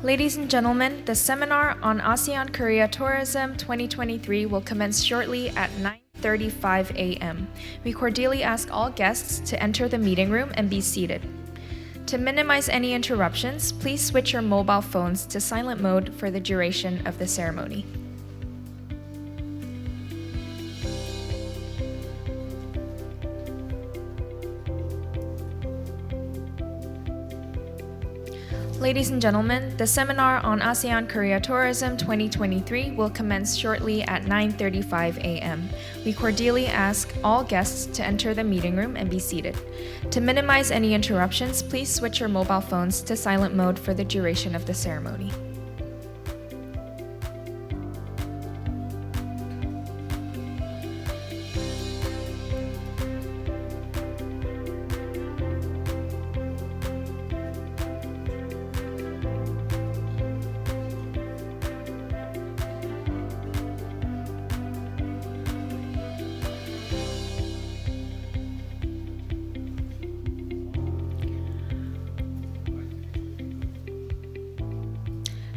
Ladies and gentlemen, the seminar on ASEAN-Korea Tourism 2023 will commence shortly at 9:35 a.m. We cordially ask all guests to enter the meeting room and be seated. To minimize any interruptions, please switch your mobile phones to silent mode for the duration of the ceremony. Ladies and gentlemen, the seminar on ASEAN-Korea Tourism 2023 will commence shortly at 9:35 a.m. We cordially ask all guests to enter the meeting room and be seated. To minimize any interruptions, please switch your mobile phones to silent mode for the duration of the ceremony.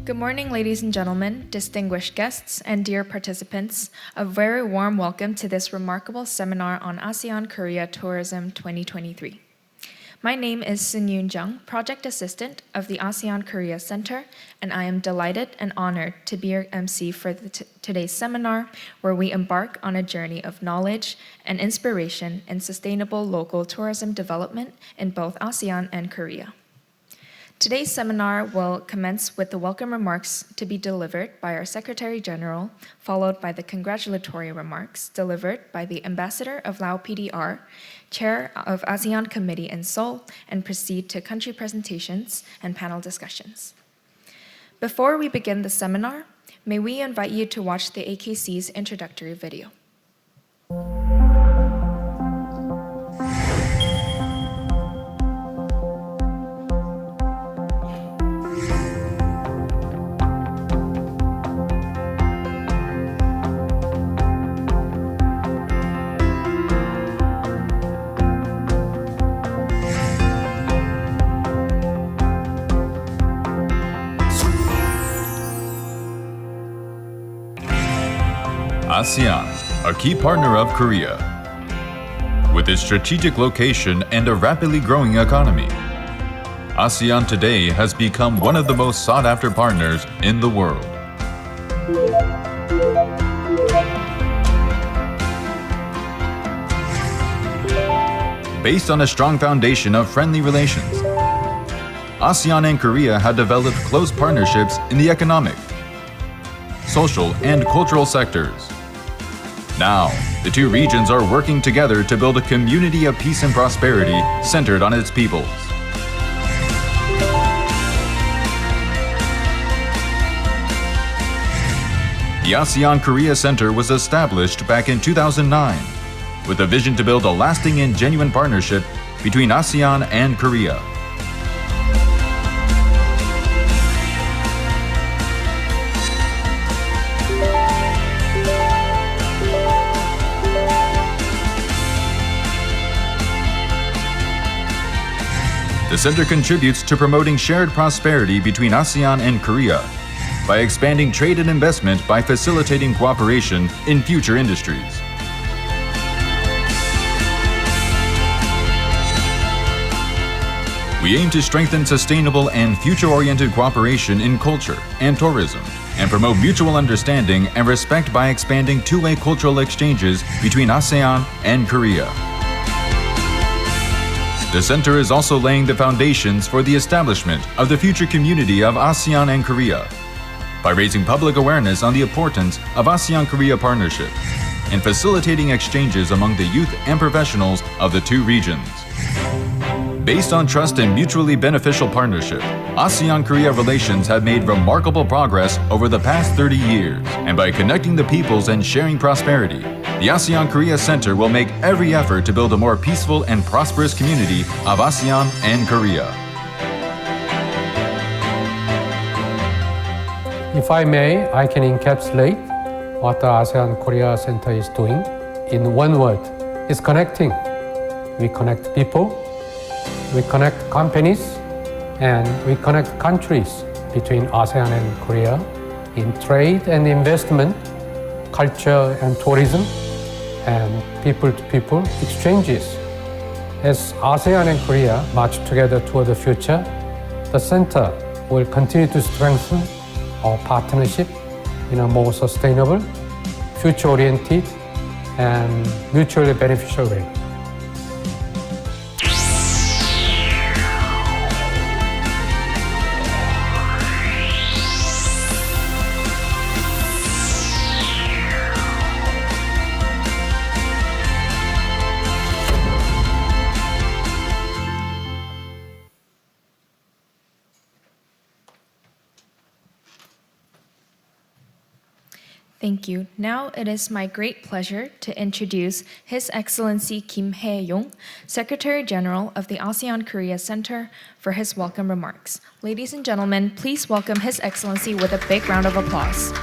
Good morning, ladies and gentlemen, distinguished guests, and dear participants. A very warm welcome to this remarkable seminar on ASEAN-Korea Tourism 2023. My name is Sun-Yoon Jung, Project Assistant of the ASEAN-Korea Center, and I am delighted and honored to be your MC for today's seminar, where we embark on a journey of knowledge and inspiration in sustainable local tourism development in both ASEAN and Korea. Today's seminar will commence with the welcome remarks to be delivered by our Secretary General, followed by the congratulatory remarks delivered by the Ambassador of Laos PDR, Chair of ASEAN Committee in Seoul, and proceed to country presentations and panel discussions. Before we begin the seminar, may we invite you to watch the AKC's introductory video. ASEAN, a key partner of Korea. With its strategic location and a rapidly growing economy, ASEAN today has become one of the most sought-after partners in the world. Based on a strong foundation of friendly relations, ASEAN and Korea have developed close partnerships in the economic, social, and cultural sectors. Now, the two regions are working together to build a community of peace and prosperity centered on its peoples. The ASEAN-Korea Center was established back in 2009 with a vision to build a lasting and genuine partnership between ASEAN and Korea. The center contributes to promoting shared prosperity between ASEAN and Korea by expanding trade and investment by facilitating cooperation in future industries. We aim to strengthen sustainable and future-oriented cooperation in culture and tourism, and promote mutual understanding and respect by expanding two-way cultural exchanges between ASEAN and Korea. The center is also laying the foundations for the establishment of the future community of ASEAN and Korea by raising public awareness on the importance of ASEAN-Korea partnership and facilitating exchanges among the youth and professionals of the two regions. Based on trust and mutually beneficial partnership, ASEAN-Korea relations have made remarkable progress over the past 30 years, and by connecting the peoples and sharing prosperity, the ASEAN-Korea Center will make every effort to build a more peaceful and prosperous community of ASEAN and Korea. If I may, I can encapsulate what the ASEAN-Korea Center is doing in one word. It's connecting. We connect people, we connect companies, and we connect countries between ASEAN and Korea in trade and investment, culture and tourism, and people-to-people exchanges. As ASEAN and Korea march together toward the future, the Center will continue to strengthen our partnership in a more sustainable, future-oriented, and mutually beneficial way. Thank you. Now it is my great pleasure to introduce His Excellency Kim Hae-yong, Secretary General of the ASEAN-Korea Center, for his welcome remarks. Ladies and gentlemen, please welcome His Excellency with a big round of applause.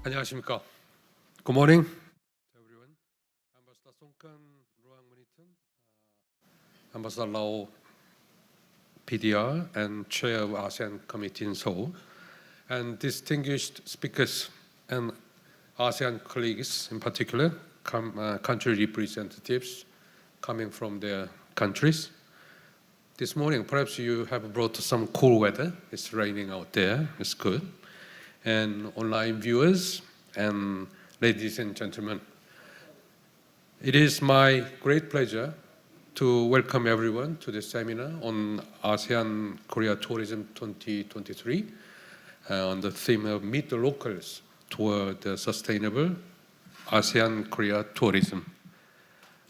안녕하십니까. Good morning to everyone. Ambassador Songkan Ruangmunitan, Ambassador Lau PDR and Chair of ASEAN Committee in Seoul, and distinguished speakers and ASEAN colleagues in particular, country representatives coming from their countries. This morning, perhaps you have brought some cool weather. It's raining out there. It's good. And online viewers and ladies and gentlemen, it is my great pleasure to welcome everyone to this seminar on ASEAN-Korea Tourism 2023 on the theme of Meet the Locals toward sustainable ASEAN-Korea tourism.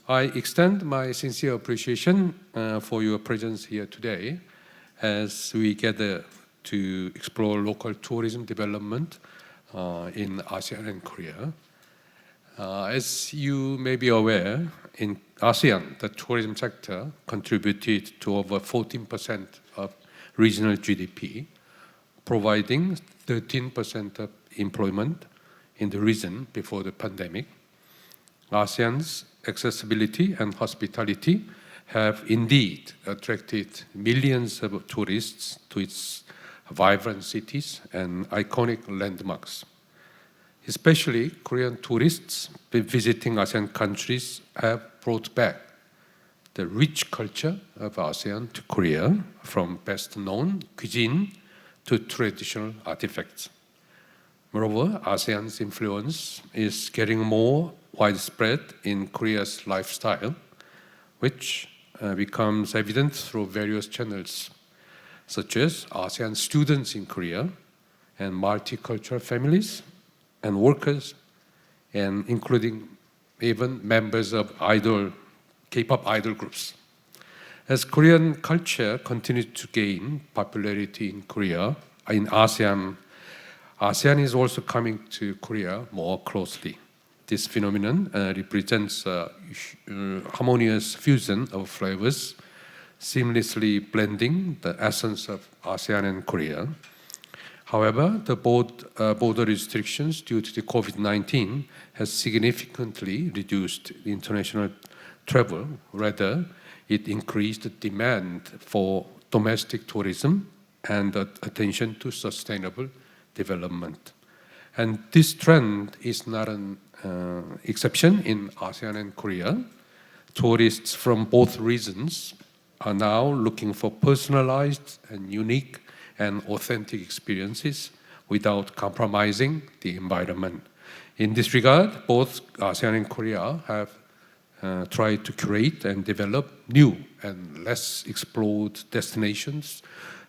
I extend my sincere appreciation for your presence here today as we gather to explore local tourism development in ASEAN and Korea. As you may be aware, in ASEAN, the tourism sector contributed to over 14% of regional GDP, providing 13% of employment in the region before the pandemic. ASEAN's accessibility and hospitality have indeed attracted millions of tourists to its vibrant cities and iconic landmarks. Especially Korean tourists visiting ASEAN countries have brought back the rich culture of ASEAN to Korea, from best-known cuisine to traditional artifacts. Moreover, ASEAN's influence is getting more widespread in Korea's lifestyle, which becomes evident through various channels, such as ASEAN students in Korea and multicultural families and workers, and including even members of K-pop idol groups. As Korean culture continues to gain popularity in Korea, in ASEAN is also coming to Korea more closely. This phenomenon represents a harmonious fusion of flavors, seamlessly blending the essence of ASEAN and Korea. However, the border restrictions due to the COVID-19 has significantly reduced international travel. Rather, it increased the demand for domestic tourism and attention to sustainable development. And this trend is not an exception in ASEAN and Korea. Tourists from both regions are now looking for personalized and unique and authentic experiences without compromising the environment. In this regard, both ASEAN and Korea have tried to curate and develop new and less explored destinations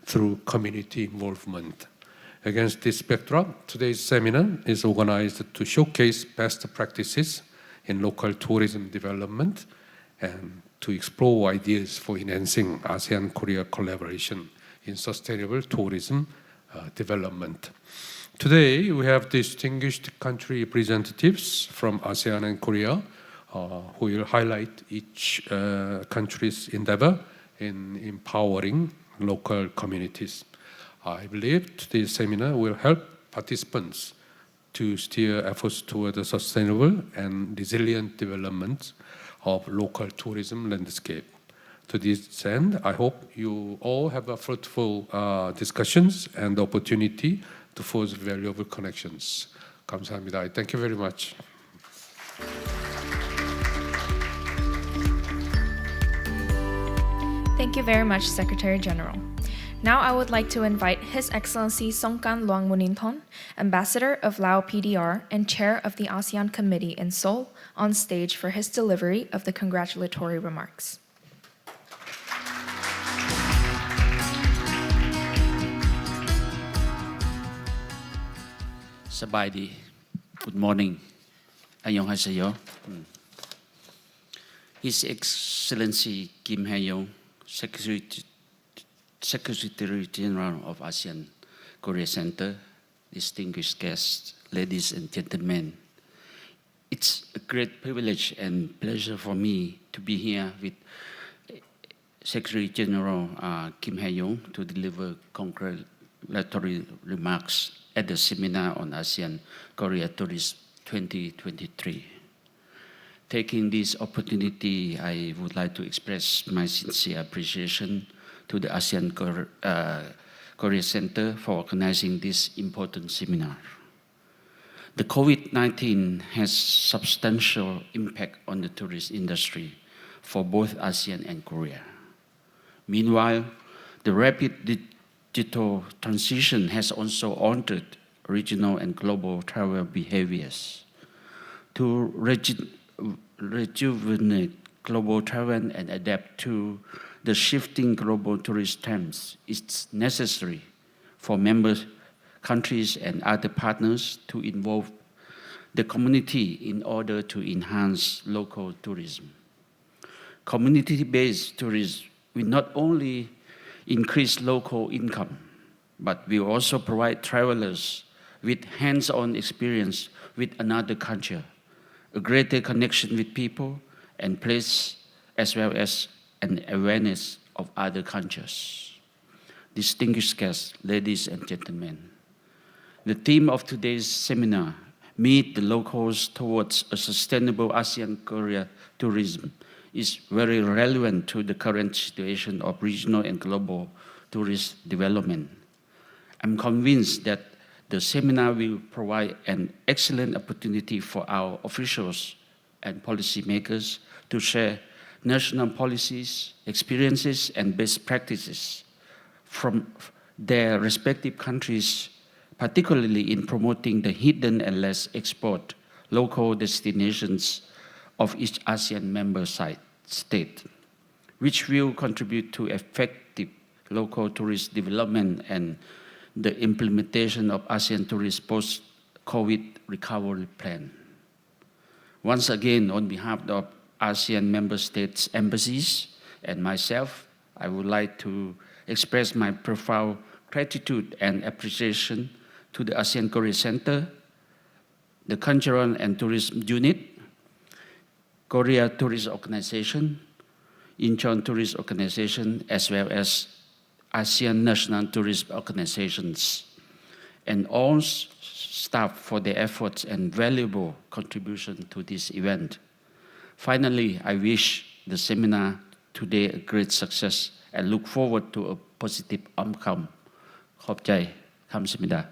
through community involvement. Against this backdrop, today's seminar is organized to showcase best practices in local tourism development and to explore ideas for enhancing ASEAN-Korea collaboration in sustainable tourism development. Today, we have distinguished country representatives from ASEAN and Korea who will highlight each country's endeavor in empowering local communities. I believe today's seminar will help participants to steer efforts toward the sustainable and resilient development of local tourism landscape. To this end, I hope you all have a fruitful discussions and opportunity to forge valuable connections. 감사합니다. Thank you very much. Thank you very much, Secretary General. Now I would like to invite His Excellency Songkhan Luangmuninthorn, Ambassador of Laos PDR and Chair of the ASEAN Committee in Seoul, on stage for his delivery of the congratulatory remarks. Sabaydi. Good morning. Annyeonghaseyo. His Excellency Kim Hae-yong, Secretary General of ASEAN-Korea Center, distinguished guests, ladies and gentlemen. It's a great privilege and pleasure for me to be here with Secretary General Kim Hae-yong to deliver congratulatory remarks at the seminar on ASEAN-Korea Tourism 2023. Taking this opportunity, I would like to express my sincere appreciation to the ASEAN-Korea Center for organizing this important seminar. The COVID-19 has substantial impact on the tourist industry for both ASEAN and Korea. Meanwhile, the rapid digital transition has also altered regional and global travel behaviors. To rejuvenate global travel and adapt to the shifting global tourist trends, it's necessary for member countries and other partners to involve the community in order to enhance local tourism. Community-based tourism will not only increase local income, but will also provide travelers with hands-on experience with another culture, a greater connection with people and place, as well as an awareness of other cultures. Distinguished guests, ladies and gentlemen, the theme of today's seminar, Meet the Locals Towards a Sustainable ASEAN-Korea Tourism, is very relevant to the current situation of regional and global tourist development. I'm convinced that the seminar will provide an excellent opportunity for our officials and policymakers to share national policies, experiences, and best practices from their respective countries, particularly in promoting the hidden and less explored local destinations of each ASEAN member state, which will contribute to effective local tourist development and the implementation of ASEAN Tourist Post-COVID Recovery Plan. Once again, on behalf of ASEAN member states' embassies and myself, I would like to express my profound gratitude and appreciation to the ASEAN-Korea Center, the Cultural and Tourism Unit, Korea Tourist Organization, Incheon Tourist Organization, as well as ASEAN National Tourist Organizations, and all staff for their efforts and valuable contribution to this event. Finally, I wish the seminar today a great success and look forward to a positive outcome. ขอบใจ 감사합니다.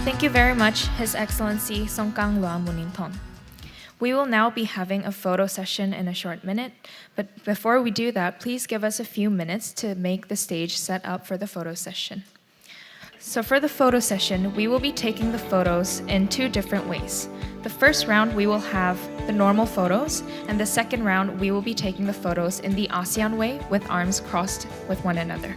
Thank you very much, His Excellency Songkhan Luangmuninthorn. We will now be having a photo session in a short minute, but before we do that, please give us a few minutes to make the stage set up for the photo session. So for the photo session, we will be taking the photos in two different ways. The first round, we will have the normal photos, and the second round, we will be taking the photos in the ASEAN way with arms crossed with one another.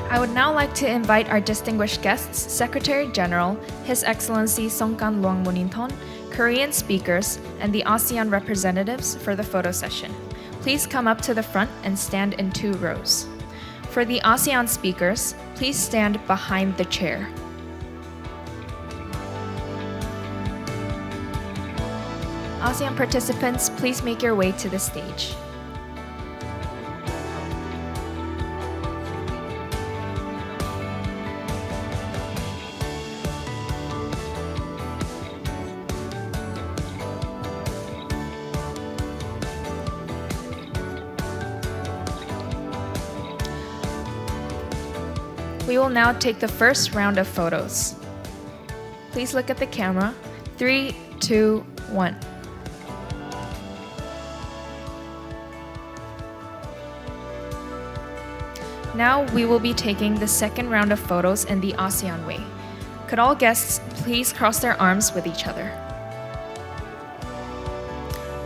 I would now like to invite our distinguished guests, Secretary General, His Excellency Songkhan Luangmuninthorn, Korean speakers, and the ASEAN representatives for the photo session. please come up to the front and stand in 2 rows. For the ASEAN speakers, please stand behind the chair. ASEAN participants, please make your way to the stage. We will now take the first round of photos. Please look at the camera. 3, 2, 1. Now we will be taking the second round of photos in the ASEAN way. Could all guests please cross their arms with each other?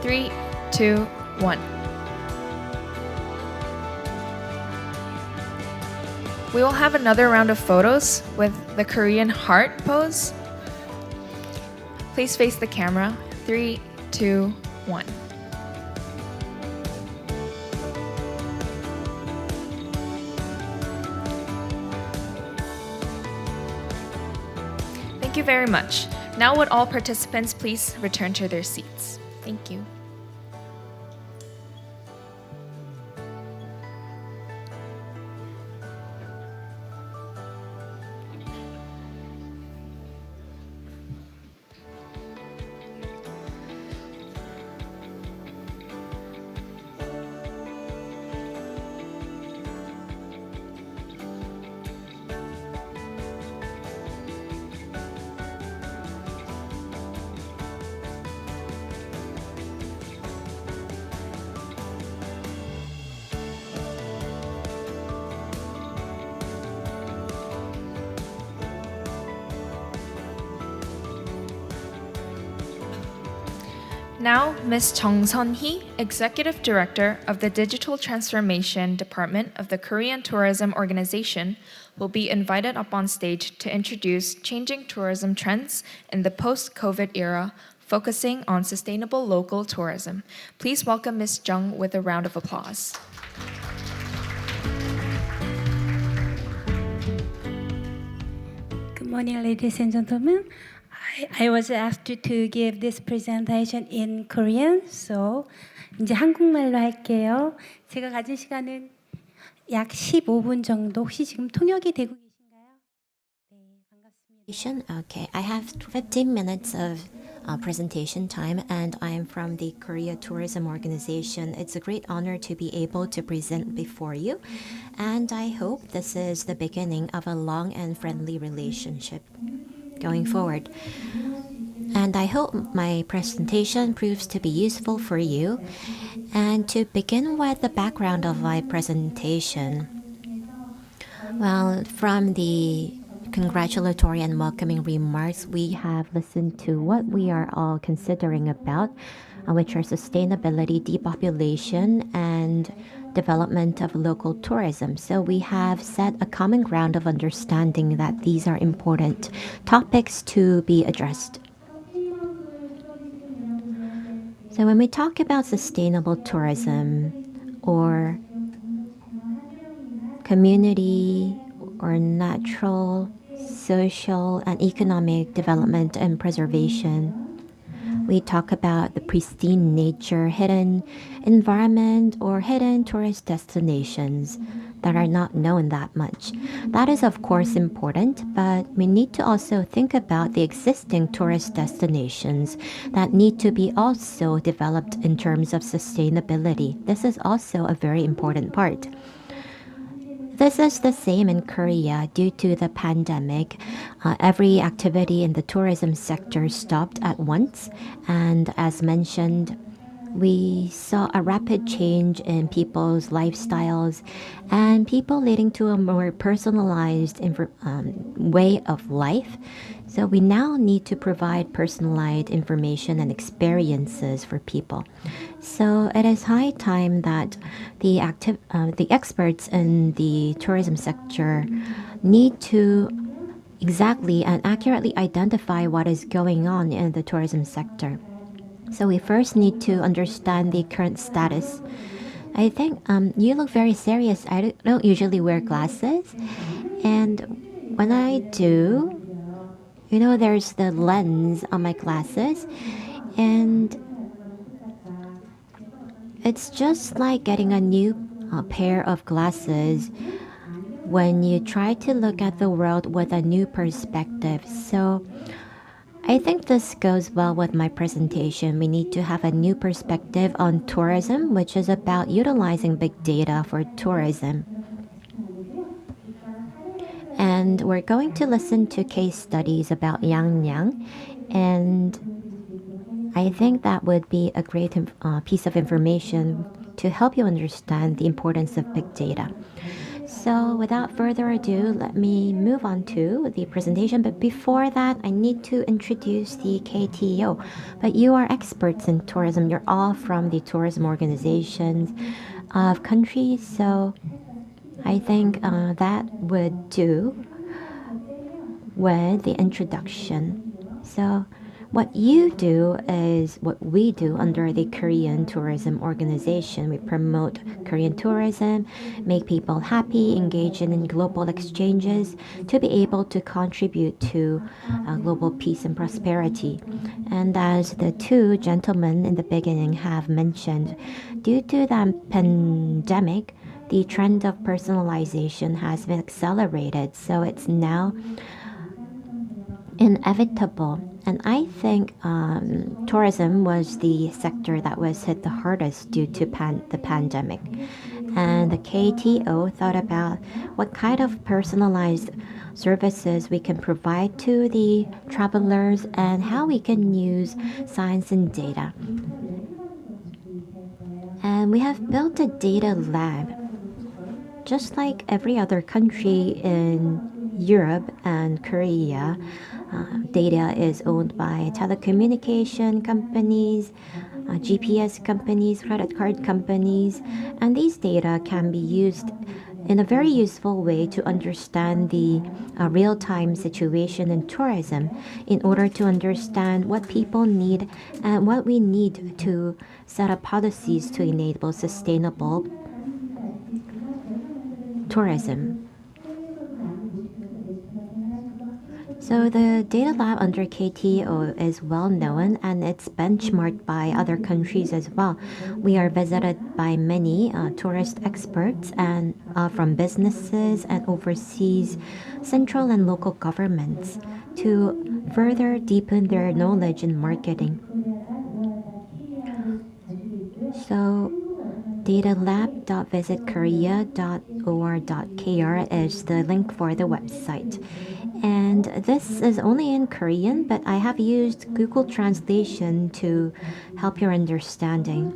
3, 2, 1. We will have another round of photos with the Korean heart pose. Please face the camera. 3, 2, 1. Thank you very much. Now would all participants please return to their seats. Thank you. Now, Ms. Chung Sun-hee, Executive Director of the Digital Transformation Department of the Korean Tourism Organization, will be invited up on stage to introduce changing tourism trends in the post-COVID era, focusing on sustainable local tourism. Please welcome Ms. Chung with a round of applause. Good morning, ladies and gentlemen. I was asked to give this presentation in Korean, so 이제 한국말로 할게요. 제가 가진 시간은 약 15분 정도. 혹시 지금 통역이 되고 계신가요? 네, 반갑습니다. Okay, I have 15 minutes of presentation time, and I am from the Korea Tourism Organization. It's a great honor to be able to present before you, and I hope this is the beginning of a long and friendly relationship going forward. And I hope my presentation proves to be useful for you. And to begin with the background of my presentation, well, from the congratulatory and welcoming remarks, we have listened to what we are all considering about, which are sustainability, depopulation, and development of local tourism. So we have set a common ground of understanding that these are important topics to be addressed. So when we talk about sustainable tourism or community or natural, social, and economic development and preservation, we talk about the pristine nature, hidden environment, or hidden tourist destinations that are not known that much. That is, of course, important, but we need to also think about the existing tourist destinations that need to be also developed in terms of sustainability. This is also a very important part. This is the same in Korea. Due to the pandemic, every activity in the tourism sector stopped at once. And as mentioned, we saw a rapid change in people's lifestyles and people leading to a more personalized way of life. So we now need to provide personalized information and experiences for people. So it is high time that the experts in the tourism sector need to exactly and accurately identify what is going on in the tourism sector. So we first need to understand the current status I think you look very serious. I don't usually wear glasses. And when I do, there's the lens on my glasses. And it's just like getting a new pair of glasses when you try to look at the world with a new perspective. So I think this goes well with my presentation. We need to have a new perspective on tourism, which is about utilizing big data for tourism. And we're going to listen to case studies about Yang Yang, and I think that would be a great piece of information to help you understand the importance of big data. So without further ado, let me move on to the presentation. But before that, I need to introduce the KTO. But you are experts in tourism. You're all from the tourism organizations of countries. So I think that would do with the introduction. So what you do is what we do under the Korean Tourism Organization. We promote Korean tourism, make people happy, engage in global exchanges to be able to contribute to global peace and prosperity. And as the two gentlemen in the beginning have mentioned, due to the pandemic, the trend of personalization has been accelerated. So it's now inevitable. And I think tourism was the sector that was hit the hardest due to the pandemic. And the KTO thought about what kind of personalized services we can provide to the travelers and how we can use science and data. And we have built a data lab. Just like every other country in Europe and Korea, data is owned by telecommunication companies, GPS companies, credit card companies, and these data can be used in a very useful way to understand the real-time situation in tourism in order to understand what people need and what we need to set up policies to enable sustainable tourism. So the data lab under KTO is well known and it's benchmarked by other countries as well. We are visited by many tourist experts and from businesses and overseas central and local governments to further deepen their knowledge in marketing. So datalab.visitkorea.or.kr is the link for the website. And this is only in Korean, but I have used Google Translation to help your understanding.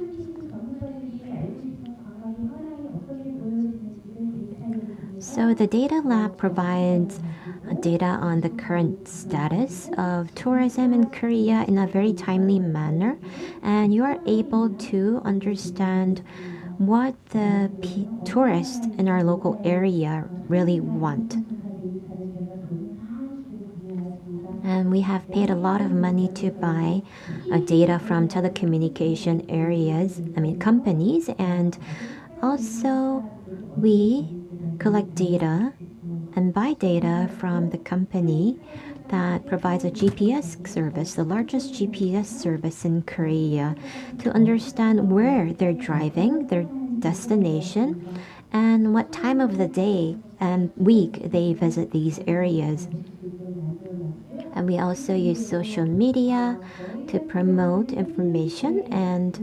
So the data lab provides data on the current status of tourism in Korea in a very timely manner, and you are able to understand what the tourists in our local area really want. And we have paid a lot of money to buy data from telecommunication companies, and also we collect data and buy data from the company that provides a GPS service, the largest GPS service in Korea, to understand where they're driving, their destination, and what time of the day and week they visit these areas. And we also use social media to promote information. And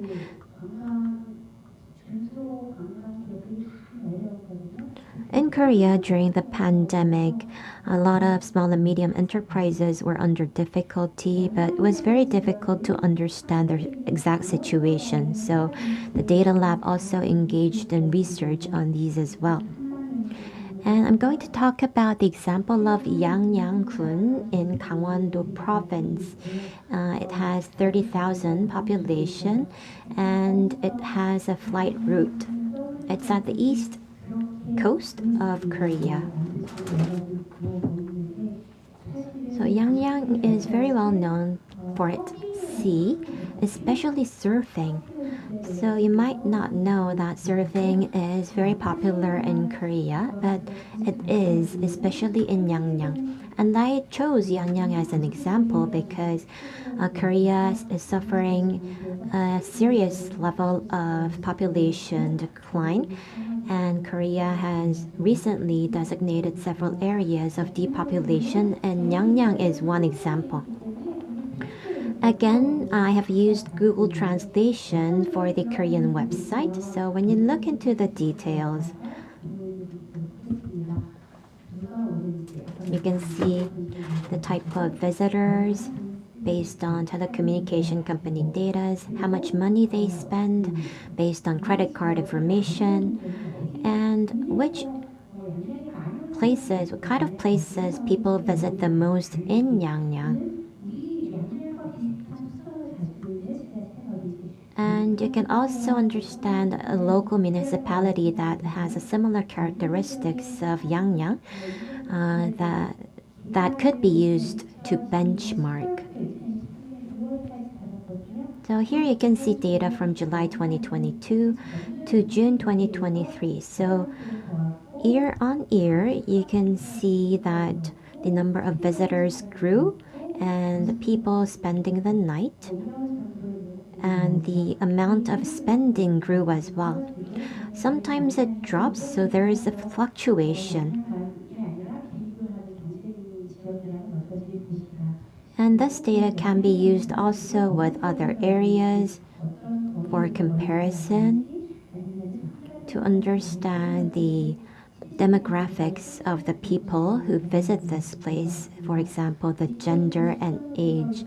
in Korea, during the pandemic, a lot of small and medium enterprises were under difficulty, but it was very difficult to understand their exact situation. So the data lab also engaged in research on these as well. And I'm going to talk about the example of Yangnam-gun in Gangwon-do province. It has 30,000 population and it has a flight route. It's at the east coast of Korea. So Yangnam is very well known for its sea, especially surfing. So you might not know that surfing is very popular in Korea, but it is, especially in Yangyang. And I chose Yangyang as an example because Korea is suffering a serious level of population decline, and Korea has recently designated several areas of depopulation, and Yangyang is one example. Again, I have used Google Translation for the Korean website, so when you look into the details, you can see the type of visitors based on telecommunication company data, how much money they spend based on credit card information, and what kind of places people visit the most in Yangyang. And you can also understand a local municipality that has a similar characteristics of Yangyang that could be used to benchmark. So here you can see data from July 2022 to June 2023. So year on year, you can see that the number of visitors grew and the people spending the night, and the amount of spending grew as well. Sometimes it drops, so there is a fluctuation. And this data can be used also with other areas for comparison to understand the demographics of the people who visit this place, for example, the gender and age.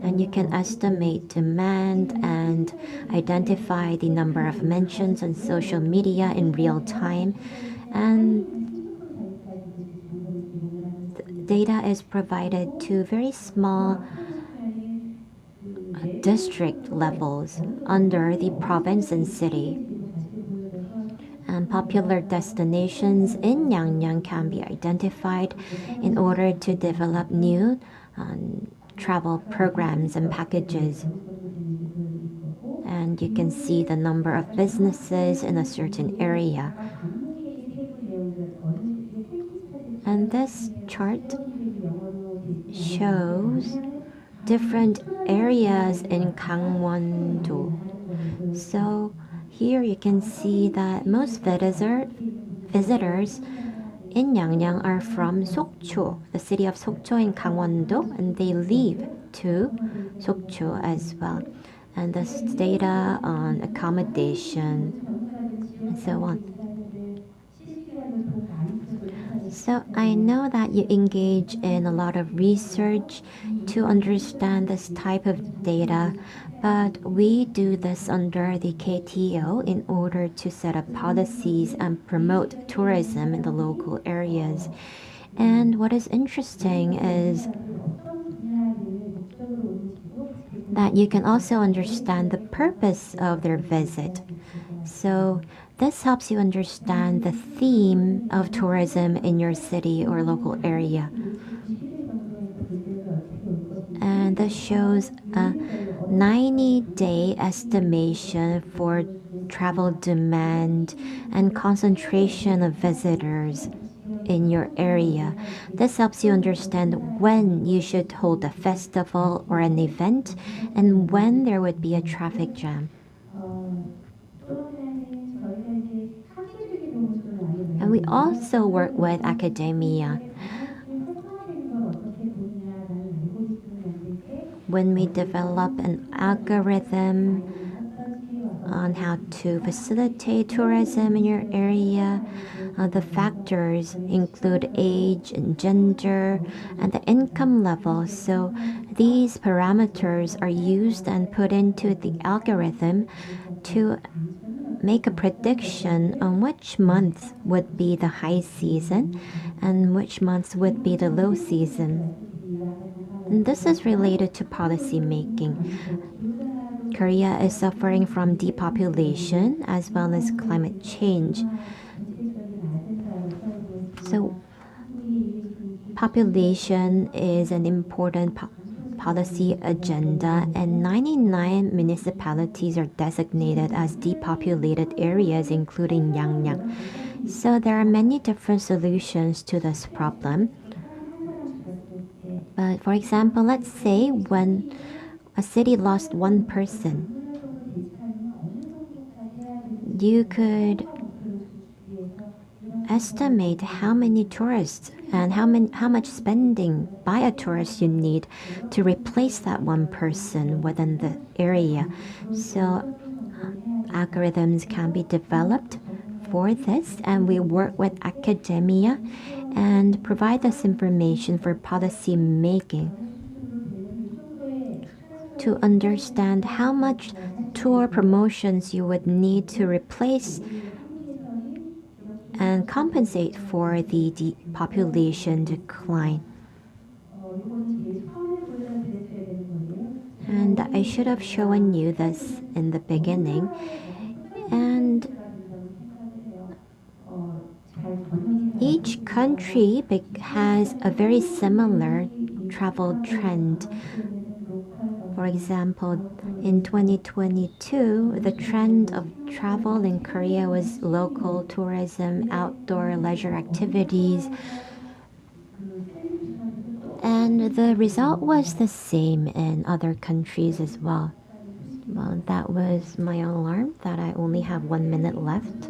And you can estimate demand and identify the number of mentions on social media in real time. And data is provided to very small district levels under the province and city. And popular destinations in Yangyang can be identified in order to develop new travel programs and packages. And you can see the number of businesses in a certain area. And this chart shows different areas in Gangwon-do. So here you can see that most visitors in Yangyang are from Sokcho, the city of Sokcho in Gangwon-do, and they leave to Sokcho as well. And this data on accommodation and so on. So I know that you engage in a lot of research to understand this type of data, but we do this under the KTO in order to set up policies and promote tourism in the local areas. And what is interesting is that you can also understand the purpose of their visit. So this helps you understand the theme of tourism in your city or local area. And this shows a 90-day estimation for travel demand and concentration of visitors in your area. This helps you understand when you should hold a festival or an event and when there would be a traffic jam. And we also work with academia. When we develop an algorithm on how to facilitate tourism in your area, the factors include age and gender and the income level. So these parameters are used and put into the algorithm to make a prediction on which month would be the high season and which months would be the low season. And this is related to policy making. Korea is suffering from depopulation as well as climate change. So population is an important policy agenda, and 99 municipalities are designated as depopulated areas, including Yangyang. So there are many different solutions to this problem. But for example, let's say when a city lost one person, you could estimate how many tourists and how much spending by a tourist you need to replace that one person within the area. So algorithms can be developed for this, and we work with academia and provide this information for policy making to understand how much tour promotions you would need to replace and compensate for the population decline. And I should have shown you this in the beginning. And each country has a very similar travel trend. For example, in 2022, the trend of travel in Korea was local tourism, outdoor leisure activities, and the result was the same in other countries as well. Well, that was my alarm that I only have 1 minute left.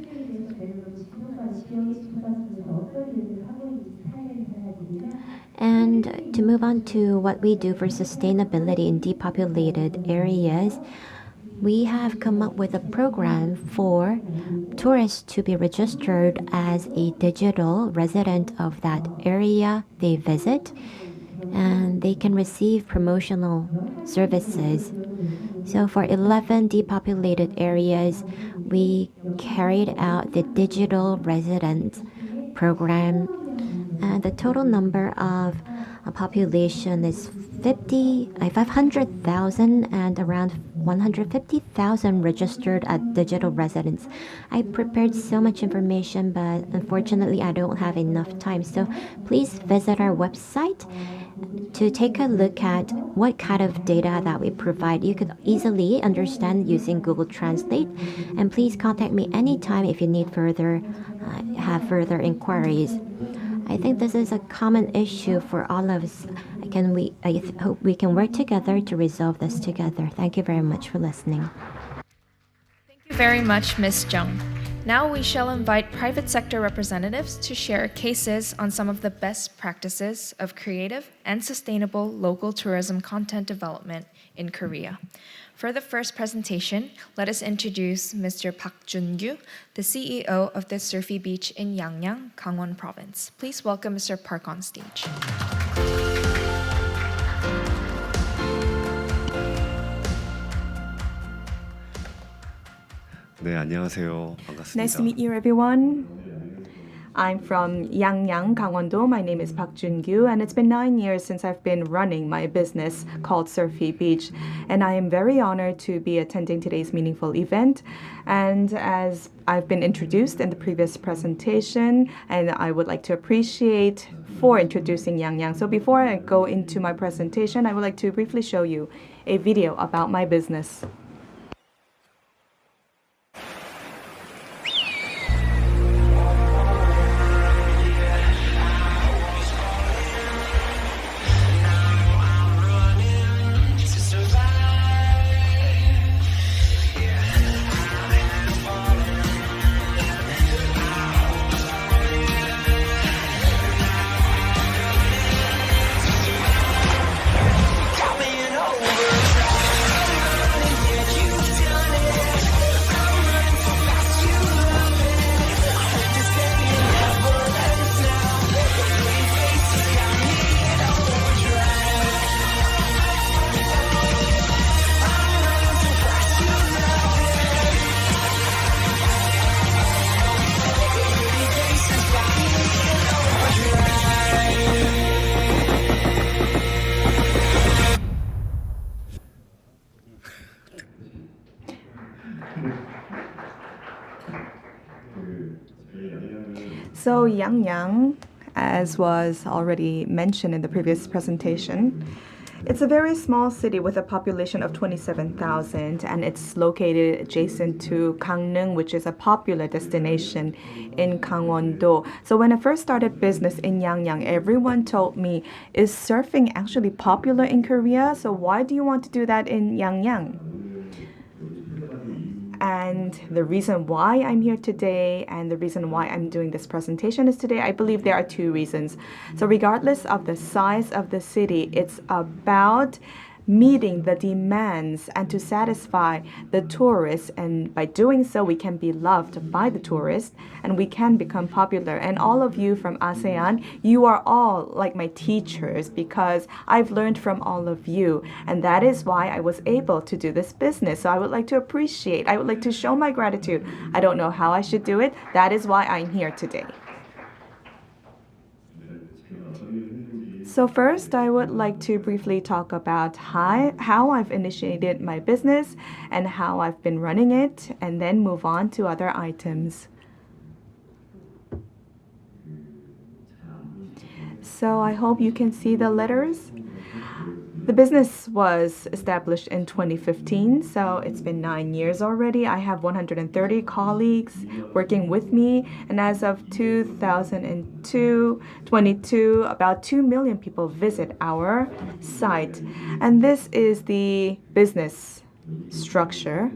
And to move on to what we do for sustainability in depopulated areas, we have come up with a program for tourists to be registered as a digital resident of that area they visit, and they can receive promotional services. So for 11 depopulated areas, we carried out the digital resident program. And the total number of a population is 500,000, and around 150,000 registered as digital residents. I prepared so much information, but unfortunately I don't have enough time. So please visit our website to take a look at what kind of data that we provide. You could easily understand using Google Translate. And please contact me anytime if you need have further inquiries. I think this is a common issue for all of us. I hope we can work together to resolve this together. Thank you very much for listening. Thank you very much, Ms. Jung. Now we shall invite private sector representatives to share cases on some of the best practices of creative and sustainable local tourism content development in Korea. For the first presentation, let us introduce Mr. Park Jun-gyu, the CEO of the Surfy Beach in Yangyang, Gangwon Province. Please welcome Mr. Park on stage. 네, 안녕하세요. 반갑습니다. Nice to meet you, everyone. I'm from Yangyang, Gangwon-do. My name is Park Jun-gyu, and it's been 9 years since I've been running my business called Surfy Beach. And I am very honored to be attending today's meaningful event. And as I've been introduced in the previous presentation, and I would like to appreciate for introducing Yangyang. So before I go into my presentation, I would like to briefly show you a video about my business. So Yangyang, as was already mentioned in the previous presentation, It's a very small city with a population of 27,000, and it's located adjacent to Gangneung, which is a popular destination in Gangwon-do. So when I first started business in Yangyang, everyone told me, is surfing actually popular in Korea? So why do you want to do that in Yangyang? And the reason why I'm here today and the reason why I'm doing this presentation is today, I believe there are two reasons. So regardless of the size of the city, it's about meeting the demands and to satisfy the tourists, and by doing so we can be loved by the tourists and we can become popular. And all of you from ASEAN, you are all like my teachers because I've learned from all of you, and that is why I was able to do this business. So I would like to show my gratitude. I don't know how I should do it. That is why I'm here today. So first, I would like to briefly talk about how I've initiated my business and how I've been running it, and then move on to other items. So I hope you can see the letters. The business was established in 2015, so it's been 9 years already. I have 130 colleagues working with me, and as of 2022, about 2 million people visit our site. And this is the business structure.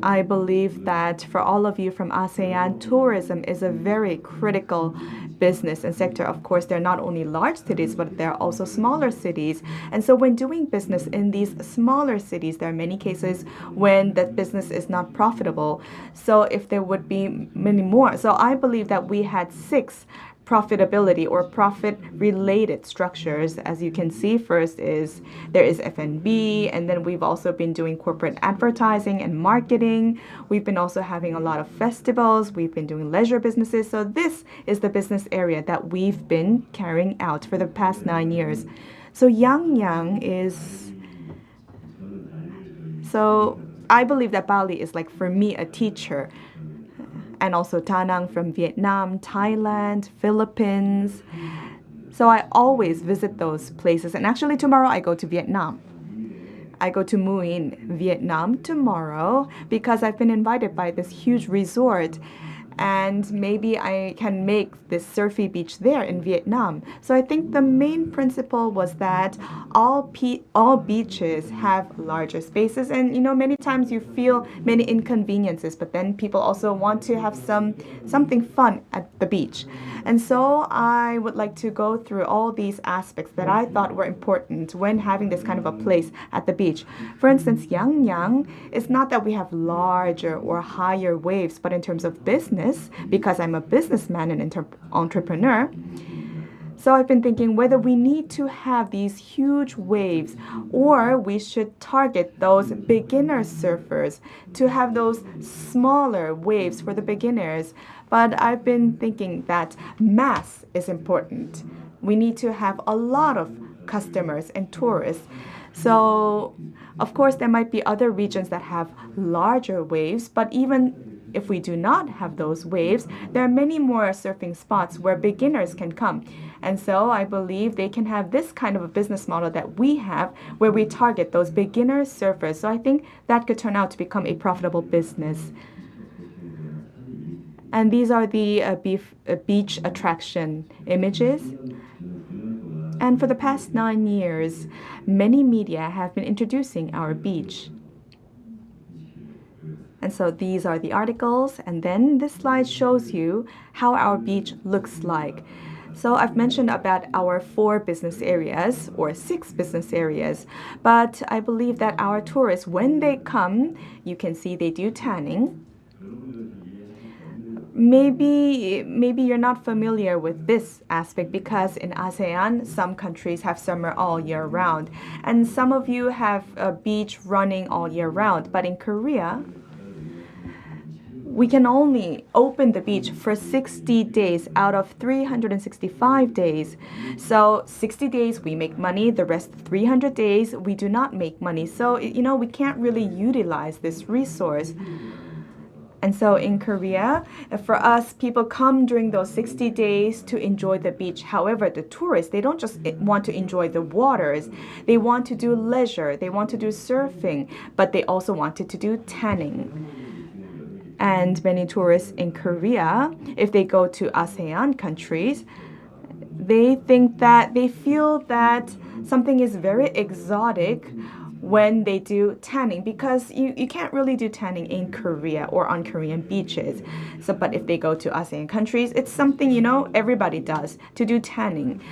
I believe that for all of you from ASEAN, tourism is a very critical business and sector. Of course, there are not only large cities, but there are also smaller cities. And so when doing business in these smaller cities, there are many cases when that business is not profitable. So if there would be many more. So I believe that we had 6 profitability or profit-related structures. As you can see, first is there is F&B, and then we've also been doing corporate advertising and marketing. We've been also having a lot of festivals. We've been doing leisure businesses. So this is the business area that we've been carrying out for the past 9 years. So Yangyang is... So I believe that Bali is like, for me, a teacher. And also Da Nang from Vietnam, Thailand, Philippines. So I always visit those places. And actually tomorrow I go to Vietnam. I go to Muin, Vietnam tomorrow because I've been invited by this huge resort. And maybe I can make this surfy beach there in Vietnam. So I think the main principle was that all beaches have larger spaces, and many times you feel many inconveniences, but then people also want to have something fun at the beach. And so I would like to go through all these aspects that I thought were important when having this kind of a place at the beach. For instance, Yangyang, it's not that we have larger or higher waves, but in terms of business, because I'm a businessman and entrepreneur. So I've been thinking whether we need to have these huge waves or we should target those beginner surfers to have those smaller waves for the beginners. But I've been thinking that mass is important. We need to have a lot of customers and tourists. So, of course, there might be other regions that have larger waves, but even if we do not have those waves, there are many more surfing spots where beginners can come. And so I believe they can have this kind of a business model that we have where we target those beginner surfers. So I think that could turn out to become a profitable business. And these are the beach attraction images. And for the past 9 years, many media have been introducing our beach. And so these are the articles, and then this slide shows you how our beach looks like. So I've mentioned about our 4 business areas or 6 business areas, but I believe that our tourists, when they come, you can see they do tanning. Maybe you're not familiar with this aspect because in ASEAN, some countries have summer all year round, and some of you have a beach running all year round. But in Korea, we can only open the beach for 60 days out of 365 days. So 60 days we make money, the rest 300 days we do not make money. So, we can't really utilize this resource. And so in Korea, for us, people come during those 60 days to enjoy the beach. However, the tourists, they don't just want to enjoy the waters. They want to do leisure. They want to do surfing, but they also wanted to do tanning. And many tourists in Korea, if they go to ASEAN countries, they feel that something is very exotic when they do tanning, because you can't really do tanning in Korea or on Korean beaches. So, but if they go to ASEAN countries, it's something, everybody does to do tanning.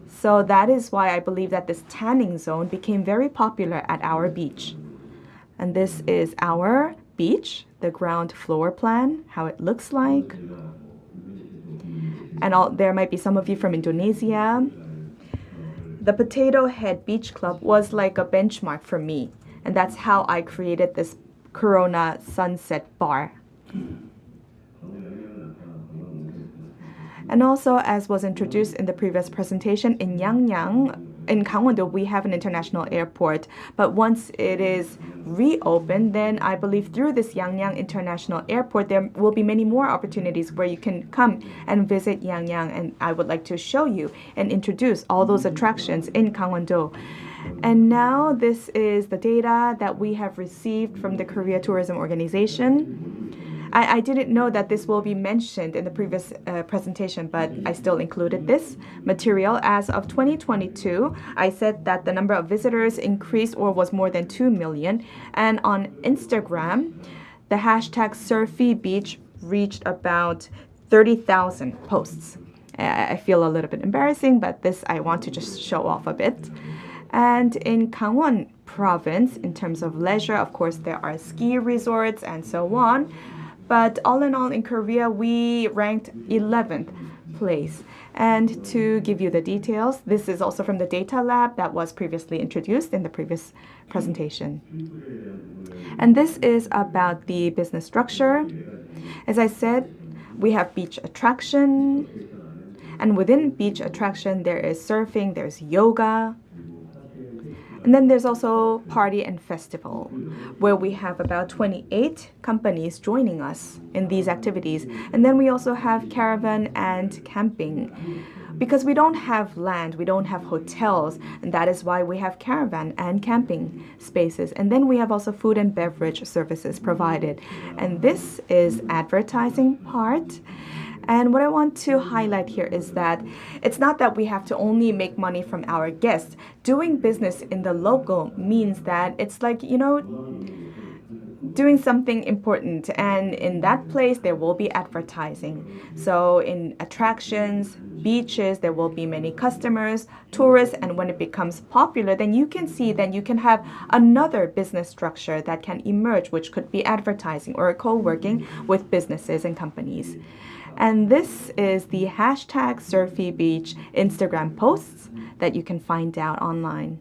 So that is why I believe that this tanning zone became very popular at our beach. And this is our beach, the ground floor plan, how it looks like. And there might be some of you from Indonesia. The Potato Head Beach Club was like a benchmark for me. And that's how I created this Corona Sunset Bar. And also, as was introduced in the previous presentation, in Yangyang, in Gangwon-do, we have an international airport. But once it is reopened, then I believe through this Yangyang International Airport, there will be many more opportunities where you can come and visit Yangyang. And I would like to show you and introduce all those attractions in Gangwon-do. And now this is the data that we have received from the Korea Tourism Organization. I didn't know that this will be mentioned in the previous presentation, but I still included this material. As of 2022, I said that the number of visitors increased or was more than 2 million. And on Instagram, the hashtag Surfy Beach reached about 30,000 posts. I feel a little bit embarrassing, but this I want to just show off a bit. And in Gangwon province, in terms of leisure, of course, there are ski resorts and so on. But all in all, in Korea, we ranked 11th place. And to give you the details, this is also from the data lab that was previously introduced in the previous presentation. And this is about the business structure. As I said, we have beach attraction. And within beach attraction, there is surfing, there's yoga. And then there's also party and festival, where we have about 28 companies joining us in these activities. And then we also have caravan and camping. Because we don't have land, we don't have hotels, and that is why we have caravan and camping spaces. And then we have also food and beverage services provided. And this is advertising part. And what I want to highlight here is that it's not that we have to only make money from our guests. Doing business in the local means that it's like, doing something important. And in that place, there will be advertising. So in attractions, beaches, there will be many customers, tourists, and when it becomes popular, then you can have another business structure that can emerge, which could be advertising or co-working with businesses and companies. And this is the hashtag Surfy Beach Instagram posts that you can find out online.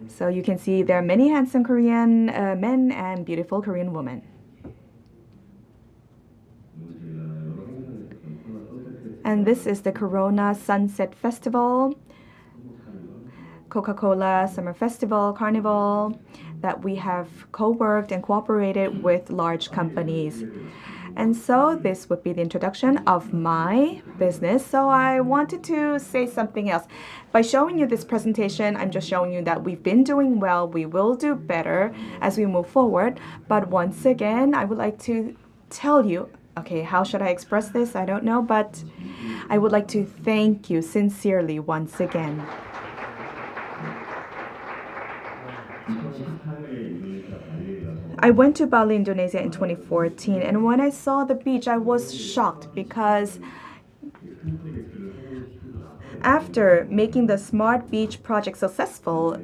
So you can see there are many handsome Korean men and beautiful Korean women. And this is the Corona Sunset Festival, Coca-Cola Summer Festival, Carnival, that we have co-worked and cooperated with large companies. And so this would be the introduction of my business. So I wanted to say something else. By showing you this presentation, I'm just showing you that we've been doing well. We will do better as we move forward. But once again, I would like to tell you, okay, how should I express this? I don't know, but I would like to thank you sincerely once again. I went to Bali, Indonesia in 2014, and when I saw the beach, I was shocked because after making the Smart Beach project successful,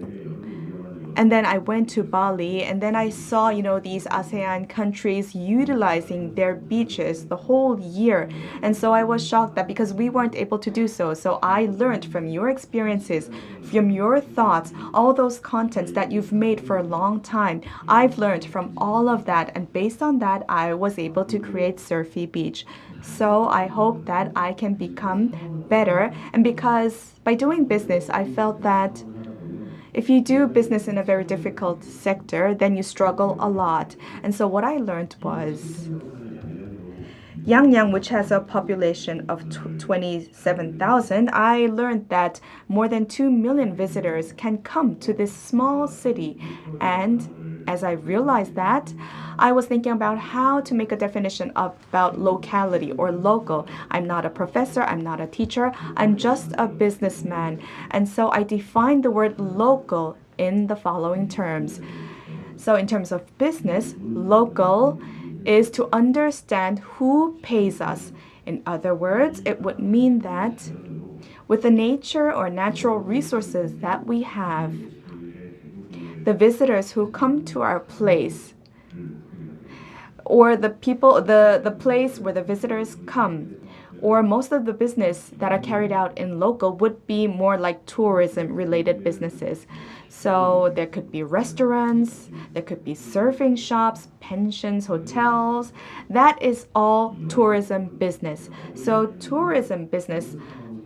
and then I went to Bali, and then I saw, these ASEAN countries utilizing their beaches the whole year. And so I was shocked that because we weren't able to do so. So I learned from your experiences, from your thoughts, all those contents that you've made for a long time. I've learned from all of that. And based on that, I was able to create Surfy Beach. So I hope that I can become better. And because by doing business, I felt that if you do business in a very difficult sector, then you struggle a lot. And so what I learned was Yangyang, which has a population of 27,000, I learned that more than 2 million visitors can come to this small city. And as I realized that, I was thinking about how to make a definition about locality or local. I'm not a professor, I'm not a teacher, I'm just a businessman. And so I defined the word local in the following terms. So in terms of business, local is to understand who pays us. In other words, it would mean that with the nature or natural resources that we have, the visitors who come to our place, or the place where the visitors come, or most of the business that are carried out in local would be more like tourism-related businesses. So there could be restaurants, there could be surfing shops, pensions, hotels. That is all tourism business. So tourism business,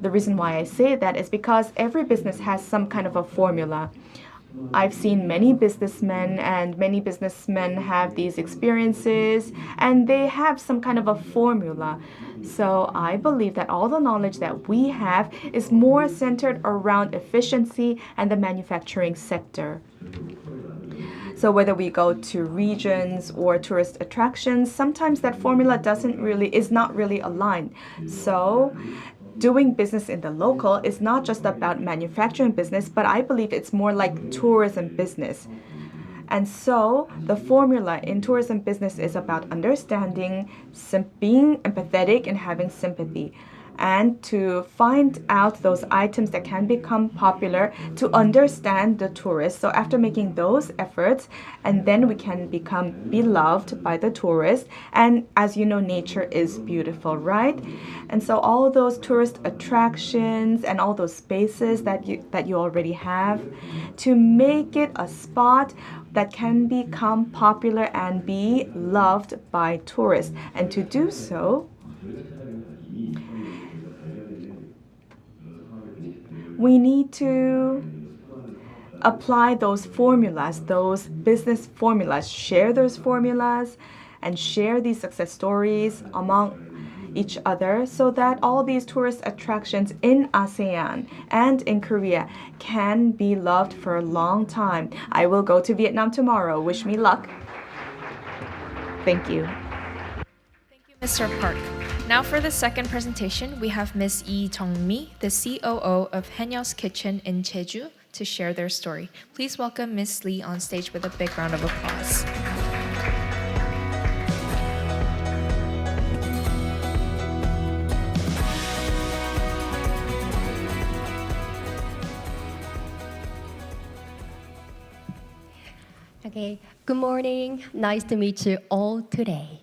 the reason why I say that is because every business has some kind of a formula. I've seen many businessmen, and many businessmen have these experiences, and they have some kind of a formula. So I believe that all the knowledge that we have is more centered around efficiency and the manufacturing sector. So whether we go to regions or tourist attractions, sometimes that formula is not really aligned. So doing business in the local is not just about manufacturing business, but I believe it's more like tourism business. And so the formula in tourism business is about understanding, being empathetic, and having sympathy, and to find out those items that can become popular, to understand the tourists. So after making those efforts, and then we can become beloved by the tourists. And as you know, nature is beautiful, right? And so all those tourist attractions and all those spaces that you already have, to make it a spot that can become popular and be loved by tourists. And to do so, we need to apply those formulas, those business formulas, share those formulas, and share these success stories among each other so that all these tourist attractions in ASEAN and in Korea can be loved for a long time. I will go to Vietnam tomorrow. Wish me luck. Thank you. Thank you, Mr. Park. Now for the second presentation, we have Ms. Lee Jong-mi, the COO of Haenyeo's Kitchen in Jeju, to share their story. Please welcome Ms. Lee on stage with a big round of applause. Okay, good morning. Nice to meet you all today.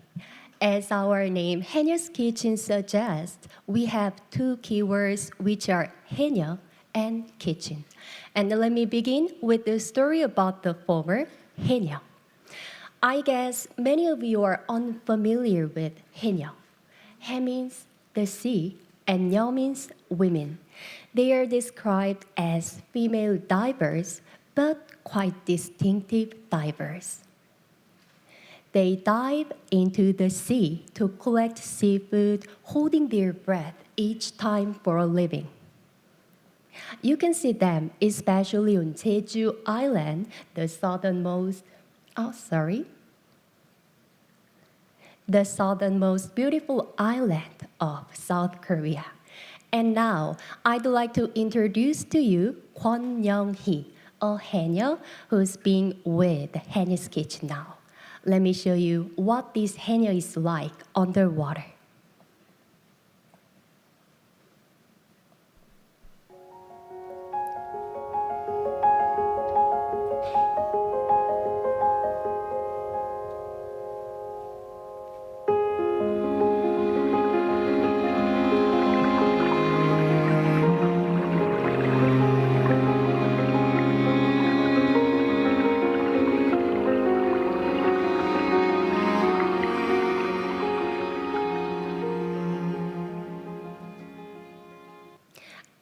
As our name, Haenyeo's Kitchen, suggests, we have two keywords which are Haenyeo and kitchen. And let me begin with the story about the former, Haenyeo. I guess many of you are unfamiliar with Haenyeo. Hae means the sea, and Nyeo means women. They are described as female divers, but quite distinctive divers. They dive into the sea to collect seafood, holding their breath each time for a living. You can see them especially on Jeju Island, the southernmost beautiful island of South Korea. And now, I'd like to introduce to you Kwon Young-hee, a Haenyeo who's being with Haenyeo's Kitchen now. Let me show you what this Haenyeo is like underwater.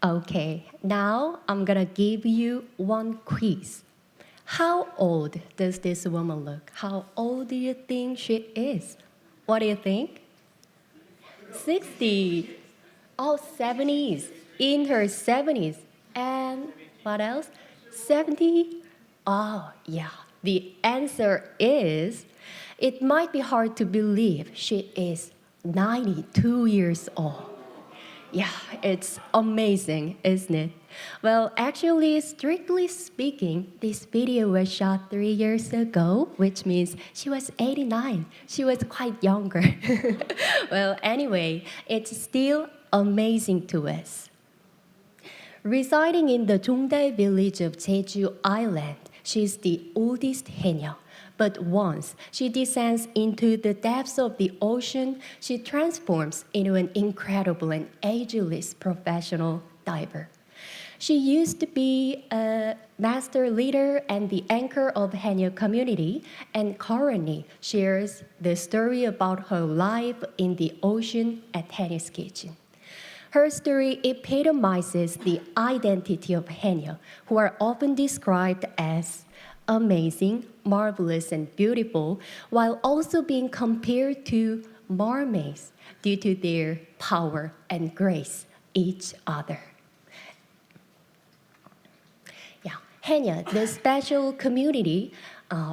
Okay, now I'm gonna give you one quiz. How old does this woman look? How old do you think she is? What do you think? 60. Oh, 70s. In her 70s. And what else? 70. Oh, yeah. The answer is, it might be hard to believe she is 92 years old. Yeah, it's amazing, isn't it? Well, actually, strictly speaking, this video was shot 3 years ago, which means she was 89. She was quite younger. Well, anyway, it's still amazing to us. Residing in the Jongdae village of Jeju Island, she's the oldest haenyeo. But once she descends into the depths of the ocean, she transforms into an incredible and ageless professional diver. She used to be a master leader and the anchor of haenyeo community, and currently shares the story about her life in the ocean at haenyeo Kitchen. Her story epitomizes the identity of haenyeo, who are often described as amazing, marvelous, and beautiful, while also being compared to mermaids due to their power and grace each other. Yeah, haenyeo, the special community,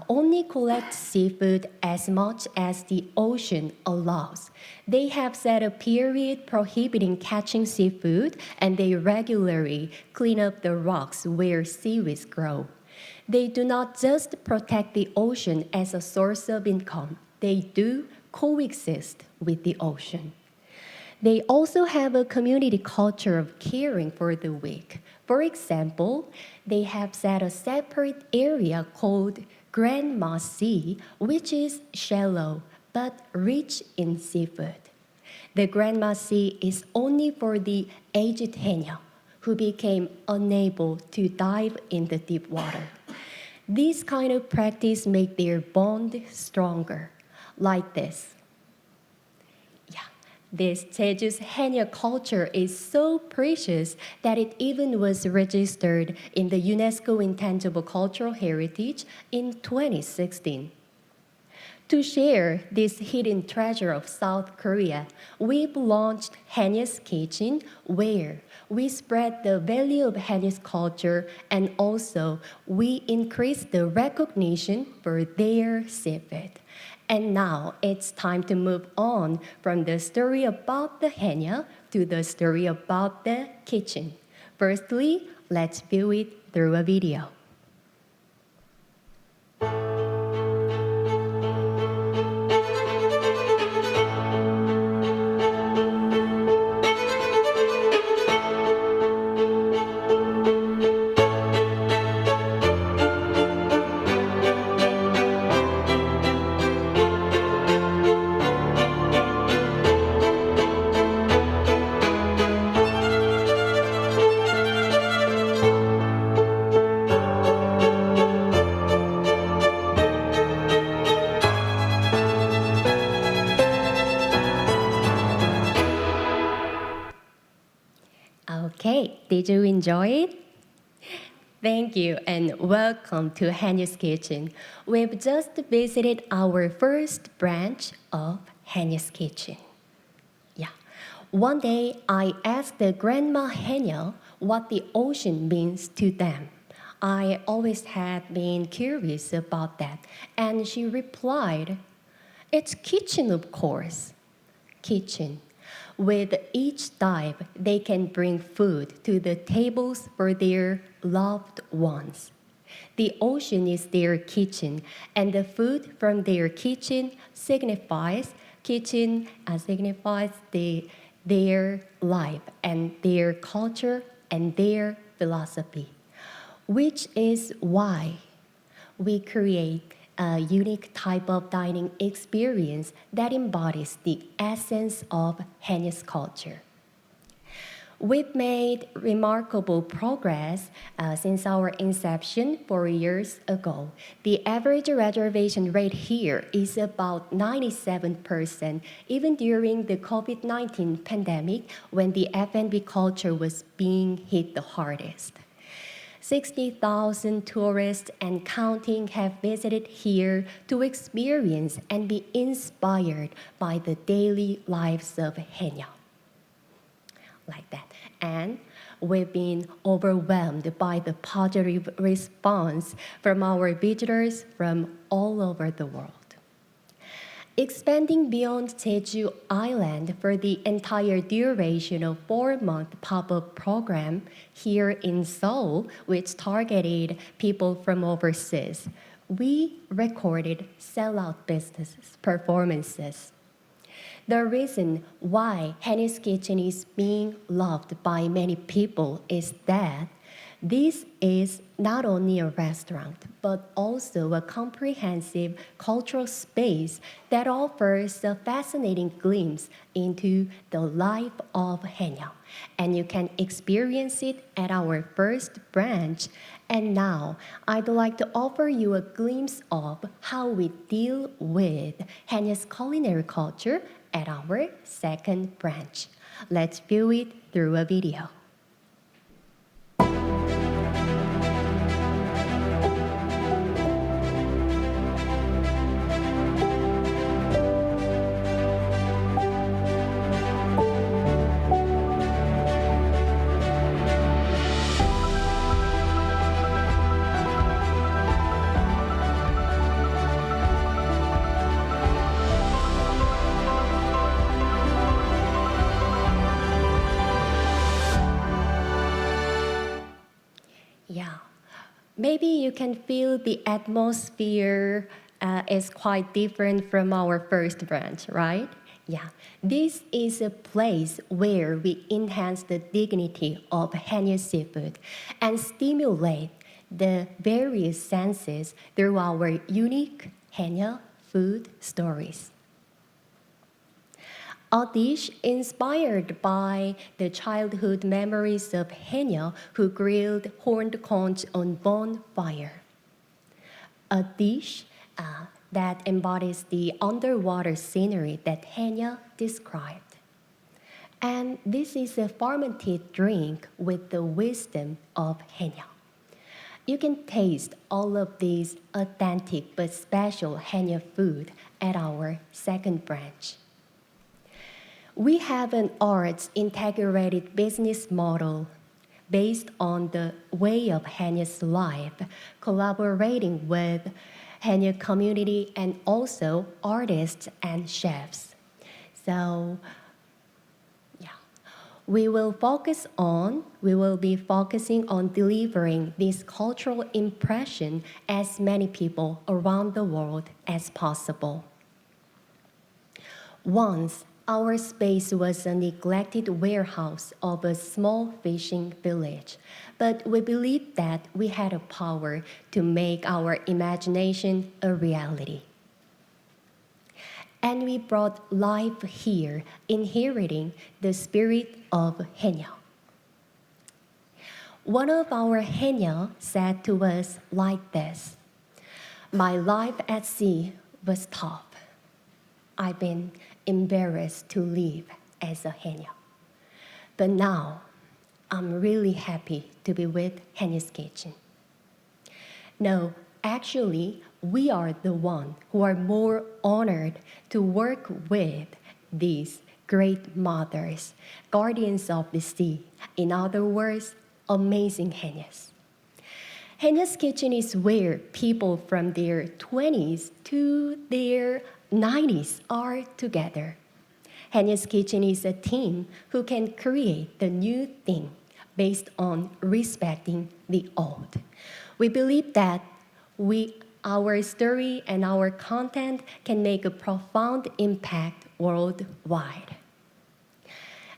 only collects seafood as much as the ocean allows. They have set a period prohibiting catching seafood, and they regularly clean up the rocks where seaweeds grow. They do not just protect the ocean as a source of income, they do coexist with the ocean. They also have a community culture of caring for the weak. For example, they have set a separate area called Grandma Sea, which is shallow but rich in seafood. The Grandma Sea is only for the aged haenyeo who became unable to dive in the deep water. This kind of practice make their bond stronger, like this. Yeah, this Jeju's haenyeo culture is so precious that it even was registered in the UNESCO Intangible Cultural Heritage in 2016. To share this hidden treasure of South Korea, we've launched haenyeo Kitchen, where we spread the value of haenyeo culture and also we increase the recognition for their seafood. And now it's time to move on from the story about the haenyeo to the story about the kitchen. Firstly, let's view it through a video. Okay, did you enjoy it? Thank you and welcome to haenyeo Kitchen. We've just visited our first branch of haenyeo Kitchen. Yeah, one day I asked the grandma haenyeo what the ocean means to them. I always had been curious about that, and she replied, "It's kitchen, of course. Kitchen. With each dive, they can bring food to the tables for their loved ones. The ocean is their kitchen, and the food from their kitchen signifies their life and their culture and their philosophy, which is why we create a unique type of dining experience that embodies the essence of haenyeo culture. We've made remarkable progress since our inception 4 years ago. The average reservation rate here is about 97%, even during the COVID-19 pandemic when the F&B culture was being hit the hardest. 60,000 tourists and counting have visited here to experience and be inspired by the daily lives of Haenyeo. Like that. And we've been overwhelmed by the positive response from our visitors from all over the world. Expanding beyond Jeju Island for the entire duration of 4-month pop-up program here in Seoul, which targeted people from overseas, we recorded sellout businesses performances. The reason why Haenyoo's Kitchen is being loved by many people is that this is not only a restaurant, but also a comprehensive cultural space that offers a fascinating glimpse into the life of Haenyeo. And you can experience it at our first branch. And now, I'd like to offer you a glimpse of how we deal with Haenyoo's culinary culture at our second branch. Let's view it through a video. Yeah, maybe you can feel the atmosphere is quite different from our first branch, right? Yeah, this is a place where we enhance the dignity of Haenyeo seafood and stimulate the various senses through our unique Haenyeo food stories. A dish inspired by the childhood memories of Haenyeo who grilled horned conch on bonfire. A dish that embodies the underwater scenery that Haenyeo described. And this is a fermented drink with the wisdom of Haenyeo. You can taste all of these authentic but special Haenyeo food at our second branch. We have an arts-integrated business model based on the way of Haenyoo's life, collaborating with Haenyeo community and also artists and chefs. So, yeah, we will be focusing on delivering this cultural impression as many people around the world as possible. Once, our space was a neglected warehouse of a small fishing village, but we believed that we had a power to make our imagination a reality. And we brought life here, inheriting the spirit of Haenyeo. One of our Haenyeo said to us like this: "My life at sea was tough. I've been embarrassed to live as a Haenyeo. But now, I'm really happy to be with Haenyoo's Kitchen." No, actually, we are the ones who are more honored to work with these great mothers, guardians of the sea. In other words, amazing Haenyeos. Haenyoo's Kitchen is where people from their 20s to their 90s are together. Haenyoo's Kitchen is a team who can create the new thing based on respecting the old. We believe that our story and our content can make a profound impact worldwide.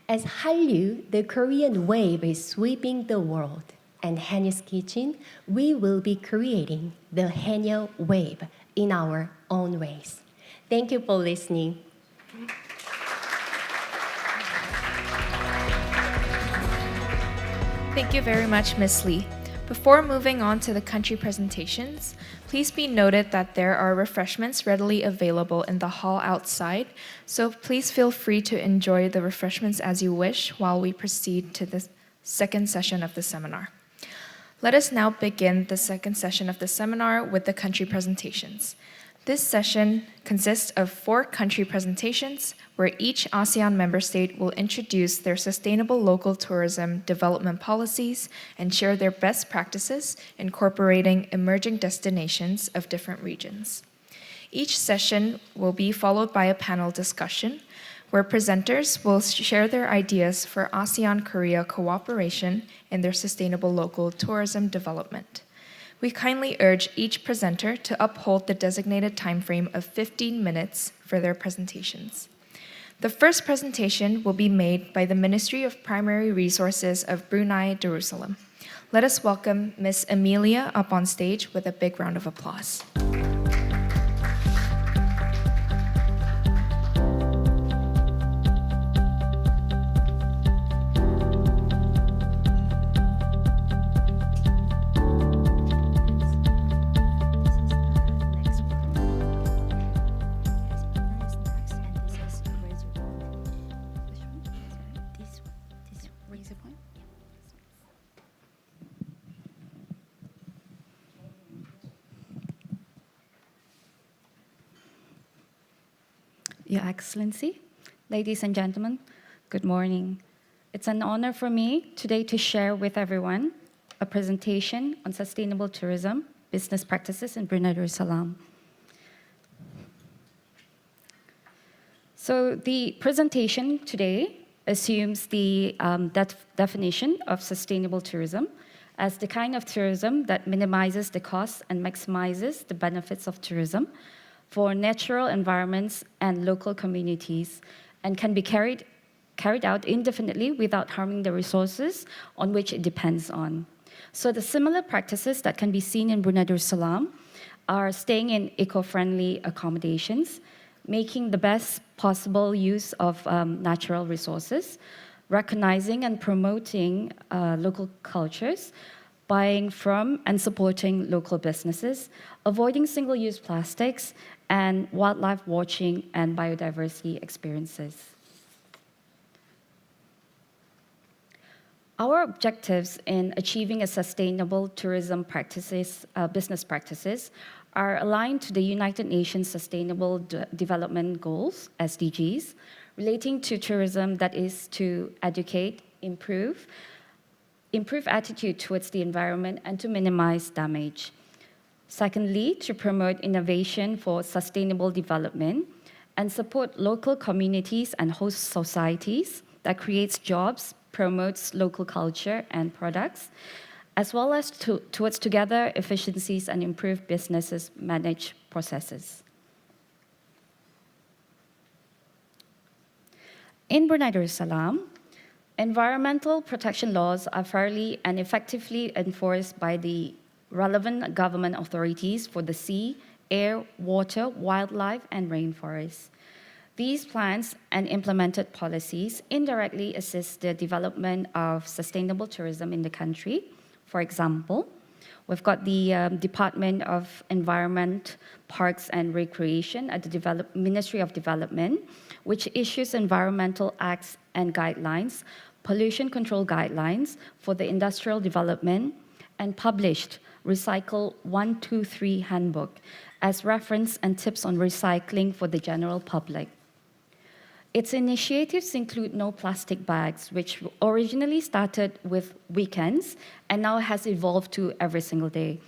As Hallyu, the Korean wave is sweeping the world, and Haenyoo's Kitchen, we will be creating the Haenyeo wave in our own ways. Thank you for listening. Thank you very much, Ms. Lee. Before moving on to the country presentations, please be noted that there are refreshments readily available in the hall outside, so please feel free to enjoy the refreshments as you wish while we proceed to the second session of the seminar. Let us now begin the second session of the seminar with the country presentations. This session consists of 4 country presentations where each ASEAN member state will introduce their sustainable local tourism development policies and share their best practices incorporating emerging destinations of different regions. Each session will be followed by a panel discussion where presenters will share their ideas for ASEAN-Korea cooperation in their sustainable local tourism development. We kindly urge each presenter to uphold the designated time frame of 15 minutes for their presentations. The first presentation will be made by the Ministry of Primary Resources of Brunei, Darussalam. Let us welcome Ms. Amelia up on stage with a big round of applause. Your Excellency, ladies and gentlemen, good morning. It's an honor for me today to share with everyone a presentation on sustainable tourism, business practices in Brunei Darussalam. So the presentation today assumes the definition of sustainable tourism as the kind of tourism that minimizes the costs and maximizes the benefits of tourism for natural environments and local communities, and can be carried out indefinitely without harming the resources on which it depends on. So the similar practices that can be seen in Brunei Darussalam are staying in eco-friendly accommodations, making the best possible use of natural resources, recognizing and promoting local cultures, buying from and supporting local businesses, avoiding single-use plastics, and wildlife watching and biodiversity experiences. Our objectives in achieving a sustainable tourism practices, business practices, are aligned to the United Nations Sustainable Development Goals, SDGs, relating to tourism, that is to educate, improve attitude towards the environment, and to minimize damage. Secondly, to promote innovation for sustainable development and support local communities and host societies that creates jobs, promotes local culture and products, as well as towards together efficiencies and improve businesses manage processes. In Brunei Darussalam, environmental protection laws are fairly and effectively enforced by the relevant government authorities for the sea, air, water, wildlife, and rainforests. These plans and implemented policies indirectly assist the development of sustainable tourism in the country. For example, we've got the Department of Environment, Parks and Recreation at the Ministry of Development, which issues environmental acts and guidelines, pollution control guidelines for the industrial development, and published Recycle 123 Handbook as reference and tips on recycling for the general public. Its initiatives include no plastic bags, which originally started with weekends and now has evolved to every single day.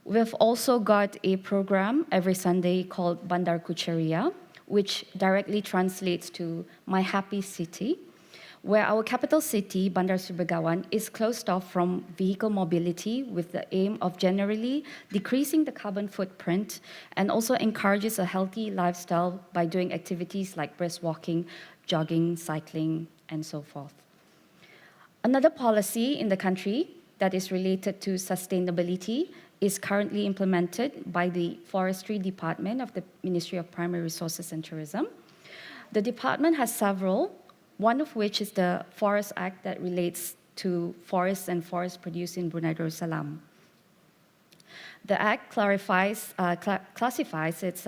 We've also got a program every Sunday called Bandar Kucheria, which directly translates to My Happy City, where our capital city, Bandar Sri Begawan, is closed off from vehicle mobility with the aim of generally decreasing the carbon footprint, and also encourages a healthy lifestyle by doing activities like brisk walking, jogging, cycling, and so forth. Another policy in the country that is related to sustainability is currently implemented by the Forestry Department of the Ministry of Primary Resources and Tourism. The department has several, one of which is the Forest Act that relates to forests and forest produce in Brunei Darussalam. The Act classifies its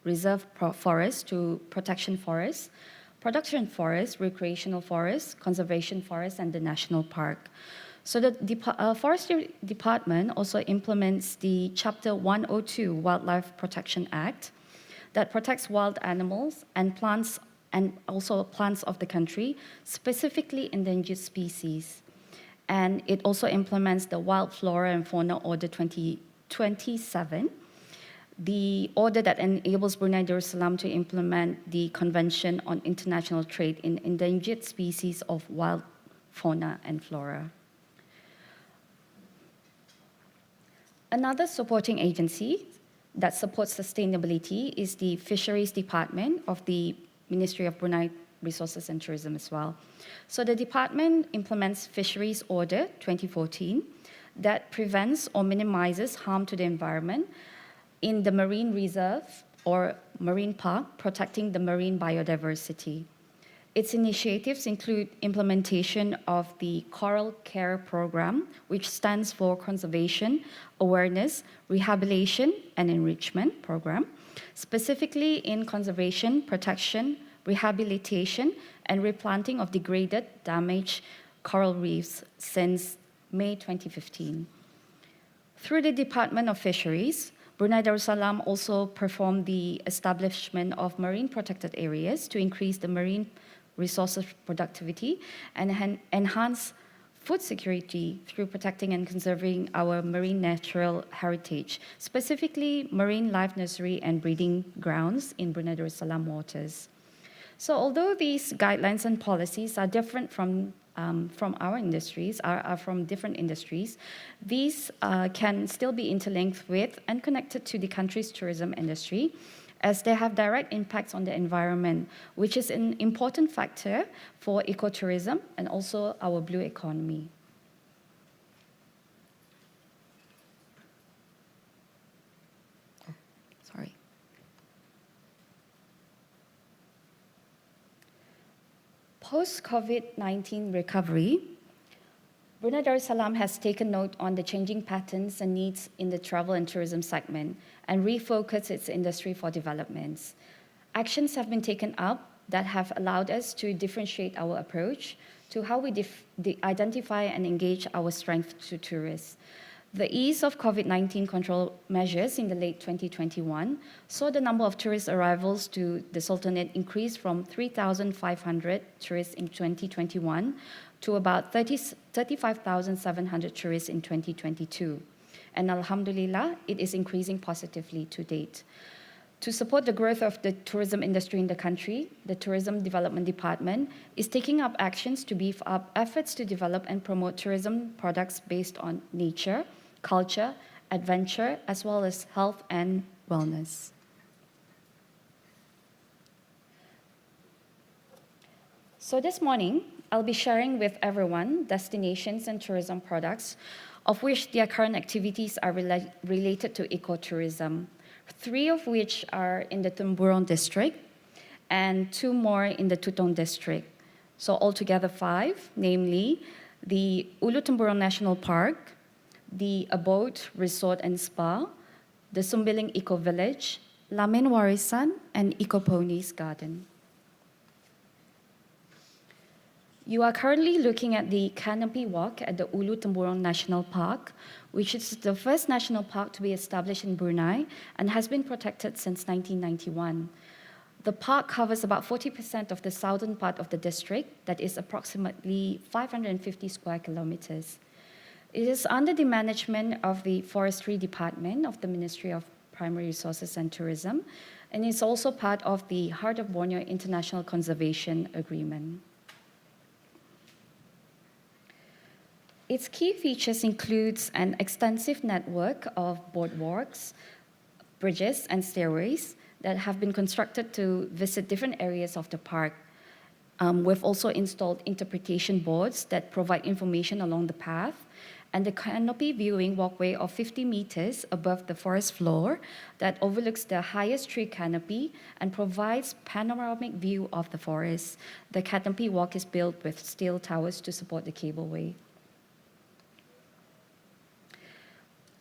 reserve forest to protection forests, production forests, recreational forests, conservation forests, and the national park. So the Forestry Department also implements the Chapter 102 Wildlife Protection Act that protects wild animals and plants and also plants of the country, specifically endangered species. And it also implements the Wild Flora and Fauna Order 2027, the order that enables Brunei Darussalam to implement the Convention on International Trade in Endangered Species of Wild Fauna and Flora. Another supporting agency that supports sustainability is the Fisheries Department of the Ministry of Brunei Resources and Tourism as well. So the department implements Fisheries Order 2014 that prevents or minimizes harm to the environment in the marine reserve or marine park, protecting the marine biodiversity. Its initiatives include implementation of the Coral Care Program, which stands for Conservation, Awareness, Rehabilitation, and Enrichment Program, specifically in conservation, protection, rehabilitation, and replanting of degraded, damaged coral reefs since May 2015. Through the Department of Fisheries, Brunei Darussalam also performed the establishment of marine protected areas to increase the marine resources productivity and enhance food security through protecting and conserving our marine natural heritage, specifically marine life nursery and breeding grounds in Brunei Darussalam waters. So although these guidelines and policies are different from our industries, are from different industries, these can still be interlinked with and connected to the country's tourism industry, as they have direct impacts on the environment, which is an important factor for ecotourism and also our blue economy. Sorry. Post-COVID-19 recovery, Brunei Darussalam has taken note on the changing patterns and needs in the travel and tourism segment and refocused its industry for developments. Actions have been taken up that have allowed us to differentiate our approach to how we identify and engage our strength to tourists. The ease of COVID-19 control measures in the late 2021 saw the number of tourist arrivals to the Sultanate increase from 3,500 tourists in 2021 to about 35,700 tourists in 2022. And Alhamdulillah, it is increasing positively to date. To support the growth of the tourism industry in the country, the Tourism Development Department is taking up actions to beef up efforts to develop and promote tourism products based on nature, culture, adventure, as well as health and wellness. So this morning, I'll be sharing with everyone destinations and tourism products of which their current activities are related to ecotourism, 3 of which are in the Temburong district and 2 more in the Tutong district. So altogether 5, namely the Ulu Temburong National Park, the Abode Resort and Spa, the Sumbiling Eco Village, Lamin Warisan, and Eco Ponies Garden. You are currently looking at the Canopy Walk at the Ulu Temburong National Park, which is the first national park to be established in Brunei and has been protected since 1991. The park covers about 40% of the southern part of the district, that is approximately 550 square kilometers. It is under the management of the Forestry Department of the Ministry of Primary Resources and Tourism, and is also part of the Heart of Borneo International Conservation Agreement. Its key features includes an extensive network of boardwalks, bridges, and stairways that have been constructed to visit different areas of the park. We've also installed interpretation boards that provide information along the path, and the canopy viewing walkway of 50 meters above the forest floor that overlooks the highest tree canopy and provides panoramic view of the forest. The canopy walk is built with steel towers to support the cableway.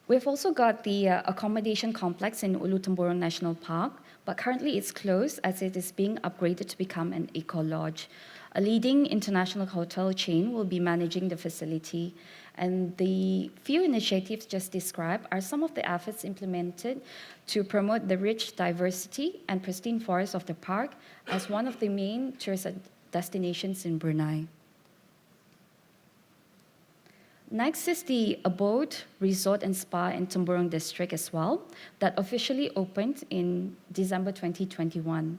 We've also got the accommodation complex in Ulu Temburong National Park, but currently it's closed as it is being upgraded to become an eco-lodge. A leading international hotel chain will be managing the facility, and the few initiatives just described are some of the efforts implemented to promote the rich diversity and pristine forests of the park as one of the main tourist destinations in Brunei. Next is the Abode Resort and Spa in Temburong District as well, that officially opened in December 2021.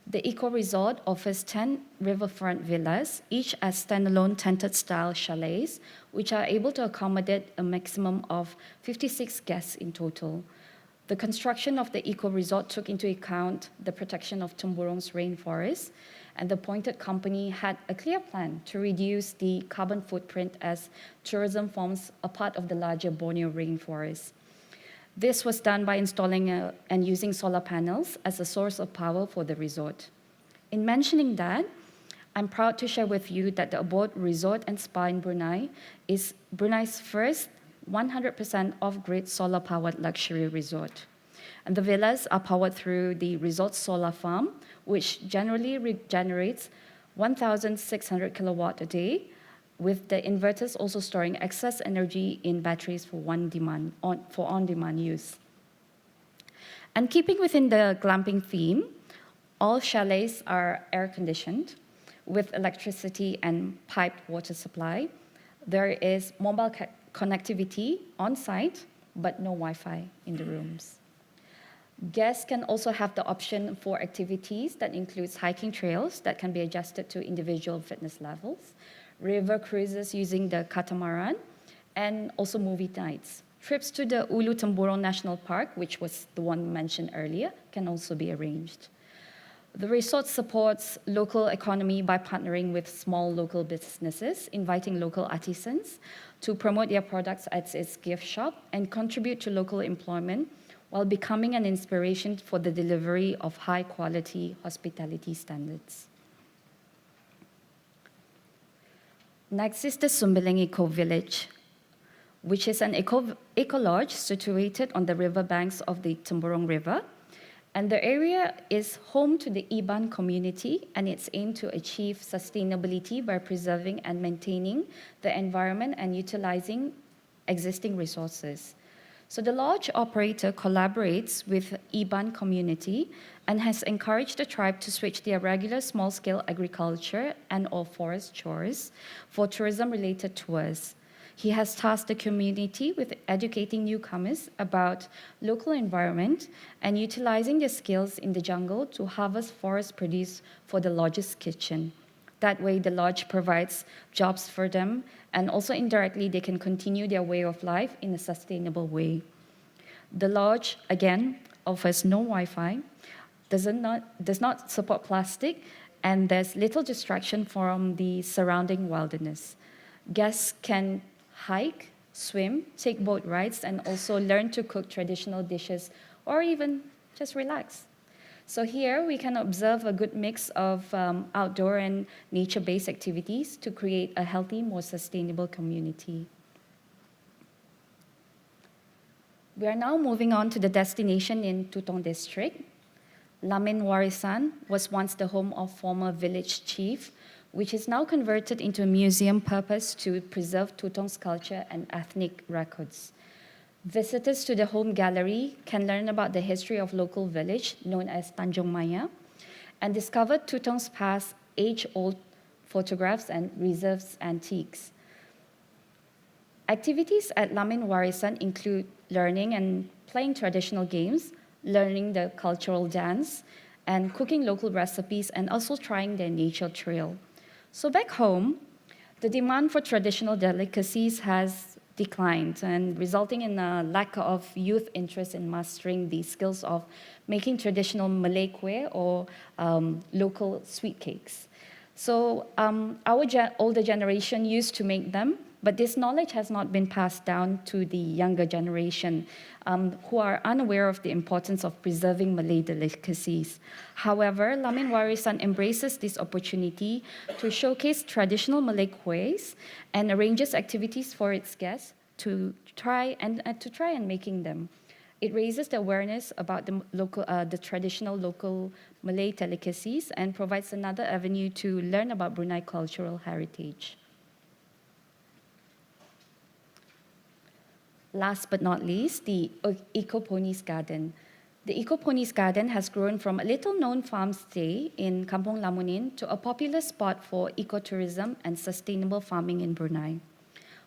The eco-resort offers 10 riverfront villas, each as standalone tented-style chalets, which are able to accommodate a maximum of 56 guests in total. The construction of the eco-resort took into account the protection of Temburong's rainforest, and the appointed company had a clear plan to reduce the carbon footprint as tourism forms a part of the larger Borneo rainforest. This was done by installing and using solar panels as a source of power for the resort. In mentioning that, I'm proud to share with you that the Abode Resort and Spa in Brunei is Brunei's first 100% off-grid solar-powered luxury resort. And the villas are powered through the resort solar farm, which generally generates 1,600 kilowatt a day, with the inverters also storing excess energy in batteries for on-demand use. And keeping within the glamping theme, all chalets are air-conditioned with electricity and piped water supply. There is mobile connectivity on site, but no Wi-Fi in the rooms. Guests can also have the option for activities that includes hiking trails that can be adjusted to individual fitness levels, river cruises using the catamaran, and also movie nights. Trips to the Ulu Temburong National Park, which was the one mentioned earlier, can also be arranged. The resort supports local economy by partnering with small local businesses, inviting local artisans to promote their products at its gift shop and contribute to local employment while becoming an inspiration for the delivery of high-quality hospitality standards. Next is the Sumbiling Eco Village, which is an eco-lodge situated on the riverbanks of the Temburong River. And the area is home to the Iban community, and it's aimed to achieve sustainability by preserving and maintaining the environment and utilizing existing resources. So the lodge operator collaborates with Iban community and has encouraged the tribe to switch their regular small-scale agriculture and/or forest chores for tourism-related tours. He has tasked the community with educating newcomers about local environment and utilizing their skills in the jungle to harvest forest produce for the lodge's kitchen. That way, the lodge provides jobs for them, and also indirectly, they can continue their way of life in a sustainable way. The lodge, again, offers no Wi-Fi, does not support plastic, and there's little distraction from the surrounding wilderness. Guests can hike, swim, take boat rides, and also learn to cook traditional dishes, or even just relax. So here we can observe a good mix of outdoor and nature-based activities to create a healthy, more sustainable community. We are now moving on to the destination in Tutong District. Lamin Warisan was once the home of former village chief, which is now converted into a museum purpose to preserve Tutong's culture and ethnic records. Visitors to the home gallery can learn about the history of local village known as Tanjung Maya and discover Tutong's past age-old photographs and reserves antiques. Activities at Lamin Warisan include learning and playing traditional games, learning the cultural dance, and cooking local recipes, and also trying their nature trail. So back home, the demand for traditional delicacies has declined, and resulting in a lack of youth interest in mastering the skills of making traditional Malay kueh or local sweet cakes. So our older generation used to make them, but this knowledge has not been passed down to the younger generation who are unaware of the importance of preserving Malay delicacies. However, Lamin Warisan embraces this opportunity to showcase traditional Malay kuehs and arranges activities for its guests to try and making them. It raises the awareness about the traditional local Malay delicacies and provides another avenue to learn about Brunei cultural heritage. Last but not least, the Eco-Ponies Garden. The Eco-Ponies Garden has grown from a little-known farm stay in Kampong Lamunin to a popular spot for ecotourism and sustainable farming in Brunei.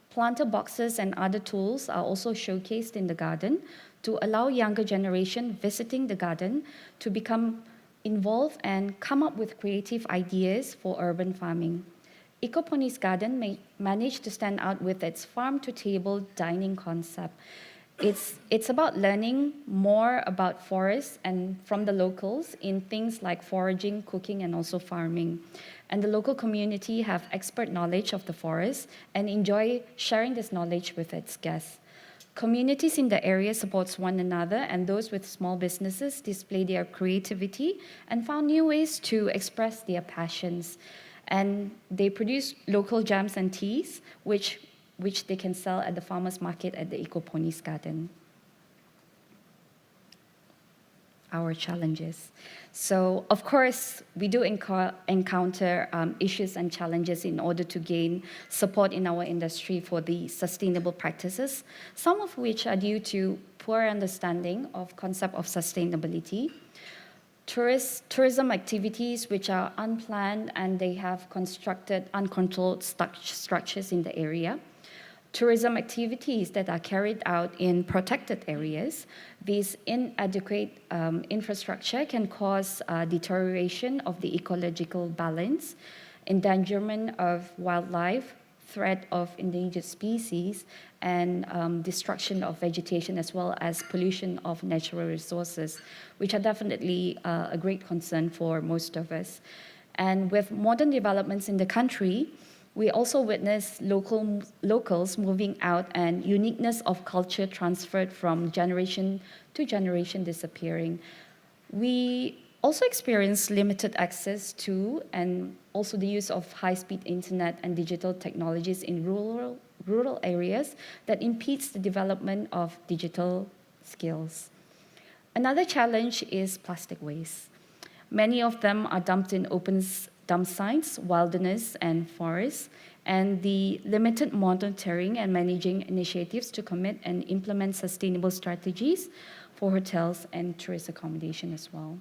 Planter boxes and other tools are also showcased in the garden to allow younger generation visiting the garden to become involved and come up with creative ideas for urban farming. Eco-Ponies Garden managed to stand out with its farm-to-table dining concept. It's about learning more about forests and from the locals in things like foraging, cooking, and also farming. And the local community have expert knowledge of the forest and enjoy sharing this knowledge with its guests. Communities in the area supports one another, and those with small businesses display their creativity and found new ways to express their passions. And they produce local jams and teas, which they can sell at the farmers market at the Eco-Ponies Garden. Our challenges. So, of course, we do encounter issues and challenges in order to gain support in our industry for the sustainable practices, some of which are due to poor understanding of concept of sustainability, tourism activities which are unplanned and they have constructed uncontrolled structures in the area, tourism activities that are carried out in protected areas. This inadequate infrastructure can cause deterioration of the ecological balance, endangerment of wildlife, threat of endangered species, and destruction of vegetation, as well as pollution of natural resources, which are definitely a great concern for most of us. And with modern developments in the country, we also witness locals moving out and uniqueness of culture transferred from generation to generation disappearing. We also experience limited access to and also the use of high-speed internet and digital technologies in rural areas that impedes the development of digital skills. Another challenge is plastic waste. Many of them are dumped in open dump sites, wilderness, and forests, and the limited monitoring and managing initiatives to commit and implement sustainable strategies for hotels and tourist accommodation as well.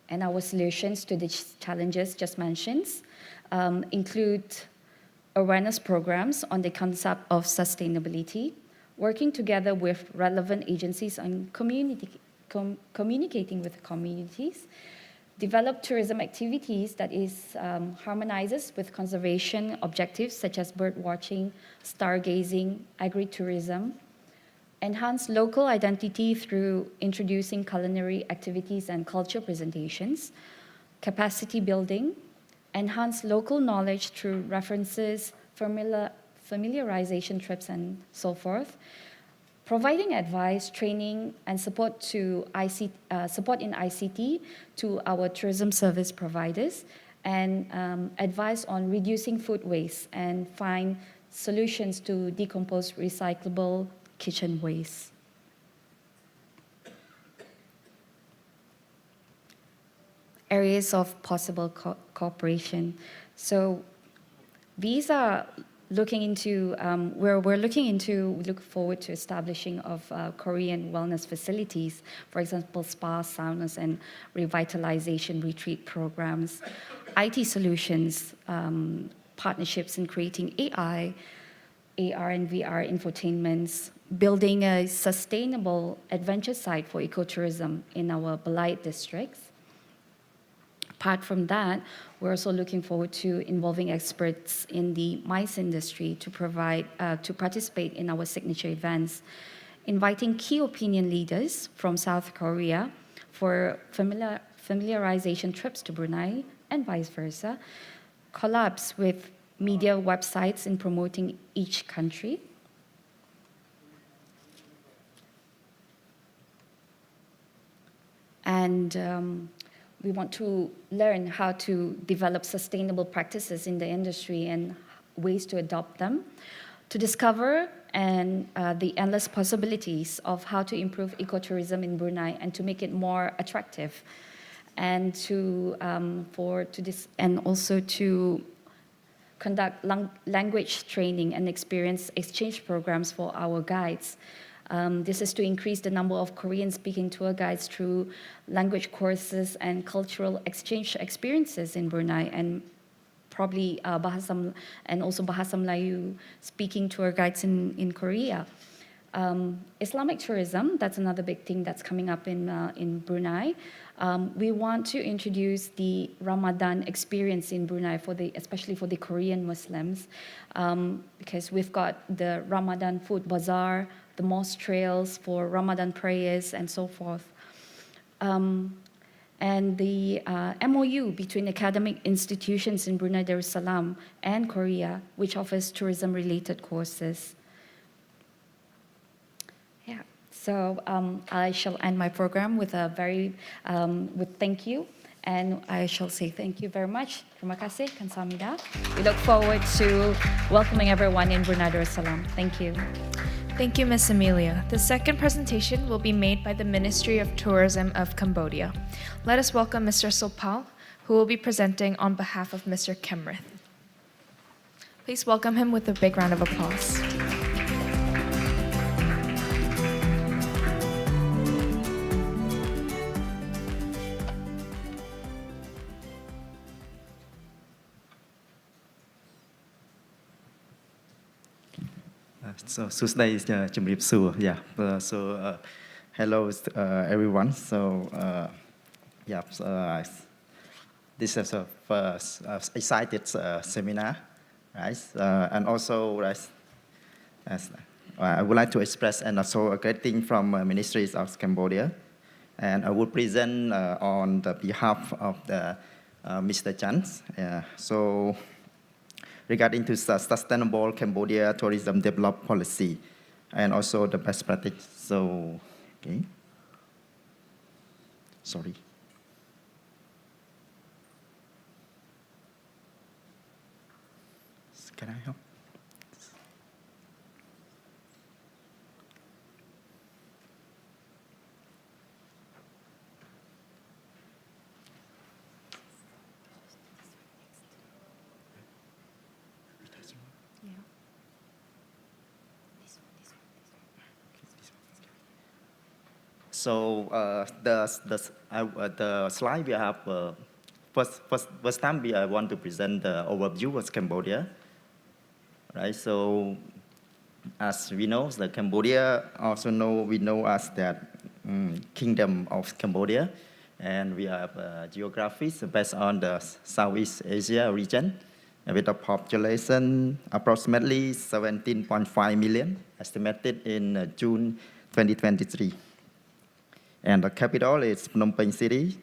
And our solutions to the challenges just mentioned include awareness programs on the concept of sustainability, working together with relevant agencies on communicating with communities, develop tourism activities that harmonizes with conservation objectives such as bird watching, stargazing, agritourism, enhance local identity through introducing culinary activities and culture presentations, capacity building, enhance local knowledge through references, familiarization trips, and so forth, providing advice, training, and support in ICT to our tourism service providers, and advice on reducing food waste and find solutions to decompose recyclable kitchen waste. Areas of possible cooperation. So these are looking into where we look forward to establishing of Korean wellness facilities, for example, spas, saunas, and revitalization retreat programs, IT solutions, partnerships in creating AI, AR and VR infotainments, building a sustainable adventure site for ecotourism in our Balai districts. Apart from that, we're also looking forward to involving experts in the MICE industry to participate in our signature events, inviting key opinion leaders from South Korea for familiarization trips to Brunei and vice versa, collabs with media websites in promoting each country, and we want to learn how to develop sustainable practices in the industry and ways to adopt them, to discover the endless possibilities of how to improve ecotourism in Brunei and to make it more attractive, and also to conduct language training and experience exchange programs for our guides. This is to increase the number of Korean-speaking tour guides through language courses and cultural exchange experiences in Brunei, and probably Bahasa Melayu speaking tour guides in Korea. Islamic tourism, that's another big thing that's coming up in Brunei. We want to introduce the Ramadan experience in Brunei, especially for the Korean Muslims, because we've got the Ramadan food bazaar, the mosque trails for Ramadan prayers, and so forth. And the MOU between academic institutions in Brunei Darussalam and Korea, which offers tourism-related courses. Yeah, so I shall end my program with with thank you, and I shall say thank you very much. Terima kasih, kamsahamnida. We look forward to welcoming everyone in Brunei Darussalam. Thank you. Thank you, Ms. Amelia. The second presentation will be made by the Ministry of Tourism of Cambodia. Let us welcome Mr. Sopal, who will be presenting on behalf of Mr. Kemrith. Please welcome him with a big round of applause. So, Susday Chumrip Su, yeah. Hello, everyone. This is a first excited seminar, right? And also, I would like to express and also a greeting from Ministries of Cambodia, and I will present on the behalf of the Mr. Chan. Regarding to sustainable Cambodia tourism development policy and also the best practice. So, okay. Sorry. Can I help? So the slide we have first time I want to present the overview of Cambodia, right? So as we know, the Cambodia we know as that Kingdom of Cambodia, and we have geography based on the Southeast Asia region, with a population approximately 17.5 million, estimated in June 2023. And the capital is Phnom Penh City.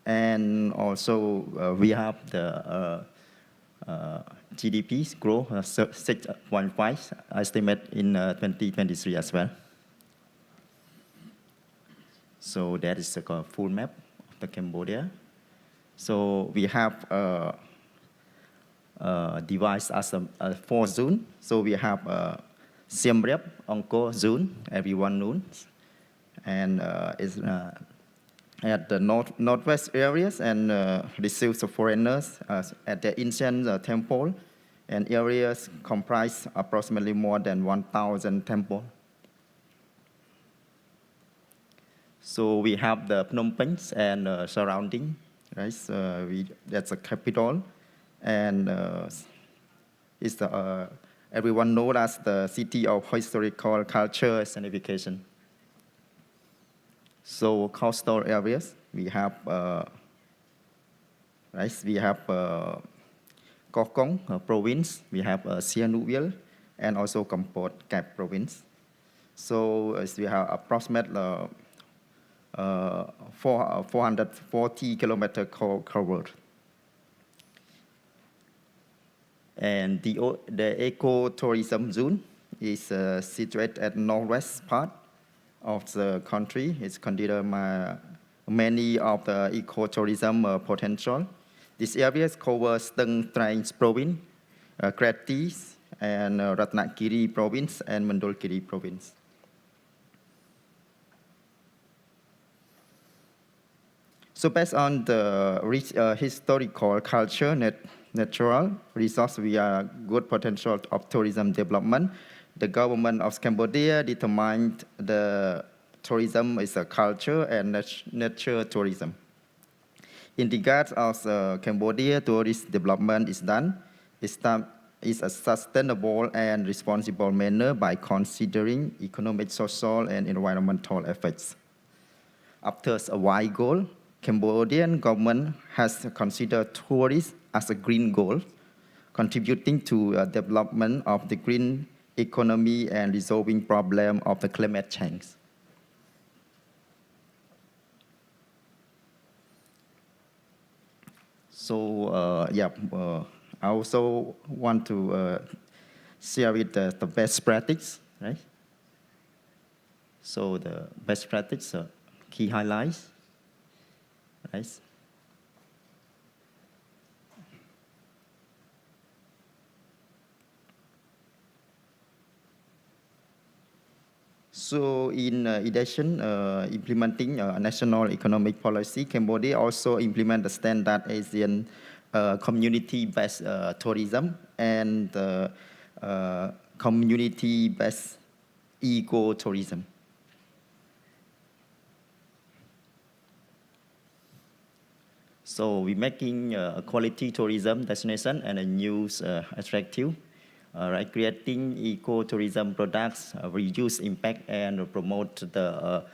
And also we have the GDP growth 6.5 estimate in 2023 as well. So that is a full map of the Cambodia. So we have divided as a 4 zones. So we have Siem Reap, Angkor zone, everyone knows. And it's at the northwest areas and receives foreigners at the Incheon temple, and areas comprise approximately more than 1,000 temples. So we have the Phnom Penh and surrounding, right? That's the capital, and it's the everyone knows as the city of historical culture and education. So coastal areas, we have we have Koh Kong province, we have Sihanoukville, and also Kampot Kap province. So we have approximately 440 kilometers covered. And the eco-tourism zone is situated at northwest part of the country. It's considered many of the ecotourism potential. This area covers Steng Trains province, Kratis, and Ratnagiri province, and Mandalkiri province. So based on the rich historical culture, natural resource, we are good potential of tourism development. The government of Cambodia determined the tourism is a culture and nature tourism. In regards of Cambodia, tourist development is done. Is a sustainable and responsible manner by considering economic, social, and environmental effects. After a wide goal, Cambodian government has considered tourism as a green goal, contributing to development of the green economy and resolving problem of the climate change. So I also want to share with the best practice, right? So the best practice, key highlights, right? So in addition, implementing national economic policy, Cambodia also implement the standard ASEAN community-based tourism and community-based eco-tourism. So we're making a quality tourism destination and a news attractive, right? Creating eco-tourism products, reduce impact and promote the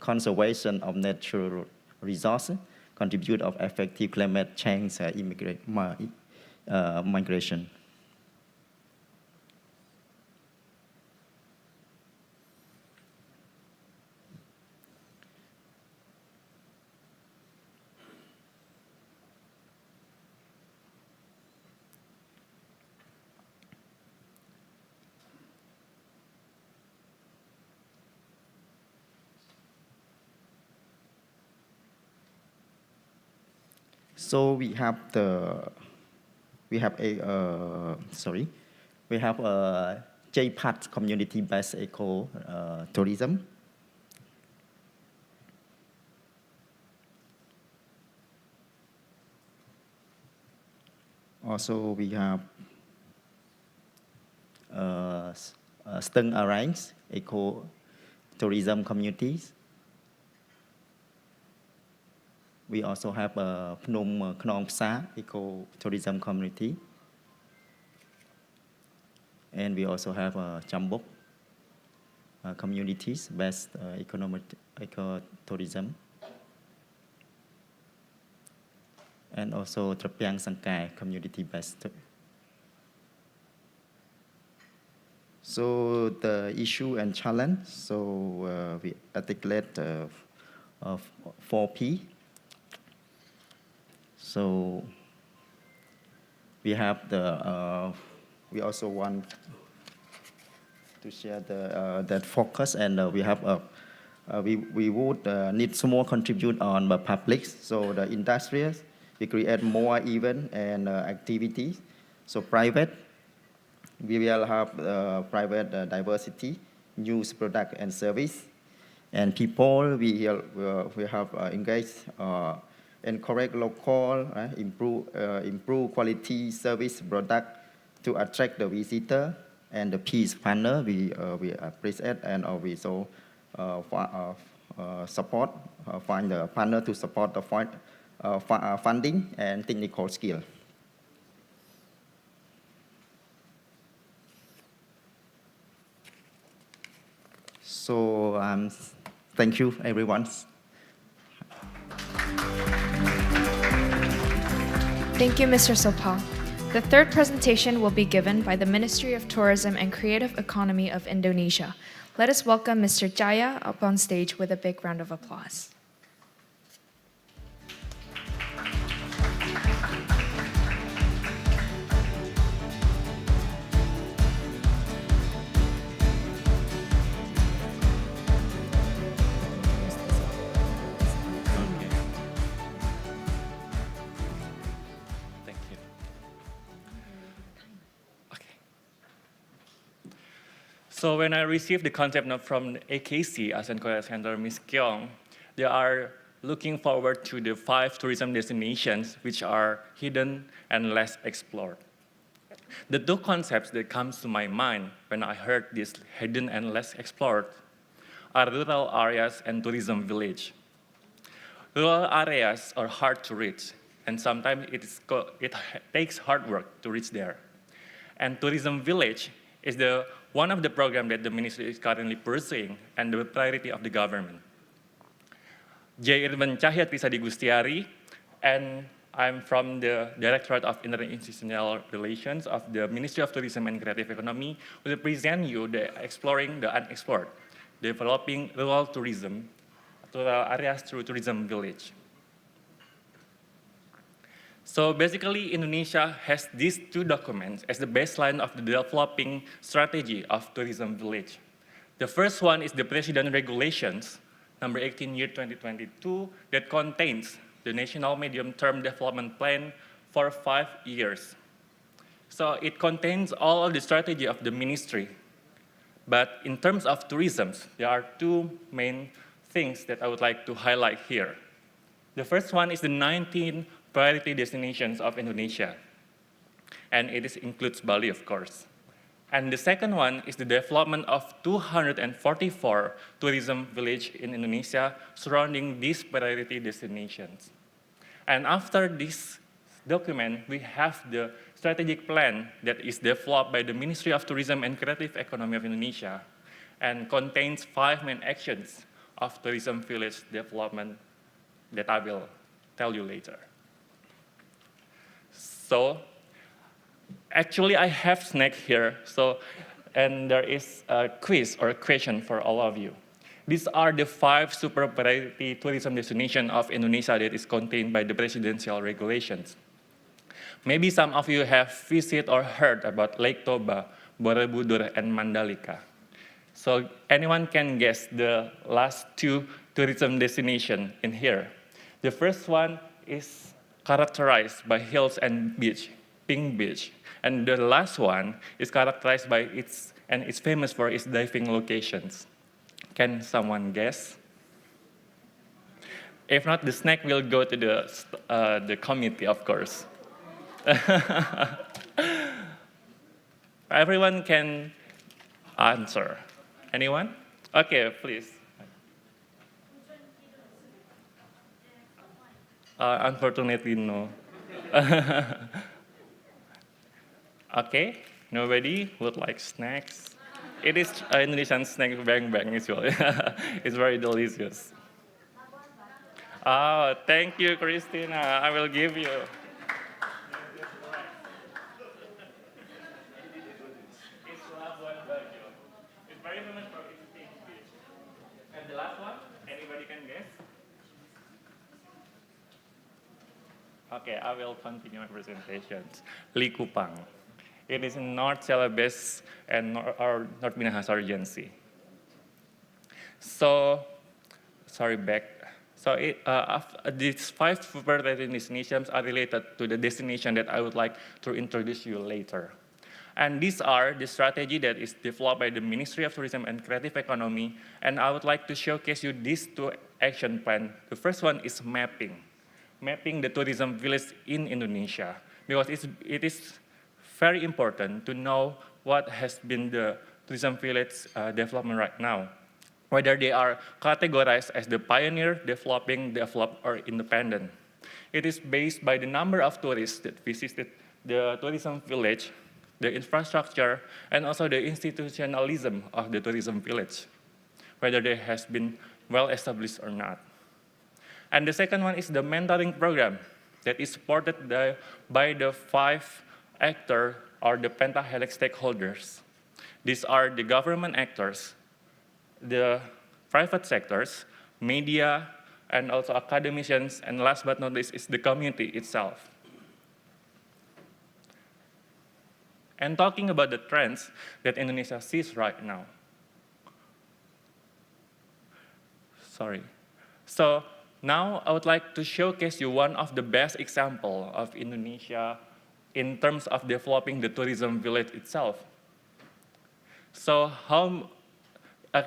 conservation of natural resources, contribute of effective climate change migration. So we have a JPAT community-based eco tourism. Also, we have Steng Arrange eco tourism communities. We also have a Phnom Khnong Psa eco-tourism community. And we also have Chambok communities-based eco-tourism. And also Trapiang Sangkai community-based. So the issue and challenge, so we articulate 4P. So we have we also want to share that focus, and we have we would need some more contribute on the public. So the industries, we create more event and activities. So private, we will have private diversity, news, product, and service. And people, we have engaged. Encourage local, improve quality service product to attract the visitor, and the peace partner we appreciate, and we so support, find the partner to support the funding and technical skill. So thank you everyone. Thank you, Mr. Sopal. The third presentation will be given by the Ministry of Tourism and Creative Economy of Indonesia. Let us welcome Mr. Jaya up on stage with a big round of applause. So when I received the concept note from AKC, ASEAN-Korea Center, Ms. Kyung, they are looking forward to the 5 tourism destinations which are hidden and less explored. The 2 concepts that comes to my mind when I heard this hidden and less explored are rural areas and tourism village. Rural areas are hard to reach, and sometimes it takes hard work to reach there. And tourism village is one of the programs that the ministry is currently pursuing and the priority of the government. J. Irvan Cahya Trisadi Gustiari, and I'm from the Directorate of Interinstitutional Relations of the Ministry of Tourism and Creative Economy, will present you the exploring the unexplored, developing rural tourism, rural areas through tourism village. So basically, Indonesia has these 2 documents as the baseline of the developing strategy of tourism village. The first one is the President Regulations, number 18, year 2022, that contains the National Medium-Term Development Plan for 5 years. So it contains all of the strategy of the ministry. But in terms of tourism, there are 2 main things that I would like to highlight here. The first one is the 19 priority destinations of Indonesia, and it includes Bali, of course. And the second one is the development of 244 tourism villages in Indonesia surrounding these priority destinations. And after this document, we have the strategic plan that is developed by the Ministry of Tourism and Creative Economy of Indonesia and contains 5 main actions of tourism village development that I will tell you later. So, actually, I have snack here. And there is a quiz or a question for all of you. These are the 5 super priority tourism destinations of Indonesia that is contained by the presidential regulations. Maybe some of you have visited or heard about Lake Toba, Borobudur, and Mandalika. So, anyone can guess the last 2 tourism destinations in here. The first one is characterized by hills and beach, Pink Beach. And the last one is characterized by it's famous for its diving locations. Can someone guess? If not, the snack will go to the committee, of course. Everyone can answer. Anyone? Okay, please. Unfortunately, no. Okay, nobody would like snacks. It is Indonesian snack bang-bang usually. It's very delicious. Oh, thank you, Christina. I will give you. It's Labuan Bajo. It's very famous for its pink beach. And the last one, anybody can guess? Okay, I will continue my presentation. Likupang. It is in North Celebes and North Minahasa Regency. So, sorry, back. So these 5 super destinations are related to the destination that I would like to introduce you later. And these are the strategy that is developed by the Ministry of Tourism and Creative Economy, and I would like to showcase you these 2 action plans. The first one is mapping the tourism village in Indonesia, because it is very important to know what has been the tourism village development right now, whether they are categorized as the pioneer, developing, developed, or independent. It is based by the number of tourists that visited the tourism village, the infrastructure, and also the institutionalism of the tourism village, whether they has been well established or not. And the second one is the mentoring program that is supported by the 5 actors are the pentahelix stakeholders. These are the government actors, the private sectors, media, and also academicians, and last but not least is the community itself. And talking about the trends that Indonesia sees right now. So now I would like to showcase you one of the best examples of Indonesia in terms of developing the tourism village itself. So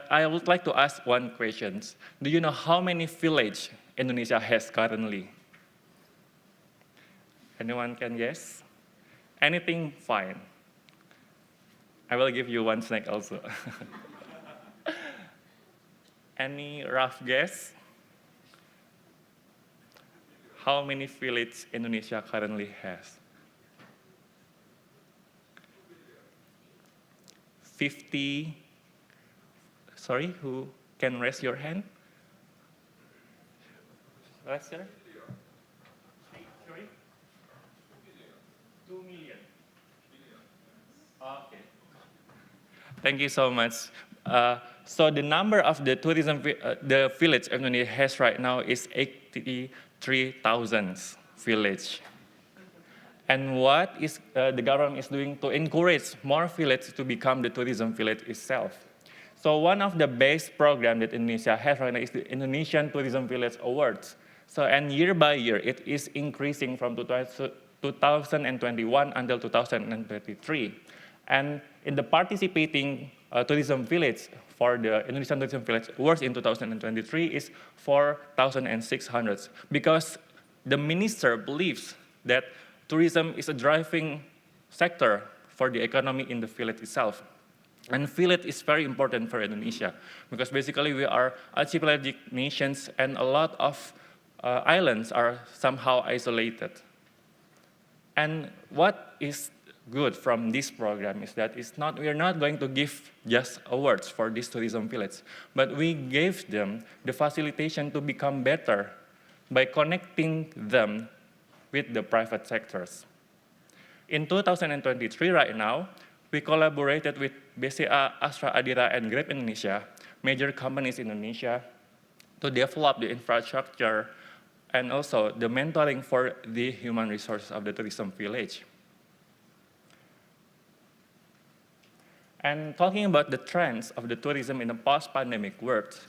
I would like to ask one question. Do you know how many villages Indonesia has currently? Anyone can guess? Anything, fine. I will give you one snack also. Any rough guess? How many villages Indonesia currently has? 50. Sorry, who can raise your hand? Right, sir? 2 million. Okay. Thank you so much. So the number of the tourism, the village Indonesia has right now is 83,000 village. And what is the government is doing to encourage more villages to become the tourism village itself? So one of the base programs that Indonesia has right now is the Indonesian Tourism Village Awards. So and year by year, it is increasing from 2021 until 2023. And in the participating tourism village for the Indonesian Tourism Village Awards in 2023 is 4,600, because the minister believes that tourism is a driving sector for the economy in the village itself. And village is very important for Indonesia, because basically we are archipelagic nations and a lot of islands are somehow isolated. And what is good from this program is that we are not going to give just awards for this tourism village, but we gave them the facilitation to become better by connecting them with the private sectors. In 2023 right now, we collaborated with BCA, Astra Adira, and Grab Indonesia, major companies in Indonesia, to develop the infrastructure and also the mentoring for the human resources of the tourism village. And talking about the trends of the tourism in the post-pandemic world,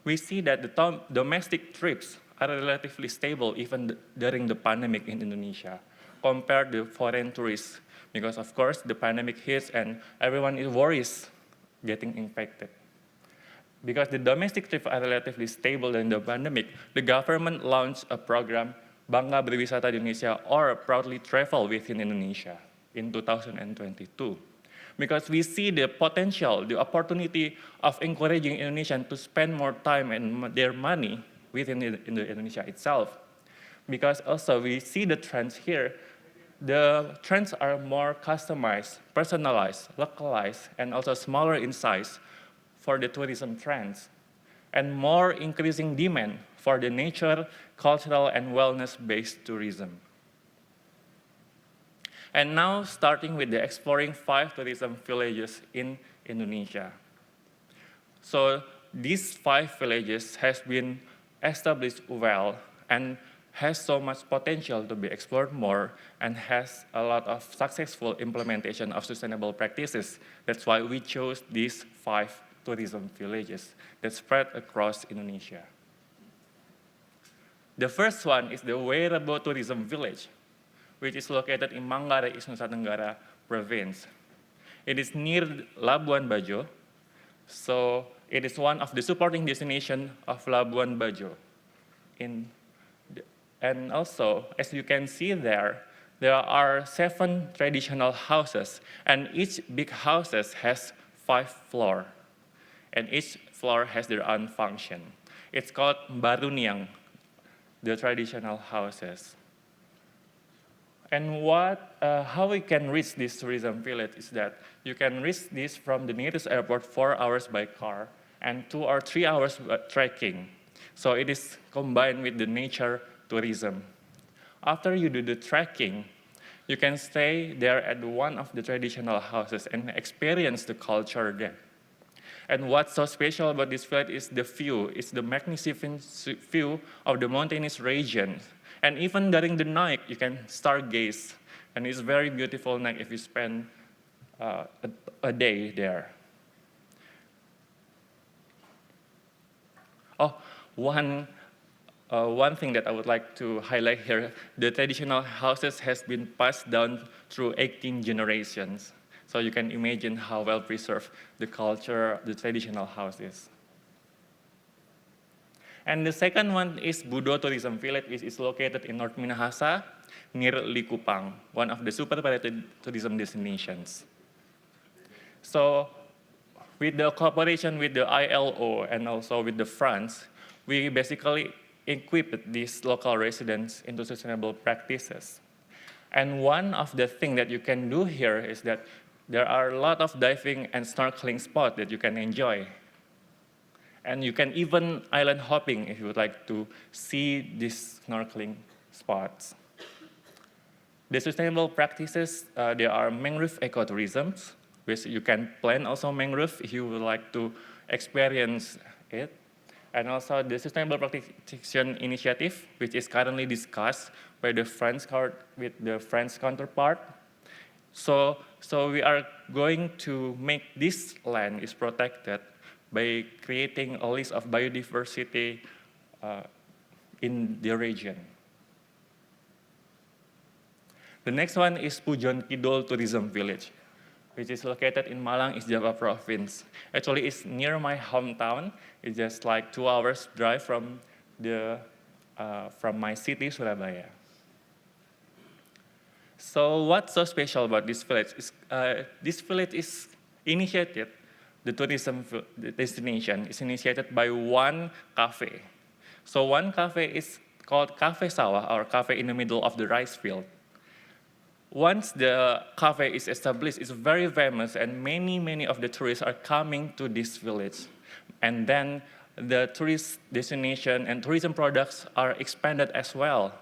we see that the domestic trips are relatively stable even during the pandemic in Indonesia compared to foreign tourists, because of course the pandemic hits and everyone is worries getting infected. Because the domestic trips are relatively stable during the pandemic, the government launched a program, Bangga Berwisata di Indonesia, or Proudly Travel Within Indonesia, in 2022. Because we see the potential, the opportunity of encouraging Indonesians to spend more time and their money within Indonesia itself. Because also we see the trends here, the trends are more customized, personalized, localized, and also smaller in size for the tourism trends, and more increasing demand for the nature, cultural, and wellness-based tourism. And now, starting with the exploring 5 tourism villages in Indonesia. So these 5 villages has been established well and has so much potential to be explored more and has a lot of successful implementation of sustainable practices. That's why we chose these 5 tourism villages that spread across Indonesia. The first one is the Werebo Tourism Village, which is located in Manggarai, East Nusa Tenggara Province. It is near Labuan Bajo, so it is one of the supporting destinations of Labuan Bajo. And also, as you can see there are 7 traditional houses, and each big house has 5 floors, and each floor has their own function. It's called Baruniang, the traditional houses. And how we can reach this tourism village is that you can reach this from the nearest airport 4 hours by car and 2 or 3 hours trekking. So it is combined with the nature tourism. After you do the trekking, You can stay there at one of the traditional houses and experience the culture there. And what's so special about this village is the view. It's the magnificent view of the mountainous region. And even during the night, you can stargaze. And it's very beautiful night if you spend a day there. Oh, one thing that I would like to highlight here, the traditional houses has been passed down through 18 generations. So you can imagine how well preserved the culture, the traditional house is. And the second one is Budo Tourism Village, which is located in North Minahasa, near Likupang, one of the super rated tourism destinations. So with the cooperation with the ILO and also with the France, we basically equipped these local residents into sustainable practices. And one of the things that you can do here is that there are a lot of diving and snorkeling spots that you can enjoy. And you can even island hopping if you would like to see these snorkeling spots. The sustainable practices, there are mangrove ecotourism, which you can plant also mangrove if you would like to experience it. And also the Sustainable Protection Initiative, which is currently discussed by the French with the French counterpart. So we are going to make this land is protected by creating a list of biodiversity in the region. The next one is Pujon Kidul Tourism Village, which is located in Malang, East Java Province. Actually, it's near my hometown. It's just like 2 hours drive from my city, Surabaya. So what's so special about this village is this village is initiated, the tourism destination is initiated by one cafe. So one cafe is called Cafe Sawah, or cafe in the middle of the rice field. Once the cafe is established, it's very famous, and many of the tourists are coming to this village. And then the tourist destination and tourism products are expanded as well,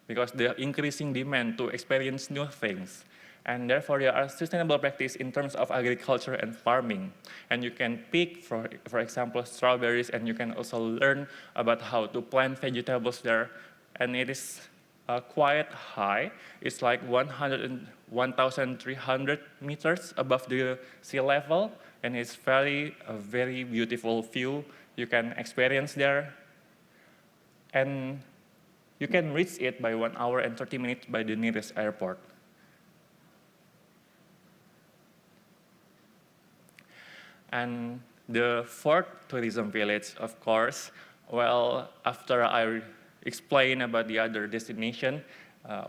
because there are increasing demand to experience new things. And therefore, there are sustainable practice in terms of agriculture and farming. And you can pick, for example, strawberries, and you can also learn about how to plant vegetables there. And it is quite high. It's like 1,300 meters above the sea level, and it's a very beautiful view you can experience there. And you can reach it by 1 hour and 30 minutes by the nearest airport. And the fourth tourism village, of course, well, after I explain about the other destination,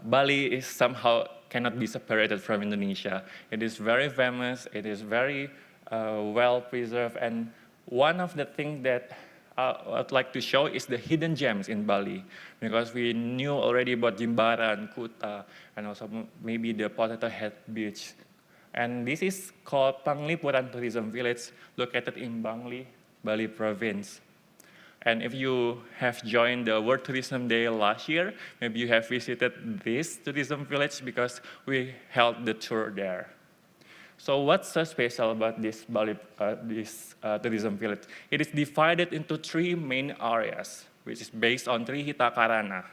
Bali is somehow cannot be separated from Indonesia. It is very famous, it is very well preserved, and one of the things that I'd like to show is the hidden gems in Bali, because we knew already about Jimbaran, Kuta, and also maybe the Potato Head Beach. And this is called Panglipuran Tourism Village, located in Bangli, Bali province. And if you have joined the World Tourism Day last year, maybe you have visited this tourism village because we held the tour there. So what's so special about this tourism village? It is divided into 3 main areas, which is based on Trihita Karana.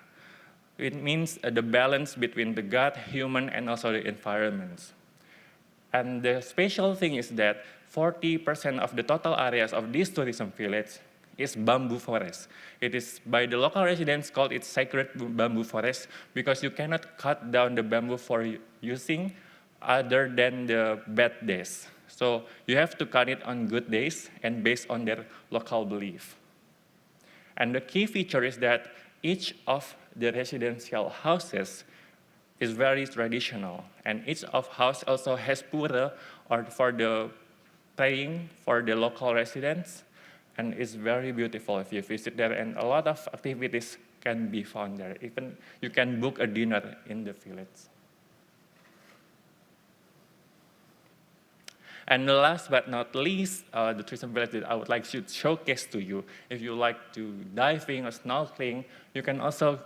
It means the balance between the God, human, and also the environment. And the special thing is that 40% of the total areas of this tourism village is bamboo forest. It is by the local residents called it sacred bamboo forest because you cannot cut down the bamboo for using other than the bad days. So you have to cut it on good days and based on their local belief. And the key feature is that each of the residential houses is very traditional, and each of house also has pura, or for the praying for the local residents, and it's very beautiful if you visit there, and a lot of activities can be found there. Even you can book a dinner in the village. And last but not least, the tourism village that I would like to showcase to you, if you like to diving or snorkeling, you can also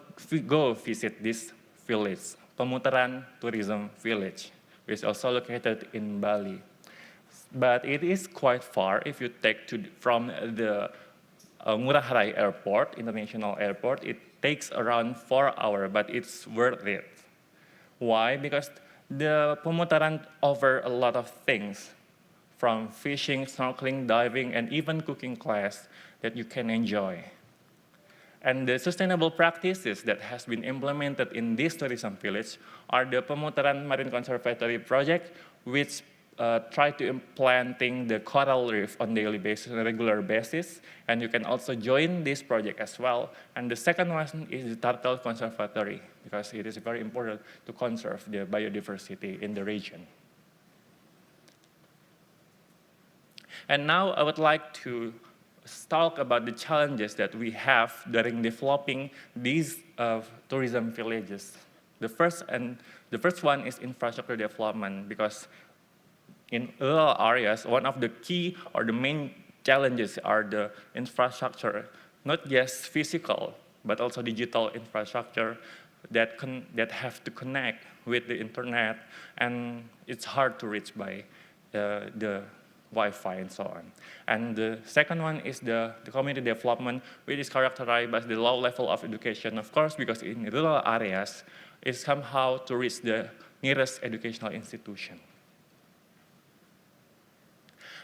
go visit this village, Pemutaran Tourism Village, which is also located in Bali. But it is quite far if you take from the Ngurah Rai Airport, International Airport. It takes around 4 hours, but it's worth it. Why? Because the Pemutaran offers a lot of things, from fishing, snorkeling, diving, and even cooking class that you can enjoy. And the sustainable practices that has been implemented in this tourism village are the Pemutaran Marine Conservatory project, which try to implanting the coral reef on daily basis, on a regular basis, and you can also join this project as well. And the second one is the Turtle Conservatory, because it is very important to conserve the biodiversity in the region. And now I would like to talk about the challenges that we have during developing these tourism villages. The first one is infrastructure development, because in rural areas, one of the key or the main challenges are the infrastructure, not just physical, but also digital infrastructure that have to connect with the internet, and it's hard to reach by the Wi-Fi and so on. And the second one is the community development, which is characterized by the low level of education, of course, because in rural areas, it's somehow to reach the nearest educational institution.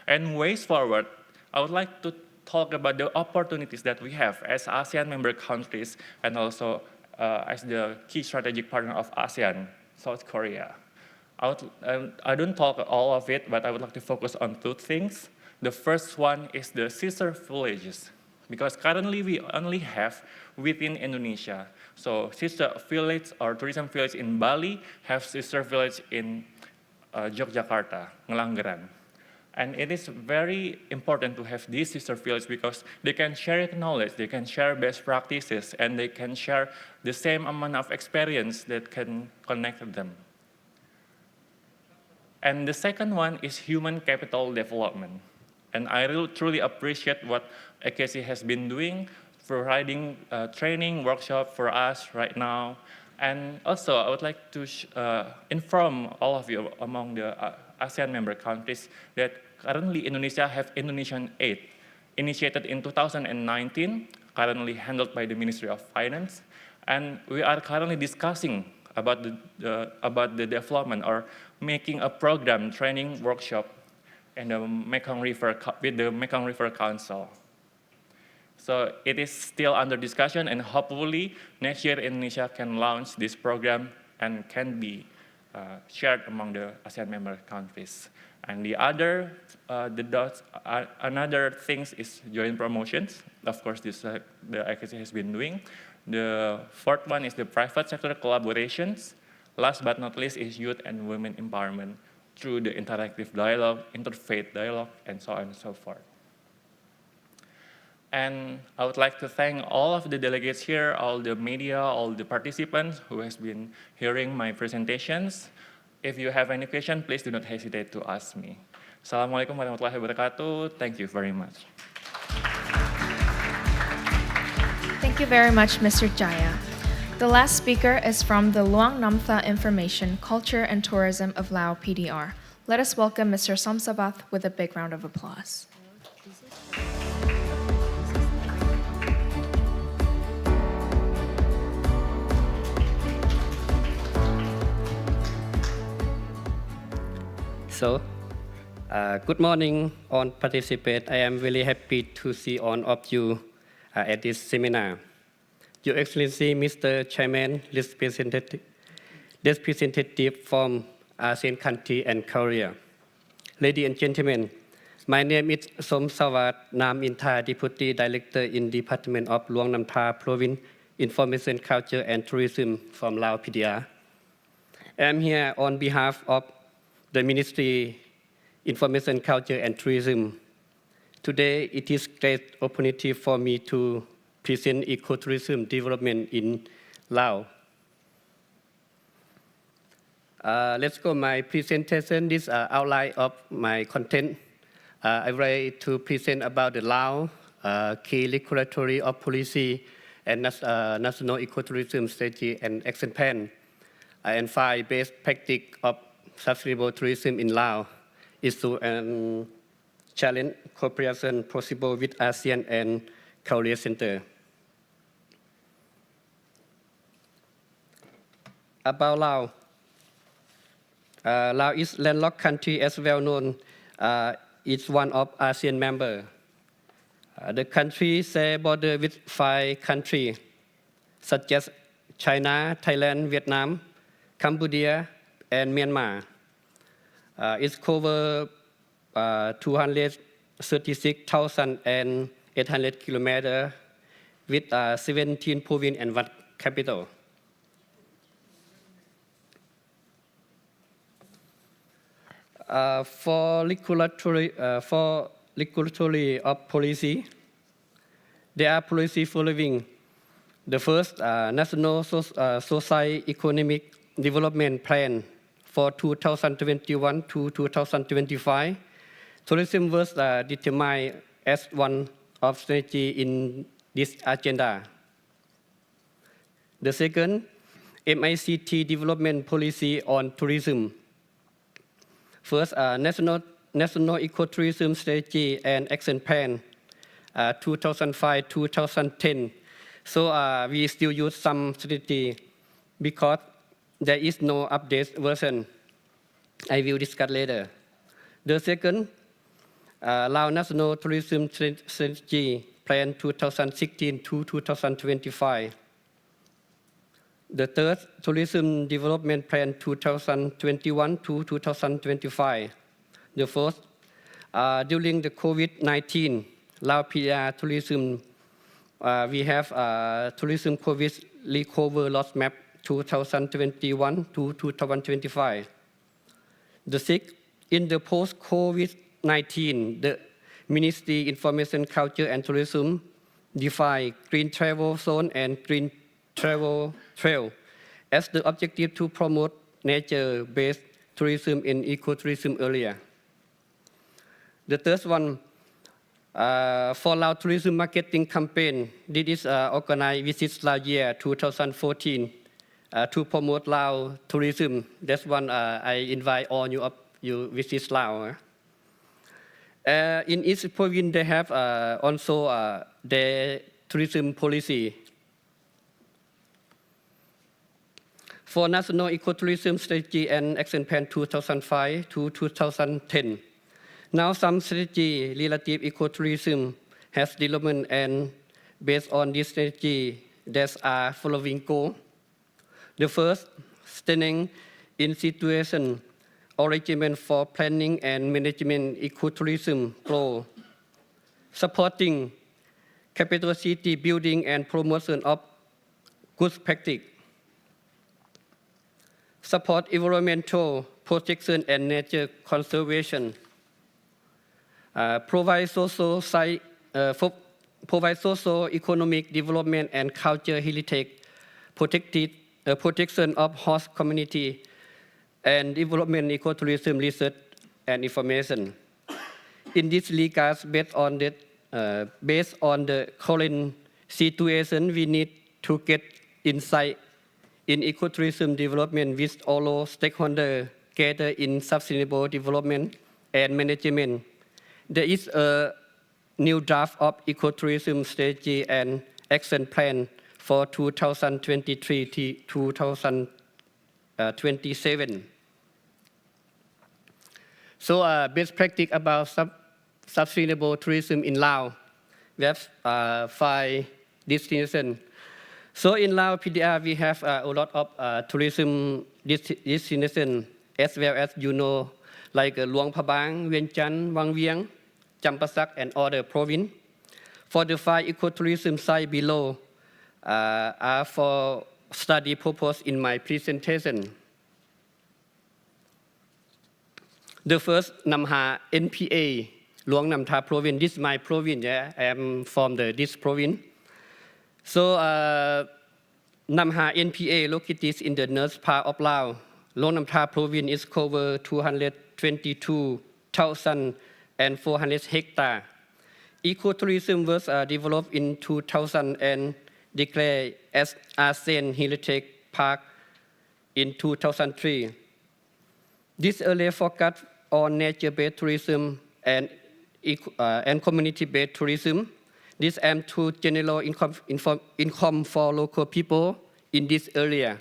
And ways forward, I would like to talk about the opportunities that we have as ASEAN member countries and also as the key strategic partner of ASEAN, South Korea. I don't talk all of it, but I would like to focus on 2 things. The first one is the sister villages, because currently we only have within Indonesia. So sister village or tourism village in Bali have sister village in Yogyakarta, Ngelanggeran. And it is very important to have these sister villages because they can share knowledge, they can share best practices, and they can share the same amount of experience that can connect them. And the second one is human capital development. And I really truly appreciate what AKC has been doing, providing training workshop for us right now. And also, I would like to inform all of you among the ASEAN member countries that currently Indonesia have Indonesian Aid, initiated in 2019, currently handled by the Ministry of Finance. And we are currently discussing about the development or making a program training workshop in the Mekong River with the Mekong River Council. So it is still under discussion, and hopefully next year Indonesia can launch this program and can be shared among the ASEAN member countries. And the other, another things is joint promotions. Of course, this the AKC has been doing. The fourth one is the private sector collaborations. Last but not least is youth and women empowerment through the interactive dialogue, interfaith dialogue, and so on and so forth. And I would like to thank all of the delegates here, all the media, all the participants who has been hearing my presentations. If you have any question, please do not hesitate to ask me. Assalamualaikum warahmatullahi wabarakatuh. Thank you very much. Thank you very much, Mr. Jaya. The last speaker is from the Luang Namtha Information, Culture and Tourism of Laos PDR. Let us welcome Mr. Somsavath with a big round of applause. So, good morning, all participants. I am really happy to see all of you at this seminar. Your Excellency, Mr. Chairman, representative from ASEAN country and Korea. Ladies and gentlemen, my name is Somsavath Naminta, Deputy Director in Department of Luang Namtha Province, Information, Culture and Tourism from Laos PDR. I am here on behalf of the Ministry Information, Culture and Tourism. Today, it is a great opportunity for me to present ecotourism development in Laos. Let's go my presentation. This outline of my content. I would like to present about the Laos, key regulatory of policy and national ecotourism strategy and action plan. and 5 best practice of sustainable tourism in Laos is to challenge cooperation possible with ASEAN and Korea Center. About Laos. Laos is landlocked country as well known. It's one of ASEAN member. The country share border with 5 countries such as China, Thailand, Vietnam, Cambodia, and Myanmar. It's cover 236,800 kilometers with 17 provinces and 1 capital. For regulatory of policy, there are policy following. The first, National Socio-Economic Development Plan for 2021 to 2025. Tourism was determined as one of strategy in this agenda. The second, MICT Development Policy on Tourism. First, National Ecotourism Strategy and Action Plan, 2005-2010. So we still use some strategy because there is no updated version. I will discuss later. The second, Laos National Tourism Strategy Plan 2016-2025. The third, Tourism Development Plan 2021-2025. The fourth, during the COVID-19, Laos PDR tourism, we have tourism COVID recovery loss map 2021-2025. The sixth, in the post-COVID-19, the Ministry Information, Culture and Tourism define green travel zone and green travel trail as the objective to promote nature-based tourism in ecotourism area. The third one, for Laos tourism marketing campaign, this is organized Visit Laos year 2014 to promote Laos tourism. That's one I invite all you visit Laos. In each province, they have also their tourism policy. For National Ecotourism Strategy and Action Plan 2005 to 2010, now some strategy relative ecotourism has development, and based on this strategy, there are following goals. The first, strengthening in situation arrangement for planning and management ecotourism flow, supporting capacity building and promotion of good practice, support environmental protection and nature conservation, provide socio-economic development and cultural heritage, protection of host community, and development ecotourism research and information. In this regard, based on the current situation, we need to get insight in ecotourism development with all stakeholders gathered in sustainable development and management. There is a new draft of ecotourism strategy and action plan for 2023 to 2027. So best practice about sustainable tourism in Laos. We have 5 destinations. So in Laos PDR, we have a lot of tourism destinations, as well as like Luang Prabang, Vientiane, Vang Vieng, Champasak, and other provinces. For the 5 ecotourism sites below are for study purpose in my presentation. The first, Namha NPA, Luang Namtha province. This is my province. Yeah? I am from this province. So Namha NPA located in the north part of Laos. Luang Namtha province is covered 222,400 hectares. Ecotourism was developed in 2000 and declared as ASEAN Heritage Park in 2003. This area focused on nature-based tourism and community-based tourism. This aimed to generate income for local people in this area.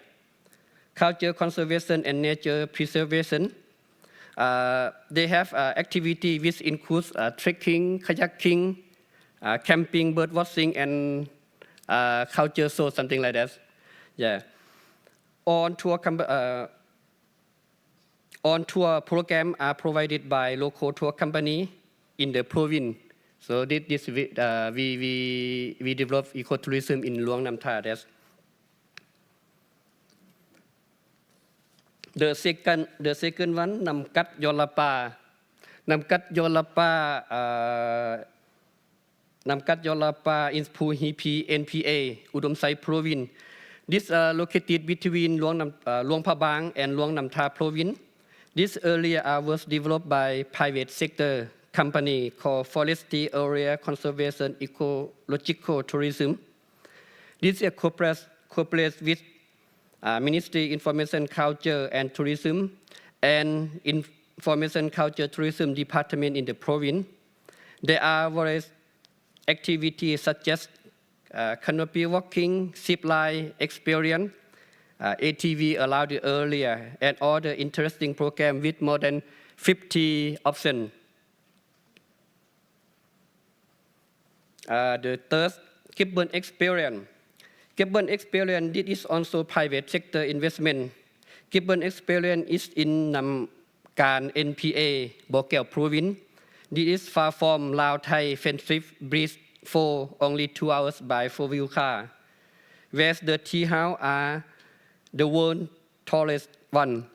Culture conservation and nature preservation. They have activity which includes trekking, kayaking, camping, bird watching, and culture show, something like that. Yeah. On tour program are provided by local tour company in the province. So this we develop ecotourism in Luang Nam Tha. The second one, Namkat Yolapa. Namkat Yolapa in Phu Hipi NPA, Udom Sai province. This located between Luang Prabang and Luang Nam Tha province. This area was developed by private sector company called Forestry Area Conservation Ecological Tourism. This is cooperates with Ministry Information Culture and Tourism and Information Culture Tourism Department in the province. There are various activities such as canopy walking, zip line experience, ATV allowed earlier, and other interesting programs with more than 50 options. The third, Kibben experience. Kibben experience, this is also private sector investment. Kibben experience is in Nam Kan NPA, Bokeo province. This is far from Lao Thai friendship bridge for only 2 hours by 4-wheel car. Whereas the tea house are the world tallest one,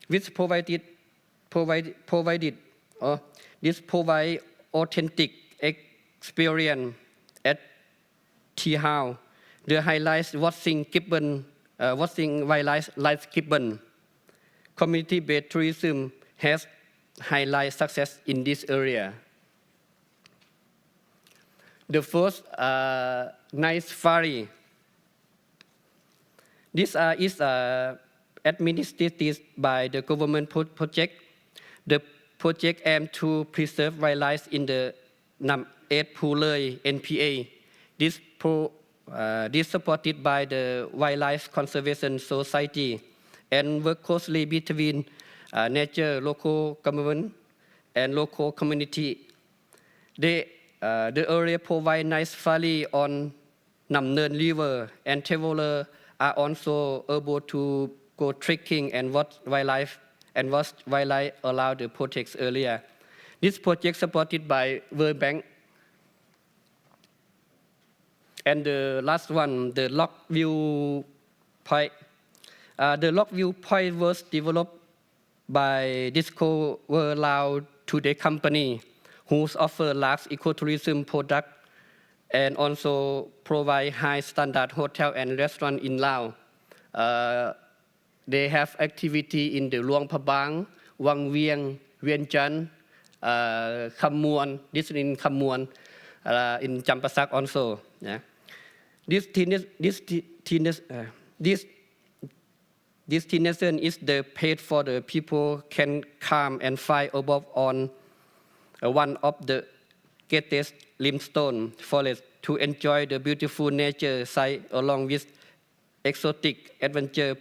which provide authentic experience at tea house. The highlights watching Kibben, watching wildlife Kibben. Community-based tourism has highlight success in this area. The first, night safari. This is administered by the government project. The project aims to preserve wildlife in the Nam Et Phulei NPA. This supported by the Wildlife Conservation Society and work closely between nature, local government, and local community. The area provides nice safari on Nam Neun River, and travelers are also able to go trekking and watch wildlife allowed the projects earlier. This project supported by World Bank. And the last one, the Lock View Point. The Lock View Point was developed by Discover Lao Today company, who offer large ecotourism product and also provide high standard hotel and restaurant in Laos. They have activity in the Luang Prabang, Wang Vieng, Vientiane, Kham Muan, this in Kham Muan, in Champasak also. Yeah. This destination is the place for the people can come and fly above on one of the greatest limestone forests to enjoy the beautiful nature site along with exotic adventure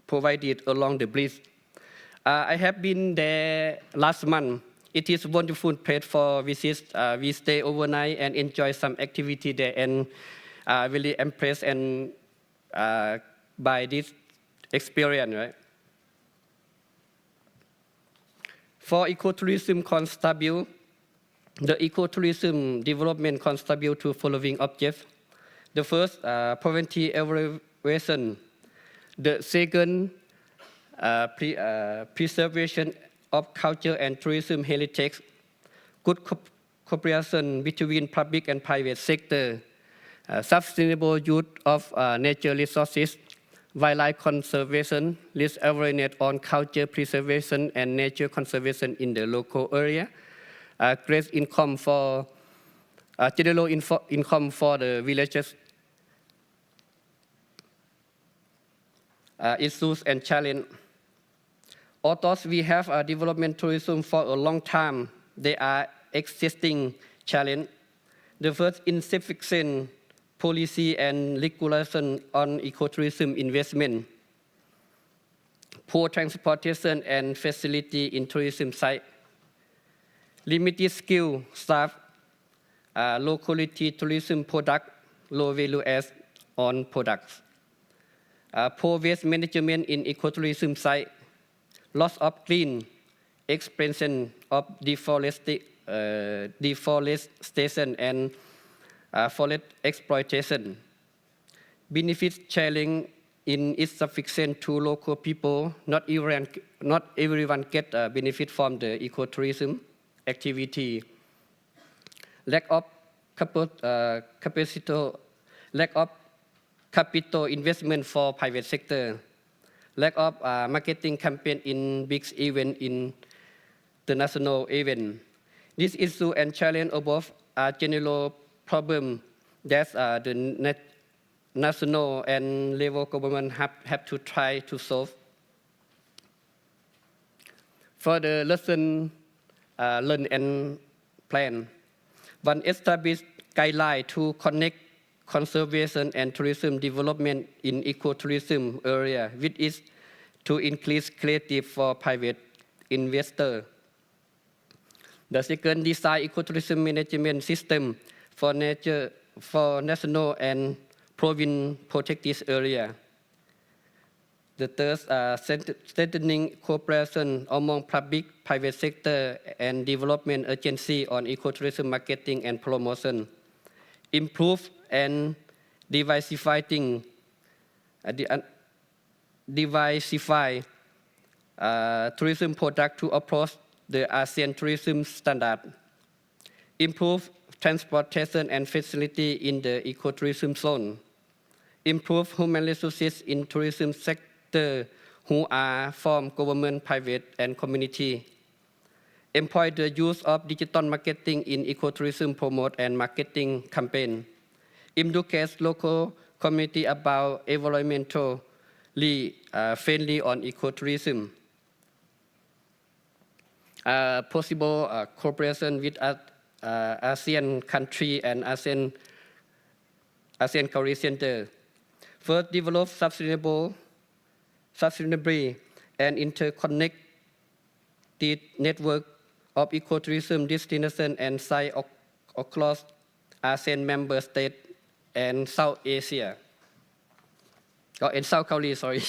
provided along the bridge. I have been there last month. It is a wonderful place for visits. We stay overnight and enjoy some activity there, and really impressed and by this experience. Right? For ecotourism contribute, the ecotourism development contribute to following objectives. The first, poverty evaluation. The second, preservation of culture and tourism heritage. Good cooperation between public and private sector. Sustainable use of nature resources. Wildlife conservation, raise awareness on culture preservation and nature conservation in the local area. Great income for general income for the villages. issues and challenges. Although we have development tourism for a long time, there are existing challenges. The first, insufficient policy and regulation on ecotourism investment, poor transportation and facility in tourism site, limited skill staff, low quality tourism product, low value add on products, poor waste management in ecotourism site, loss of clean, expansion of deforestation and forest exploitation. Benefit sharing insufficient to local people. Not everyone get benefit from the ecotourism activity. Lack of capital investment for private sector. Lack of marketing campaign in big event in the national event. This issue and challenge above are general problem that the national and level government have to try to solve. For the lesson learn and plan, one established guideline to connect conservation and tourism development in ecotourism area, which is to increase creative for private investor. The second, design ecotourism management system for nature, for national and province protected area. The third, strengthening cooperation among public, private sector, and development agency on ecotourism marketing and promotion. Improve and diversify tourism product to approach the ASEAN tourism standard. Improve transportation and facility in the ecotourism zone. Improve human resources in tourism sector who are from government, private, and community. Employ the use of digital marketing in ecotourism promote and marketing campaign. Educate local community about environmentally friendly on ecotourism. Possible cooperation with ASEAN country and ASEAN-Korea Center. First, develop sustainably and interconnected network of ecotourism destination and site across ASEAN member states and South Asia. In South Korea, sorry.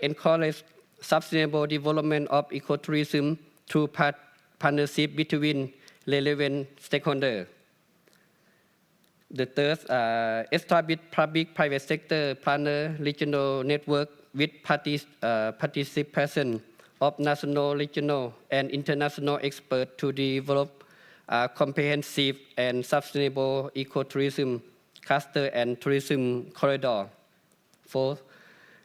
Encourage sustainable development of ecotourism through partnership between relevant stakeholders. The third, establish public-private sector partner regional network with participation of national, regional, and international experts to develop comprehensive and sustainable ecotourism cluster and tourism corridor. Fourth,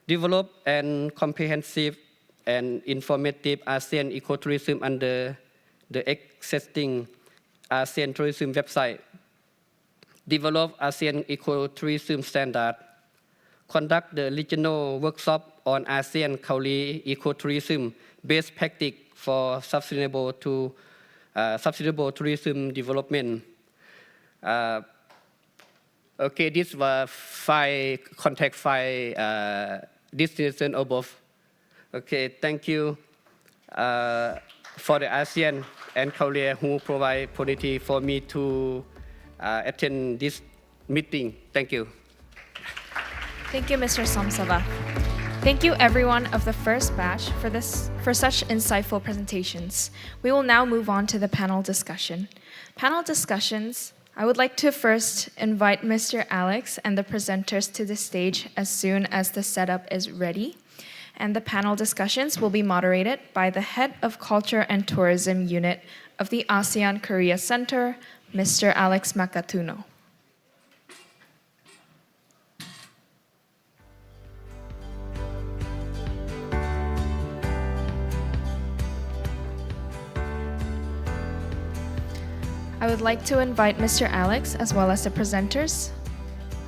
develop and comprehensive and informative ASEAN ecotourism under the existing ASEAN tourism website. Develop ASEAN ecotourism standard. Conduct the regional workshop on ASEAN-Korea ecotourism best practice for sustainable tourism development. Okay, this was contact destination above. Okay, thank you for the ASEAN and Korea who provide opportunity for me to attend this meeting. Thank you. Thank you, Mr. Somsava. Thank you, everyone of the first batch, for such insightful presentations. We will now move on to the panel discussion. Panel discussions, I would like to first invite Mr. Alex and the presenters to the stage as soon as the setup is ready. And the panel discussions will be moderated by the Head of Culture and Tourism Unit of the ASEAN-Korea Center, Mr. Alex Makatuno. I would like to invite Mr. Alex as well as the presenters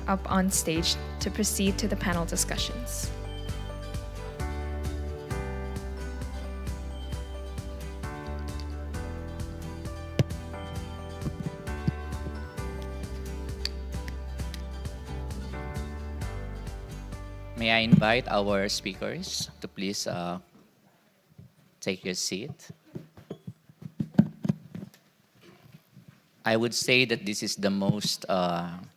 up on stage to proceed to the panel discussions. may I invite our speakers to please take your seat. I would say that this is the most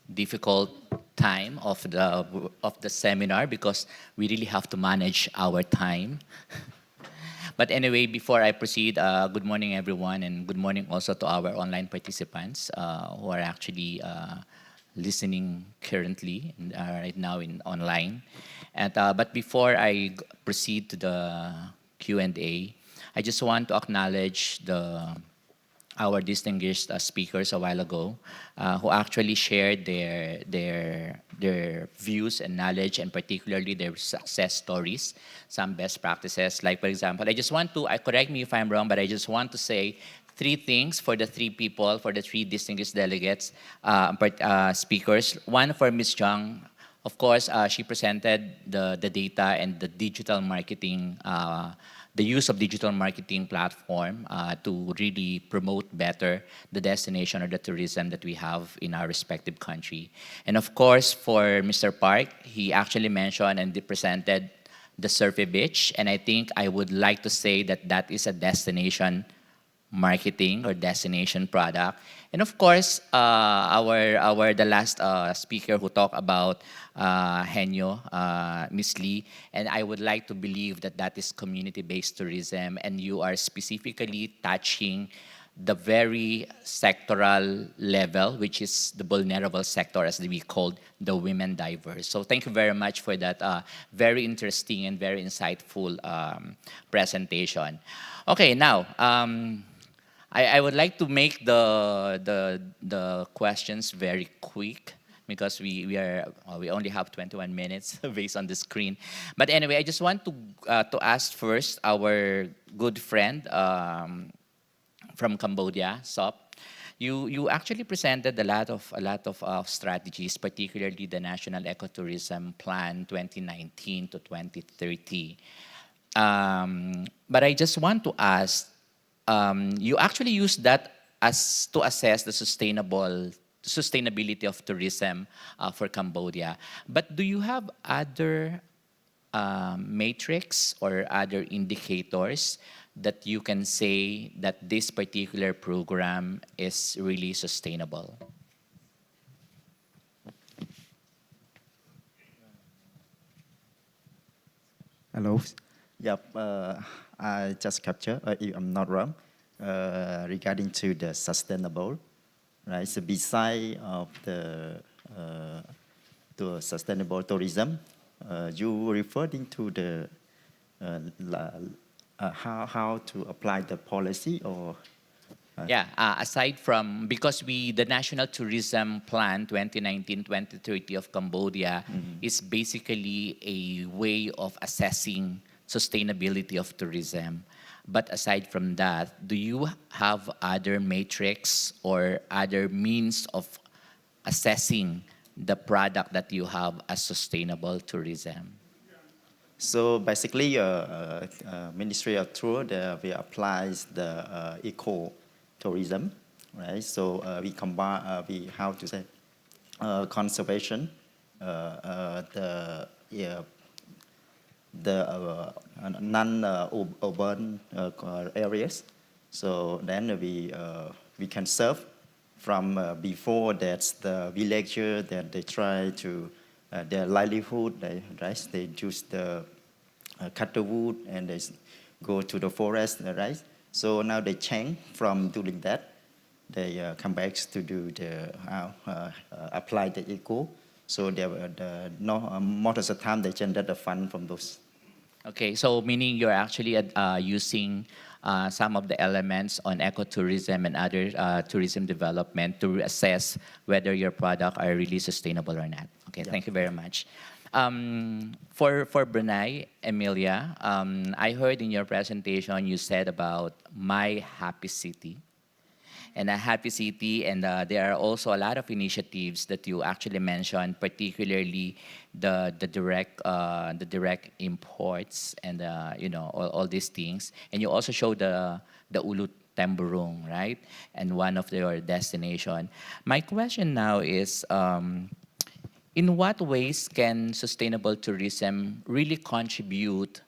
difficult time of the seminar because we really have to manage our time. But anyway, before I proceed, good morning everyone, and good morning also to our online participants who are actually listening currently right now online. And but before I proceed to the Q&A, I just want to acknowledge our distinguished speakers a while ago who actually shared their views and knowledge, and particularly their success stories, some best practices. Like, for example, I just want to, correct me if I'm wrong, but I just want to say 3 things for the 3 people, for the 3 distinguished delegates, speakers. One for Ms. Chung. Of course, she presented the data and the digital marketing, the use of digital marketing platform to really promote better the destination or the tourism that we have in our respective country. And of course, for Mr. Park, he actually mentioned and presented the Surfy Beach. And I think I would like to say that that is a destination marketing or destination product. And of course, the last speaker who talked about Henyo, Ms. Lee, and I would like to believe that that is community-based tourism, and you are specifically touching the very sectoral level, which is the vulnerable sector, as we called the women divers. So thank you very much for that very interesting and very insightful presentation. Okay, now, I would like to make the questions very quick because we only have 21 minutes based on the screen. But anyway, I just want to ask first our good friend from Cambodia, Sop. You actually presented a lot of strategies, particularly the National Ecotourism Plan 2019 to 2030. But I just want to ask. You actually use that as to assess the sustainability of tourism for Cambodia. But do you have other metrics or other indicators that you can say that this particular program is really sustainable? Hello. Yep. I just capture, if I'm not wrong, regarding to the sustainable, right? So beside of the sustainable tourism, you referred into the how to apply the policy or? Yeah, aside from, because the National Tourism Plan 2019-2030 of Cambodia is basically a way of assessing sustainability of tourism. But aside from that, do you have other metrics or other means of assessing the product that you have as sustainable tourism? So basically, Ministry of Tour, we applies the eco-tourism, right? So we combine, how to say, conservation, the non-urban areas. So then we can serve from before that's the villager that they try to their livelihood. They use the cut the wood and they go to the forest, right? So now they change from doing that. They come back to do the apply the eco. So most of the time they generate the fund from those. Okay, so meaning you're actually using some of the elements on ecotourism and other tourism development to assess whether your product are really sustainable or not. Okay, Thank you very much. For Brunei, Emilia, I heard in your presentation you said about My Happy City. And a happy city, and there are also a lot of initiatives that you actually mentioned, particularly the direct imports and all these things. And you also showed the Ulu Temburong, right? And one of your destination. My question now is, in what ways can sustainable tourism really contribute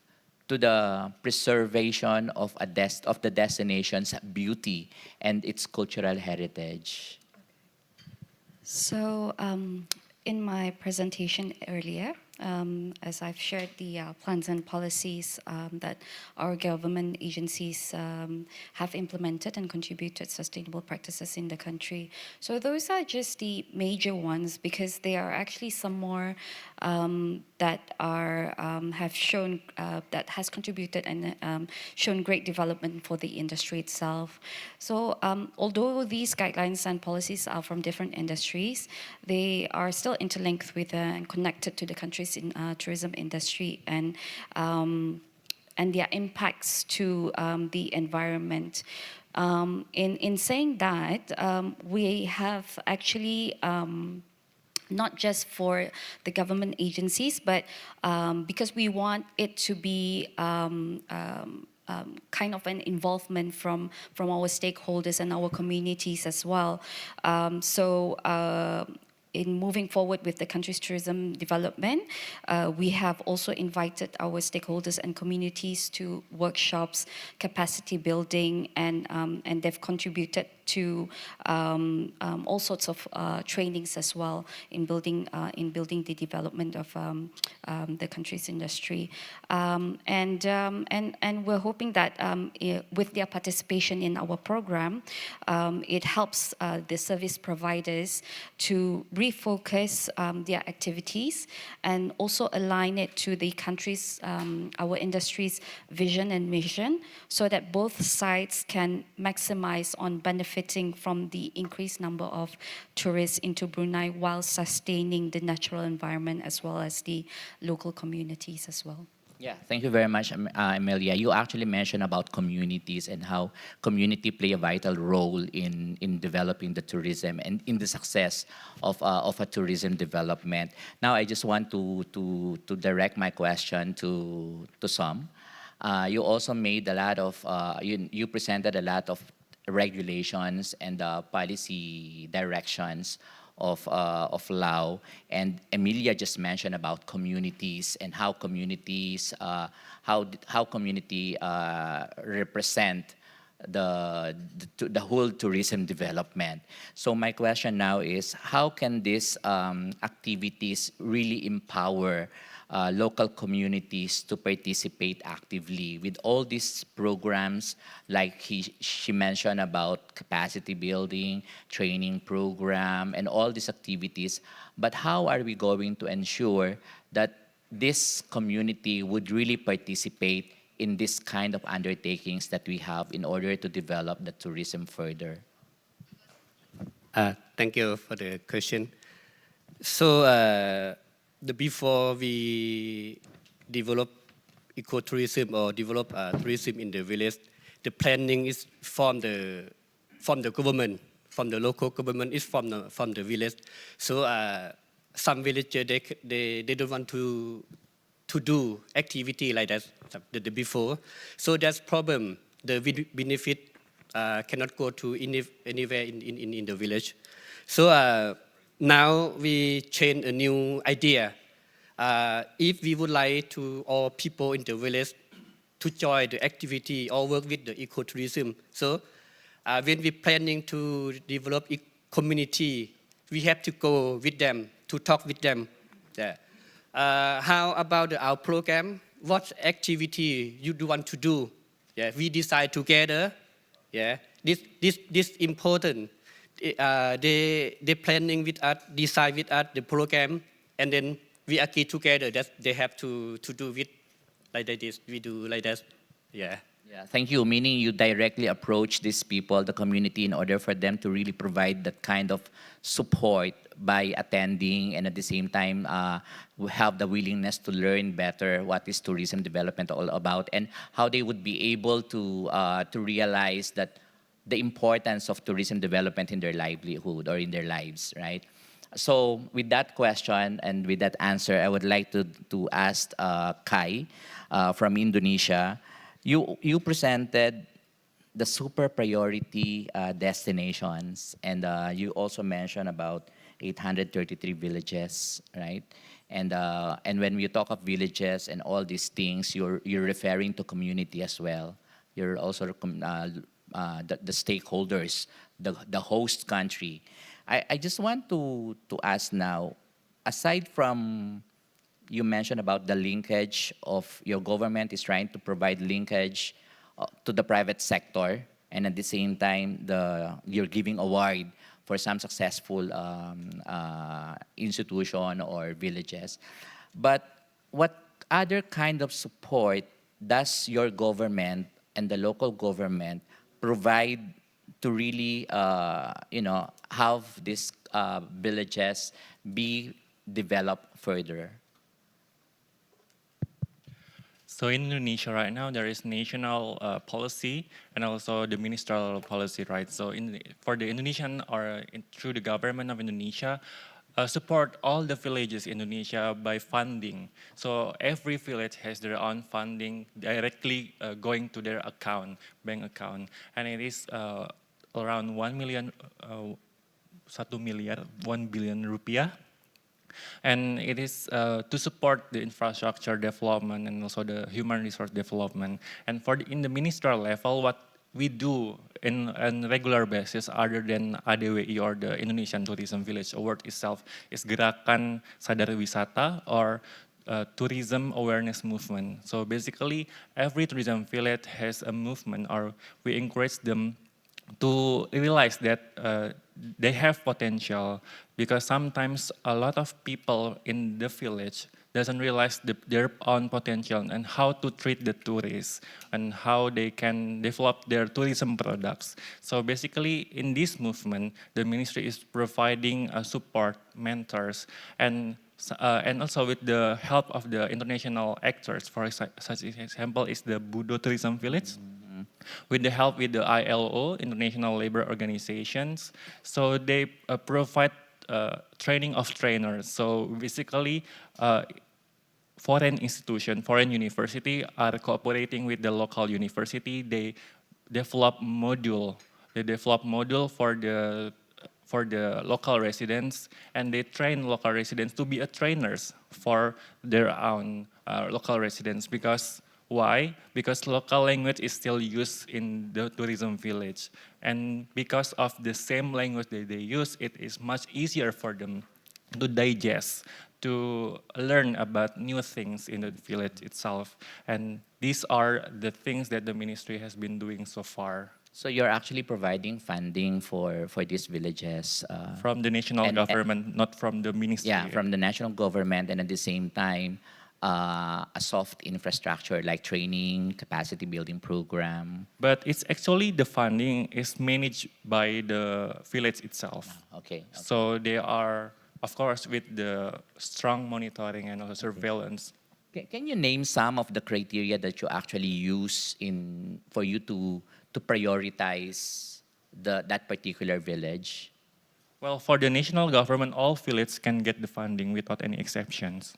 to the preservation of the destination's beauty and its cultural heritage? So, in my presentation earlier, as I've shared the plans and policies that our government agencies have implemented and contributed sustainable practices in the country. So those are just the major ones, because there are actually some more that are have shown that has contributed and shown great development for the industry itself. So although these guidelines and policies are from different industries, they are still interlinked with and connected to the country's in tourism industry and their impacts to the environment. In saying that, we have actually not just for the government agencies, but because we want it to be kind of an involvement from our stakeholders and our communities as well. In moving forward with the country's tourism development, we have also invited our stakeholders and communities to workshops, capacity building, and they've contributed to all sorts of trainings as well in building the development of the country's industry. And we're hoping that with their participation in our program, it helps the service providers to refocus their activities and also align it to the country's, our industry's vision and mission, so that both sides can maximize on benefiting from the increased number of tourists into Brunei while sustaining the natural environment as well as the local communities as well. Yeah, thank you very much, Amelia. You actually mentioned about communities and how community play a vital role in developing the tourism and in the success of a tourism development. Now, I just want to direct my question to Som. You also made a lot of, you presented a lot of regulations and policy directions of Laos, and Emilia just mentioned about communities and how communities how community represent the whole tourism development. So my question now is, how can these activities really empower local communities to participate actively with all these programs, like she mentioned about capacity building, training program, and all these activities. But how are we going to ensure that this community would really participate in this kind of undertakings that we have in order to develop the tourism further? Thank you for the question. So, before we develop ecotourism or develop tourism in the village, the planning is from the government, from the local government, is from the village. So some villagers they don't want to do activity like that the before. So that's problem. The benefit cannot go to anywhere in the village. So now we change a new idea. If we would like to all people in the village to join the activity or work with the ecotourism, so when we're planning to develop a community, we have to go with them, to talk with them. Yeah. How about our program? What activity you do want to do? Yeah, we decide together. Yeah, this important. They planning with us, decide with us the program, and then we agree together that they have to do it like this. We do like that. Yeah. Yeah, thank you. Meaning you directly approach these people, the community, in order for them to really provide that kind of support by attending, and at the same time have the willingness to learn better what is tourism development all about, and how they would be able to realize that the importance of tourism development in their livelihood or in their lives, right? So with that question and with that answer, I would like to ask Kai from Indonesia. You presented the super priority destinations, and you also mentioned about 833 villages, right? And when you talk of villages and all these things, you're referring to community as well. You're also the stakeholders, the host country. I just want to ask now, aside from you mentioned about the linkage of your government is trying to provide linkage to the private sector, and at the same time, you're giving award for some successful institution or villages. But what other kind of support does your government and the local government provide to really, have these villages be developed further? So in Indonesia right now, there is national policy and also the ministerial policy, right? So for the Indonesian or through the government of Indonesia, support all the villages in Indonesia by funding. So every village has their own funding directly going to their account, bank account. And it is around 1 billion rupiah. And it is to support the infrastructure development and also the human resource development. And in the ministerial level, what we do on regular basis, other than ADWI or the Indonesian Tourism Village Award itself, is Gerakan Sadar Wisata or tourism awareness movement. So basically, every tourism village has a movement, or we encourage them to realize that they have potential, because sometimes a lot of people in the village doesn't realize their own potential and how to treat the tourists and how they can develop their tourism products. So basically, in this movement, the ministry is providing support, mentors, and also with the help of the international actors. For such example is the Budo Tourism Village. With the help with the ILO, International Labor Organizations. So they provide training of trainers. So basically, foreign institution, foreign university are cooperating with the local university. They develop module. They develop module for the local residents, and they train local residents to be trainers for their own local residents. Because why? Because local language is still used in the tourism village. And because of the same language that they use, it is much easier for them to digest, to learn about new things in the village itself. And these are the things that the ministry has been doing so far. So you're actually providing funding for these villages? From the national government, not from the ministry. Yeah, from the national government, and at the same time, a soft infrastructure like training, capacity building program. But it's actually the funding is managed by the village itself. Okay. So they are, of course, with the strong monitoring and also surveillance. Can you name some of the criteria that you actually use for you to prioritize that particular village? Well, for the national government, all villages can get the funding without any exceptions.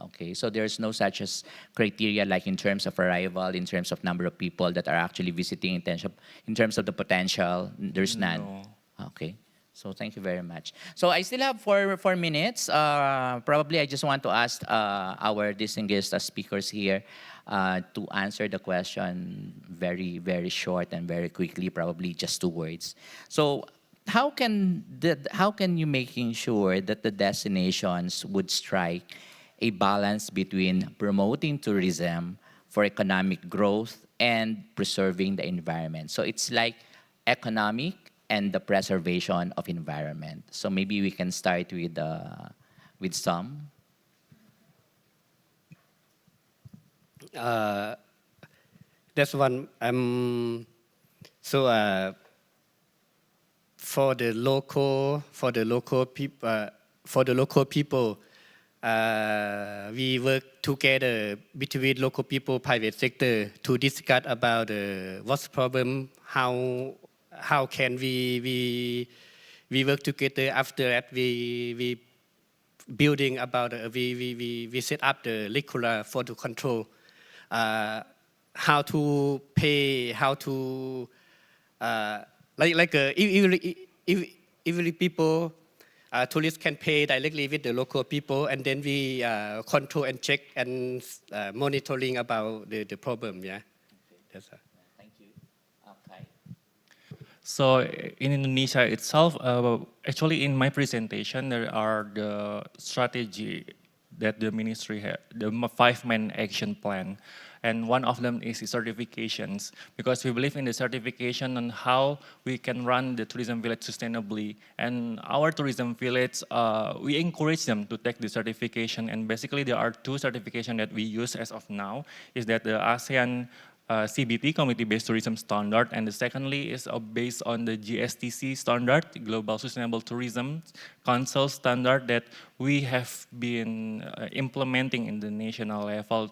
Okay, so there's no such as criteria like in terms of arrival, in terms of number of people that are actually visiting, in terms of the potential, there's none? No. Okay, so thank you very much. So I still have 4 minutes. Probably I just want to ask our distinguished speakers here to answer the question very, very short and very quickly, probably just 2 words. So how can you making sure that the destinations would strike a balance between promoting tourism for economic growth and preserving the environment? So it's like economic and the preservation of environment. So maybe we can start with some. That's one. So for the local people. We work together between local people, private sector to discuss about what's the problem, how can we work together. After that, we building about we set up the curricula for the control, how to pay, how to every people tourists can pay directly with the local people, and then we control and check and monitoring about the problem. Yeah, that's Thank you. Okay. So in Indonesia itself, actually in my presentation, there are the strategy that the ministry had, the 5 main action plan. And one of them is the certifications, because we believe in the certification on how we can run the tourism village sustainably. And our tourism village, we encourage them to take the certification. And basically there are 2 certifications that we use as of now, is that the ASEAN CBT, Community-Based Tourism Standard, and the secondly is based on the GSTC standard, Global Sustainable Tourism Council standard, that we have been implementing in the national level.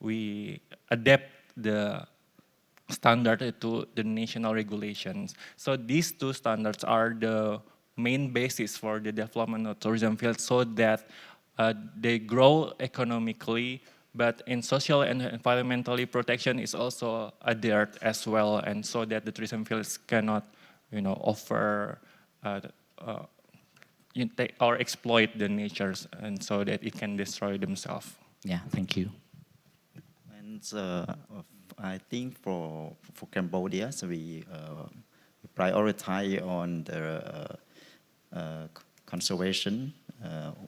We adapt the standard to the national regulations. So these 2 standards are the main basis for the development of tourism field, so that they grow economically, but in social and environmentally protection is also adhered as well, and so that the tourism fields cannot, offer or exploit the natures, and so that it can destroy themselves. Yeah, thank you. And I think for Cambodia, so we prioritize on the conservation,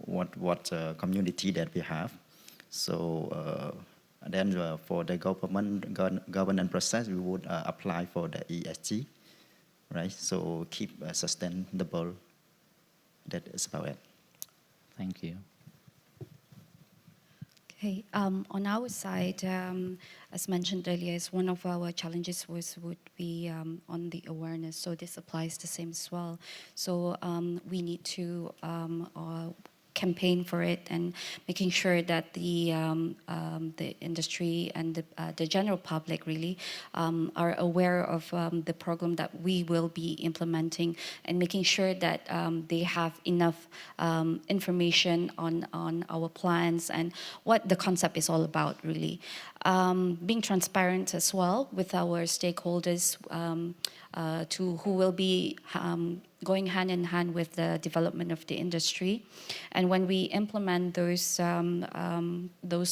what community that we have. So then for the governance process, we would apply for the ESG, right? So keep sustainable. That is about it. Thank you. Okay, on our side, as mentioned earlier, one of our challenges would be on the awareness. So this applies the same as well. So we need to campaign for it, and making sure that the industry and the general public really are aware of the program that we will be implementing, and making sure that they have enough information on our plans and what the concept is all about really. Being transparent as well with our stakeholders who will be going hand in hand with the development of the industry. And when we implement those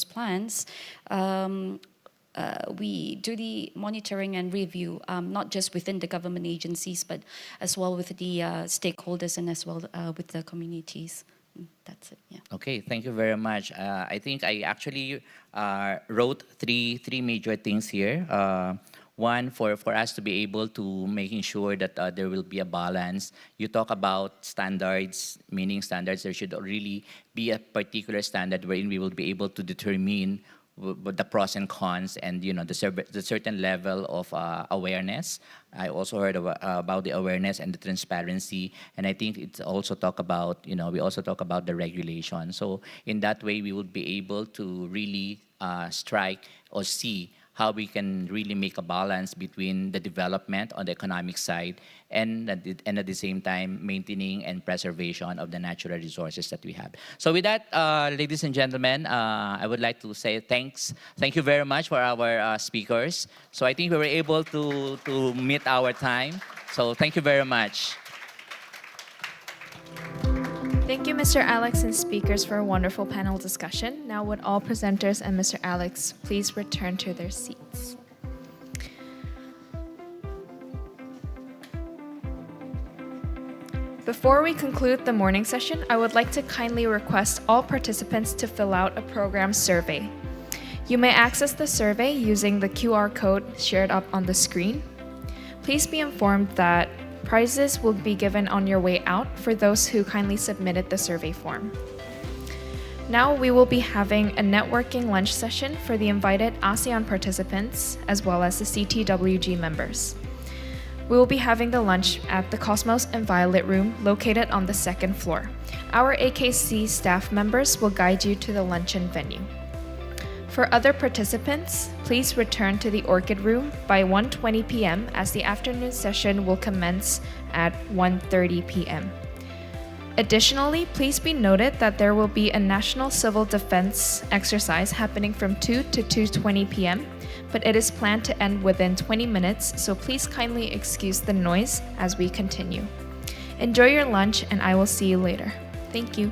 plans, we do the monitoring and review, not just within the government agencies, but as well with the stakeholders and as well with the communities. That's it. Yeah. Okay, thank you very much. I think I actually wrote three major things here. One, for us to be able to making sure that there will be a balance. You talk about standards, meaning standards. There should really be a particular standard wherein we will be able to determine the pros and cons, and the certain level of awareness. I also heard about the awareness and the transparency, and I think it's also talk about we also talk about the regulation. So in that way, we would be able to really strike or see how we can really make a balance between the development on the economic side and at the same time maintaining and preservation of the natural resources that we have. So with that, ladies and gentlemen, I would like to say thanks. Thank you very much for our speakers. So I think we were able to meet our time. So thank you very much. Thank you, Mr. Alex and speakers, for a wonderful panel discussion. Now would all presenters and Mr. Alex please return to their seats. Before we conclude the morning session, I would like to kindly request all participants to fill out a program survey. You may access the survey using the QR code shared up on the screen. Please be informed that prizes will be given on your way out for those who kindly submitted the survey form. Now we will be having a networking lunch session for the invited ASEAN participants as well as the CTWG members. We will be having the lunch at the Cosmos and Violet room located on the 2nd floor. Our AKC staff members will guide you to the luncheon venue. For other participants, please return to the Orchid Room by 1:20 p.m. as the afternoon session will commence at 1:30 p.m. Additionally, please be noted that there will be a National Civil Defense exercise happening from 2 to 2:20 p.m., but it is planned to end within 20 minutes, so please kindly excuse the noise as we continue. Enjoy your lunch, and I will see you later. Thank you.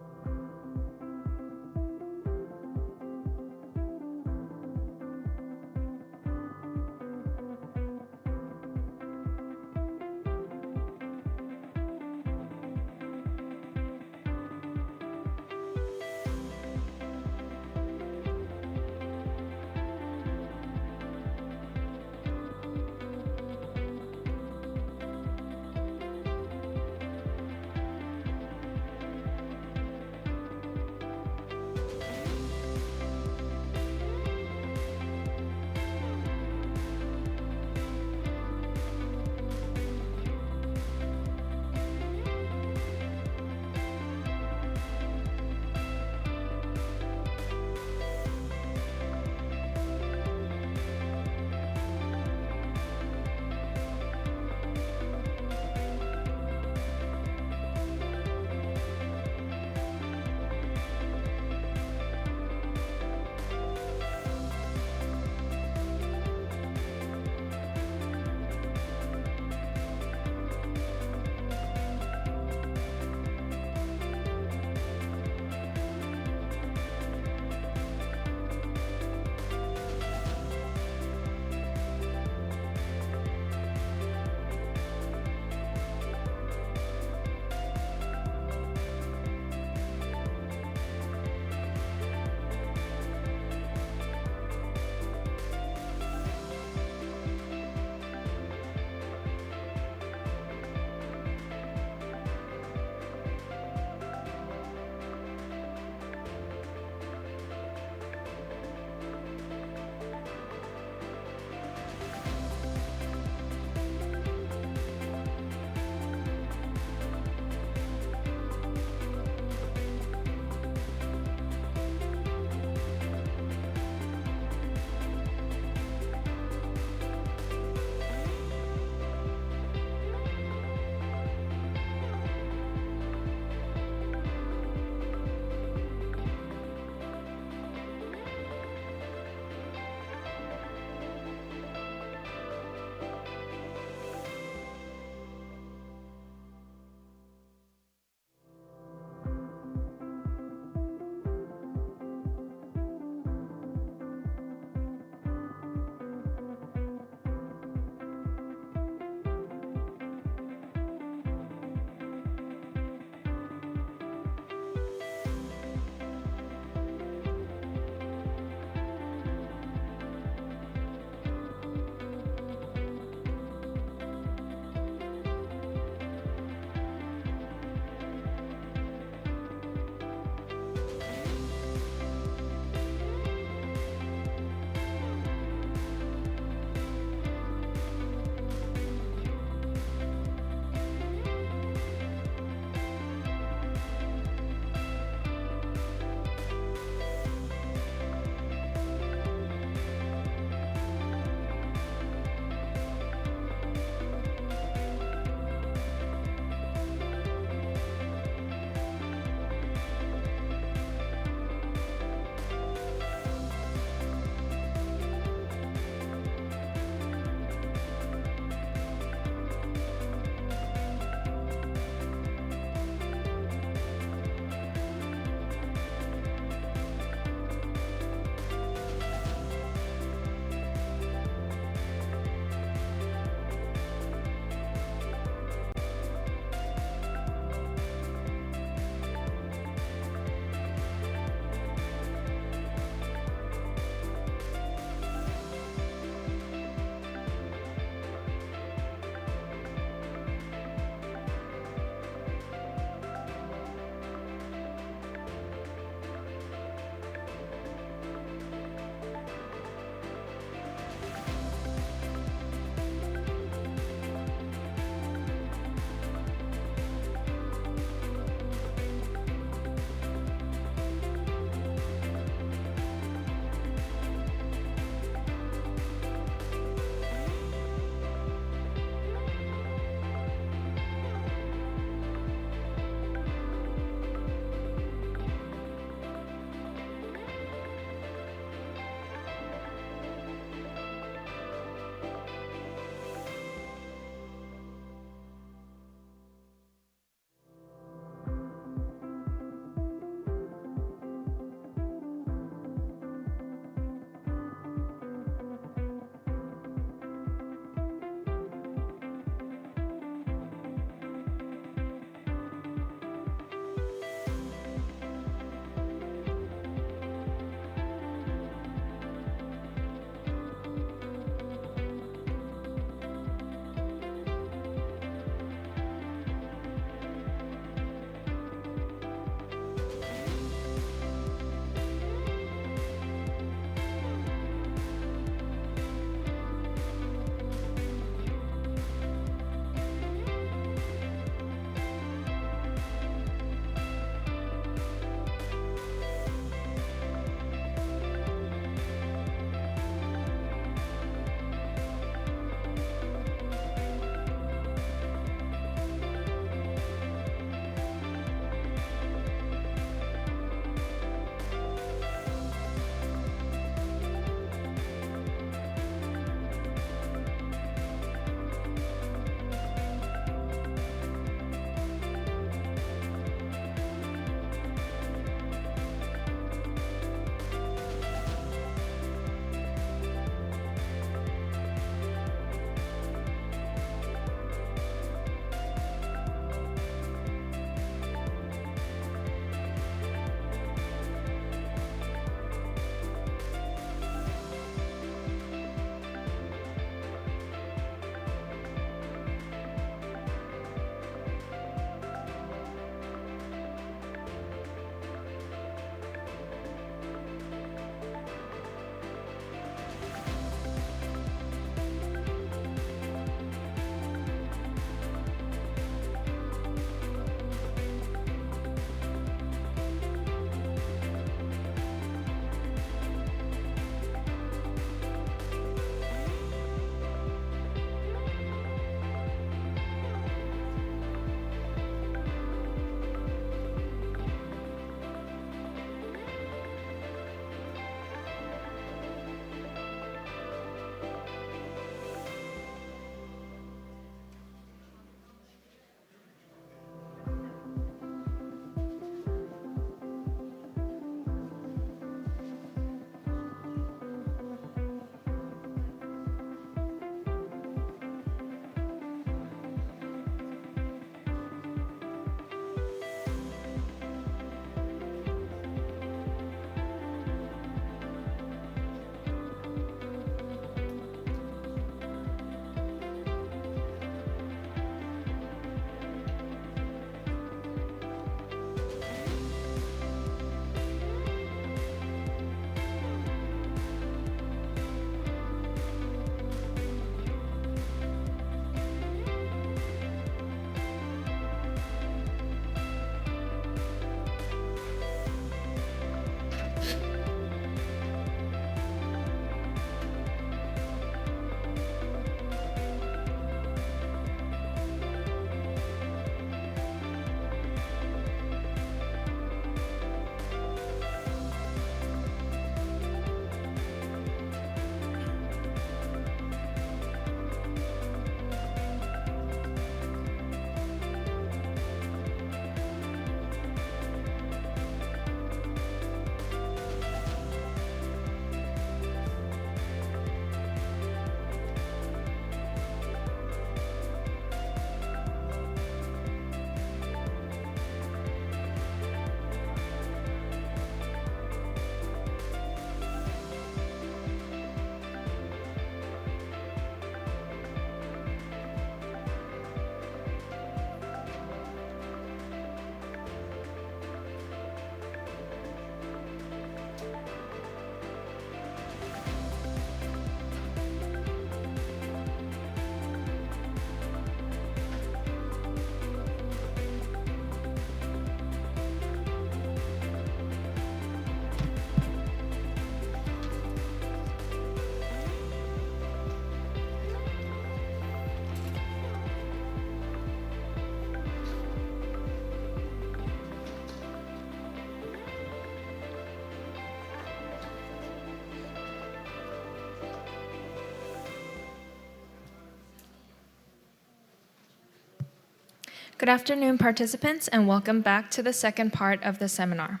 Good afternoon, participants, and welcome back to the second part of the seminar.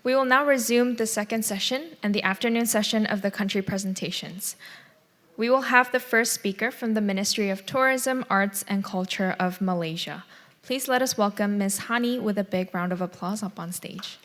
We will now resume the second session and the afternoon session of the country presentations. We will have the first speaker from the Ministry of Tourism, Arts, and Culture of Malaysia. Please let us welcome Ms. Hani with a big round of applause up on stage.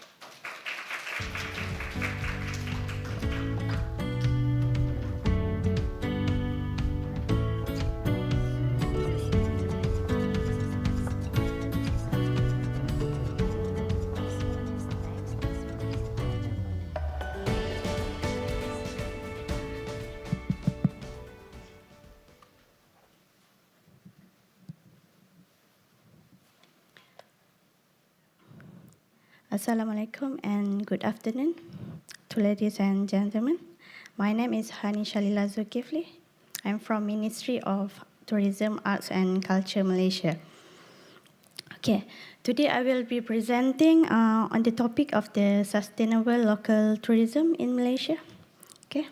Assalamualaikum and good afternoon to ladies and gentlemen. My name is Hani Shalila Zulkifli. I'm from Ministry of Tourism, Arts and Culture, Malaysia. Okay, today I will be presenting on the topic of the sustainable local tourism in Malaysia. Okay.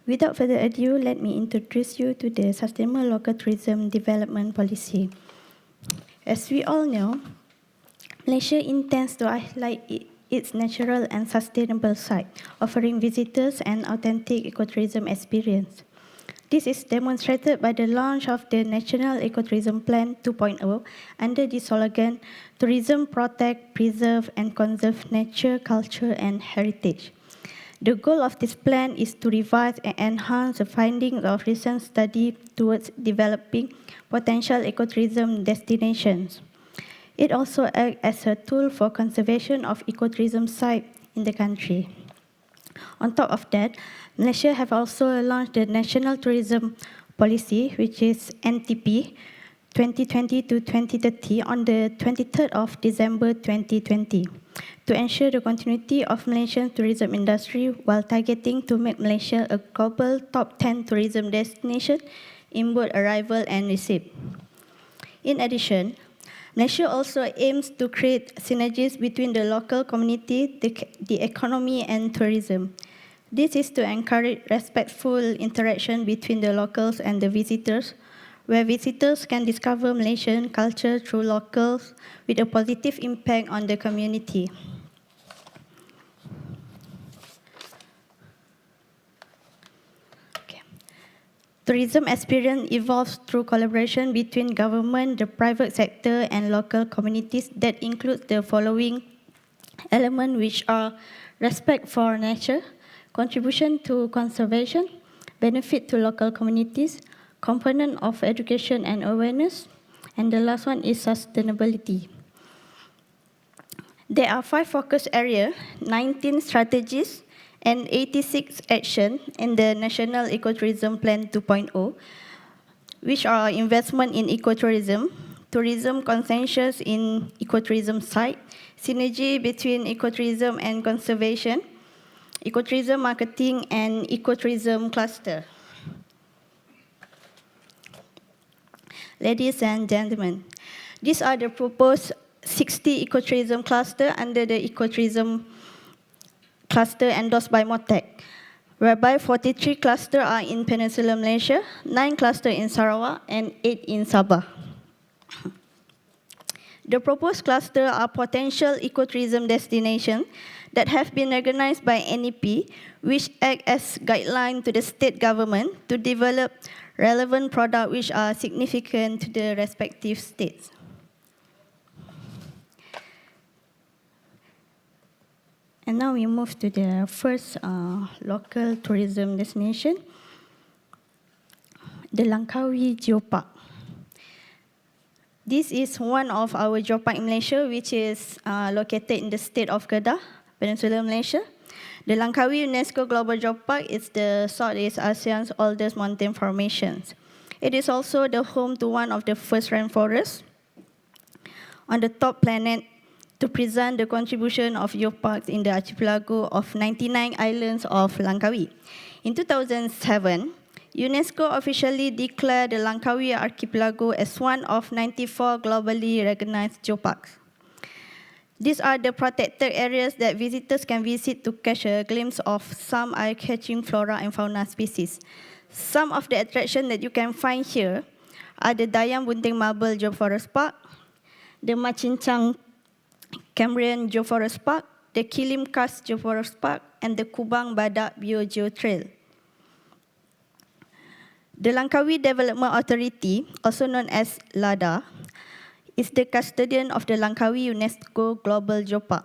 Without further ado, let me introduce you to the Sustainable Local Tourism Development Policy. As we all know, Malaysia intends to highlight its natural and sustainable side, offering visitors an authentic ecotourism experience. This is demonstrated by the launch of the National Ecotourism Plan 2.0 under the slogan, Tourism Protect, Preserve and Conserve Nature, Culture and Heritage. The goal of this plan is to revise and enhance the findings of recent study towards developing potential ecotourism destinations. It also acts as a tool for conservation of ecotourism sites in the country. On top of that, Malaysia have also launched the National Tourism Policy, which is NTP 2020 to 2030 on the 23rd of December 2020. To ensure the continuity of Malaysian tourism industry while targeting to make Malaysia a global top 10 tourism destination in both arrival and receipt. In addition, Malaysia also aims to create synergies between the local community, the economy and tourism. This is to encourage respectful interaction between the locals and the visitors, where visitors can discover Malaysian culture through locals with a positive impact on the community. Tourism experience evolves through collaboration between government, the private sector, and local communities that includes the following elements, which are respect for nature, contribution to conservation, benefit to local communities, component of education and awareness, and the last one is sustainability. There are 5 focus areas, 19 strategies, and 86 actions in the National Ecotourism Plan 2.0, which are investment in ecotourism, tourism consensus in ecotourism site, synergy between ecotourism and conservation, ecotourism marketing, and ecotourism cluster. Ladies and gentlemen, these are the proposed 60 ecotourism cluster under the ecotourism cluster endorsed by MOTEC, whereby 43 clusters are in Peninsular Malaysia, 9 clusters in Sarawak, and 8 in Sabah. The proposed clusters are potential ecotourism destinations that have been recognized by NEP, which act as guideline to the state government to develop relevant products which are significant to the respective states. And now we move to the first local tourism destination, the Langkawi Geopark. This is one of our geopark in Malaysia, which is located in the state of Kedah, Peninsular Malaysia. The Langkawi UNESCO Global Geopark is the Southeast Asia's oldest mountain formations. It is also the home to one of the first rainforests on the top planet to present the contribution of geoparks in the archipelago of 99 islands of Langkawi. In 2007, UNESCO officially declared the Langkawi archipelago as one of 94 globally recognized geoparks. These are the protected areas that visitors can visit to catch a glimpse of some eye-catching flora and fauna species. Some of the attractions that you can find here are the Dayang Bunting Marble Geoforest Park, the Machincang Cambrian Geoforest Park, the Kilim Kas Geoforest Park, and the Kubang Badak Bio-Geo Trail. The Langkawi Development Authority, also known as LADA, is the custodian of the Langkawi UNESCO Global Geopark.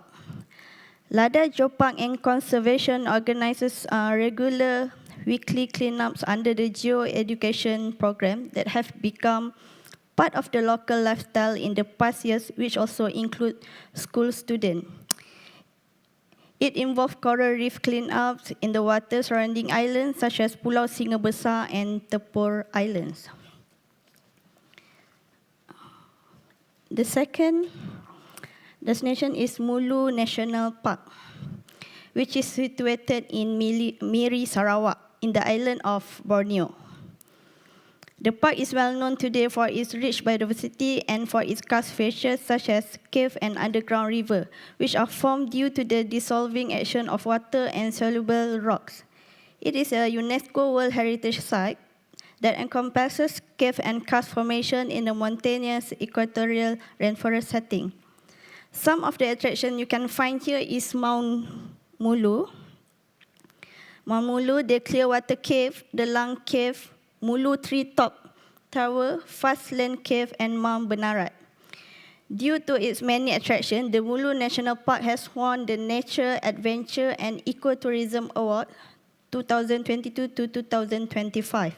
LADA Geopark and Conservation organizes regular weekly cleanups under the geo-education program that have become part of the local lifestyle in the past years, which also include school students. It involves coral reef cleanups in the water surrounding islands such as Pulau Singa Besar and Tepur Islands. The second destination is Mulu National Park, which is situated in Miri, Sarawak, in the island of Borneo. The park is well known today for its rich biodiversity and for its karst features such as cave and underground river, which are formed due to the dissolving action of water and soluble rocks. It is a UNESCO World Heritage Site that encompasses cave and karst formation in a mountainous equatorial rainforest setting. Some of the attractions you can find here is Mount Mulu, the Clearwater Cave, the Lang Cave, Mulu Treetop Tower, Fast Land Cave, and Mount Benarat. Due to its many attractions, the Mulu National Park has won the Nature, Adventure, and Ecotourism Award 2022 to 2025.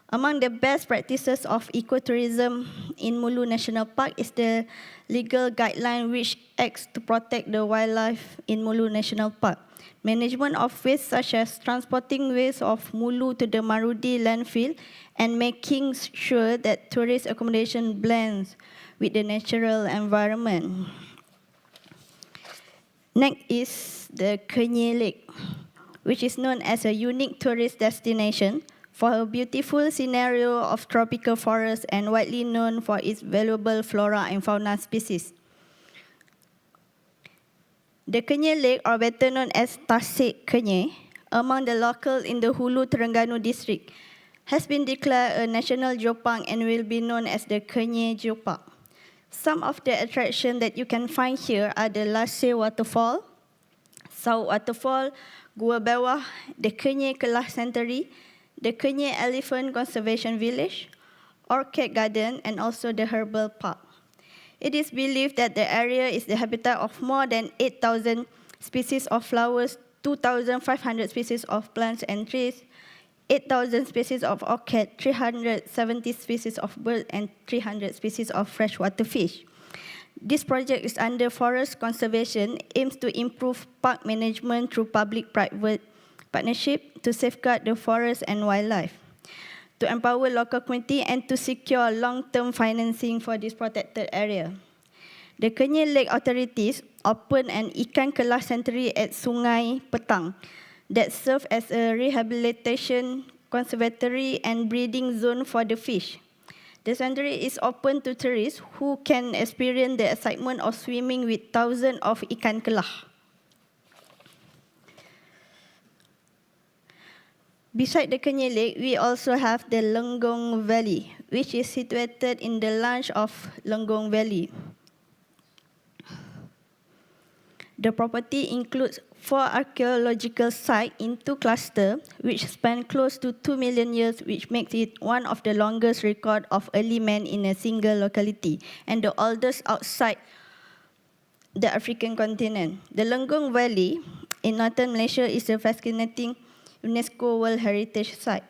Among the best practices of ecotourism in Mulu National Park is the legal guideline which acts to protect the wildlife in Mulu National Park. Management of waste such as transporting waste of Mulu to the Marudi landfill and making sure that tourist accommodation blends with the natural environment. Next is the Kenyir Lake, which is known as a unique tourist destination for a beautiful scenario of tropical forest and widely known for its valuable flora and fauna species. The Kenyir Lake, or better known as Tasik Kenyir, among the locals in the Hulu Terengganu district, has been declared a national geopark and will be known as the Kenyir Geopark. Some of the attractions that you can find here are the Laseh Waterfall, South Waterfall, Gua Bawah, the Kenyir Kelah Sanctuary, the Kenyir Elephant Conservation Village, Orchid Garden, and also the Herbal Park. It is believed that the area is the habitat of more than 8,000 species of flowers, 2,500 species of plants and trees, 8,000 species of orchid, 370 species of birds, and 300 species of freshwater fish. This project is under forest conservation, aims to improve park management through public-private partnership to safeguard the forest and wildlife. to empower local community and to secure long-term financing for this protected area. The Kenyir Lake authorities opened an ikan kelah sanctuary at Sungai Petang that serves as a rehabilitation, conservatory, and breeding zone for the fish. The sanctuary is open to tourists who can experience the excitement of swimming with thousands of ikan kelah. Beside the Kenyir Lake, we also have the Lenggong Valley, which is situated in the lunge of Lenggong Valley. The property includes 4 archaeological sites in 2 clusters, which span close to 2 million years, which makes it one of the longest records of early man in a single locality, and the oldest outside the African continent. The Lenggong Valley in northern Malaysia is a fascinating UNESCO World Heritage Site.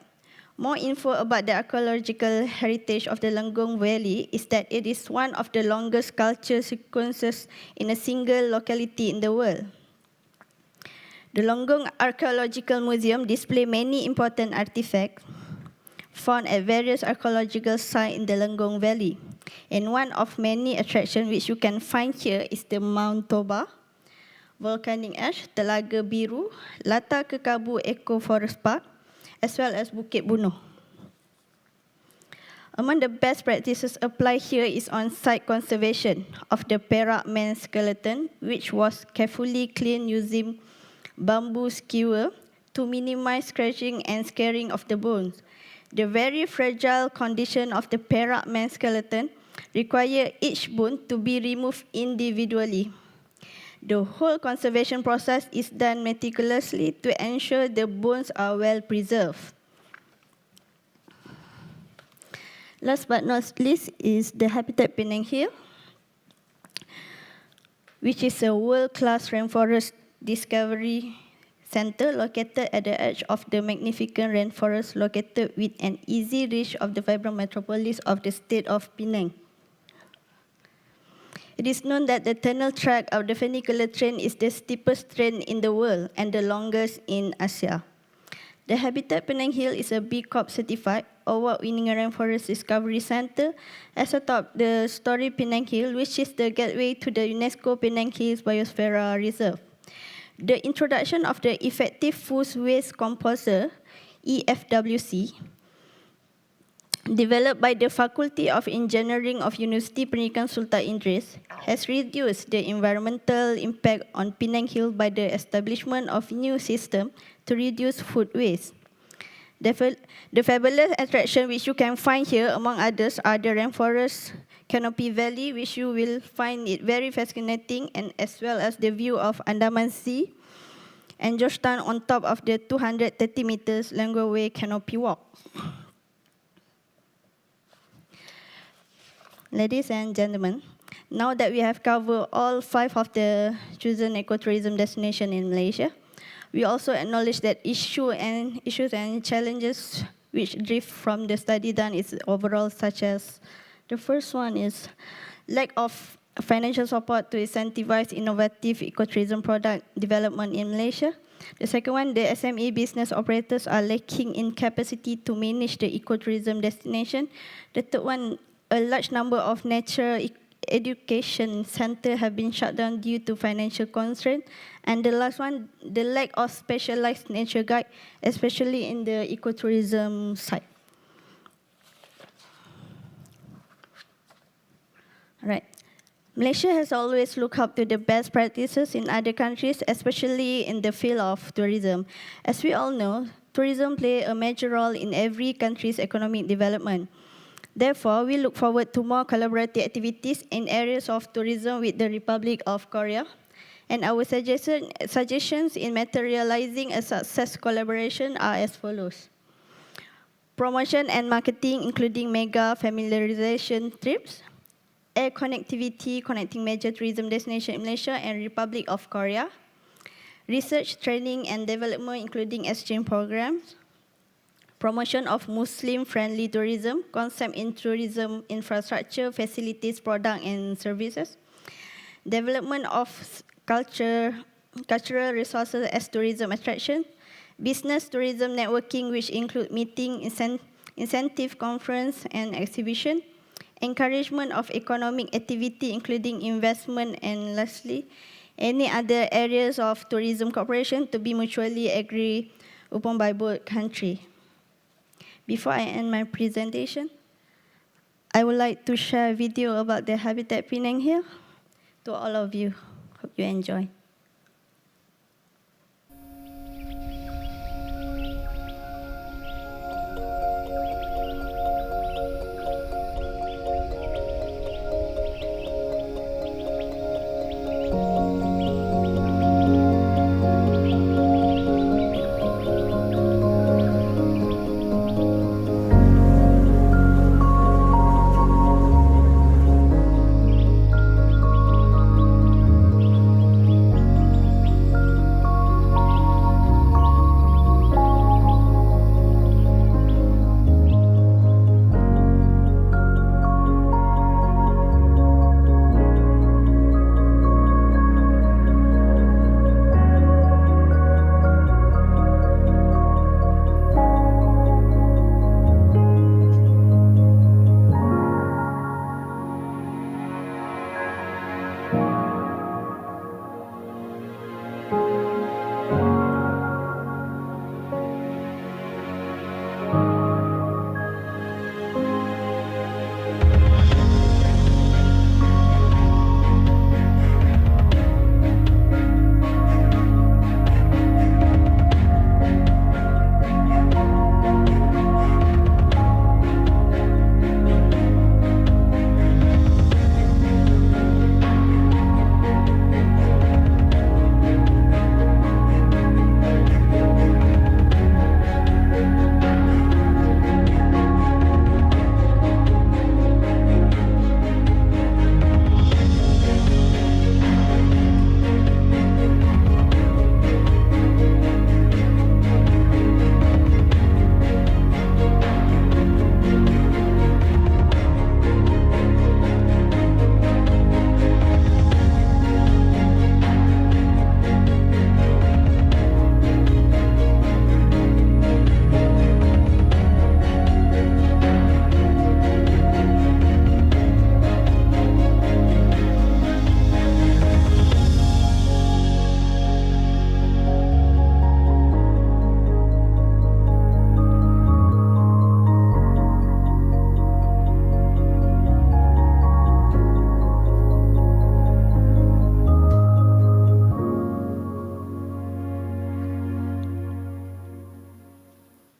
More info about the archaeological heritage of the Lenggong Valley is that it is one of the longest culture sequences in a single locality in the world. The Lenggong Archaeological Museum displays many important artifacts found at various archaeological sites in the Lenggong Valley. And one of many attractions which you can find here is the Mount Toba, volcanic ash, Telaga Biru, Lata Kekabu Eco Forest Park, as well as Bukit Bunuh. Among the best practices applied here is on-site conservation of the Perak man skeleton, which was carefully cleaned using bamboo skewer to minimize scratching and scarring of the bones. The very fragile condition of the Perak man skeleton requires each bone to be removed individually. The whole conservation process is done meticulously to ensure the bones are well preserved. Last but not least is the Habitat Penang Hill, which is a world-class rainforest discovery center located at the edge of the magnificent rainforest, located with an easy reach of the vibrant metropolis of the state of Penang. It is known that the tunnel track of the funicular train is the steepest train in the world and the longest in Asia. The Habitat Penang Hill is a B Corp certified, award-winning rainforest discovery center as atop the story Penang Hill, which is the gateway to the UNESCO Penang Hills Biosphere Reserve. The introduction of the Effective Food Waste Composer, EFWC, developed by the Faculty of Engineering of University Pendidikan Sultan Idris, has reduced the environmental impact on Penang Hill by the establishment of new system to reduce food waste. The fabulous attraction which you can find here, among others, are the rainforest Canopy Valley, which you will find it very fascinating, and as well as the view of Andaman Sea and Georgetown on top of the 230 meters Langua Way Canopy Walk. Ladies and gentlemen, now that we have covered all 5 of the chosen ecotourism destinations in Malaysia, we also acknowledge that issues and challenges which drift from the study done is overall, such as the first one is lack of financial support to incentivize innovative ecotourism product development in Malaysia. The second one, the SME business operators are lacking in capacity to manage the ecotourism destination. The third one, a large number of nature education centers have been shut down due to financial constraints. And the last one, the lack of specialized nature guide, especially in the ecotourism side. Right. Malaysia has always looked up to the best practices in other countries, especially in the field of tourism. As we all know, tourism plays a major role in every country's economic development. Therefore, we look forward to more collaborative activities in areas of tourism with the Republic of Korea. And our suggestions in materializing a success collaboration are as follows. Promotion and marketing, including mega familiarization trips, air connectivity connecting major tourism destinations in Malaysia and Republic of Korea, research, training, and development, including exchange programs, promotion of Muslim-friendly tourism, concept in tourism infrastructure, facilities, product, and services, development of cultural resources as tourism attraction, business tourism networking, which include meeting, incentive conference and exhibition, encouragement of economic activity including investment, and lastly, any other areas of tourism cooperation to be mutually agreed upon by both countries. Before I end my presentation, I would like to share a video about the Habitat Penang Hill to all of you. Hope you enjoy.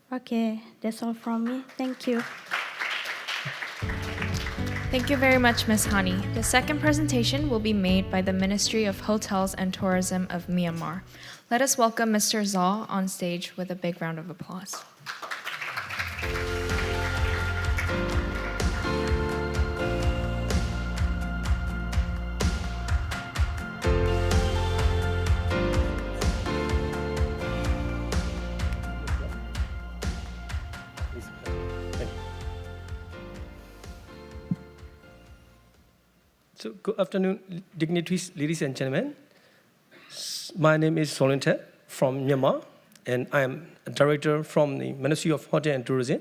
Okay, that's all from me. Thank you. Thank you very much, Ms. Hani. The second presentation will be made by the Ministry of Hotels and Tourism of Myanmar. Let us welcome Mr. Zaw on stage with a big round of applause. So, good afternoon, dignitaries, ladies and gentlemen. My name is Solinta from Myanmar, and I am a director from the Ministry of Hotel and Tourism.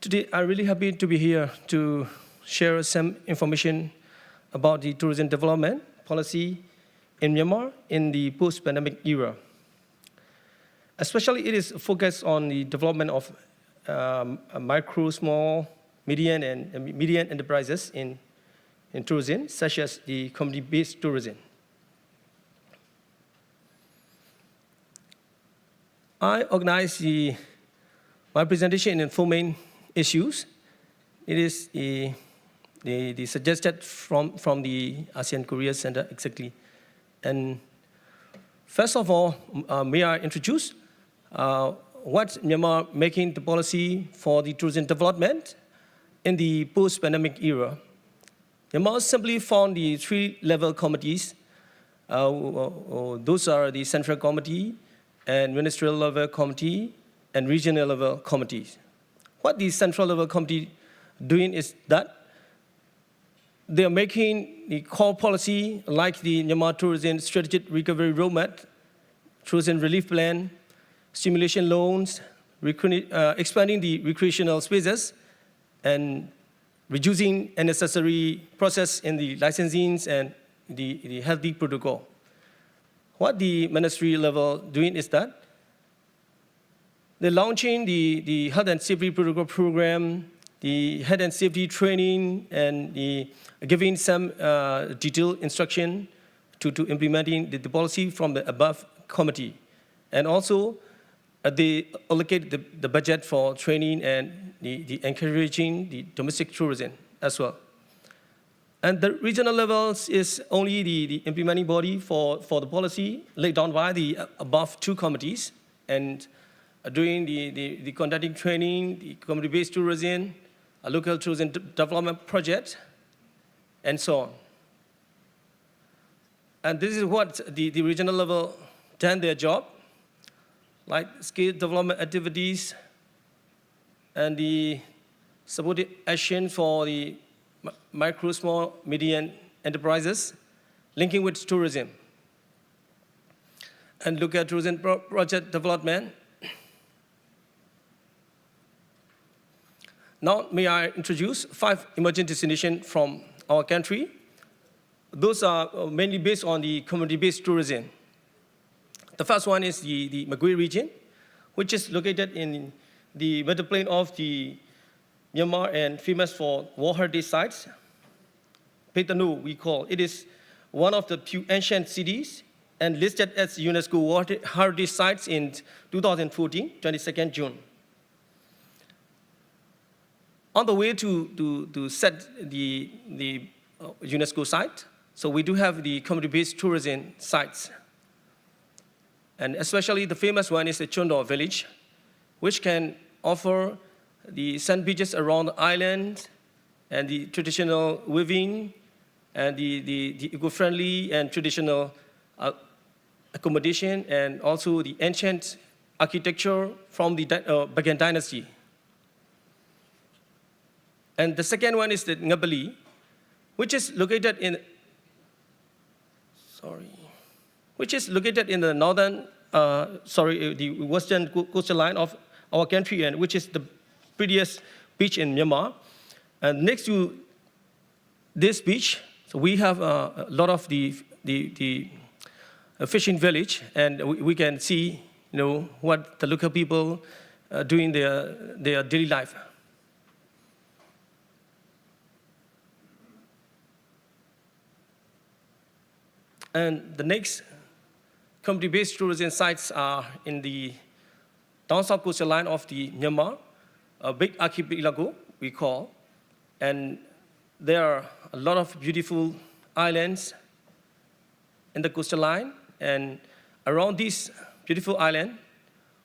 Today, I'm really happy to be here to share some information about the tourism development policy in Myanmar in the post-pandemic era. Especially, it is focused on the development of micro, small, medium enterprises in tourism, such as the community-based tourism. I organized my presentation in 4 main issues. It is the suggested from the ASEAN-Korea Center exactly. And first of all, may I introduce what Myanmar making the policy for the tourism development in the post-pandemic era. Myanmar simply formed the 3-level committees. Those are the Central Committee, and Ministerial Level Committee, and Regional Level Committees. What the Central Level Committee doing is that they are making the core policy like the Myanmar Tourism Strategic Recovery Roadmap, Tourism Relief Plan, stimulation loans, expanding the recreational spaces and reducing unnecessary process in the licensings and the healthy protocol. What the ministry level doing is that they're launching the health and safety protocol program, the health and safety training, and giving some detailed instruction to implementing the policy from the above committee. And also, they allocate the budget for training and the encouraging the domestic tourism as well. And the regional levels is only the implementing body for the policy laid down by the above two committees, and doing the conducting training, the community-based tourism, a local tourism development project, and so on. And this is what the regional level done their job, like skill development activities and the supported action for the micro, small, medium enterprises linking with tourism. And look at tourism project development. Now, may I introduce 5 emerging destinations from our country. Those are mainly based on the community-based tourism. The first one is the Magui region, which is located in the middle plain of the Myanmar and famous for war heritage sites. Petanu, we call. It is one of the few ancient cities and listed as UNESCO World Heritage Sites in 2014, 22nd June. On the way to set the UNESCO site, so we do have the community-based tourism sites. And especially the famous one is the Chondo village, which can offer the sand beaches around the island and the traditional weaving and the eco-friendly and traditional accommodation, and also the ancient architecture from the Bagan dynasty. And the second one is the Ngabali, which is located in the northern, the western coastal line of our country, and which is the prettiest beach in Myanmar. And next to this beach, so we have a lot of the fishing village, and we can see, what the local people doing their daily life. And the next community-based tourism sites are in the down-south coastal line of the Myanmar, a big archipelago, we call. And there are a lot of beautiful islands in the coastal line. And around this beautiful island,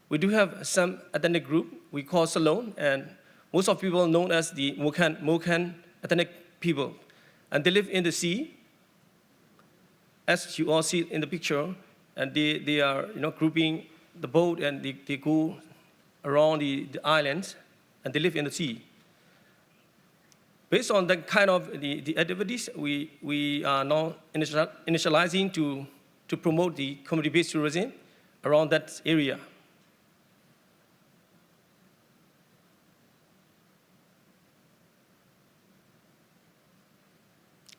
we do have some ethnic group we call Salon, and most of people known as the Mokan ethnic people. And they live in the sea, as you all see in the picture, and they are grouping the boat, and they go around the islands, and they live in the sea. Based on that kind of the activities, we are now initializing to promote the community-based tourism around that area.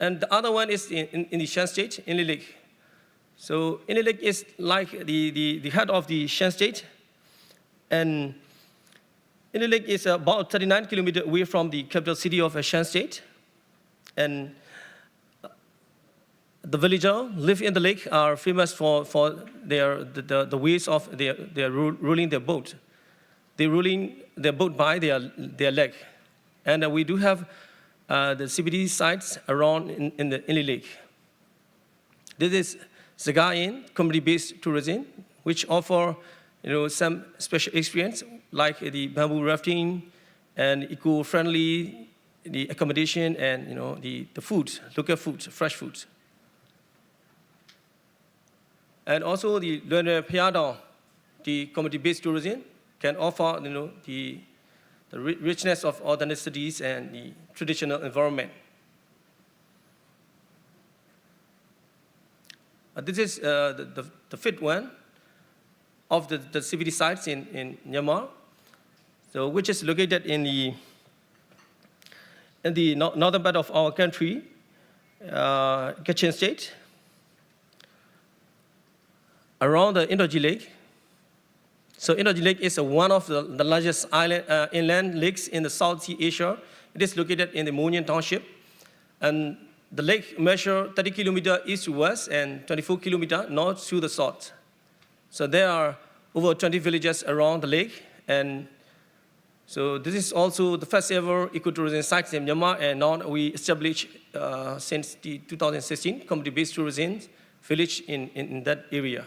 And the other one is in the Shan State, in Inlelik. So Inlelik is like the head of the Shan State. And Inlelik is about 39 kilometers away from the capital city of Shan State. And the villagers live in the lake are famous for the ways of their ruling their boat. They're ruling their boat by their leg. And we do have the CBD sites around in the Inlelik. This is Zagain community-based tourism, which offer some special experience like the bamboo rafting and eco-friendly the accommodation and the food, local food, fresh food. And also the Lunar Piadon, the community-based tourism, can offer the richness of authenticities and the traditional environment. This is the fifth one of the CBD sites in Myanmar. so which is located in the northern part of our country, Incheon state, around the Indonesia Lake. So Indonesia Lake is one of the largest inland lakes in the Southeast Asia. It is located in the Myanmar township, and the lake measures 30 kilometers east to west and 24 kilometers north to the south. So there are over 20 villages around the lake, and so this is also the first ever ecotourism site in Myanmar, and now we established since the 2016 community-based tourism village in that area.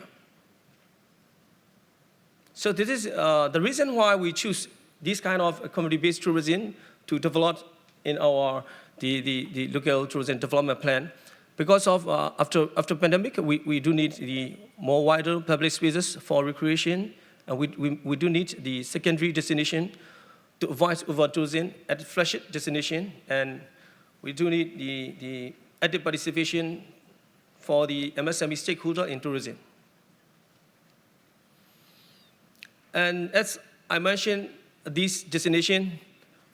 So this is the reason why we choose this kind of community-based tourism to develop in our the local tourism development plan. Because of after pandemic, we do need the more wider public spaces for recreation, and we do need the secondary destination to avoid over-tourism at the flagship destination, and we do need the active participation for the MSME stakeholder in tourism. And as I mentioned, these destinations,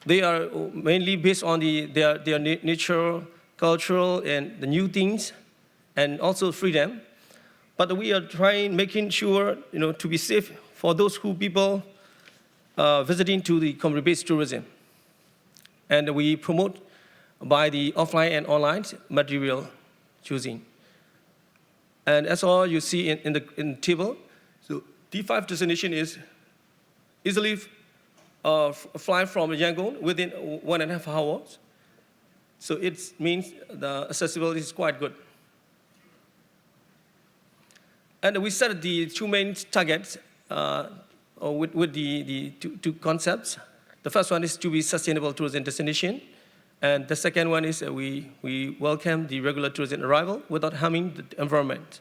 they are mainly based on their nature, cultural, and the new things, and also freedom. But we are making sure, to be safe for those people visiting to the community-based tourism. And we promote by the offline and online material choosing. And as all you see in the table, so D5 destination is easily fly from Yangon within 1.5 hours. So it means the accessibility is quite good. And we set the two main targets with the two concepts. The first one is to be sustainable tourism destination. And the second one is we welcome the regular tourism arrival without harming the environment.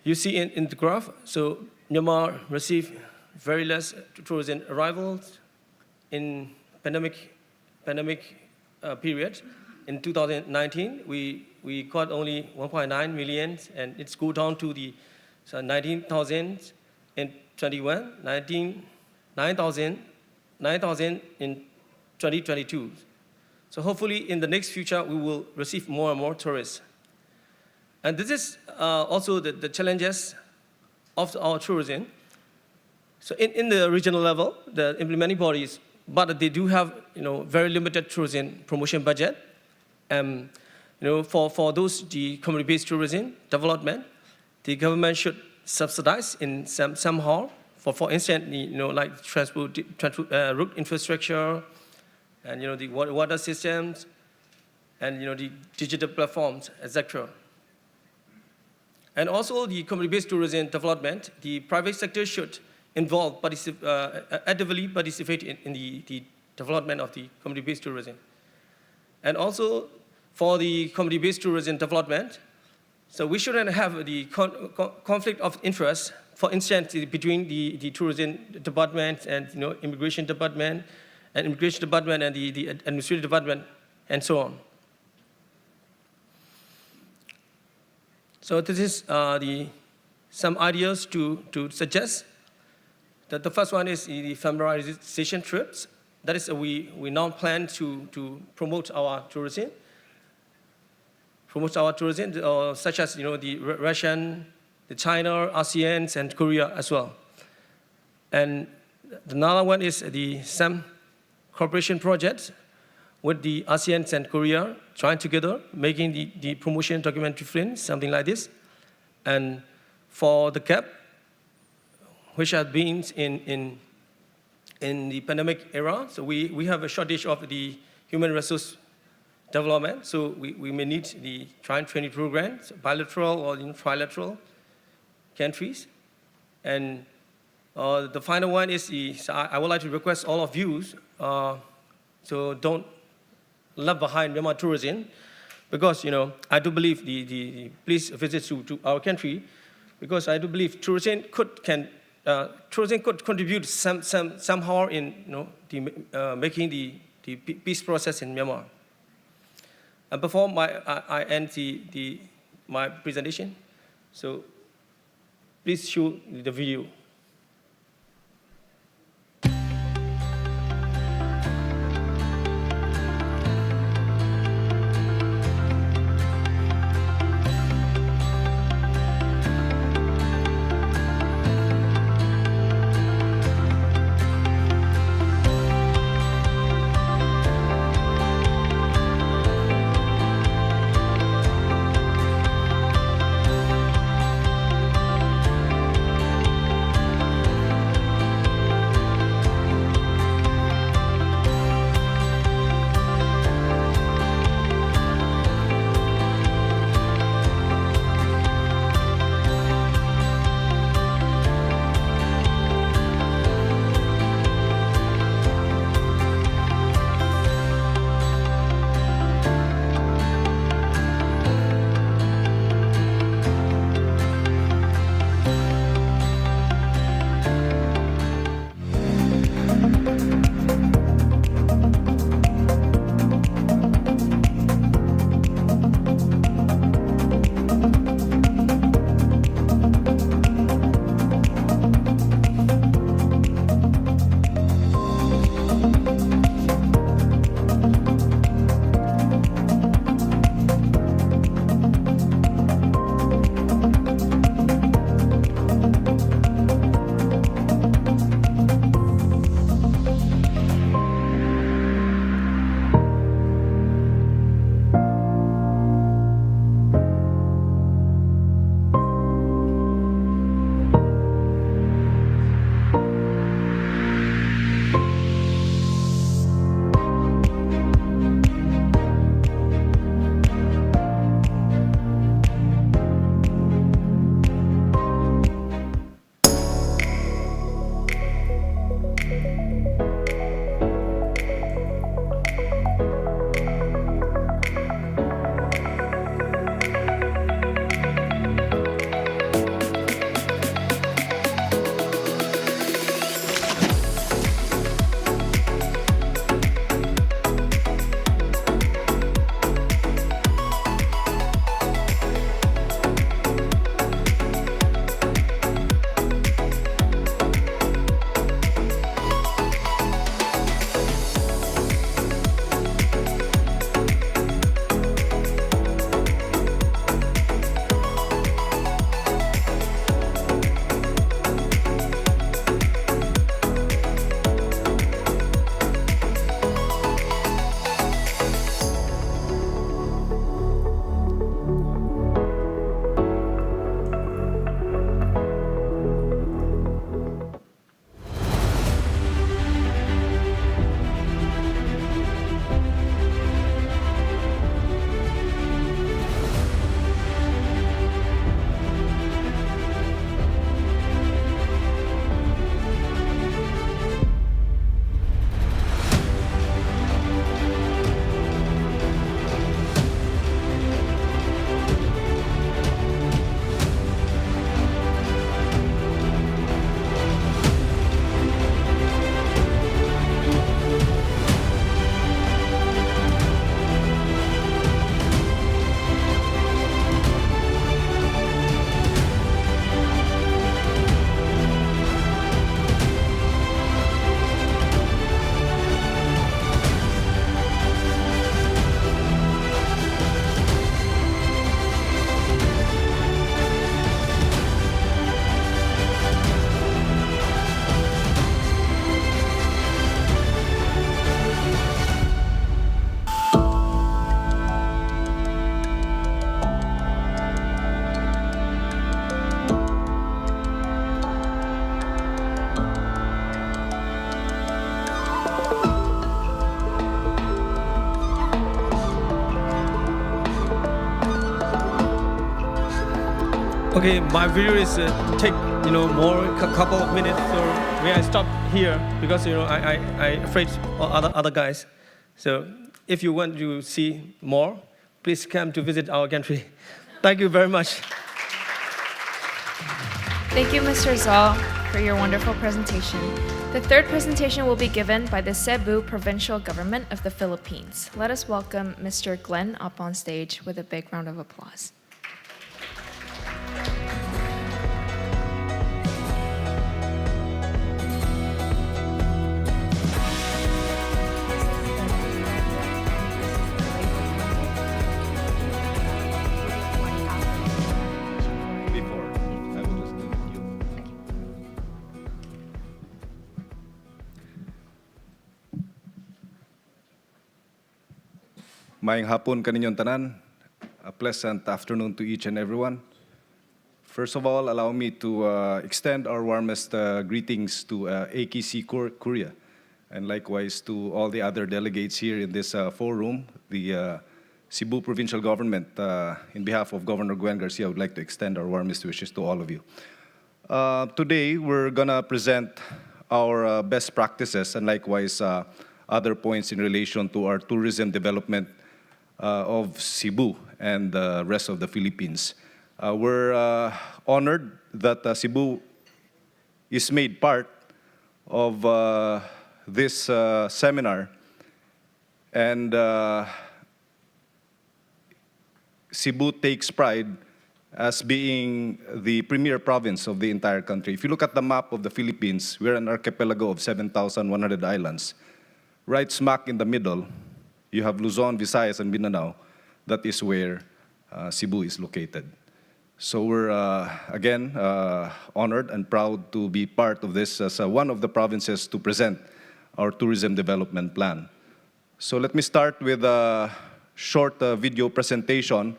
You see in the graph, so Myanmar received very less tourism arrivals in pandemic period. In 2019, we got only 1.9 million, and it's go down to the 19,000 in 21, 9,000 in 2022. So hopefully in the next future, we will receive more and more tourists. And this is also the challenges of our tourism. So in the regional level, the implementing bodies, but they do have very limited tourism promotion budget. For those the community-based tourism development, the government should subsidize in somehow. For instance, like transport route infrastructure, and the water systems, and the digital platforms, etc. And also the community-based tourism development, the private sector should actively participate in the development of the community-based tourism. And also for the community-based tourism development, so we shouldn't have the conflict of interest, for instance, between the tourism department and immigration department and the administrative department, and so on. So this is some ideas to suggest. That the first one is the familiarization trips. That is, we now plan to promote our tourism. Such as the Russian, the China, ASEAN, and Korea as well. And another one is some cooperation projects with the ASEAN and Korea, trying together, making the promotion documentary film, something like this. And for the CAP, which have been in the pandemic era, so we have a shortage of the human resource development, so we may need the training programs, bilateral or trilateral countries. And the final one is I would like to request all of you, so don't left behind Myanmar tourism, because I do believe please visit to our country, because I do believe tourism could contribute somehow in making the peace process in Myanmar. And before I end my presentation, so please show the video. Okay, my video is take more couple of minutes, so may I stop here because I afraid of other guys. So if you want to see more, please come to visit our country. Thank you very much. Thank you, Mr. Zhao, for your wonderful presentation. The third presentation will be given by the Cebu Provincial Government of the Philippines. Let us welcome Mr. Glenn up on stage with a big round of applause. Maayong hapon kaninyong tanan. A pleasant afternoon to each and everyone. First of all, allow me to extend our warmest greetings to AKC Korea, and likewise to all the other delegates here in this forum. The Cebu Provincial Government, in behalf of Governor Gwen Garcia, would like to extend our warmest wishes to all of you. Today, we're gonna present our best practices and likewise other points in relation to our tourism development of Cebu and the rest of the Philippines. We're honored that Cebu is made part of this seminar, and Cebu takes pride as being the premier province of the entire country. If you look at the map of the Philippines, we're an archipelago of 7,100 islands. Right smack in the middle, you have Luzon, Visayas, and Mindanao. That is where Cebu is located. So we're, again, honored and proud to be part of this as one of the provinces to present our tourism development plan. So let me start with a short video presentation.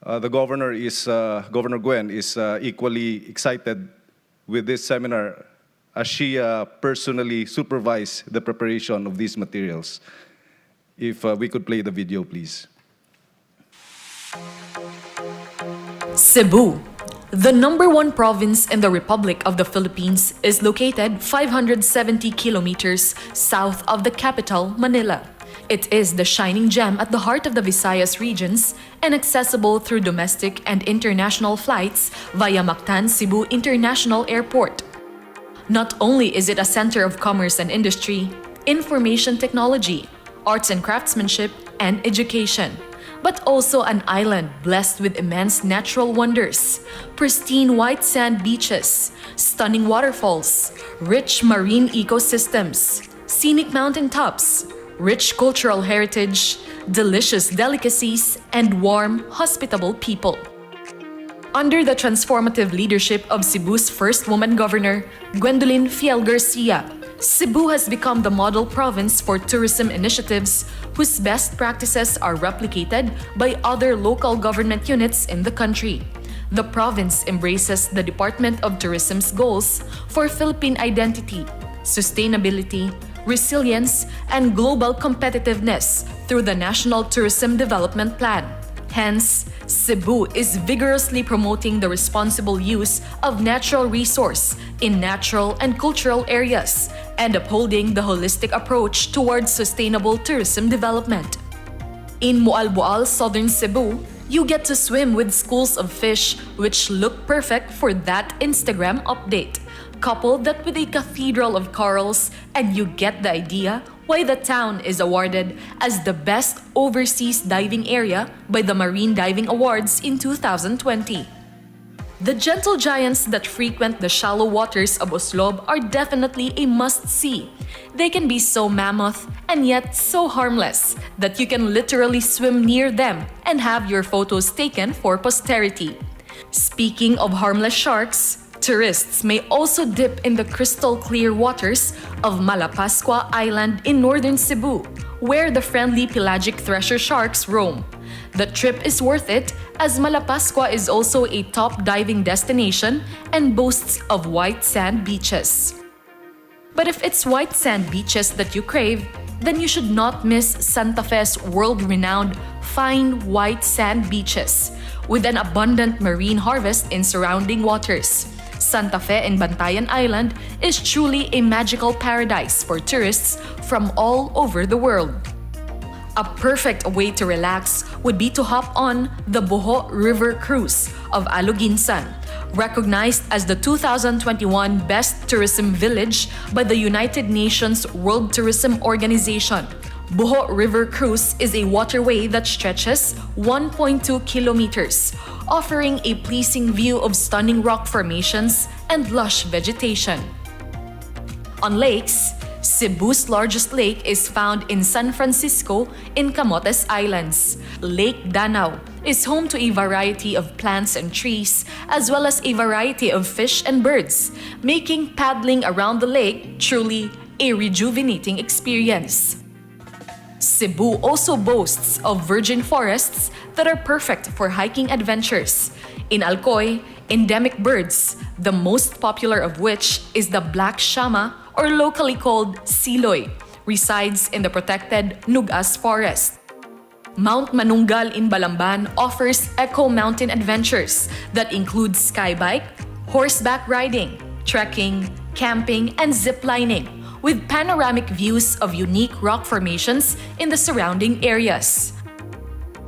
The governor is, Governor Gwen is equally excited with this seminar as she personally supervised the preparation of these materials. If we could play the video, please. Cebu, the #1 province in the Republic of the Philippines, is located 570 kilometers south of the capital, Manila. It is the shining gem at the heart of the Visayas regions and accessible through domestic and international flights via Mactan Cebu International Airport. Not only is it a center of commerce and industry, information technology, arts and craftsmanship, and education, but also an island blessed with immense natural wonders, pristine white sand beaches, stunning waterfalls, rich marine ecosystems, scenic mountaintops, rich cultural heritage, delicious delicacies, and warm, hospitable people. Under the transformative leadership of Cebu's first woman governor, Gwendolyn Fiel Garcia, Cebu has become the model province for tourism initiatives whose best practices are replicated by other local government units in the country. The province embraces the Department of Tourism's goals for Philippine identity, sustainability, resilience, and global competitiveness through the National Tourism Development Plan. Hence, Cebu is vigorously promoting the responsible use of natural resource in natural and cultural areas and upholding the holistic approach towards sustainable tourism development. In Moalboal, southern Cebu, you get to swim with schools of fish which look perfect for that Instagram update. Couple that with a cathedral of corals and you get the idea why the town is awarded as the best overseas diving area by the Marine Diving Awards in 2020. The gentle giants that frequent the shallow waters of Oslob are definitely a must-see. They can be so mammoth and yet so harmless that you can literally swim near them and have your photos taken for posterity. Speaking of harmless sharks, tourists may also dip in the crystal-clear waters of Malapascua Island in northern Cebu, where the friendly pelagic thresher sharks roam. The trip is worth it as Malapascua is also a top diving destination and boasts of white sand beaches. But if it's white sand beaches that you crave, then you should not miss Santa Fe's world-renowned fine white sand beaches, with an abundant marine harvest in surrounding waters. Santa Fe in Bantayan Island is truly a magical paradise for tourists from all over the world. A perfect way to relax would be to hop on the Boho River Cruise of Aluginsan, recognized as the 2021 Best Tourism Village by the United Nations World Tourism Organization. Boho River Cruise is a waterway that stretches 1.2 kilometers, offering a pleasing view of stunning rock formations and lush vegetation. On lakes, Cebu's largest lake is found in San Francisco in Camotes Islands. Lake Danao is home to a variety of plants and trees, as well as a variety of fish and birds, making paddling around the lake truly a rejuvenating experience. Cebu also boasts of virgin forests that are perfect for hiking adventures. In Alcoy, endemic birds, the most popular of which is the black shama, or locally called siloy, resides in the protected Nugas Forest. Mount Manunggal in Balamban offers eco-mountain adventures that include skybike, horseback riding, trekking, camping, and ziplining, with panoramic views of unique rock formations in the surrounding areas.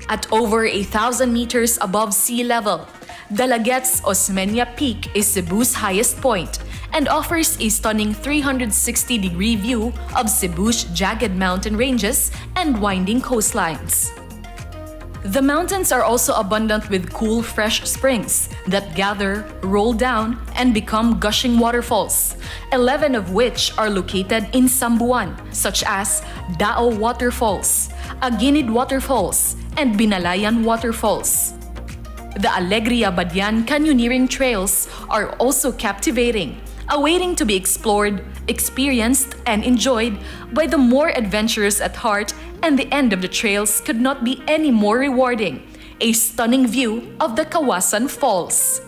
At over 1,000 meters above sea level, Dalaget's Osmeña Peak is Cebu's highest point and offers a stunning 360-degree view of Cebu's jagged mountain ranges and winding coastlines. The mountains are also abundant with cool, fresh springs that gather, roll down, and become gushing waterfalls, 11 of which are located in Sambuan, such as Dao Waterfalls, Aguinid Waterfalls, and Binalayan Waterfalls. The Alegria Badian canyoneering trails are also captivating, awaiting to be explored, experienced, and enjoyed by the more adventurous at heart, and the end of the trails could not be any more rewarding, a stunning view of the Kawasan Falls.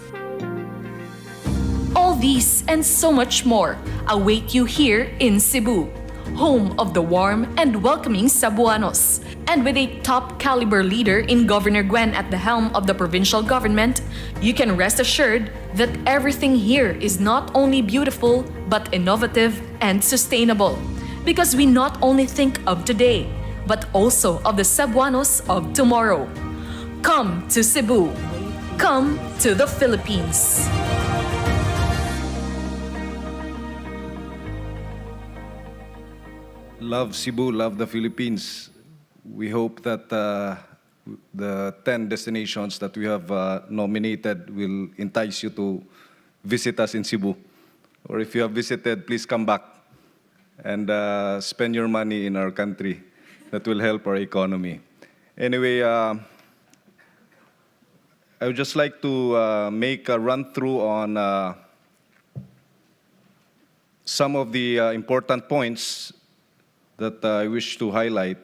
All these and so much more await you here in Cebu, home of the warm and welcoming Cebuanos. And with a top-caliber leader in Governor Gwen at the helm of the provincial government, you can rest assured that everything here is not only beautiful, but innovative and sustainable. Because we not only think of today, but also of the Cebuanos of tomorrow. Come to Cebu. Come to the Philippines. Love Cebu, love the Philippines. We hope that the 10 destinations that we have nominated will entice you to visit us in Cebu. Or if you have visited, please come back and spend your money in our country. That will help our economy. Anyway, I would just like to make a run-through on some of the important points that I wish to highlight.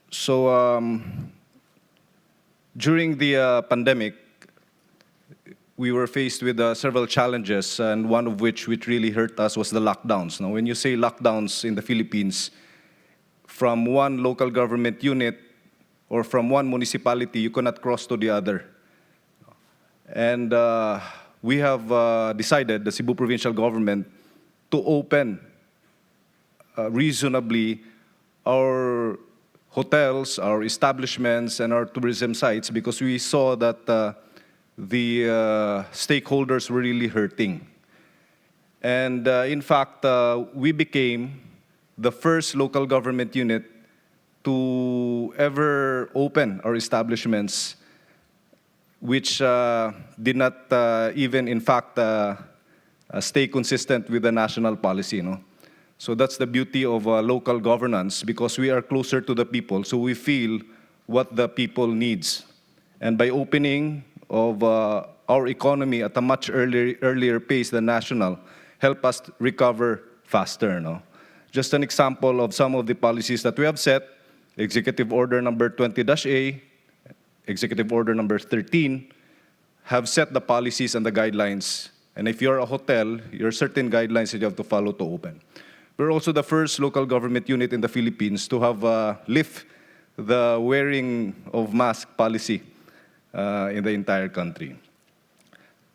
So, during the pandemic, we were faced with several challenges, and one of which really hurt us was the lockdowns. Now, when you say lockdowns in the Philippines, from one local government unit or from one municipality, you cannot cross to the other. And we have decided, the Cebu provincial government, to open reasonably our hotels, our establishments, and our tourism sites, because we saw that the stakeholders were really hurting. And in fact, we became the first local government unit to ever open our establishments, which did not even, in fact, stay consistent with the national policy. No? So that's the beauty of local governance, because we are closer to the people, so we feel what the people needs. And by opening of our economy at a much earlier pace than national, help us recover faster. No? Just an example of some of the policies that we have set: Executive Order number 20-A, Executive Order number 13, have set the policies and the guidelines. And if you're a hotel, there are certain guidelines that you have to follow to open. We're also the first local government unit in the Philippines to have lift the wearing of mask policy in the entire country.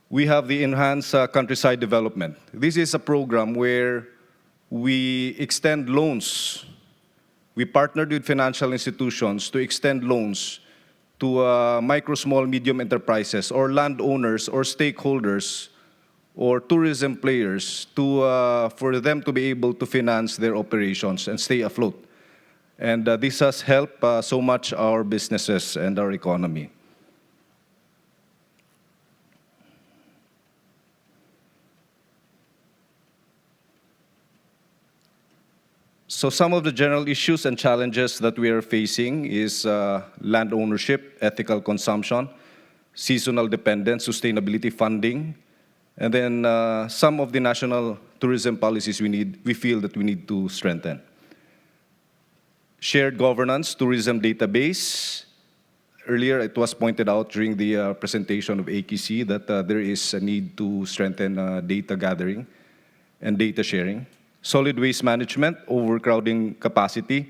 We have the Enhanced Countryside Development. This is a program where we extend loans. We partnered with financial institutions to extend loans to micro, small, medium enterprises or landowners or stakeholders or tourism players for them to be able to finance their operations and stay afloat. And this has helped so much our businesses and our economy. So some of the general issues and challenges that we are facing is land ownership, ethical consumption, seasonal dependence, sustainability funding, and then some of the national tourism policies we feel that we need to strengthen. Shared governance, tourism database. Earlier, it was pointed out during the presentation of AKC that there is a need to strengthen data gathering and data sharing. Solid waste management, overcrowding capacity,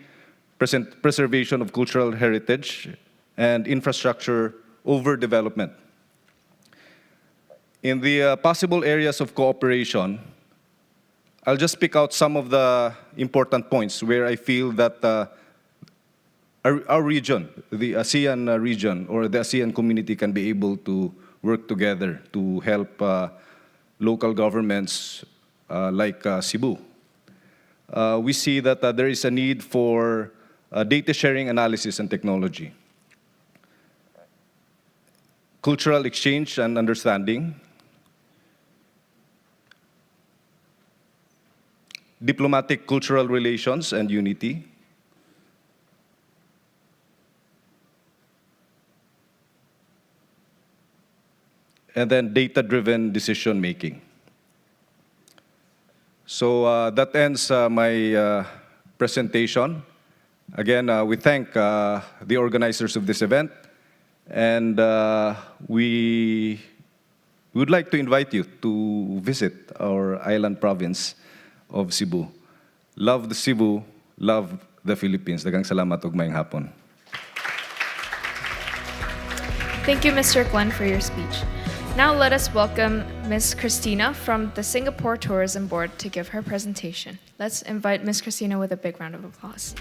preservation of cultural heritage, and infrastructure overdevelopment. In the possible areas of cooperation, I'll just pick out some of the important points where I feel that our region, the ASEAN region or the ASEAN community can be able to work together to help local governments like Cebu. We see that there is a need for data sharing, analysis, and technology. Cultural exchange and understanding. Diplomatic cultural relations and unity. And then data-driven decision-making. So that ends my presentation. Again, we thank the organizers of this event, and we would like to invite you to visit our island province of Cebu. Love the Cebu, love the Philippines. Daghang salamat ug maayong hapon. Thank you, Mr. Glenn, for your speech. Now let us welcome Ms. Christina from the Singapore Tourism Board to give her presentation. Let's invite Ms. Christina with a big round of applause.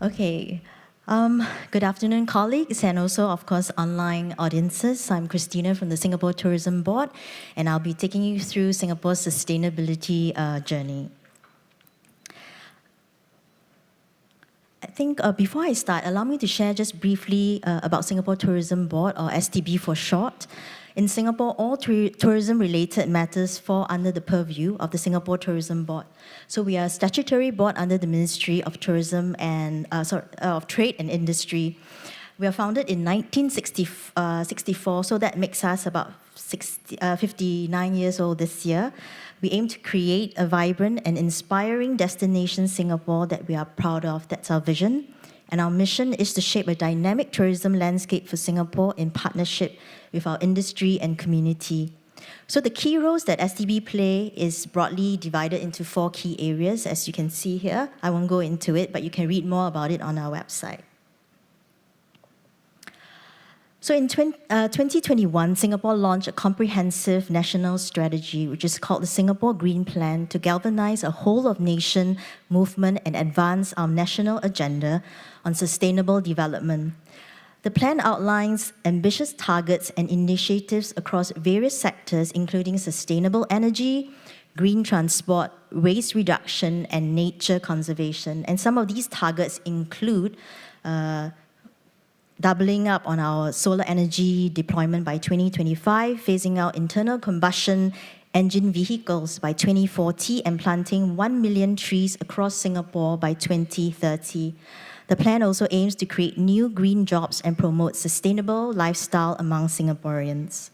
Okay. Good afternoon, colleagues, and also, of course, online audiences. I'm Christina from the Singapore Tourism Board, and I'll be taking you through Singapore's sustainability journey. I think before I start, allow me to share just briefly about Singapore Tourism Board, or STB for short. In Singapore, all tourism-related matters fall under the purview of the Singapore Tourism Board. So we are a statutory board under the Ministry of Tourism and of Trade and Industry. We are founded in 1964, so that makes us about 59 years old this year. We aim to create a vibrant and inspiring destination Singapore that we are proud of. That's our vision. And our mission is to shape a dynamic tourism landscape for Singapore in partnership with our industry and community. So the key roles that STB play is broadly divided into 4 key areas, as you can see here. I won't go into it, but you can read more about it on our website. So in 2021, Singapore launched a comprehensive national strategy, which is called the Singapore Green Plan, to galvanize a whole-of-nation movement and advance our national agenda on sustainable development. The plan outlines ambitious targets and initiatives across various sectors, including sustainable energy, green transport, waste reduction, and nature conservation. And some of these targets include doubling up on our solar energy deployment by 2025, phasing out internal combustion engine vehicles by 2040, and planting 1 million trees across Singapore by 2030. The plan also aims to create new green jobs and promote sustainable lifestyle among Singaporeans.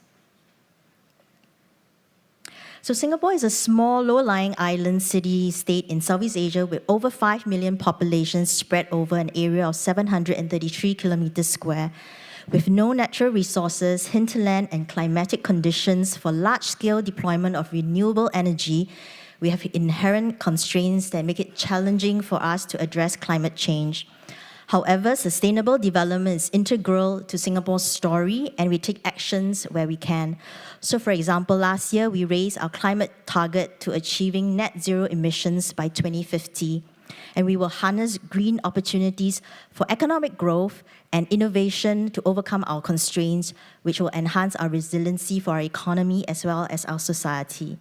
So Singapore is a small, low-lying island city-state in Southeast Asia with over 5 million population spread over an area of 733 kilometers square, with no natural resources, hinterland, and climatic conditions for large-scale deployment of renewable energy. We have inherent constraints that make it challenging for us to address climate change. However, sustainable development is integral to Singapore's story, and we take actions where we can. So, for example, last year we raised our climate target to achieving net zero emissions by 2050. And we will harness green opportunities for economic growth and innovation to overcome our constraints, which will enhance our resiliency for our economy as well as our society.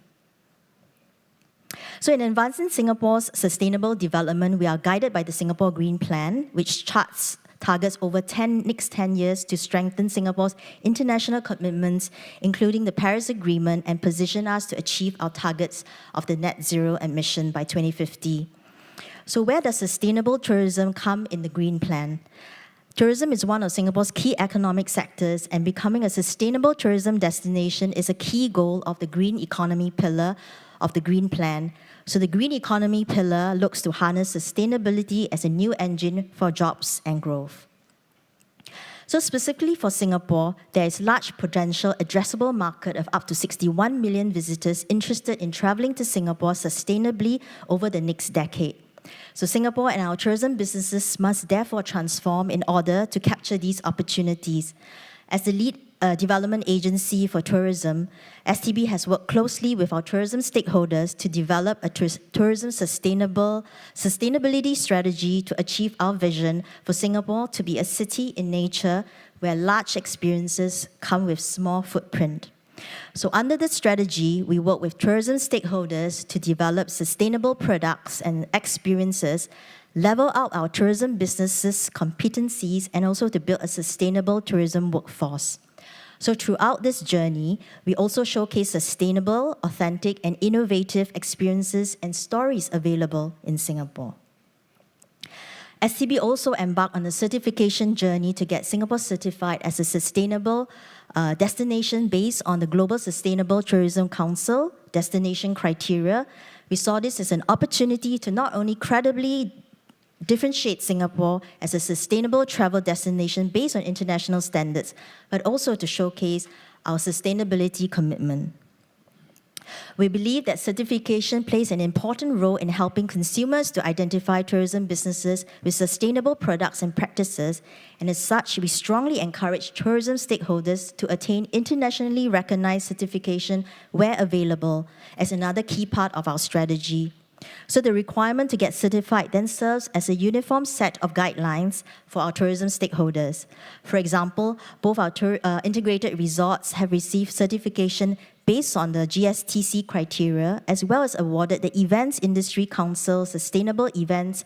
So in advancing Singapore's sustainable development, we are guided by the Singapore Green Plan, which charts targets over next 10 years to strengthen Singapore's international commitments, including the Paris Agreement, and position us to achieve our targets of the net zero emission by 2050. So where does sustainable tourism come in the Green Plan? Tourism is one of Singapore's key economic sectors, and becoming a sustainable tourism destination is a key goal of the green economy pillar of the Green Plan. So the green economy pillar looks to harness sustainability as a new engine for jobs and growth. So specifically for Singapore, there is large potential addressable market of up to 61 million visitors interested in traveling to Singapore sustainably over the next decade. So Singapore and our tourism businesses must therefore transform in order to capture these opportunities. As the lead development agency for tourism, STB has worked closely with our tourism stakeholders to develop a tourism sustainability strategy to achieve our vision for Singapore to be a city in nature where large experiences come with small footprint. So under this strategy, we work with tourism stakeholders to develop sustainable products and experiences, level out our tourism businesses' competencies, and also to build a sustainable tourism workforce. So throughout this journey, we also showcase sustainable, authentic, and innovative experiences and stories available in Singapore. STB also embarked on a certification journey to get Singapore certified as a sustainable destination based on the Global Sustainable Tourism Council destination criteria. We saw this as an opportunity to not only credibly differentiate Singapore as a sustainable travel destination based on international standards, but also to showcase our sustainability commitment. We believe that certification plays an important role in helping consumers to identify tourism businesses with sustainable products and practices, and as such, we strongly encourage tourism stakeholders to attain internationally recognized certification where available as another key part of our strategy. So the requirement to get certified then serves as a uniform set of guidelines for our tourism stakeholders. For example, both our integrated resorts have received certification based on the GSTC criteria, as well as awarded the Events Industry Council Sustainable Events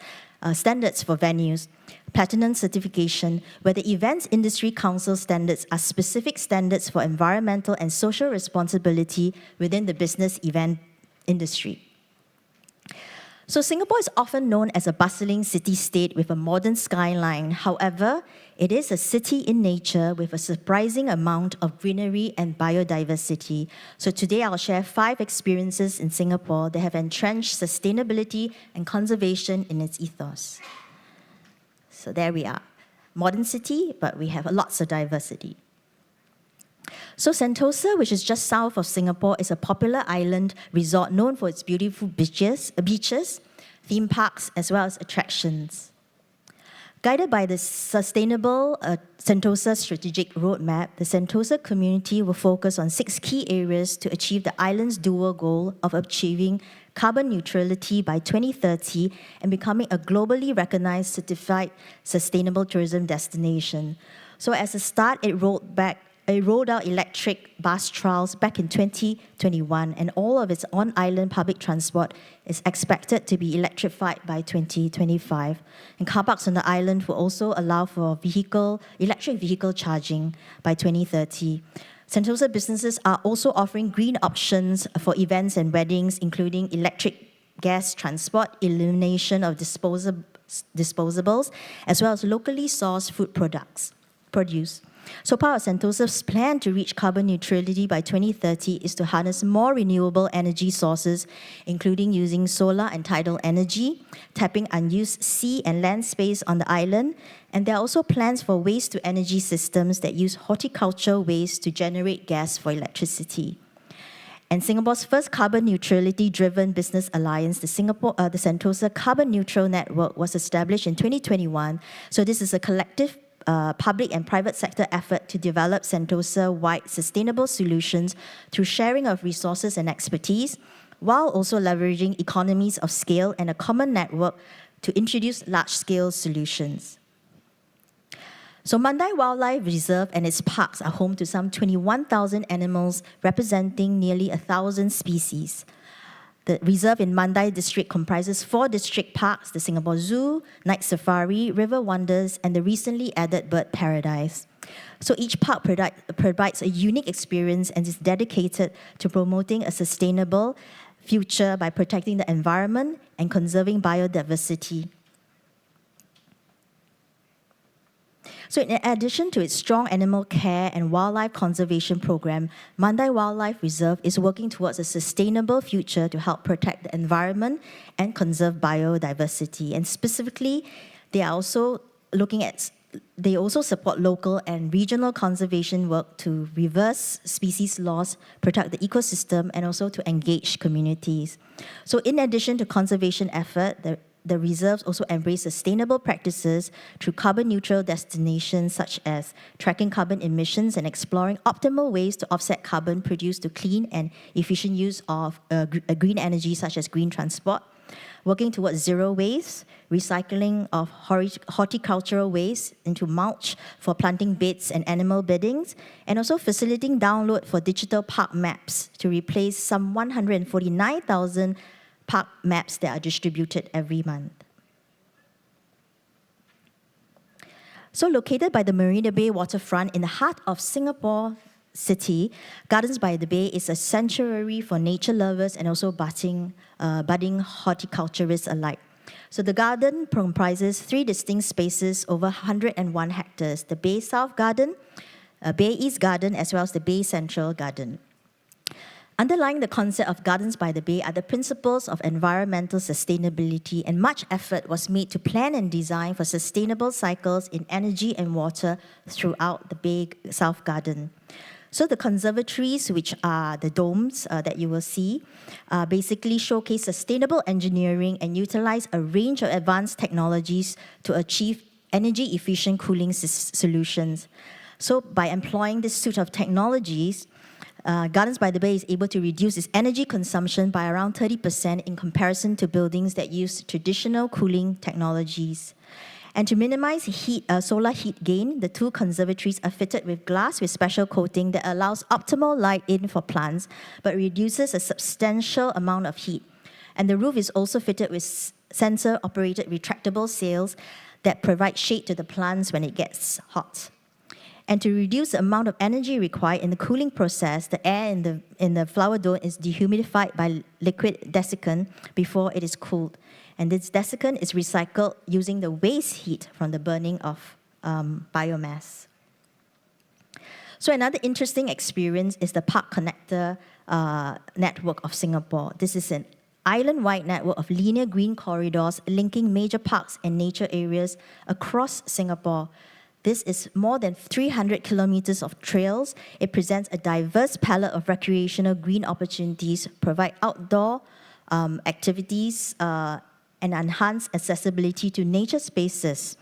Standards for Venues, Platinum certification, where the Events Industry Council standards are specific standards for environmental and social responsibility within the business event industry. So Singapore is often known as a bustling city-state with a modern skyline. However, it is a city in nature with a surprising amount of greenery and biodiversity. So today I'll share 5 experiences in Singapore that have entrenched sustainability and conservation in its ethos. So there we are. Modern city, but we have lots of diversity. So Sentosa, which is just south of Singapore, is a popular island resort known for its beautiful beaches, theme parks, as well as attractions. Guided by the sustainable Sentosa strategic roadmap, the Sentosa community will focus on 6 key areas to achieve the island's dual goal of achieving carbon neutrality by 2030 and becoming a globally recognized certified sustainable tourism destination. So as a start, it rolled out electric bus trials back in 2021, and all of its on-island public transport is expected to be electrified by 2025. And car parks on the island will also allow for electric vehicle charging by 2030. Sentosa businesses are also offering green options for events and weddings, including electric gas transport, elimination of disposables, as well as locally sourced food produce. So part of Sentosa's plan to reach carbon neutrality by 2030 is to harness more renewable energy sources, including using solar and tidal energy, tapping unused sea and land space on the island, and there are also plans for waste-to-energy systems that use horticultural waste to generate gas for electricity. And Singapore's first carbon neutrality-driven business alliance, the Sentosa Carbon Neutral Network, was established in 2021. So this is a collective public and private sector effort to develop Sentosa-wide sustainable solutions through sharing of resources and expertise, while also leveraging economies of scale and a common network to introduce large-scale solutions. So Mandai Wildlife Reserve and its parks are home to some 21,000 animals representing nearly 1,000 species. The reserve in Mandai district comprises 4 district parks, the Singapore Zoo, Night Safari, River Wonders, and the recently added Bird Paradise. So each park provides a unique experience and is dedicated to promoting a sustainable future by protecting the environment and conserving biodiversity. So in addition to its strong animal care and wildlife conservation program, Mandai Wildlife Reserve is working towards a sustainable future to help protect the environment and conserve biodiversity. And specifically, they also support local and regional conservation work to reverse species loss, protect the ecosystem, and also to engage communities. So in addition to conservation effort, the reserves also embrace sustainable practices through carbon-neutral destinations such as tracking carbon emissions and exploring optimal ways to offset carbon produced through clean and efficient use of green energy such as green transport, working towards zero waste, recycling of horticultural waste into mulch for planting beds and animal beddings, and also facilitating download for digital park maps to replace some 149,000 park maps that are distributed every month. So located by the Marina Bay waterfront in the heart of Singapore City, Gardens by the Bay is a sanctuary for nature lovers and also budding horticulturists alike. So the garden comprises 3 distinct spaces over 101 hectares, the Bay South Garden, Bay East Garden, as well as the Bay Central Garden. Underlying the concept of Gardens by the Bay are the principles of environmental sustainability, and much effort was made to plan and design for sustainable cycles in energy and water throughout the Bay South Garden. So the conservatories, which are the domes that you will see, basically showcase sustainable engineering and utilize a range of advanced technologies to achieve energy-efficient cooling solutions. So by employing this suite of technologies, Gardens by the Bay is able to reduce its energy consumption by around 30% in comparison to buildings that use traditional cooling technologies. And to minimize solar heat gain, the 2 conservatories are fitted with glass with special coating that allows optimal light in for plants, but reduces a substantial amount of heat. And the roof is also fitted with sensor-operated retractable sails that provide shade to the plants when it gets hot. And to reduce the amount of energy required in the cooling process, the air in the flower dome is dehumidified by liquid desiccant before it is cooled. And this desiccant is recycled using the waste heat from the burning of biomass. So another interesting experience is the Park Connector network of Singapore. This is an island-wide network of linear green corridors linking major parks and nature areas across Singapore. This is more than 300 kilometers of trails. It presents a diverse palette of recreational green opportunities, provide outdoor activities, and enhance accessibility to nature spaces,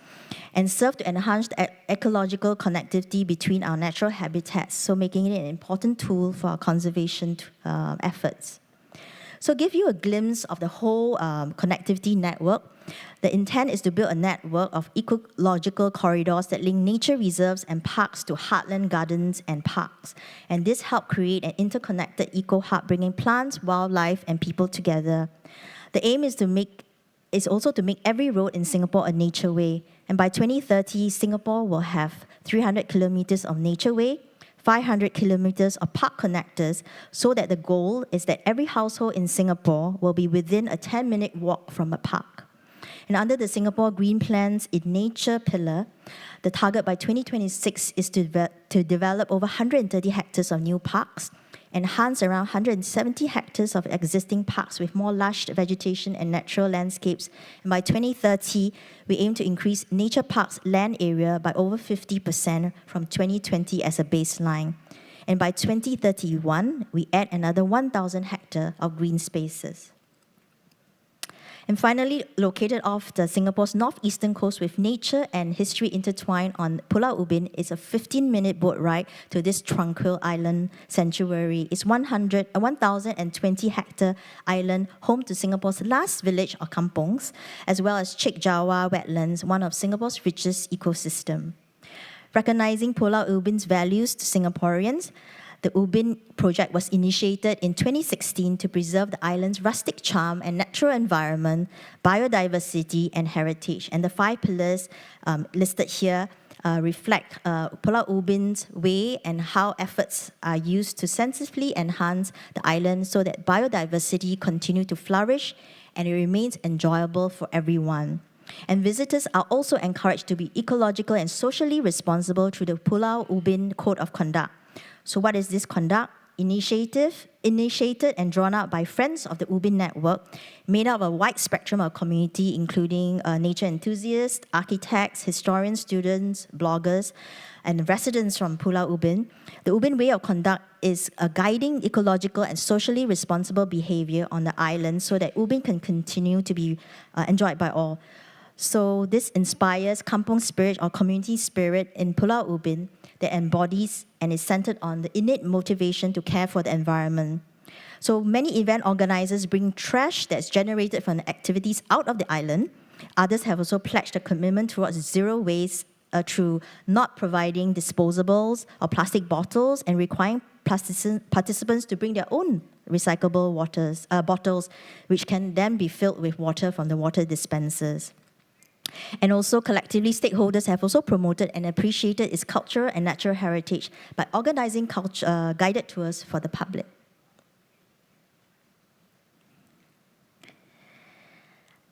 and serve to enhance the ecological connectivity between our natural habitats, so making it an important tool for our conservation efforts. So give you a glimpse of the whole connectivity network. The intent is to build a network of ecological corridors that link nature reserves and parks to heartland gardens and parks. And this helps create an interconnected eco-hub, bringing plants, wildlife, and people together. The aim is also to make every road in Singapore a nature way. And by 2030, Singapore will have 300 kilometers of nature way, 500 kilometers of park connectors, so that the goal is that every household in Singapore will be within a 10-minute walk from a park. And under the Singapore Green Plans in Nature pillar, the target by 2026 is to develop over 130 hectares of new parks, enhance around 170 hectares of existing parks with more lush vegetation and natural landscapes. And by 2030, we aim to increase nature parks' land area by over 50% from 2020 as a baseline. And by 2031, we add another 1,000 hectares of green spaces. And finally, located off the Singapore's northeastern coast with nature and history intertwined on Pulau Ubin is a 15-minute boat ride to this tranquil island sanctuary. It's 1,020 hectare island, home to Singapore's last village or kampongs, as well as Chek Jawa wetlands, one of Singapore's richest ecosystem. Recognizing Pulau Ubin's values to Singaporeans, the Ubin project was initiated in 2016 to preserve the island's rustic charm and natural environment, biodiversity, and heritage. And the 5 pillars listed here reflect Pulau Ubin's way and how efforts are used to sensitively enhance the island so that biodiversity continue to flourish and it remains enjoyable for everyone. And visitors are also encouraged to be ecological and socially responsible through the Pulau Ubin Code of Conduct. So what is this conduct? Initiated and drawn out by friends of the Ubin Network, made up of a wide spectrum of community, including nature enthusiasts, architects, historians, students, bloggers, and residents from Pulau Ubin. The Ubin Way of Conduct is a guiding ecological and socially responsible behavior on the island so that Ubin can continue to be enjoyed by all. So this inspires kampong spirit or community spirit in Pulau Ubin that embodies and is centered on the innate motivation to care for the environment. So many event organizers bring trash that's generated from the activities out of the island. Others have also pledged a commitment towards zero waste through not providing disposables or plastic bottles and requiring participants to bring their own recyclable bottles, which can then be filled with water from the water dispensers. And also collectively, stakeholders have also promoted and appreciated its cultural and natural heritage by organizing guided tours for the public.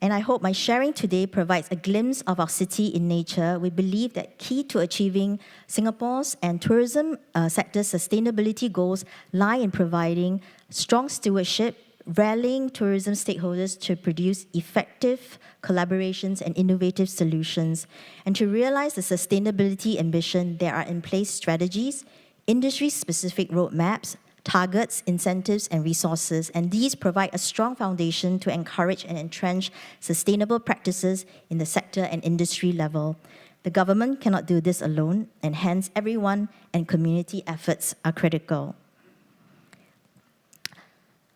And I hope my sharing today provides a glimpse of our city in nature. We believe that key to achieving Singapore's and tourism sector's sustainability goals lie in providing strong stewardship, rallying tourism stakeholders to produce effective collaborations and innovative solutions. And to realize the sustainability ambition, there are in place strategies, industry-specific roadmaps, targets, incentives, and resources. And these provide a strong foundation to encourage and entrench sustainable practices in the sector and industry level. The government cannot do this alone, and hence everyone and community efforts are critical.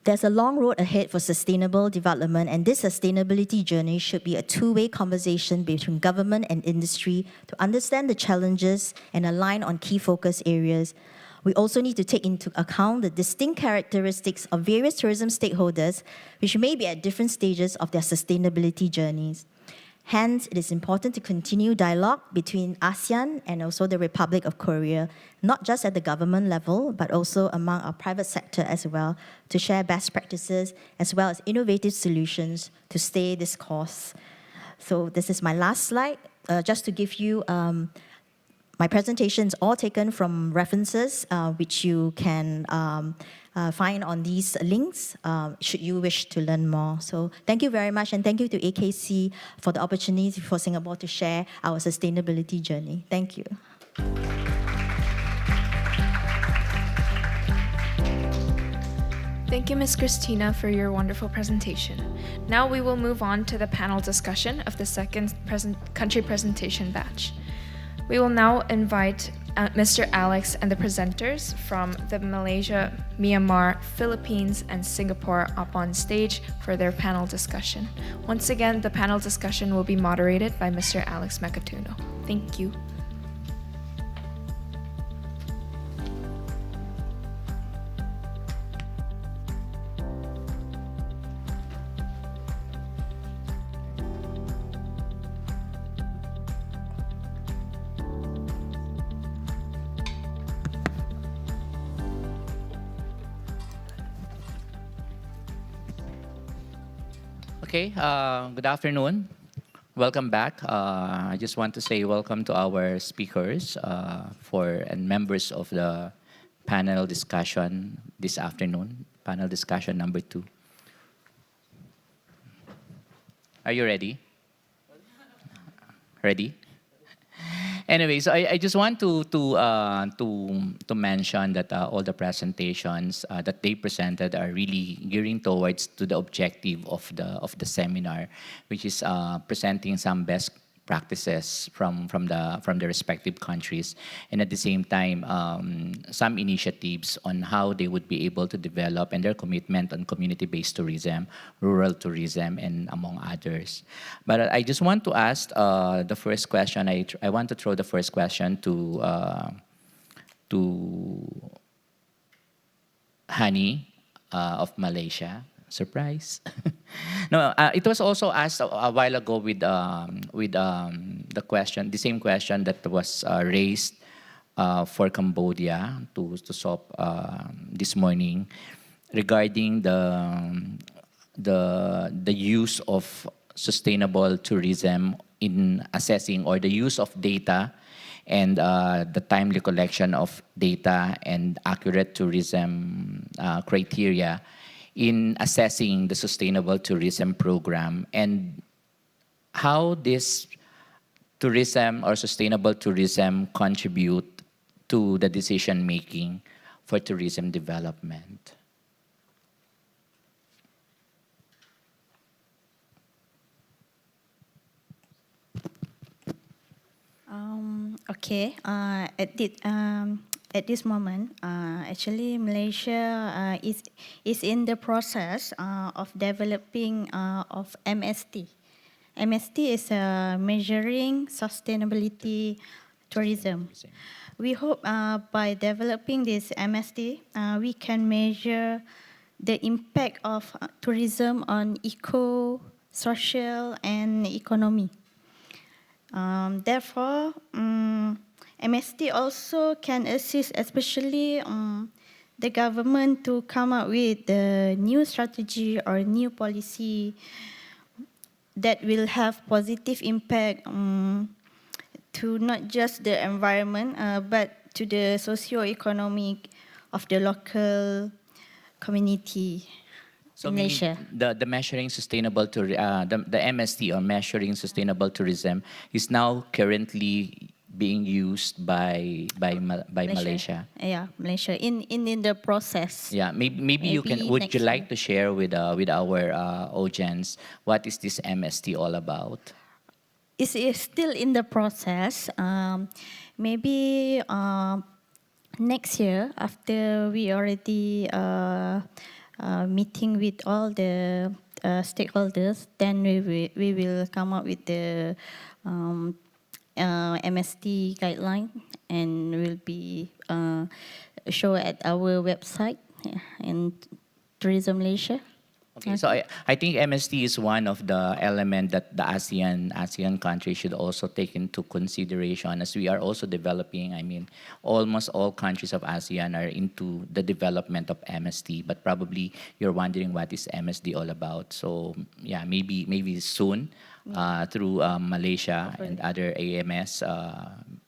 There's a long road ahead for sustainable development, and this sustainability journey should be a two-way conversation between government and industry to understand the challenges and align on key focus areas. We also need to take into account the distinct characteristics of various tourism stakeholders, which may be at different stages of their sustainability journeys. Hence, it is important to continue dialogue between ASEAN and also the Republic of Korea, not just at the government level, but also among our private sector as well, to share best practices as well as innovative solutions to stay this course. So this is my last slide, just to give you my presentations all taken from references, which you can find on these links should you wish to learn more. So thank you very much, and thank you to AKC for the opportunity for Singapore to share our sustainability journey. Thank you. Thank you, Ms. Christina, for your wonderful presentation. Now we will move on to the panel discussion of the second country presentation batch. We will now invite Mr. Alex and the presenters from the Malaysia, Myanmar, Philippines, and Singapore up on stage for their panel discussion. Once again, the panel discussion will be moderated by Mr. Alex Makatuno. Thank you. Okay, good afternoon. Welcome back. I just want to say welcome to our speakers and members of the panel discussion this afternoon, panel discussion number 2. Are you ready? Ready? Anyway, so I just want to mention that all the presentations that they presented are really gearing towards to the objective of the seminar, which is presenting some best practices from the respective countries, and at the same time some initiatives on how they would be able to develop and their commitment on community-based tourism, rural tourism, and among others. But I just want to ask the first question. I want to throw the first question to Hani of Malaysia. Surprise. No, it was also asked a while ago with the question, the same question that was raised for Cambodia to SOP this morning regarding the use of sustainable tourism in assessing, or the use of data and the timely collection of data and accurate tourism criteria in assessing the sustainable tourism program, and how this tourism or sustainable tourism contribute to the decision making for tourism development. Okay. At this moment, actually, Malaysia is in the process of developing of MST. MST is measuring sustainability tourism. We hope by developing this MST, we can measure the impact of tourism on eco, social, and economy. Therefore, MST also can assist, especially the government, to come up with the new strategy or new policy that will have positive impact to not just the environment, but to the socio-economic of the local community. So Malaysia. The measuring sustainable the MST, or measuring sustainable tourism, is now currently being used by Malaysia. Yeah, Malaysia in the process. Yeah, maybe you can. Would you like to share with our audience what is this MST all about? It's still in the process. Maybe next year, after we already meeting with all the stakeholders, then we will come up with the MST guideline, and will be show at our website in Tourism Malaysia. Okay, so I think MST is one of the elements that the ASEAN countries should also take into consideration, as we are also developing. I mean, almost all countries of ASEAN are into the development of MST, but probably you're wondering what is MST all about. So yeah, maybe soon through Malaysia and other AMS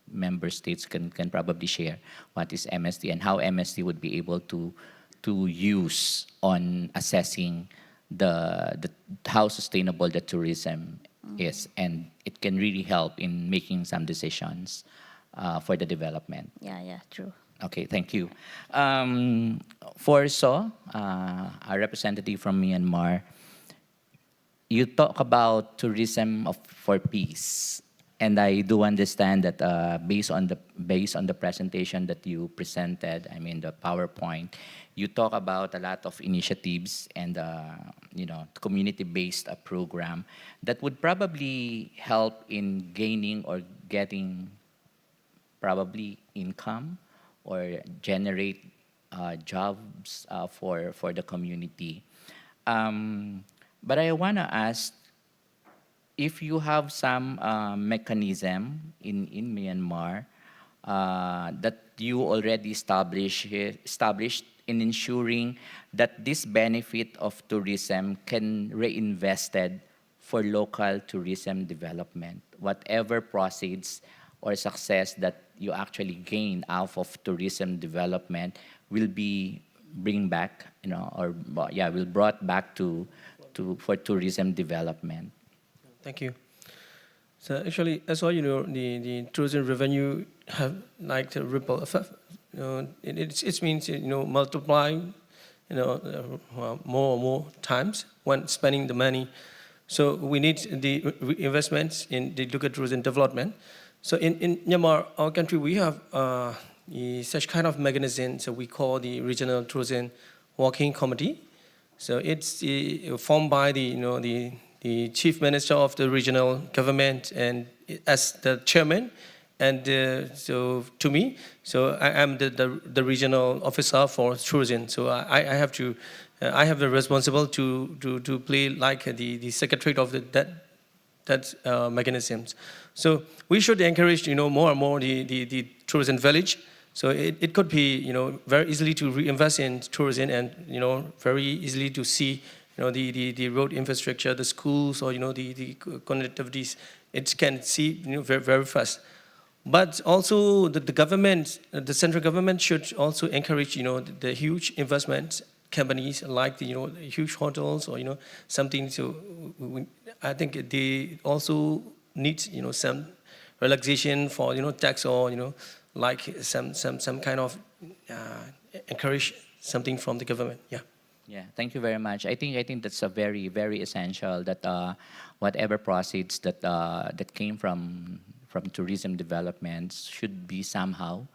member states can probably share what is MST and how MST would be able to use on assessing how sustainable the tourism is, and it can really help in making some decisions for the development. Yeah, true. Okay, thank you. For So, a representative from Myanmar, you talk about tourism for peace, and I do understand that based on the presentation that you presented, I mean the PowerPoint, you talk about a lot of initiatives and community-based program that would probably help in gaining or getting probably income or generate jobs for the community. But I want to ask if you have some mechanism in Myanmar that you already established in ensuring that this benefit of tourism can reinvested for local tourism development. Whatever proceeds or success that you actually gain out of tourism development will be bring back, will brought back for tourism development. Thank you. So actually, as all you know, the tourism revenue have like the ripple effect. It means multiplying, more and more times when spending the money. So we need the investments in the local tourism development. So in Myanmar, our country, we have such kind of mechanism. So we call the regional tourism working committee. So it's formed by the chief minister of the regional government and as the chairman. And so to me, so I am the regional officer for tourism. So I have to, I have the responsibility to play like the secretary of that mechanisms. So we should encourage more and more the tourism village. So it could be very easily to reinvest in tourism and very easily to see the road infrastructure, the schools, or the connectivities. It can see very, very fast. But also the government, the central government should also encourage the huge investment companies like the huge hotels or something. So I think they also need some relaxation for tax or like some kind of encourage something from the government. Yeah. Yeah, thank you very much. I think that's a very, very essential that whatever proceeds that came from tourism developments should be somehow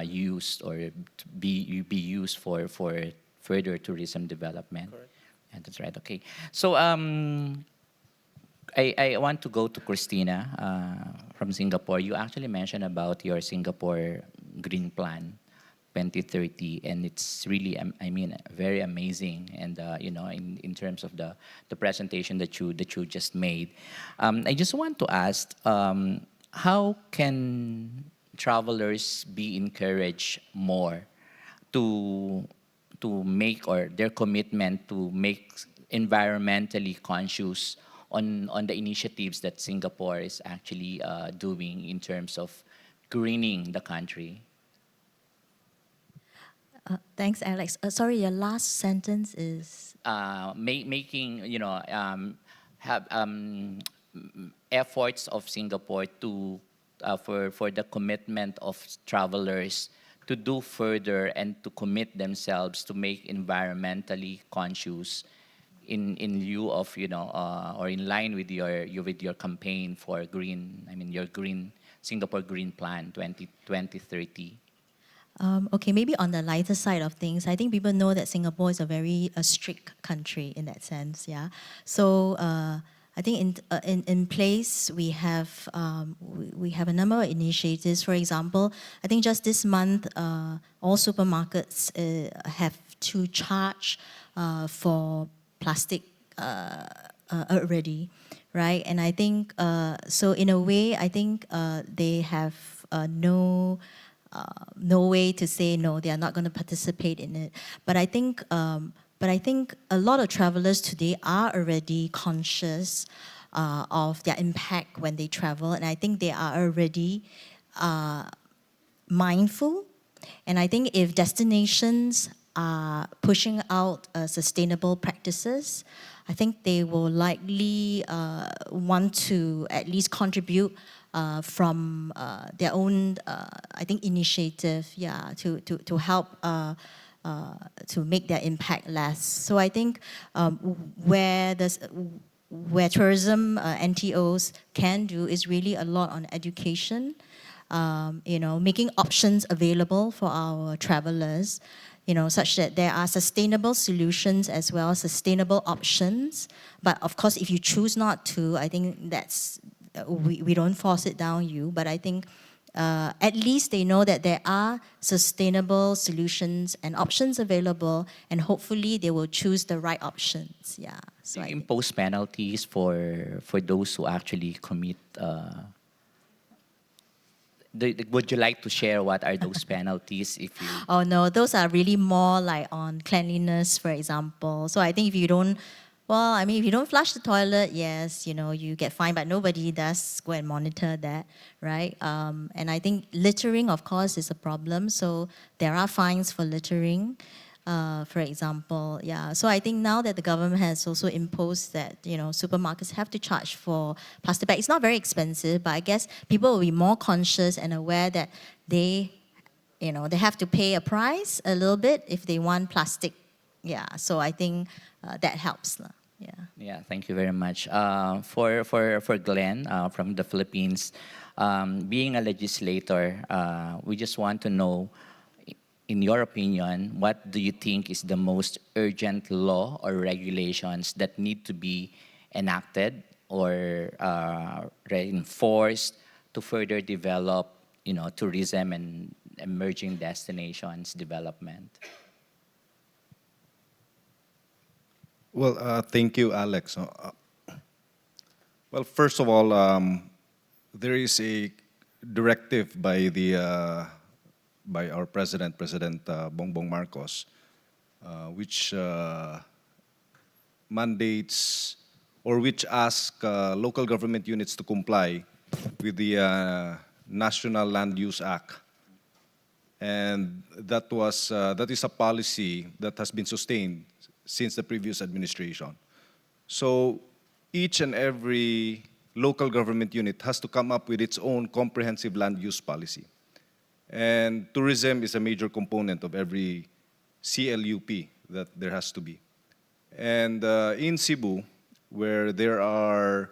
used or be used for further tourism development. Correct. Yeah, that's right. Okay. So I want to go to Christina from Singapore. You actually mentioned about your Singapore Green Plan 2030, and it's really, very amazing. And in terms of the presentation that you just made, I just want to ask, how can travelers be encouraged more to make, or their commitment to make environmentally conscious on the initiatives that Singapore is actually doing in terms of greening the country? Thanks, Alex. Sorry, your last sentence is? Making, efforts of Singapore to for the commitment of travelers to do further and to commit themselves to make environmentally conscious in lieu of or in line with your campaign for green. Your Singapore Green Plan 2030. Okay, maybe on the lighter side of things, I think people know that Singapore is a very strict country in that sense. Yeah, so I think in place we have a number of initiatives. For example, I think just this month, all supermarkets have to charge for plastic already, right? And I think so. In a way, I think they have no way to say no, they are not going to participate in it. But I think a lot of travelers today are already conscious of their impact when they travel, and I think they are already mindful. And I think if destinations are pushing out sustainable practices, I think they will likely want to at least contribute from their own, I think, initiative, to help to make their impact less. So I think where tourism NTOs can do is really a lot on education, making options available for our travelers, such that there are sustainable solutions as well as sustainable options. But of course, if you choose not to, I think that's, we don't force it down you, but I think at least they know that there are sustainable solutions and options available, and hopefully they will choose the right options. Yeah. So you impose penalties for those who actually commit. Would you like to share what are those penalties? If you? Oh no, those are really more like on cleanliness, for example. So I think if you don't Well, I mean, if you don't flush the toilet, yes, you get fined, but nobody does go and monitor that, right? And I think littering, of course, is a problem. So there are fines for littering, for example. Yeah. So I think now that the government has also imposed that, supermarkets have to charge for plastic bags. It's not very expensive, but I guess people will be more conscious and aware that they have to pay a price a little bit if they want plastic. Yeah, so I think that helps. Yeah. Yeah, thank you very much. For Glenn from the Philippines, being a legislator, we just want to know, in your opinion, what do you think is the most urgent law or regulations that need to be enacted or reinforced to further develop, tourism and emerging destinations development? Well, thank you, Alex. Well, first of all, there is a directive by our president, President Bongbong Marcos, which mandates or which ask local government units to comply with the National Land Use Act. And that is a policy that has been sustained since the previous administration. So each and every local government unit has to come up with its own comprehensive land use policy. And tourism is a major component of every CLUP that there has to be. And in Cebu, where there are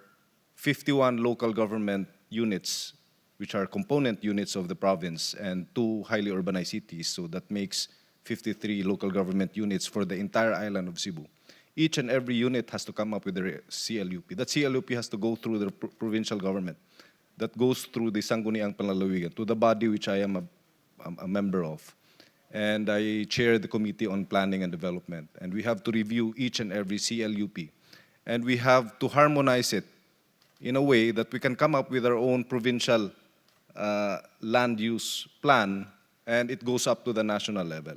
51 local government units, which are component units of the province, and 2 highly urbanized cities, so that makes 53 local government units for the entire island of Cebu. Each and every unit has to come up with their CLUP. That CLUP has to go through the provincial government. That goes through the Sangguniang Panlalawigan, to the body which I am a member of. And I chair the Committee on Planning and Development. And we have to review each and every CLUP. And we have to harmonize it in a way that we can come up with our own provincial land use plan, and it goes up to the national level.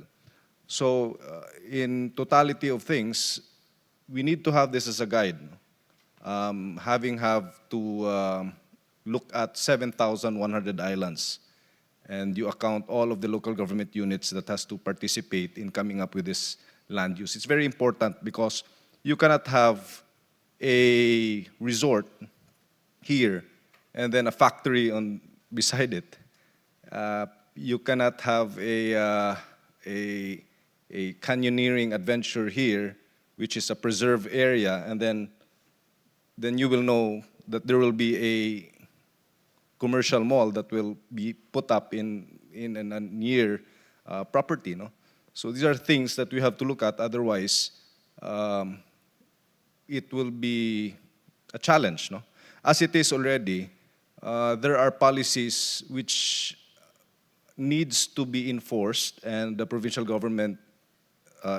So in totality of things, we need to have this as a guide. Have to look at 7,100 islands, and you account all of the local government units that has to participate in coming up with this land use. It's very important because you cannot have a resort here and then a factory beside it. You cannot have a canyoneering adventure here, which is a preserved area, and then you will know that there will be a commercial mall that will be put up in a near property. No? So these are things that we have to look at, otherwise it will be a challenge. No? As it is already, there are policies which needs to be enforced, and the provincial government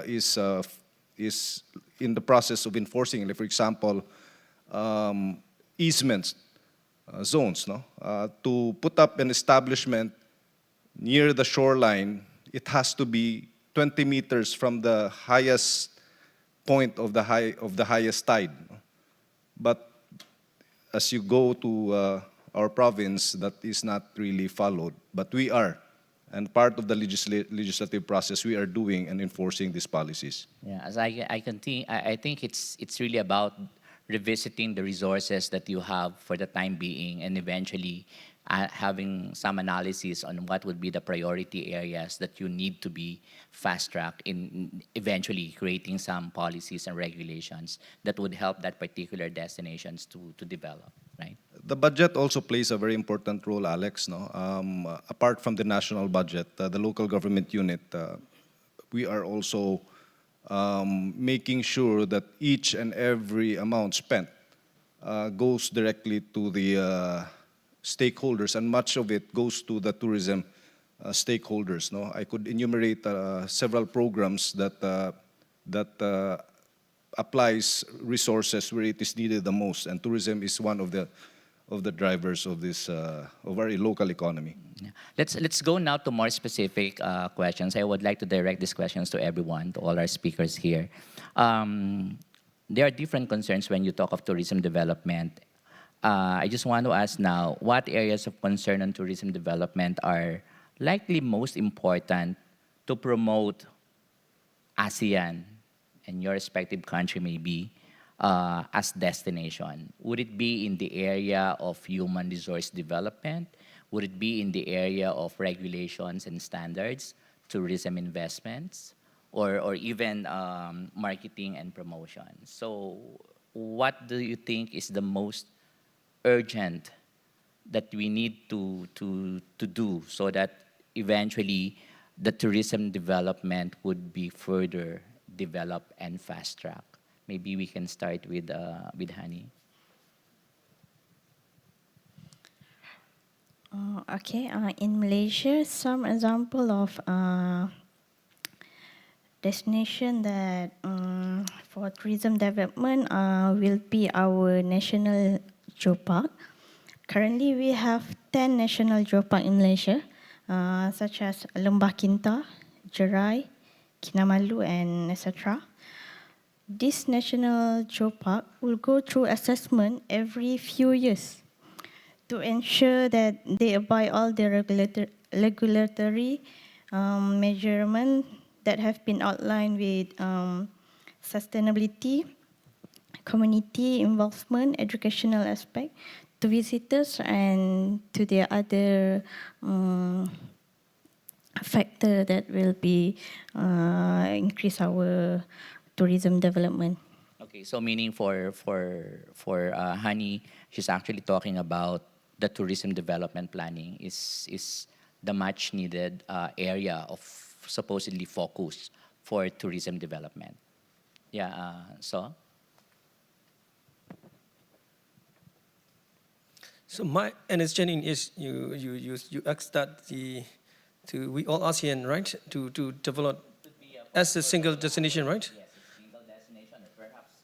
is in the process of enforcing it. Like, for example, easements, zones. No? To put up an establishment near the shoreline, it has to be 20 meters from the highest point of the highest tide. But as you go to our province, that is not really followed. But we are. And part of the legislative process, we are doing and enforcing these policies. Yeah, as I think it's really about revisiting the resources that you have for the time being, and eventually having some analysis on what would be the priority areas that you need to be fast-tracked in eventually creating some policies and regulations that would help that particular destinations to develop, right? The budget also plays a very important role, Alex. No? Apart from the national budget, the local government unit, we are also making sure that each and every amount spent goes directly to the stakeholders, and much of it goes to the tourism stakeholders. No? I could enumerate several programs that applies resources where it is needed the most, and tourism is one of the drivers of this of our local economy. Yeah. Let's go now to more specific questions. I would like to direct these questions to everyone, to all our speakers here. there are different concerns when you talk of tourism development. I just want to ask now, what areas of concern on tourism development are likely most important to promote ASEAN and your respective country maybe as destination? Would it be in the area of human resource development? Would it be in the area of regulations and standards, tourism investments, or even marketing and promotion? So what do you think is the most urgent that we need to do so that eventually the tourism development would be further developed and fast-tracked? Maybe we can start with Hani. Okay, in Malaysia, some example of destination that for tourism development will be our national geopark. Currently, we have 10 national geopark in Malaysia, such as Lembah Kinta, Jerai, Kinabalu, and etc. This national geopark will go through assessment every few years to ensure that they abide all the regulatory measurements that have been outlined with sustainability, community involvement, educational aspect to visitors and to the other factor that will be increase our tourism development. Okay, so meaning for Hani, she's actually talking about the tourism development planning is the much needed area of supposedly focus for tourism development. Yeah, so? So my understanding is you asked that we all ASEAN, right, to develop as a single destination, right? Yes, a single destination or perhaps.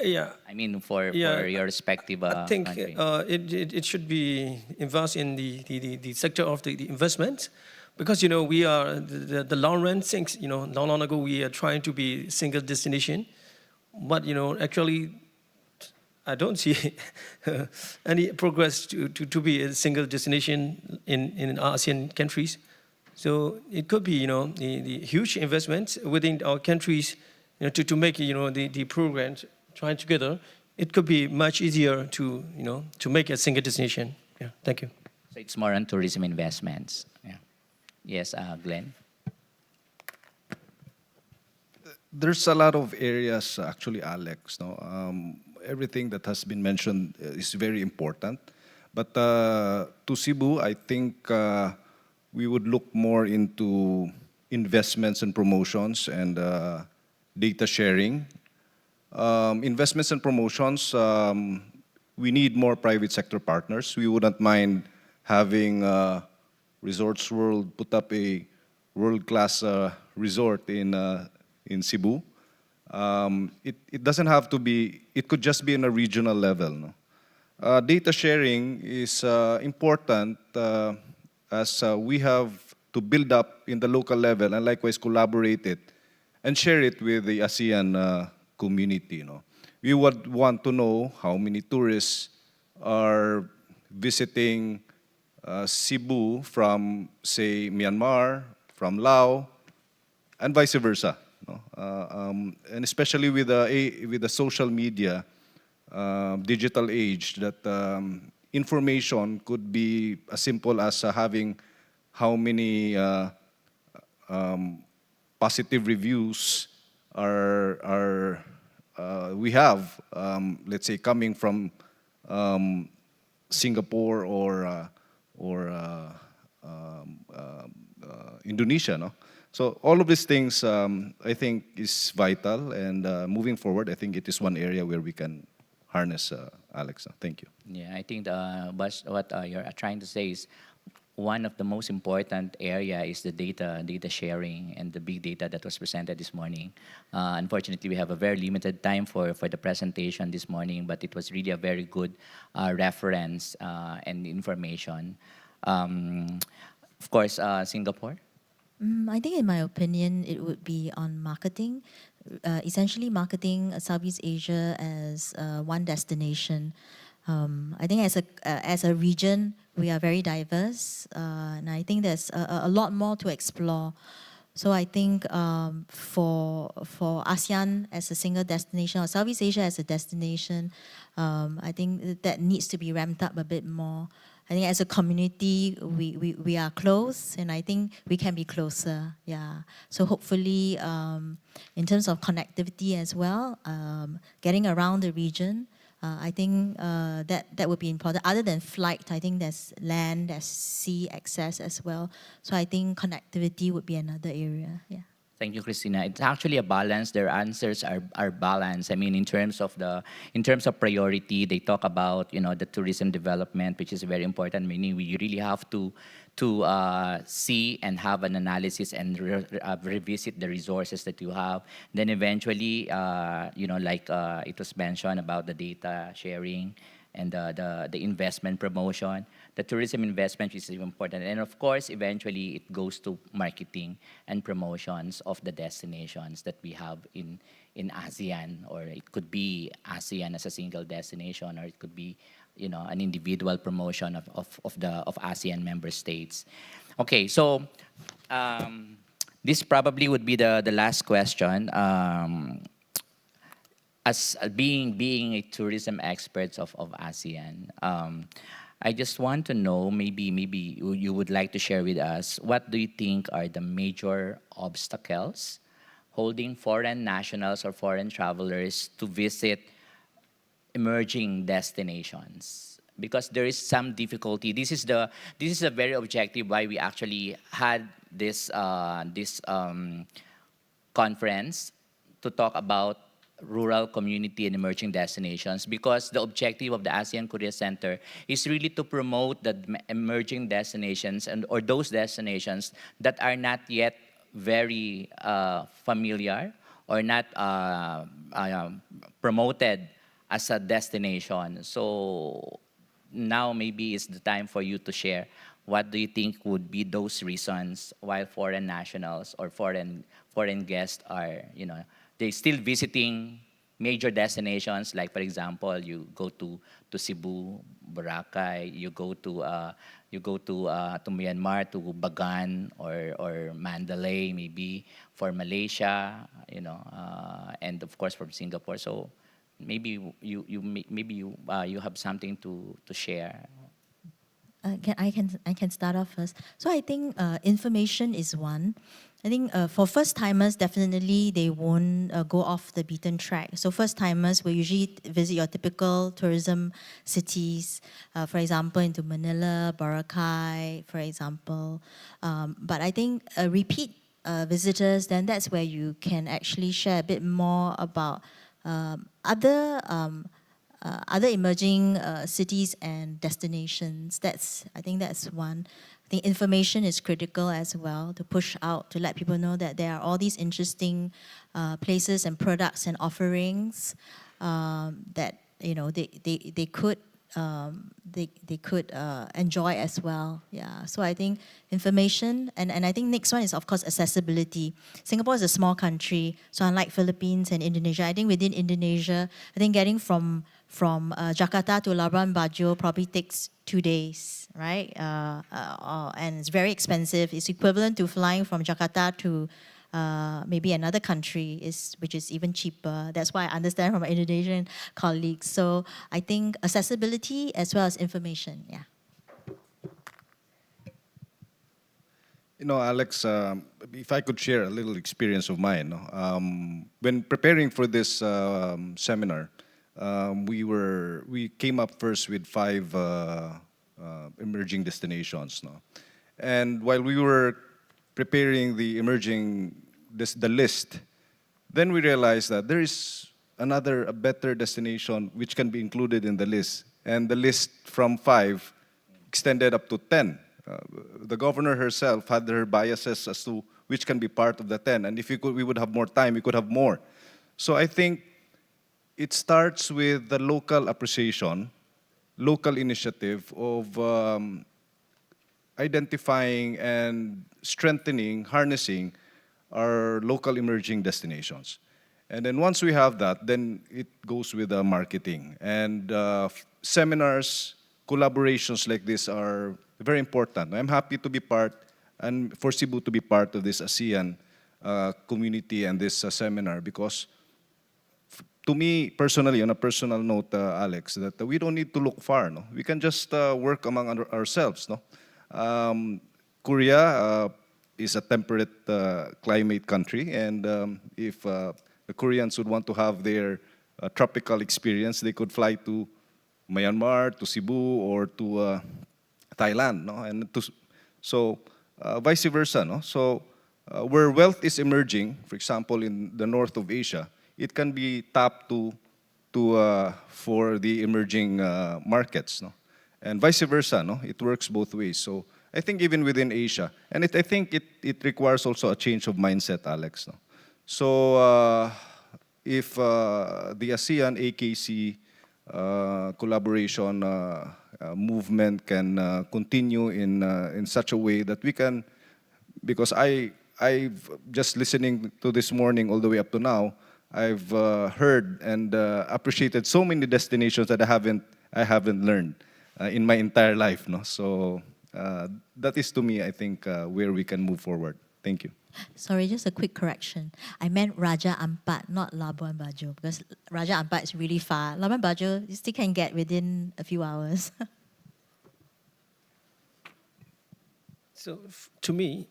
Yeah. I mean, for your respective I think country. it should be invest in the sector of the investment, because we are the long run things. Not long ago we are trying to be single destination, but actually I don't see any progress to be a single destination in ASEAN countries. So it could be the huge investments within our countries to make the programs trying together. It could be much easier to make a single destination. Yeah, thank you. So it's more on tourism investments. Yeah. Yes, Glenn. There's a lot of areas, actually, Alex. No, everything that has been mentioned is very important. But to Cebu, I think we would look more into investments and promotions and data sharing. Investments and promotions, we need more private sector partners. We wouldn't mind having Resorts World put up a world-class resort in Cebu. It doesn't have to be, it could just be in a regional level. No? Data sharing is important as we have to build up in the local level and likewise collaborate it and share it with the ASEAN community. No? We would want to know how many tourists are visiting Cebu from, say, Myanmar, from Laos, and vice versa. No? And especially with the social media, digital age, that information could be as simple as having how many positive reviews we have, let's say, coming from Singapore or Indonesia. No? So all of these things, I think, is vital. And moving forward, I think it is one area where we can harness, Alex. Thank you. Yeah, I think what you're trying to say is one of the most important area is the data sharing and the big data that was presented this morning. Unfortunately, we have a very limited time for the presentation this morning, but it was really a very good reference and information. Of course, Singapore. I think, in my opinion, it would be on marketing. essentially marketing Southeast Asia as one destination. I think as a region, we are very diverse, and I think there's a lot more to explore. So I think for ASEAN as a single destination, or Southeast Asia as a destination, I think that needs to be ramped up a bit more. I think as a community, we are close, and I think we can be closer. Yeah. So hopefully, in terms of connectivity as well, getting around the region, I think that would be important. Other than flight, I think there's land, there's sea access as well. So I think connectivity would be another area. Yeah. Thank you, Christina. It's actually a balance. Their answers are balanced. I mean, in terms of priority, they talk about the tourism development, which is very important. Meaning we really have to see and have an analysis and revisit the resources that you have. Then eventually, like it was mentioned about the data sharing and the investment promotion. The tourism investment is important. And of course, eventually it goes to marketing and promotions of the destinations that we have in ASEAN, or it could be ASEAN as a single destination, or it could be an individual promotion of ASEAN member states. Okay, so this probably would be the last question. As being a tourism expert of ASEAN, I just want to know, maybe you would like to share with us, what do you think are the major obstacles holding foreign nationals or foreign travelers to visit emerging destinations? Because there is some difficulty. This is a very objective why we actually had this conference to talk about rural community and emerging destinations, because the objective of the ASEAN-Korea Center is really to promote the emerging destinations or those destinations that are not yet very familiar or not promoted as a destination. So now maybe it's the time for you to share what do you think would be those reasons why foreign nationals or foreign guests are, they're still visiting major destinations, like for example, you go to Cebu, Boracay, you go to Myanmar, to Bagan or Mandalay, maybe for Malaysia, and of course from Singapore. So maybe you have something to share. I can start off first. So I think information is one. I think for first-timers, definitely they won't go off the beaten track. So first-timers will usually visit your typical tourism cities, for example, into Manila, Boracay, for example. But I think repeat visitors, then that's where you can actually share a bit more about other emerging cities and destinations. I think that's one. I think information is critical as well, to push out, to let people know that there are all these interesting places and products and offerings that they could enjoy as well. Yeah. So I think information, and I think next one is of course accessibility. Singapore is a small country, so unlike Philippines and Indonesia, I think within Indonesia, I think getting from Jakarta to Labuan Bajo probably takes 2 days, right? And it's very expensive. It's equivalent to flying from Jakarta to maybe another country, which is even cheaper. That's why I understand from my Indonesian colleagues. So I think accessibility as well as information, yeah. Alex, if I could share a little experience of mine. When preparing for this seminar, we came up first with 5 emerging destinations. And while we were preparing the list, then we realized that there is a better destination which can be included in the list. And the list from 5 extended up to 10. The governor herself had her biases as to which can be part of the 10. And if we would have more time, we could have more. So I think it starts with the local appreciation, local initiative of identifying and strengthening, harnessing our local emerging destinations. And then once we have that, then it goes with the marketing. And seminars, collaborations like this are very important. I'm happy to be part, and for Cebu to be part of this ASEAN community and this seminar, because to me, personally, on a personal note, Alex, that we don't need to look far. No? We can just work among ourselves. No? Korea is a temperate climate country, and if the Koreans would want to have their tropical experience, they could fly to Myanmar, to Cebu, or to Thailand. No? And so vice versa. No? So where wealth is emerging, for example, in the north of Asia, it can be tapped for the emerging markets, no? And vice versa, no? It works both ways. So I think even within Asia, and I think it requires also a change of mindset, Alex. No? So if the ASEAN AKC collaboration movement can continue in such a way that we can, because I've just listening to this morning all the way up to now, I've heard and appreciated so many destinations that I haven't learned in my entire life. No? So that is, to me, I think, where we can move forward. Thank you. Sorry, just a quick correction. I meant Raja Ampat, not Labuan Bajo, because Raja Ampat is really far. Labuan Bajo, you still can get within a few hours. So to me,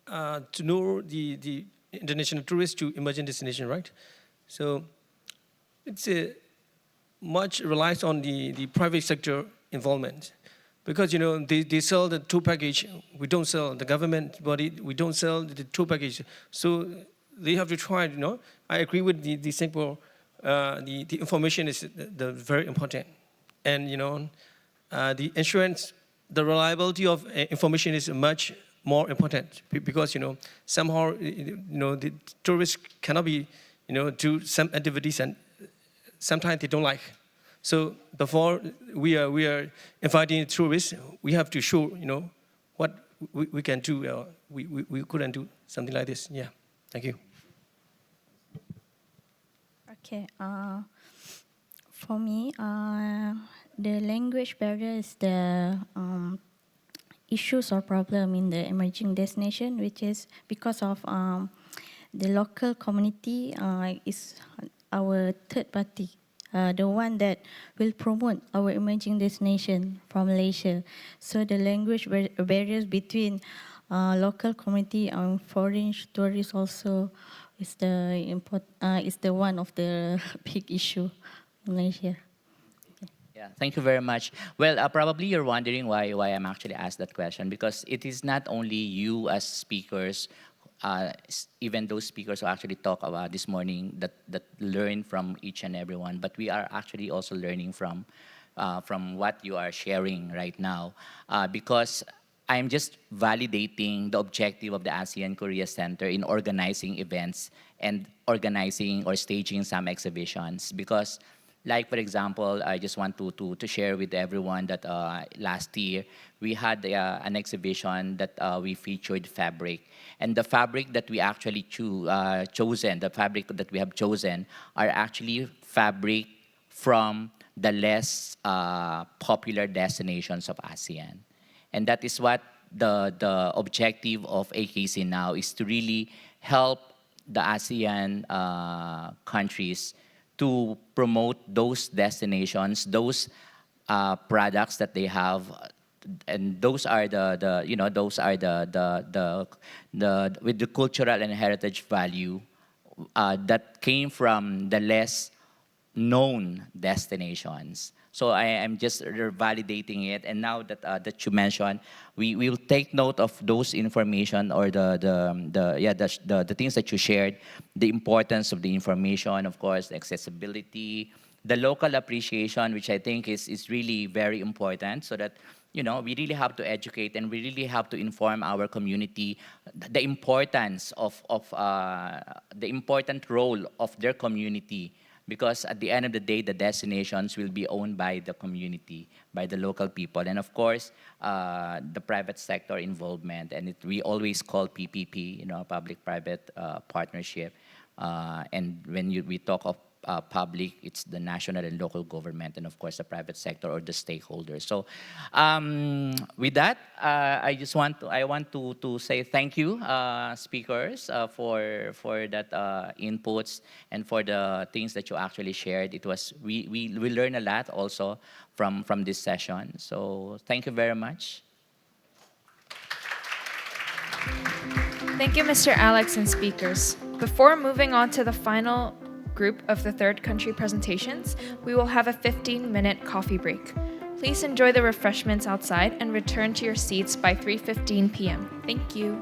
to know the international tourists to emerging destination, right? So it's much relies on the private sector involvement, because they sell the tour package, we don't sell. The government body, we don't sell the tour package. So they have to try. I agree with the Singapore. The information is the very important, and the insurance, the reliability of information is much more important, because somehow the tourists cannot be do some activities and sometimes they don't like. So before we are inviting tourists, we have to show what we can do. We couldn't do something like this. Yeah, thank you. Okay. For me, the language barrier is the issues or problem in the emerging destination, which is because of the local community is our third party, the one that will promote our emerging destination from Malaysia. So the language barriers between local community and foreign tourists also is the one of the big issue in Malaysia. Yeah, thank you very much. Well, probably you're wondering why I'm actually asked that question, because it is not only you as speakers, even those speakers who actually talk about this morning that learn from each and every one, but we are actually also learning from what you are sharing right now, because I'm just validating the objective of the ASEAN-Korea Center in organizing events and organizing or staging some exhibitions, because like, for example, I just want to share with everyone that last year we had an exhibition that we featured fabric. And the fabric that we actually chosen, the fabric that we have chosen are actually fabric from the less popular destinations of ASEAN. And that is what the objective of AKC now is, to really help the ASEAN countries to promote those destinations, those products that they have, and those are those are the with the cultural and heritage value that came from the less known destinations. So I am just validating it, and now that you mentioned, we will take note of those information or the things that you shared, the importance of the information, of course, the accessibility, the local appreciation, which I think is really very important, so that we really have to educate and we really have to inform our community the importance of the important role of their community because at the end of the day, the destinations will be owned by the community, by the local people, and of course, the private sector involvement. And we always call PPP, public-private partnership. And when we talk of public, it's the national and local government, and of course the private sector or the stakeholders. So, with that, I want to say thank you, speakers, for that inputs and for the things that you actually shared. It was we learned a lot also from this session. So thank you very much. Thank you, Mr. Alex and speakers. Before moving on to the final group of the third country presentations, we will have a 15-minute coffee break. Please enjoy the refreshments outside and return to your seats by 3:15 p.m. Thank you.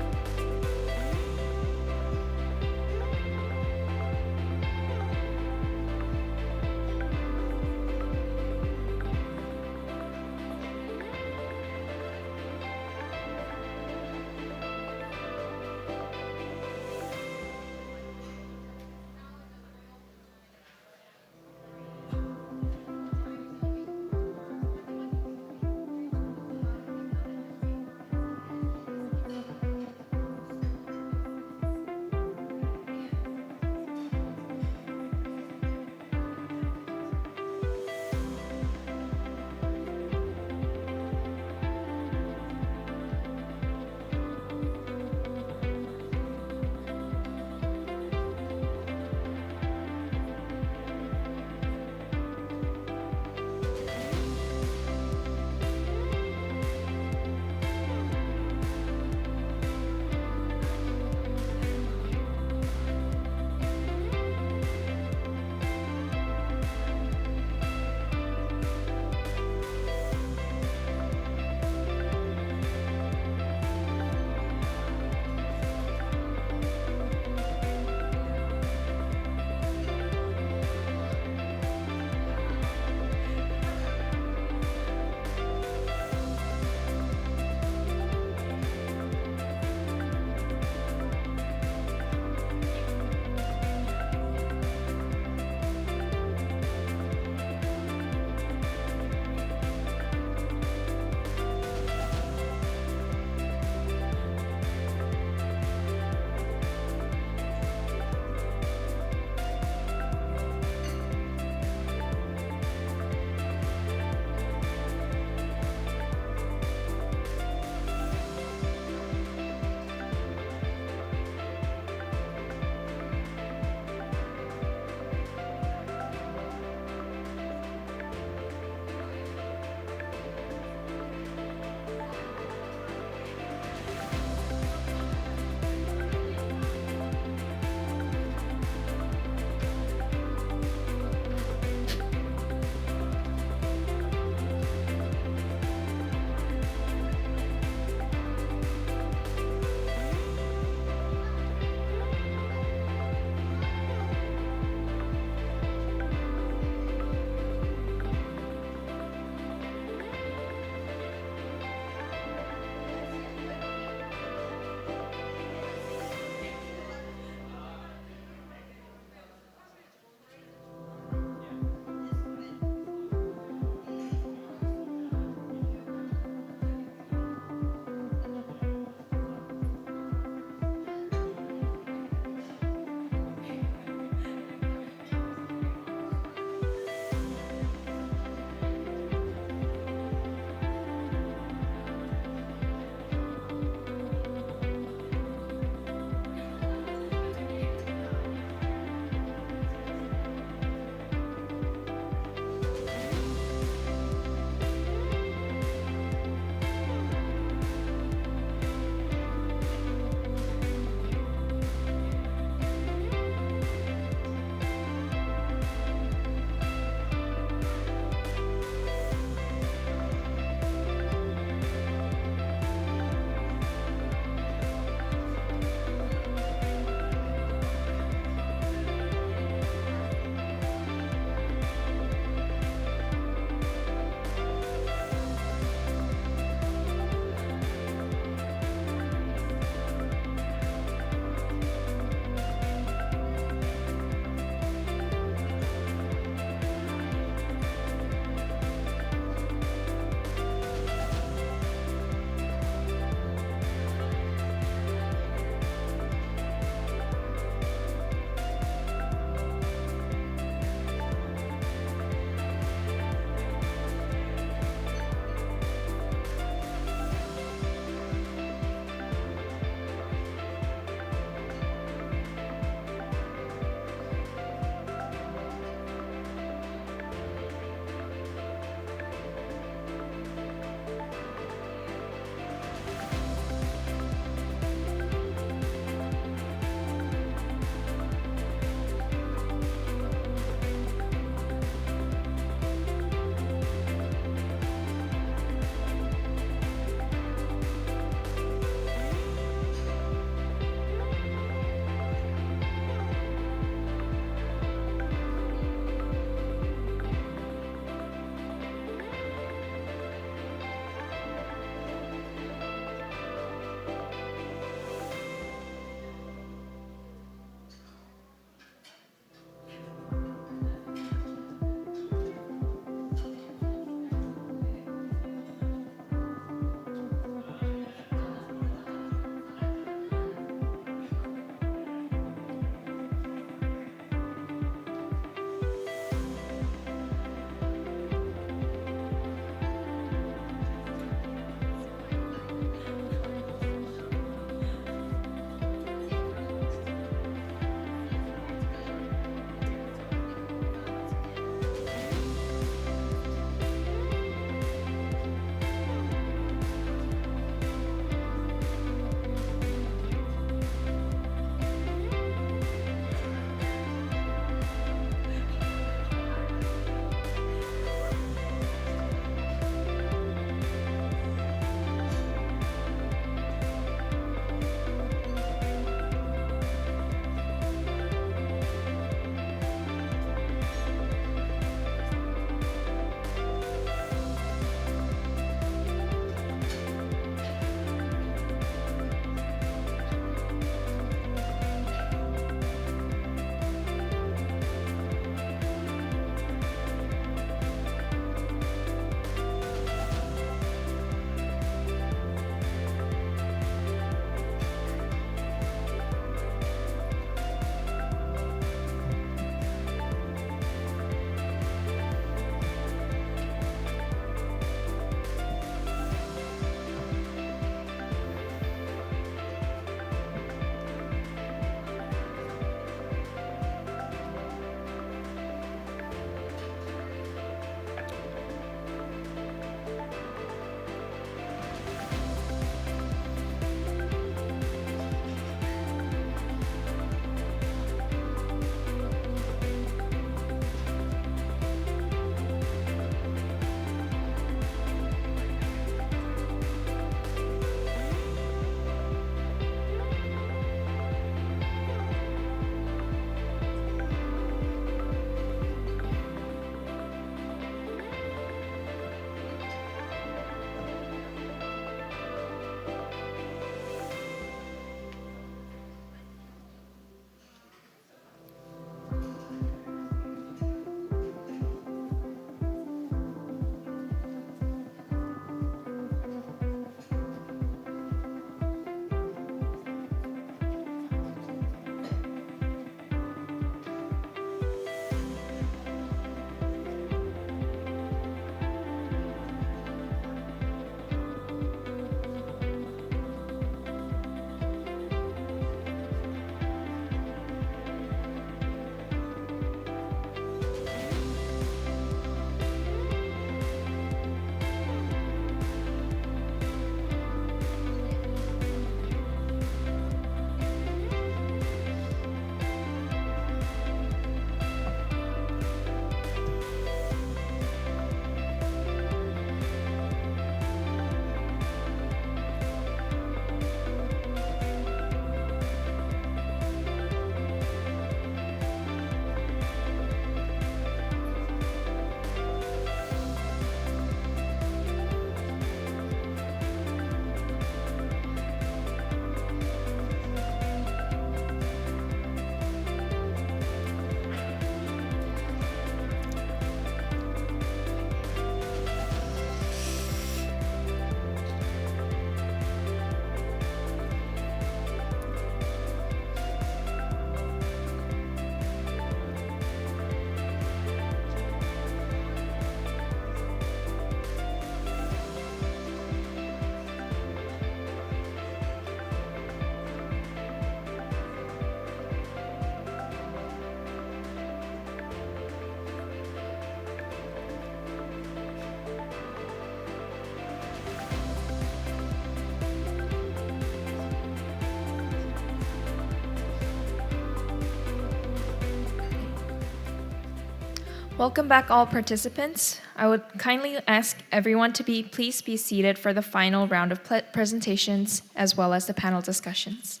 Welcome back, all participants. I would kindly ask everyone to please be seated for the final round of presentations as well as the panel discussions.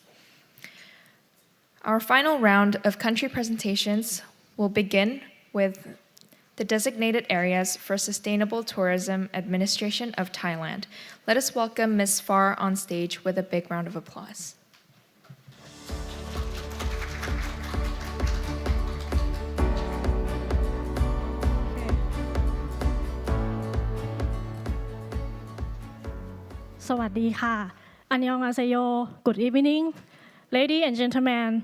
Our final round of country presentations will begin with the designated areas for Sustainable Tourism Administration of Thailand. Let us welcome Ms. Farr on stage with a big round of applause. Sawadee Annyeonghaseyo. Good evening, ladies and gentlemen.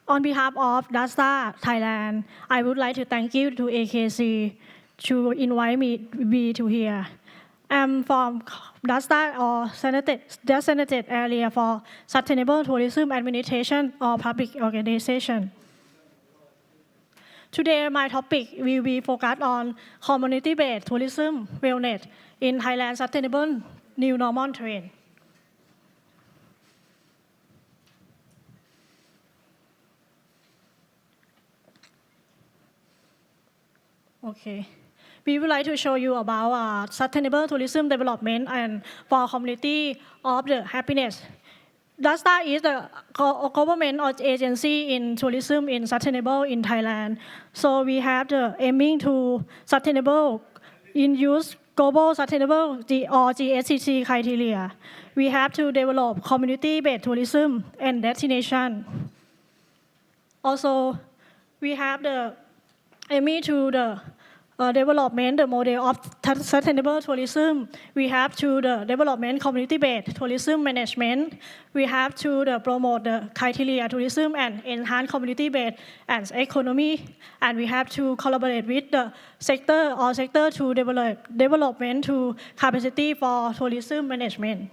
On behalf of DASTA Thailand, I would like to thank you to AKC to invite me to here. I'm from DASTA or Designated Area for Sustainable Tourism Administration or Public Organization. Today, my topic will be focused on community-based tourism wellness in Thailand's sustainable new normal trend. Okay. We would like to show you about sustainable tourism development and for community of the happiness. DASTA is the government agency in tourism in sustainable in Thailand. So we have the aiming to sustainable in use global sustainable or GSCC criteria. We have to develop community-based tourism and destination. Also, we have the aiming to the development the model of sustainable tourism. We have to the development community-based tourism management. We have to the promote the criteria tourism and enhance community-based and economy. And we have to collaborate with the sector to development to capacity for tourism management.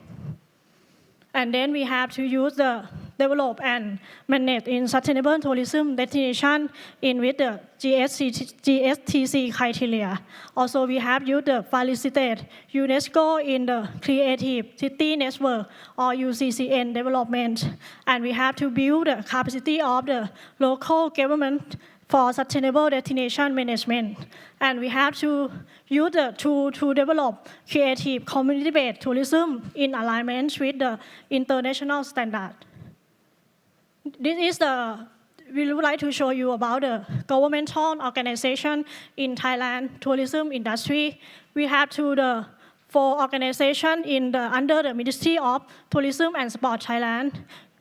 And then we have to use the develop and manage in sustainable tourism destination in with the GSTC criteria. Also, we have used the facilitate UNESCO in the Creative City Network or UCCN development. And we have to build the capacity of the local government for sustainable destination management. And we have to use the tool to develop creative community-based tourism in alignment with the international standard. We would like to show you about the governmental organization in Thailand tourism industry. We have the 4 organizations under the Ministry of Tourism and Sport Thailand.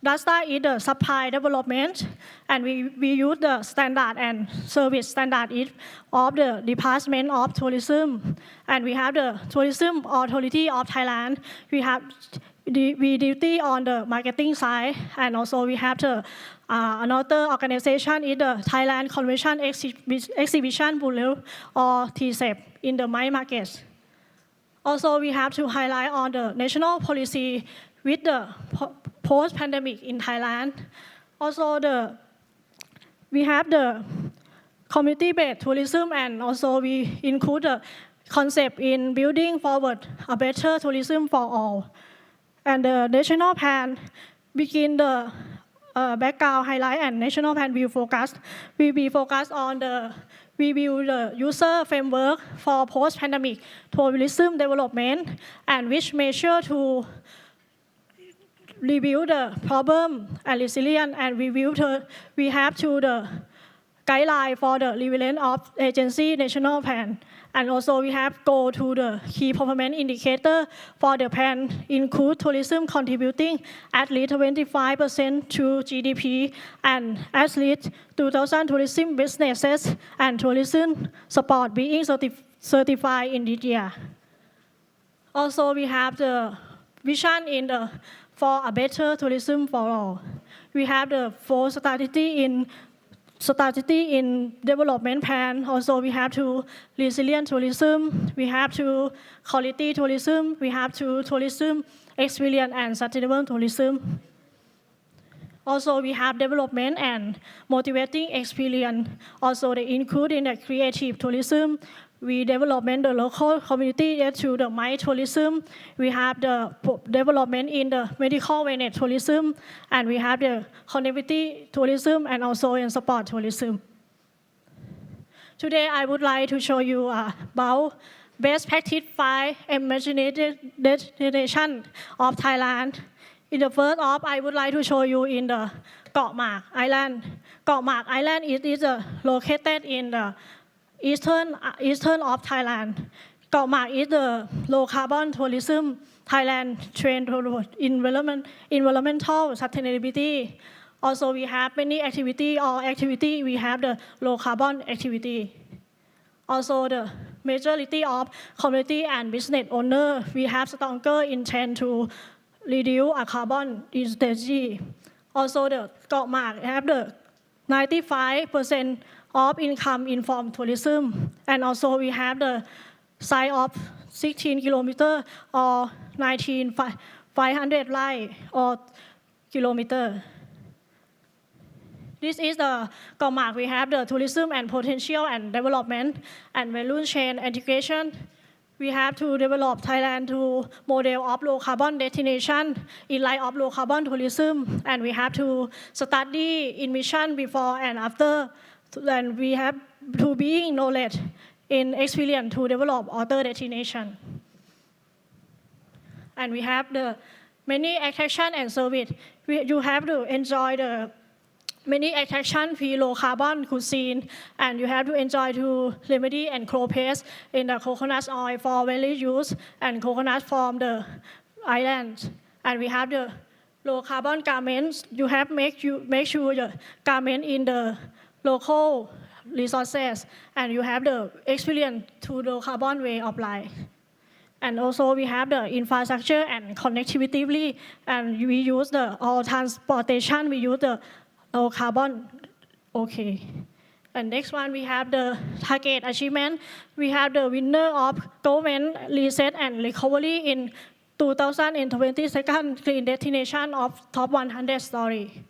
DASTA is the supply development, and we use the standard and service standard of the Department of Tourism. And we have the Tourism Authority of Thailand. We duty on the marketing side, and also we have another organization is the Thailand Convention Exhibition Bureau or TCEP in the main markets. Also, we have to highlight on the national policy with the post-pandemic in Thailand. Also, we have the community-based tourism, and also we include the concept in building forward a better tourism for all. And the national plan begin the background highlight, and national plan will be focused on the user framework for post-pandemic tourism development, and which measure to review the problem and resilience, and we have the guideline for the relevance of agency national plan. And also we have go to the key performance indicator for the plan, include tourism contributing at least 25% to GDP, and at least 2,000 tourism businesses and tourism sport being certified in this year. Also, we have the vision for a better tourism for all. We have the 4 strategy in development plan. Also, we have to resilient tourism, we have to quality tourism, we have to tourism experience and sustainable tourism. Also, we have development and motivating experience. Also, they include in the creative tourism. We development the local community to the my tourism. We have the development in the medical wellness tourism, and we have the connectivity tourism and also in sport tourism. Today, I would like to show you about best practice 5 emerging destination of Thailand. In the first off, I would like to show you in the Koh Mak Island. Koh Mak Island is located in the eastern of Thailand. Koh Mak is the low carbon tourism Thailand trend toward environmental sustainability. Also, we have many activity. We have the low carbon activity. Also, the majority of community and business owner, we have stronger intent to reduce a carbon intensity. Also, the Koh Mak have the 95% of income in from tourism. And also, we have the size of 16 kilometers or 19,500 light or kilometer. This is the Koh Mak. We have the tourism and potential and development and value chain integration. We have to develop Thailand to model of low carbon destination in light of low carbon tourism, and we have to study emission before and after, and we have to be knowledge in experience to develop other destination. And we have the many attraction and service. You have to enjoy the many attraction free low carbon cuisine, and you have to enjoy to remedy and cold press in the coconut oil for daily use and coconut from the island. And we have the low carbon garments. You have make sure the garment in the local resources, and you have the experience to low carbon way of life. And also we have the infrastructure and connectivity, and we use the all transportation. We use the low carbon. Okay. And next one, we have the target achievement. We have the winner of government reset and recovery in 2022 clean destination of top 100 story.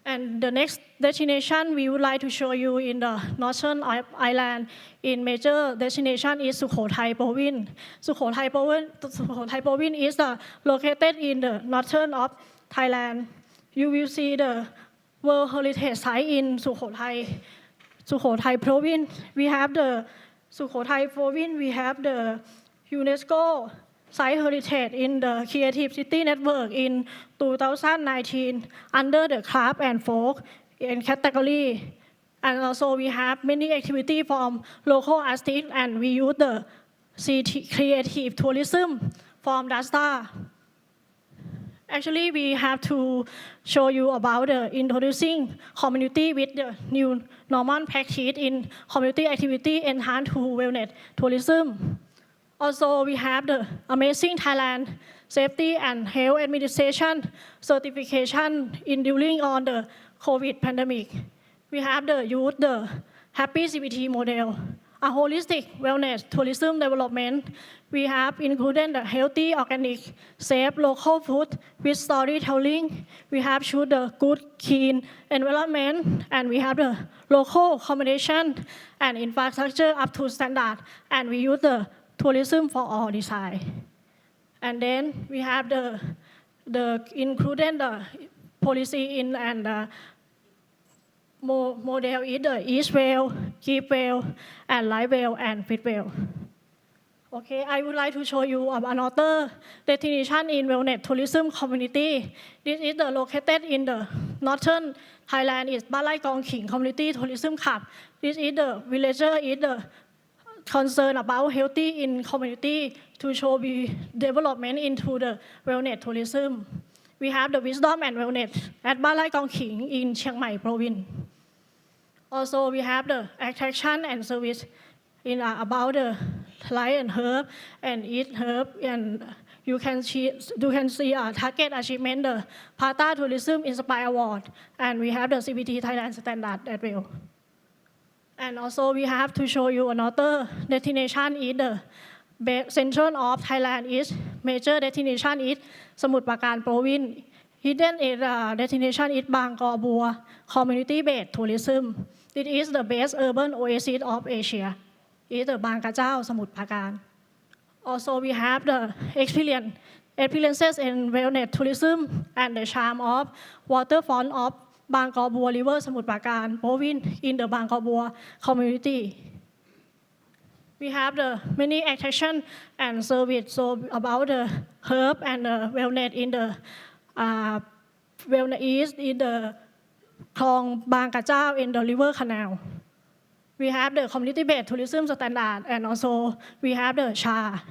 And the next destination we would like to show you in the northern island in major destination is Sukhothai province. Sukhothai province is located in the northern of Thailand. You will see the World Heritage Site in Sukhothai province. We have the Sukhothai province. We have the UNESCO Site Heritage in the Creative City Network in 2019 under the craft and folk in category. And also we have many activities from local artists, and we use the creative tourism from DASTA. Actually, we have to show you about introducing community with the new normal practice in community activity enhanced to wellness tourism. Also, we have the Amazing Thailand Safety and Health Administration certification in dealing on the COVID pandemic. We have the Happy CBT model, a holistic wellness tourism development. We have included the healthy, organic, safe, local food with storytelling. We have shown the good, clean environment, and we have the local accommodation and infrastructure up to standard, and we use the tourism for all design. And then we have the included the policy in and model is the eat well, keep well, and live well, and fit well. Okay, I would like to show you another destination in wellness tourism community. This is located in the northern Thailand. It's Balai Kong King Community Tourism Club. This is the villager is the concern about healthy in community to show the development into the wellness tourism. We have the wisdom and wellness at Balai Kong King in Chiang Mai province. Also, we have the attraction and service in about the light and herb and eat herb, and you can see target achievement the Pata Tourism Inspire Award, and we have the CBT Thailand standard as well. And also we have to show you another destination in the central of Thailand is major destination is Samut Prakan province. Hidden is destination is Bang Kaw Bua community-based tourism. It is the best urban oasis of Asia. It is the Bang Kachao Samut Prakan. Also we have the experiences in wellness tourism and the charm of waterfront of Bangkok Bua River สมุทรปราการ bovine in the Bangkok Bua community. We have the many attraction and service so about the herb and the wellness in the wellness east in the Klong Bang Kachao in the river canal. We have the community-based tourism standard and also we have the cha.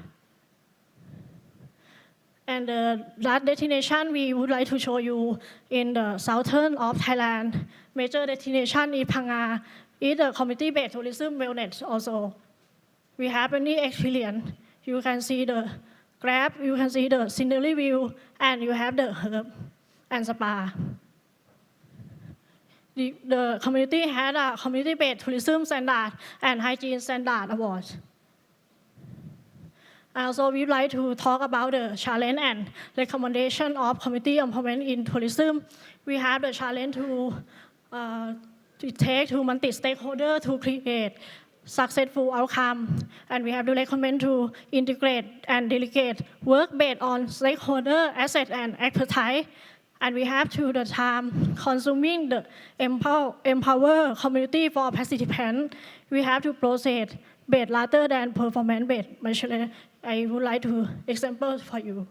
And the last destination we would like to show you in the southern of Thailand. Major destination in Phang Nga is the community-based tourism wellness also. We have many experience. You can see the grab, you can see the scenery view, and you have the herb and spa. The community had a community-based tourism standard and hygiene standard awards. Also, we'd like to talk about the challenge and recommendation of community empowerment in tourism. We have the challenge to take to multi-stakeholder to create successful outcome, and we have to recommend to integrate and delegate work based on stakeholder asset and expertise. And we have to the time consuming the empower community for participants. We have to process based rather than performance-based measure. I would like to example for you.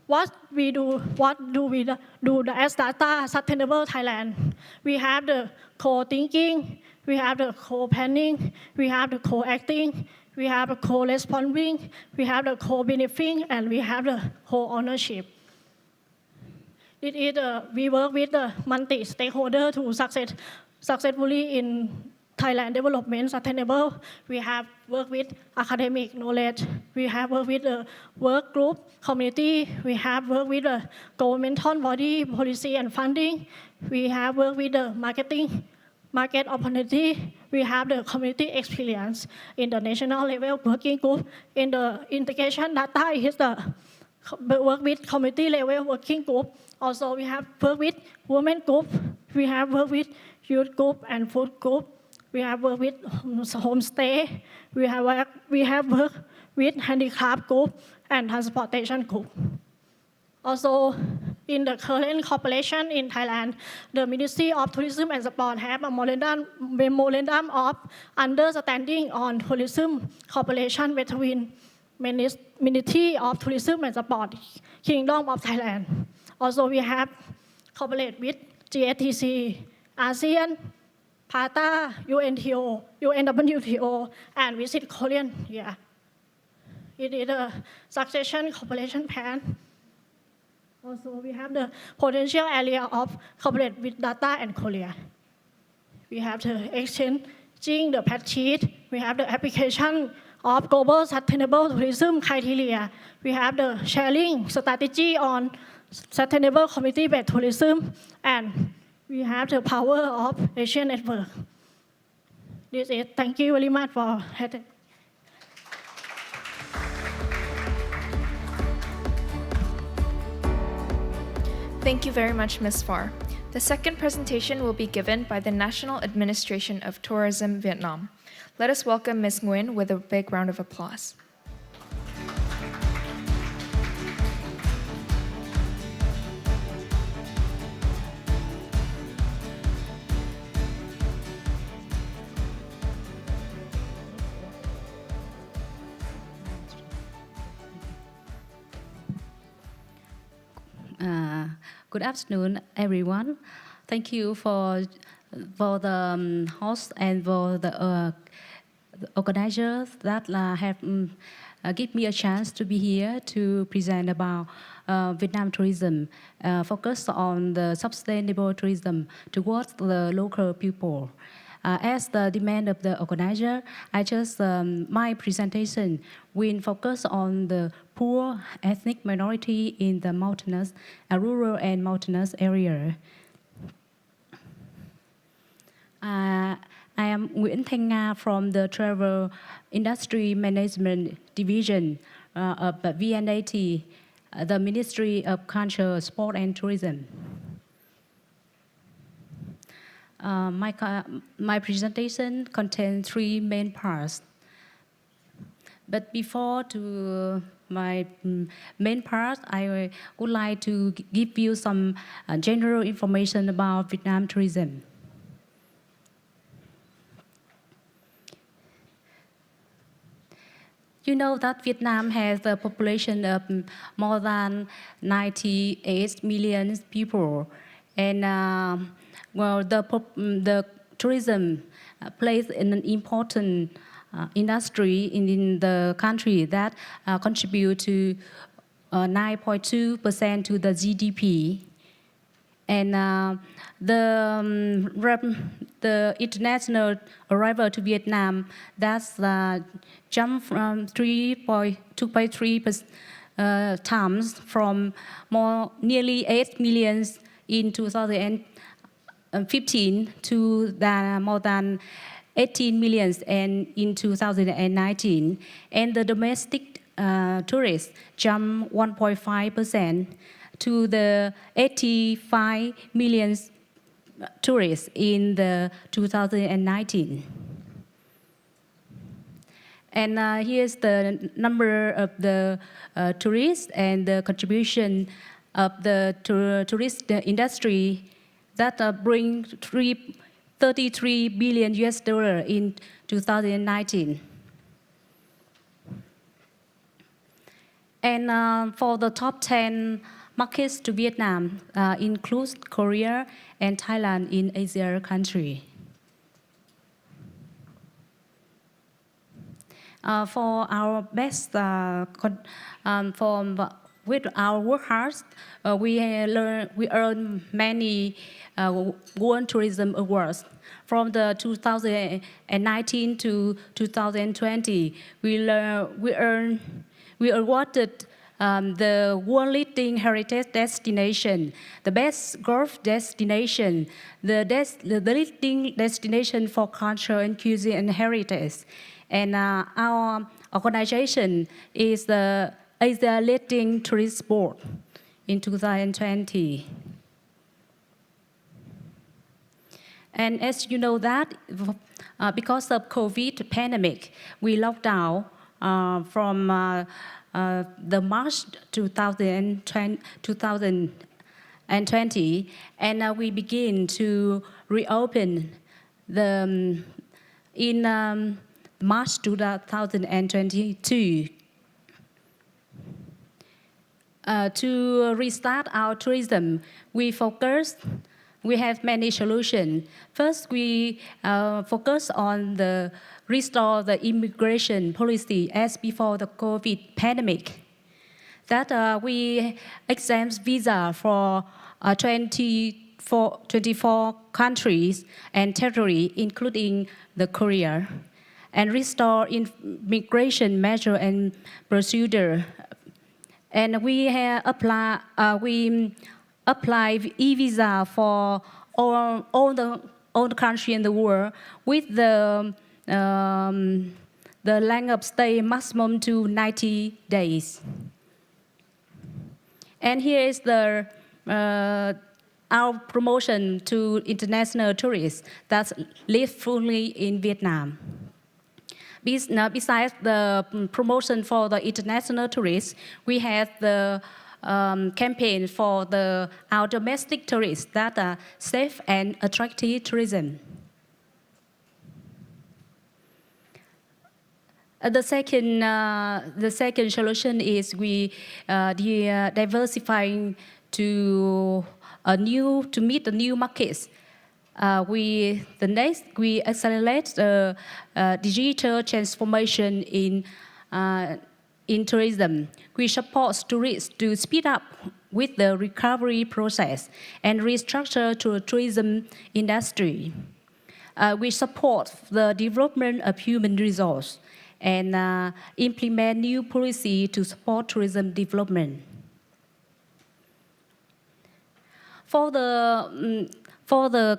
What do we do as data sustainable Thailand? We have the co-thinking, we have the co-planning, we have the co-acting, we have the co-responding, we have the co-benefiting, and we have the co-ownership. We work with the multi-stakeholder to successfully in Thailand development sustainable. We have worked with academic knowledge. We have worked with the work group community. We have worked with the governmental body policy and funding. We have worked with the market opportunity. We have the community experience in the national level working group. In the integration data is the work with community level working group. Also, we have worked with women group. We have worked with youth group and food group. We have worked with homestay. We have worked with handicraft group and transportation group. Also, in the current cooperation in Thailand, the Ministry of Tourism and Sport have a memorandum of understanding on tourism cooperation between Ministry of Tourism and Sport, Kingdom of Thailand. Also, we have cooperated with GSTC, ASEAN, PATA, UNTO, UNWTO, and Visit Korean. Yeah. It is a succession cooperation plan. Also, we have the potential area of cooperate with data and Korea. We have the exchanging the fact sheet. We have the application of global sustainable tourism criteria. We have the sharing strategy on sustainable community-based tourism, and we have the power of Asian network. This is thank you very much for having. Thank you very much, Ms. Farr. The second presentation will be given by the National Administration of Tourism, Vietnam. Let us welcome Ms. Nguyen with a big round of applause. Good afternoon, everyone. Thank you for the host and for the organizers that have give me a chance to be here to present about Vietnam tourism, focus on the sustainable tourism towards the local people. As the demand of the organizer, my presentation will focus on the poor ethnic minority in the mountainous, rural and mountainous area. I am Nguyễn Thanh Nga from the Travel Industry Management Division of VNAT, the Ministry of Culture, Sport and Tourism. My presentation contains three main parts. But before to my main part, I would like to give you some general information about Vietnam tourism. You know that Vietnam has a population of more than 98 million people, and well, the tourism plays an important industry in the country that contribute to 9.2% to the GDP. And the international arrival to Vietnam, that's jumped from 2.3 times from nearly 8 million in 2015 to more than 18 million in 2019. And the domestic tourists jumped 1.5% to the 85 million tourists in the 2019. And here's the number of the tourists and the contribution of the tourist industry that bring 33 billion US dollar in 2019. And for the top 10 markets to Vietnam includes Korea and Thailand in Asia country. For our best, with our work hard, we earn many World Tourism Awards. From the 2019 to 2020, we awarded the world leading heritage destination, the best golf destination, the leading destination for culture and cuisine and heritage. And our organization is the Asia Leading Tourist Board in 2020. And as you know that, because of COVID pandemic, we locked down from the March 2020, and we begin to reopen in March 2022. To restart our tourism, we have many solutions. First, we focus on restore the immigration policy as before the COVID pandemic. That we exempt visa for 24 countries and territory, including the Korea, and restore immigration measure and procedure. And we apply e-visa for all the countries in the world with the length of stay maximum to 90 days. And here is our promotion to international tourists that live fully in Vietnam. Besides the promotion for the international tourists, we have the campaign for our domestic tourists that are safe and attractive tourism. The second solution is we diversifying to meet the new markets. We accelerate the digital transformation in tourism. We support tourists to speed up with the recovery process and restructure to the tourism industry. We support the development of human resource and implement new policy to support tourism development. For the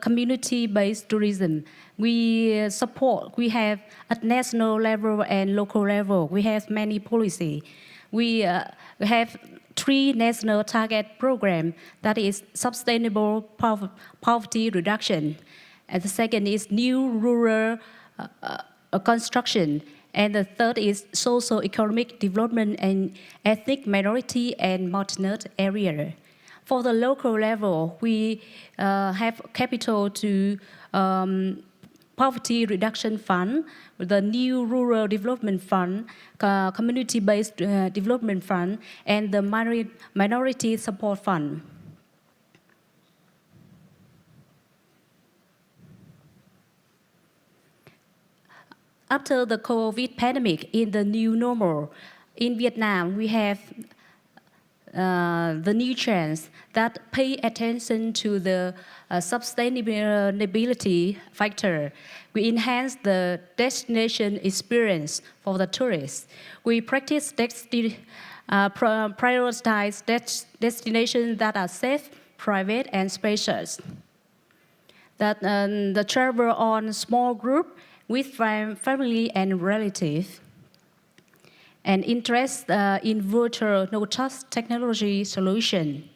community-based tourism, we have at national level and local level, we have many policy. We have 3 national target programs, that is sustainable poverty reduction. And the second is new rural construction. And the third is socio-economic development and ethnic minority and mountainous area. For the local level, we have capital to Poverty Reduction Fund, the new Rural Development Fund, Community-Based Development Fund, and the Minority Support Fund. After the COVID pandemic in the new normal, in Vietnam, we have the new chance that pay attention to the sustainability factor. We enhance the destination experience for the tourists. We practice prioritize destinations that are safe, private, and spacious. That the travel on small group with family and relatives, and interest in virtual no-touch technology solution.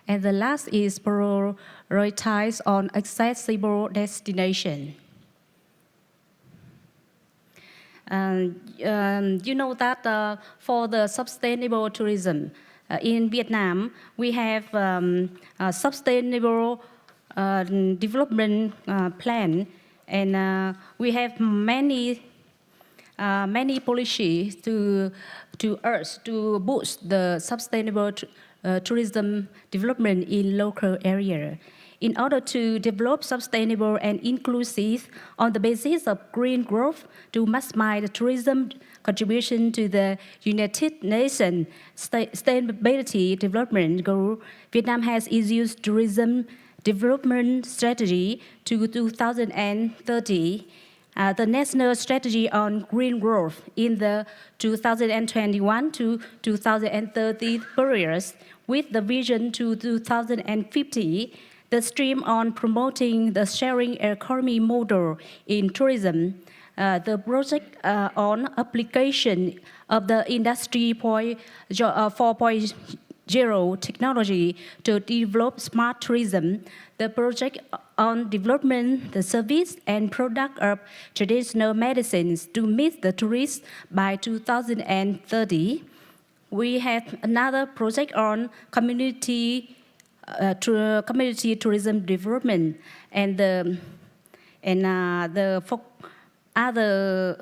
And the last is prioritize on accessible destination. You know that for the sustainable tourism in Vietnam, we have a sustainable development plan, and we have many policies to boost the sustainable tourism development in local area. In order to develop sustainable and inclusive on the basis of green growth to maximize tourism contribution to the United Nations Sustainability Development Goal, Vietnam has issued tourism development strategy to 2030. The national strategy on green growth in the 2021 to 2030 periods with the vision to 2050, the stream on promoting the sharing economy model in tourism, the project on application of the Industry 4.0 technology to develop smart tourism, the project on development the service and product of traditional medicines to meet the tourists by 2030. We have another project on community tourism development and the other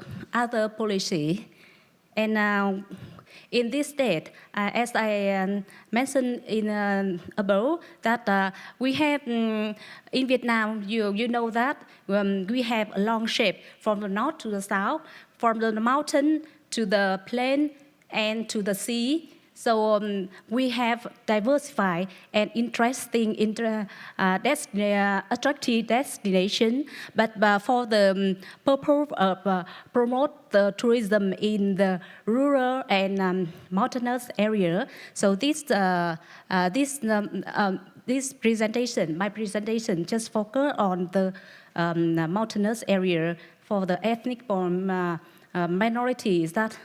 policy. And in this state, as I mentioned above, that we have in Vietnam, you know that we have a long shape from the north to the south, from the mountain to the plain and to the sea. So we have diversified and interesting, attractive destination, but for the purpose of promote the tourism in the rural and mountainous area. So this presentation, my presentation, just focus on the mountainous area for the ethnic minorities that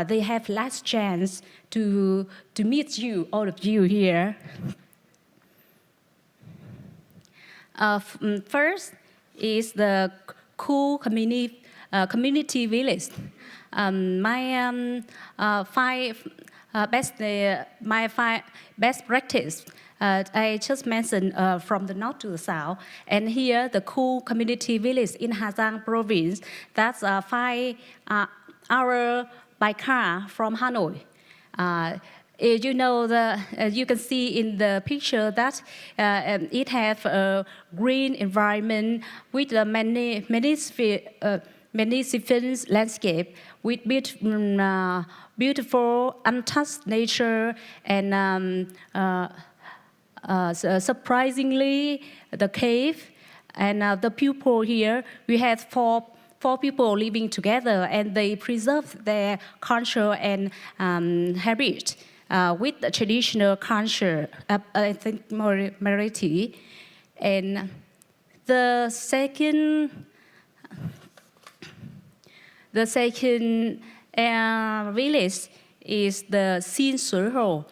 they have less chance to meet you, all of you here. First is the cool community village. My five best practice. I just mentioned from the north to the south, and here the cool community village in Hà Giang province. That's 5 hours by car from Hanoi. You know, you can see in the picture that it has a green environment with a magnificent landscape with beautiful untouched nature and surprisingly the cave and the people here. We have four people living together, and they preserve their culture and habit with the traditional culture of ethnic minority. And the second village is the Xin Sui Ho.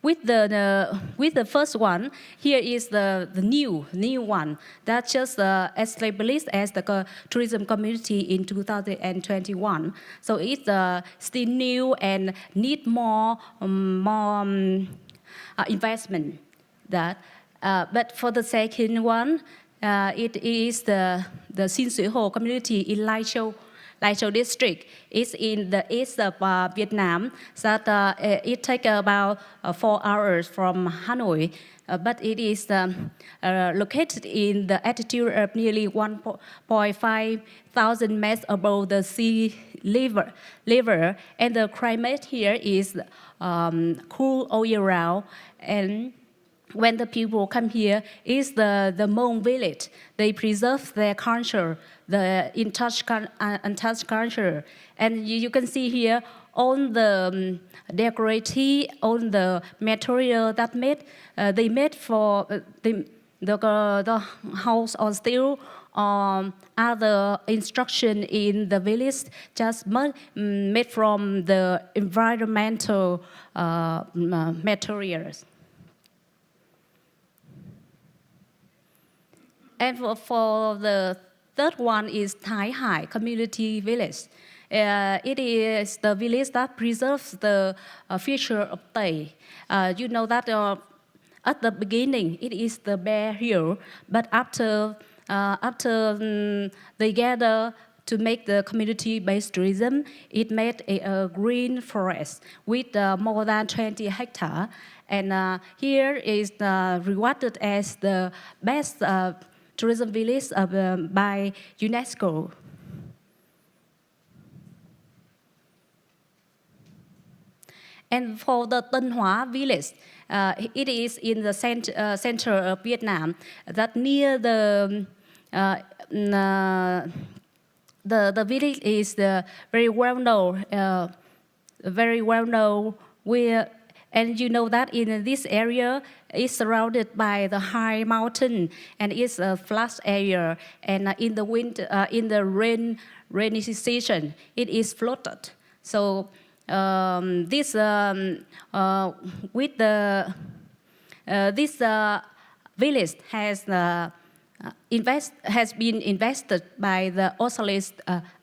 with the first one, here is the new one that just established as the tourism community in 2021. So it's still new and need more investment. But for the second one, it is the Sin Sui Ho community in Lai Châu district. It's in the east of Vietnam. That it takes about 4 hours from Hanoi, but it is located in the altitude of nearly 1.5 thousand meters above the sea level, and the climate here is cool all year round. And when the people come here, it's the Hmong village. They preserve their culture, the untouched culture. And you can see here on the decorative, on the material that they made for the house or steel, other instruction in the village just made from the environmental materials. And for the third one is Thai Hai Community Village. It is the village that preserves the future of Thai. You know that at the beginning it is the bare hill, but after they gather to make the community-based tourism, it made a green forest with more than 20 hectares. And here is rewarded as the best tourism village by UNESCO. And for the Tân Hoa village, it is in the center of Vietnam, that near the village is very well known, and you know that in this area is surrounded by the high mountain and it's a flat area. And in the winter, in the rainy season, it is flooded. So this village has been invested by the Osalis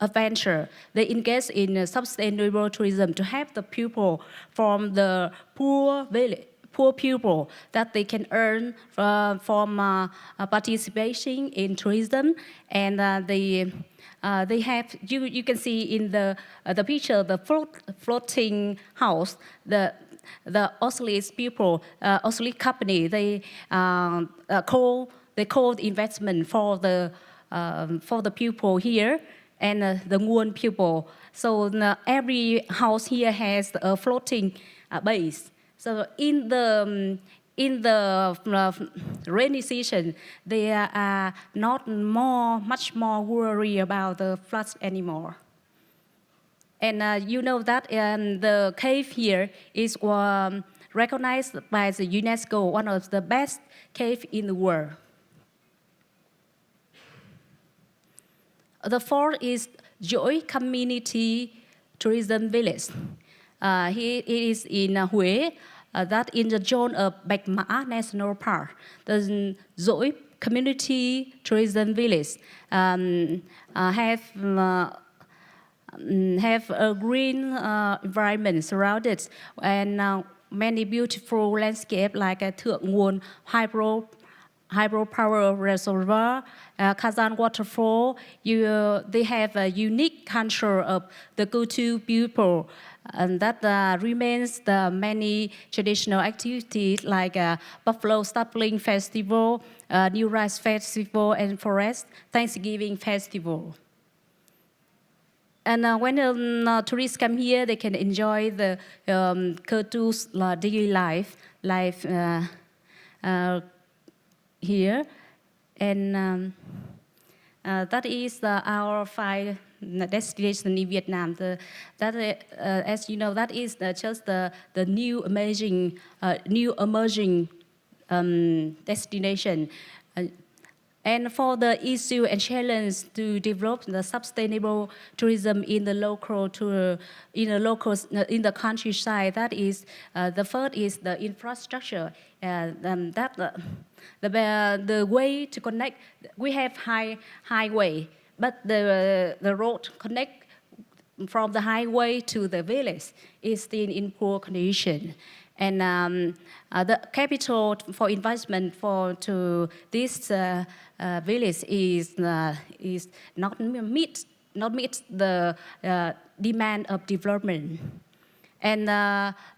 Adventure. They engage in sustainable tourism to help the people from the poor people that they can earn from participation in tourism. And they have, you can see in the picture, the floating house, the Osalis people, Osalis company, they called investment for the people here and the Nguyen people. So every house here has a floating base. So in the rainy season, they are not much more worried about the floods anymore. And you know that the cave here is recognized by the UNESCO, one of the best caves in the world. The fourth is Joy Community Tourism Village. It is in Hue, that in the zone of Bạch Mã National Park. The Joy Community Tourism Village have a green environment surrounded and many beautiful landscapes like Thượng Nguồn hydropower reservoir, Kazan waterfall. They have a unique culture of the Kutu people, and that remains the many traditional activities like Buffalo Stapling Festival, New Rice Festival, and Forest Thanksgiving Festival. And when tourists come here, they can enjoy the Kutu's daily life here. And that is our 5 destinations in Vietnam. As you know, that is just the new emerging destination. And for the issue and challenge to develop the sustainable tourism in the in the countryside, that is the first is the infrastructure. The way to connect, we have highway, but the road connect from the highway to the village is still in poor condition. And the capital for investment to this village is not meet the demand of development. And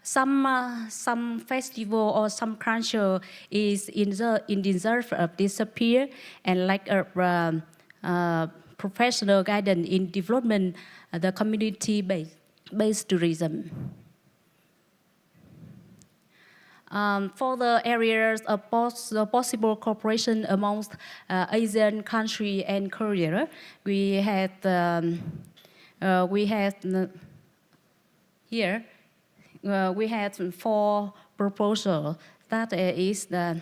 some festival or some culture is in deserve of disappear, and like a professional guidance in development, the community-based tourism. For the areas of possible cooperation amongst Asian country and Korea, we had here we had 4 proposals. That is the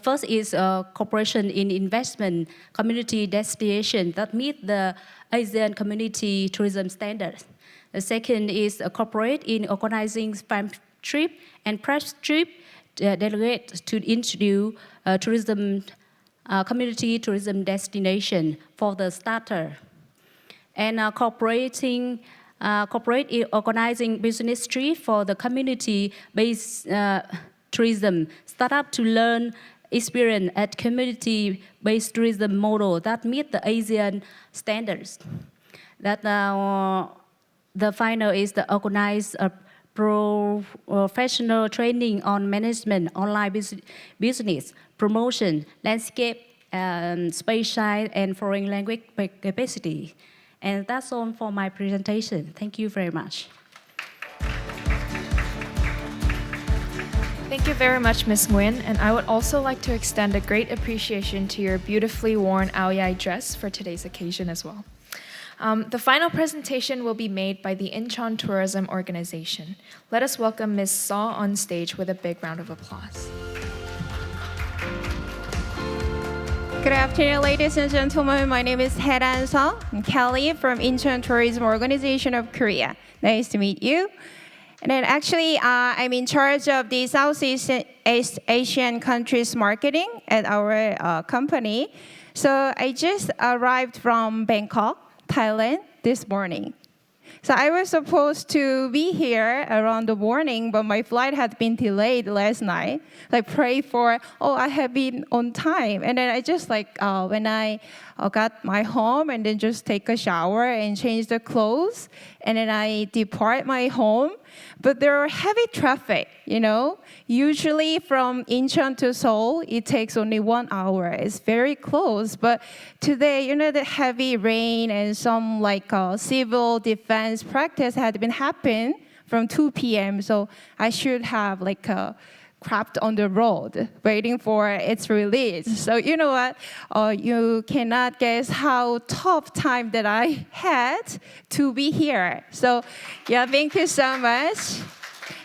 first is cooperation in investment community destination that meet the Asian community tourism standards. The second is cooperate in organizing farm trip and press trip delegate to introduce tourism community tourism destination for the starter. And cooperate in organizing business trip for the community-based tourism, start up to learn experience at community-based tourism model that meet the Asian standards. That the final is the organize professional training on management, online business, promotion, landscape, spatial and foreign language capacity. And that's all for my presentation. Thank you very much. Thank you very much, Ms. Nguyen, and I would also like to extend a great appreciation to your beautifully worn ao dai dress for today's occasion as well. The final presentation will be made by the Incheon Tourism Organization. Let us welcome Ms. Saw on stage with a big round of applause. Good afternoon, ladies and gentlemen. My name is Hae-ran Seo. I'm Kelly from Incheon Tourism Organization of Korea. Nice to meet you. And then actually, I'm in charge of the Southeast Asian countries marketing at our company. So I just arrived from Bangkok, Thailand this morning. So I was supposed to be here around the morning, but my flight had been delayed last night. I prayed for, I have been on time. And then I just when I got my home and then just take a shower and change the clothes. And then I depart my home. But there are heavy traffic, Usually from Incheon to Seoul, it takes only 1 hour. It's very close. But today, the heavy rain and some civil defense practice had been happening from 2 p.m. So I should have trapped on the road waiting for its release. So you know what? You cannot guess how tough time that I had to be here. So yeah, thank you so much.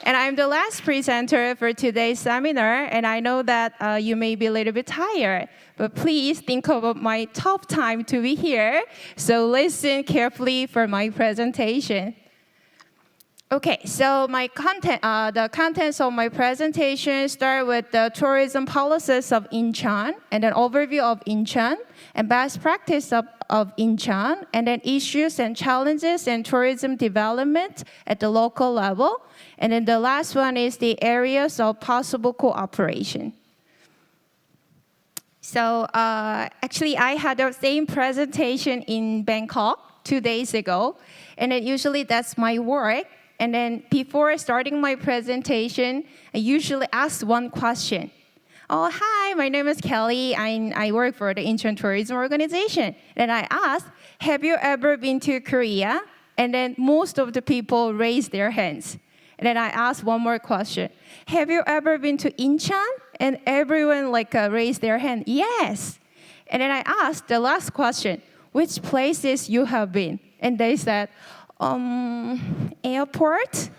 And I'm the last presenter for today's seminar, and I know that you may be a little bit tired, but please think about my tough time to be here. So listen carefully for my presentation. Okay, so my content, the contents of my presentation start with the tourism policies of Incheon, and an overview of Incheon, and best practice of Incheon, and then issues and challenges in tourism development at the local level. And then the last one is the areas of possible cooperation. So actually, I had the same presentation in Bangkok 2 days ago, and then usually that's my work. And then before starting my presentation, I usually ask one question. Oh, hi, my name is Kelly. I work for the Incheon Tourism Organization. And I ask, have you ever been to Korea? And then most of the people raise their hands. And then I ask one more question. Have you ever been to Incheon? And everyone raised their hand, yes. And then I asked the last question, which places you have been? And they said, airport,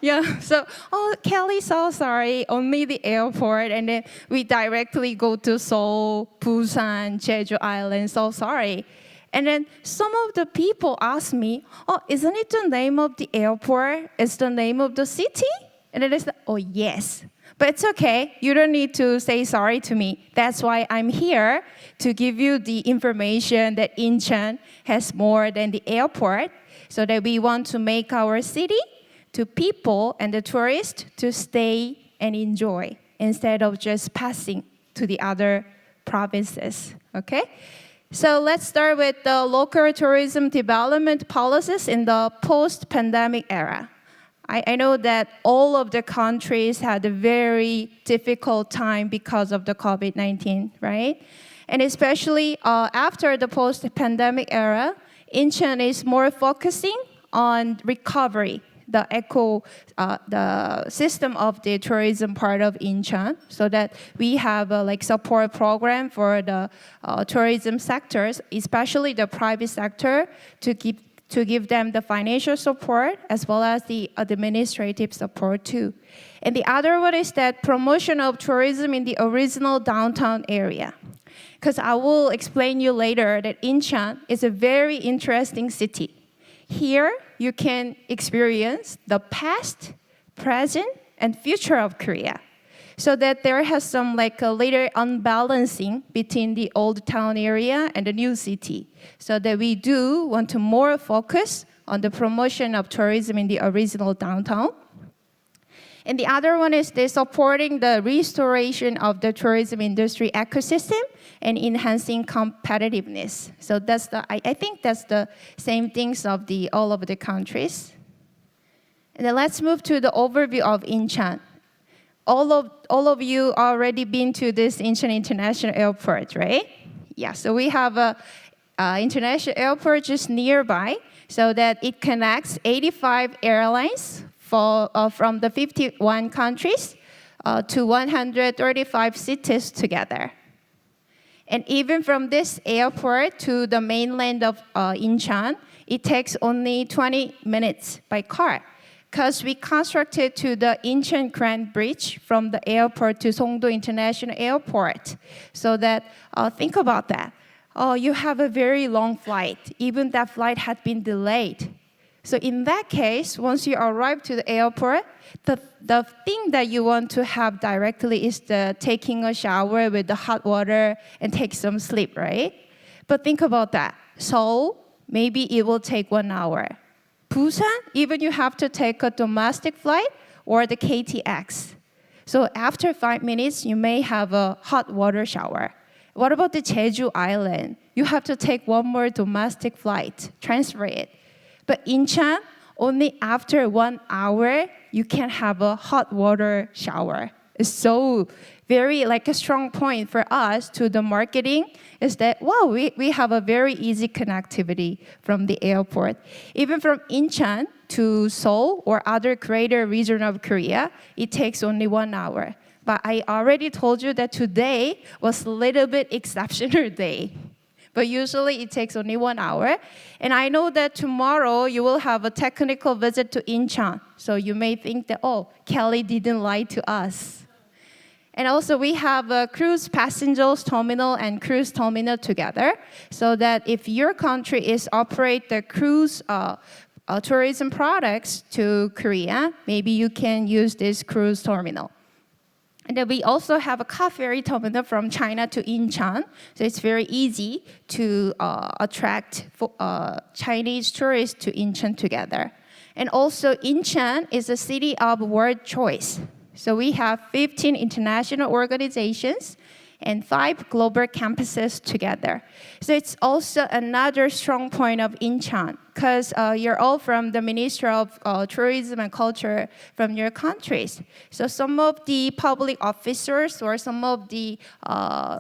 Yeah, so, oh, Kelly, so sorry, only the airport, and then we directly go to Seoul, Busan, Jeju Island, so sorry. And then some of the people ask me, oh, isn't it the name of the airport? It's the name of the city? And then I said, oh, yes. But it's okay, you don't need to say sorry to me. That's why I'm here, to give you the information that Incheon has more than the airport, so that we want to make our city to people and the tourists to stay and enjoy instead of just passing to the other provinces, okay? So let's start with the local tourism development policies in the post-pandemic era. I know that all of the countries had a very difficult time because of the COVID-19, right? And especially after the post-pandemic era, Incheon is more focusing on recovery, the system of the tourism part of Incheon, so that we have a support program for the tourism sectors, especially the private sector, to give them the financial support as well as the administrative support too. And the other one is that promotion of tourism in the original downtown area. Because I will explain you later that Incheon is a very interesting city. Here, you can experience the past, present, and future of Korea. So that there has some a later unbalancing between the old town area and the new city. So that we do want to more focus on the promotion of tourism in the original downtown. And the other one is the supporting the restoration of the tourism industry ecosystem and enhancing competitiveness. So that's I think that's the same things of all of the countries. And then let's move to the overview of Incheon. All of you already been to this Incheon International Airport, right? Yeah, so we have a international airport just nearby, so that it connects 85 airlines from the 51 countries to 135 cities together. And even from this airport to the mainland of Incheon, it takes only 20 minutes by car, because we constructed to the Incheon Grand Bridge from the airport to Songdo International Airport. So that, think about that. Oh, you have a very long flight. Even that flight had been delayed. So in that case, once you arrive to the airport, the thing that you want to have directly is taking a shower with the hot water and take some sleep, right? But think about that. Seoul, maybe it will take 1 hour. Busan, even you have to take a domestic flight or the KTX. So after 5 minutes, you may have a hot water shower. What about the Jeju Island? You have to take one more domestic flight, transfer it. But Incheon, only after 1 hour, you can have a hot water shower. It's so very a strong point for us to the marketing is that, wow, we have a very easy connectivity from the airport. Even from Incheon to Seoul or other greater region of Korea, it takes only 1 hour. But I already told you that today was a little bit exceptional day. But usually it takes only 1 hour. And I know that tomorrow you will have a technical visit to Incheon. So you may think that, oh, Kelly didn't lie to us. And also we have a cruise passengers terminal and cruise terminal together. So that if your country is operate the cruise tourism products to Korea, maybe you can use this cruise terminal. And then we also have a car ferry terminal from China to Incheon. So it's very easy to attract Chinese tourists to Incheon together. And also Incheon is a city of world choice. So we have 15 international organizations and 5 global campuses together. So it's also another strong point of Incheon, because you're all from the Ministry of Tourism and Culture from your countries. So some of the public officers or some of the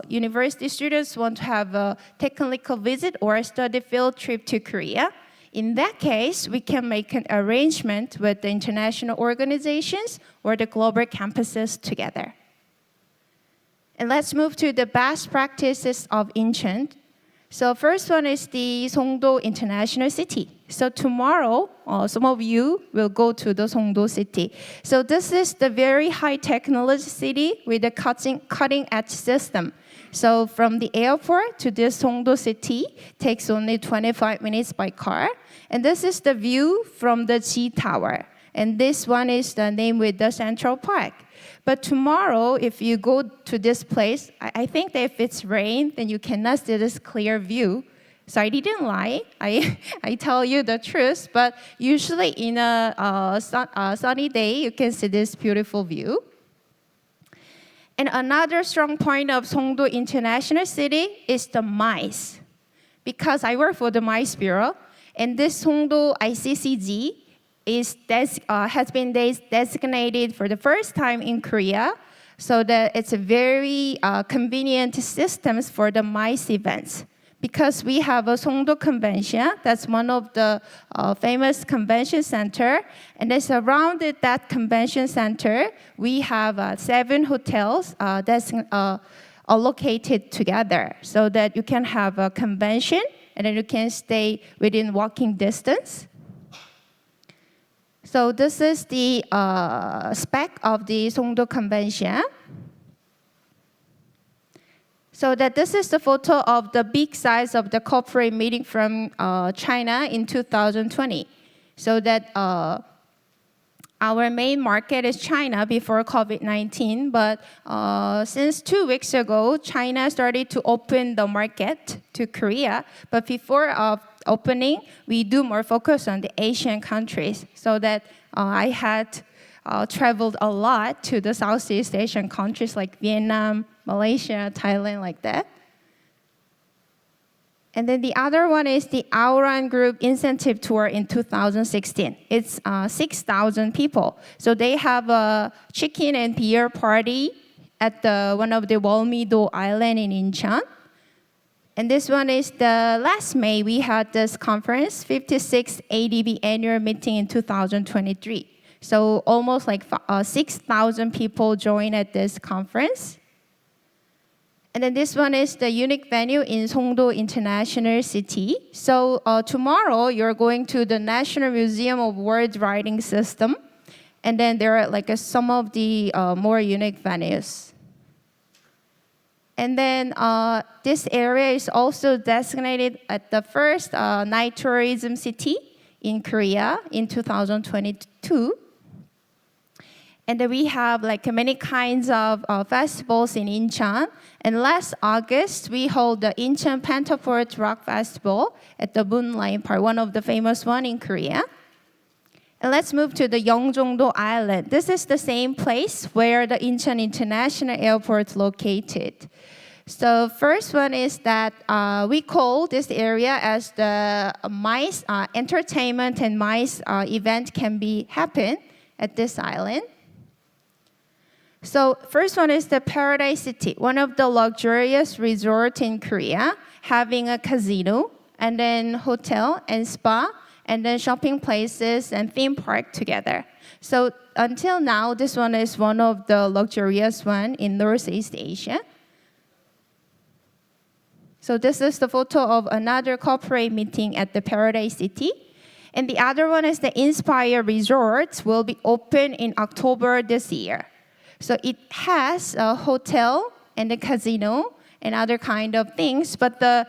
university students want to have a technical visit or a study field trip to Korea. In that case, we can make an arrangement with the international organizations or the global campuses together. And let's move to the best practices of Incheon. So first one is the Songdo International City. So tomorrow, some of you will go to the Songdo city. So this is the very high technology city with a cutting edge system. So from the airport to this Songdo city takes only 25 minutes by car. And this is the view from the G Tower. And this one is the name with the Central Park. But tomorrow, if you go to this place, I think that if it's rain, then you cannot see this clear view. So I didn't lie. I tell you the truth. But usually in a sunny day, you can see this beautiful view. And another strong point of Songdo International City is the MICE. Because I work for the MICE Bureau, and this Songdo ICCG has been designated for the first time in Korea, so that it's a very convenient systems for the MICE events. Because we have a Songdo Convention, that's one of the famous convention center, and then surrounded that convention center, we have 7 hotels that's located together, so that you can have a convention, and then you can stay within walking distance. So this is the spec of the Songdo Convention. So that this is the photo of the big size of the corporate meeting from China in 2020. So that our main market is China before COVID-19, but since 2 weeks ago, China started to open the market to Korea. But before opening, we do more focus on the Asian countries. So that I had traveled a lot to the Southeast Asian countries like Vietnam, Malaysia, Thailand, like that. And then the other one is the Auran Group Incentive Tour in 2016. It's 6,000 people. So they have a chicken and beer party at one of the Walmido Island in Incheon. And this one is the last May we had this conference, 56th ADB annual meeting in 2023. So almost like 6,000 people joined at this conference. And then this one is the unique venue in Songdo International City. So tomorrow you're going to the National Museum of World Writing System. And then there are like some of the more unique venues. And then this area is also designated as the first night tourism city in Korea in 2022. And then we have like many kinds of festivals in Incheon. And last August, we hold the Incheon Pentaport Rock Festival at the Brunei Park, one of the famous one in Korea. And let's move to the Yeongjongdo Island. This is the same place where the Incheon International Airport is located. So first one is that we call this area as the MICE entertainment and MICE event can be happen at this island. So first one is the Paradise City, one of the luxurious resorts in Korea, having a casino, and then hotel and spa, and then shopping places and theme park together. So until now, this one is one of the luxurious one in Northeast Asia. So this is the photo of another corporate meeting at the Paradise City. And the other one is the Inspire Resort, will be open in October this year. So it has a hotel and a casino and other kind of things. But the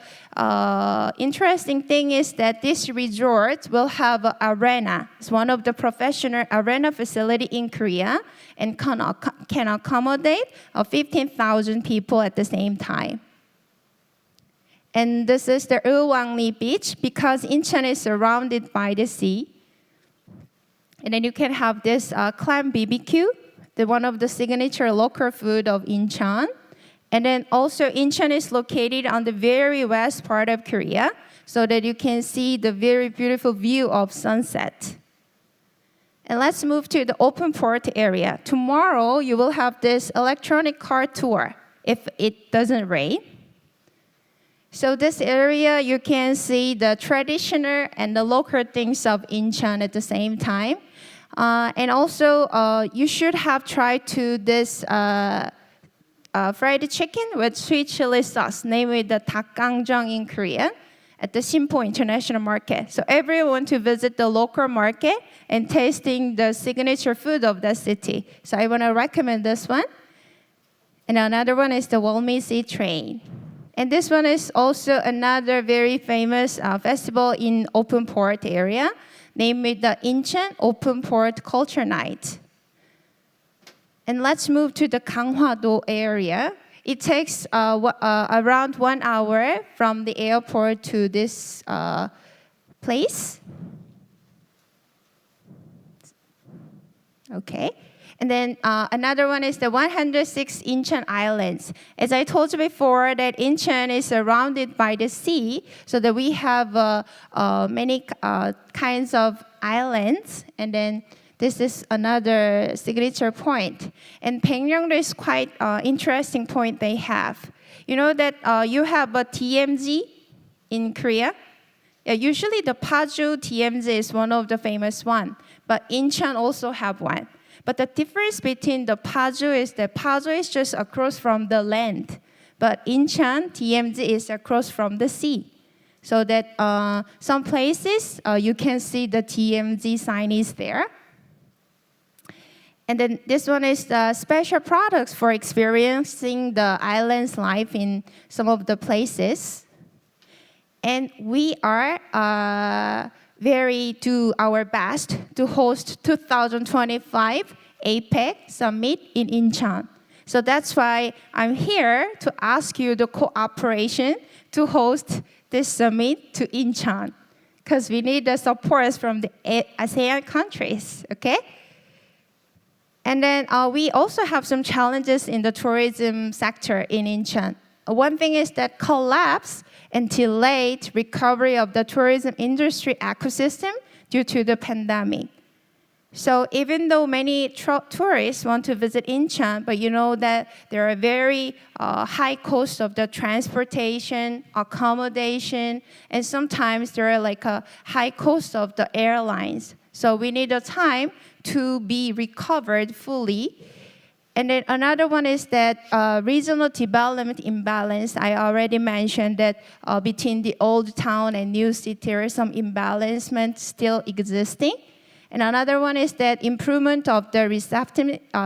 interesting thing is that this resort will have an arena. It's one of the professional arena facility in Korea and can accommodate 15,000 people at the same time. And this is the Ulwangli Beach because Incheon is surrounded by the sea. And then you can have this clam BBQ. One of the signature local food of Incheon. And then also Incheon is located on the very west part of Korea so that you can see the very beautiful view of sunset. And let's move to the open port area. Tomorrow you will have this electronic car tour if it doesn't rain. So this area you can see the traditional and the local things of Incheon at the same time. And also, you should have tried to this fried chicken with sweet chili sauce, namely the 닭강정 in Korean. at the Simpo International Market. So everyone to visit the local market and tasting the signature food of the city. So I want to recommend this one. And another one is the Walmi Sea Train. And this one is also another very famous festival in open port area, named the Incheon Open Port Culture Night. And let's move to the Ganghwa-do area. It takes around 1 hour from the airport to this place. Okay. And then another one is the 106 Incheon Islands. As I told you before, that Incheon is surrounded by the sea, so that we have many kinds of islands. And then this is another signature point. And Baekneungdo is quite interesting point they have. You know that you have a TMZ in Korea? Yeah, usually the Paju TMZ is one of the famous one, but Incheon also have one. But the difference between the Paju is that Paju is just across from the land, but Incheon TMZ is across from the sea. So that some places you can see the TMZ sign is there. And then this one is the special products for experiencing the island's life in some of the places. And we are very do our best to host 2025 APEC Summit in Incheon. So that's why I'm here to ask you the cooperation to host this summit to Incheon, because we need the support from the ASEAN countries, okay? And then we also have some challenges in the tourism sector in Incheon. One thing is that collapse and delayed recovery of the tourism industry ecosystem due to the pandemic. So even though many tourists want to visit Incheon, but you know that there are very high costs of the transportation, accommodation, and sometimes there are like a high cost of the airlines. So we need a time to be recovered fully. And then another one is that regional development imbalance. I already mentioned that between the old town and new city, there is some imbalancement still existing. And another one is that improvement of the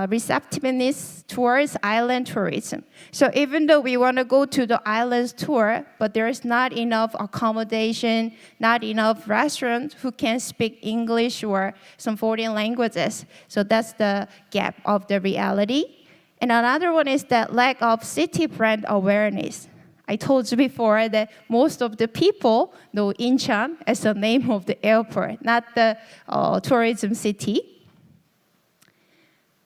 receptiveness towards island tourism. So even though we want to go to the islands tour, but there is not enough accommodation, not enough restaurants who can speak English or some foreign languages. So that's the gap of the reality. And another one is that lack of city brand awareness. I told you before that most of the people know Incheon as the name of the airport, not the tourism city.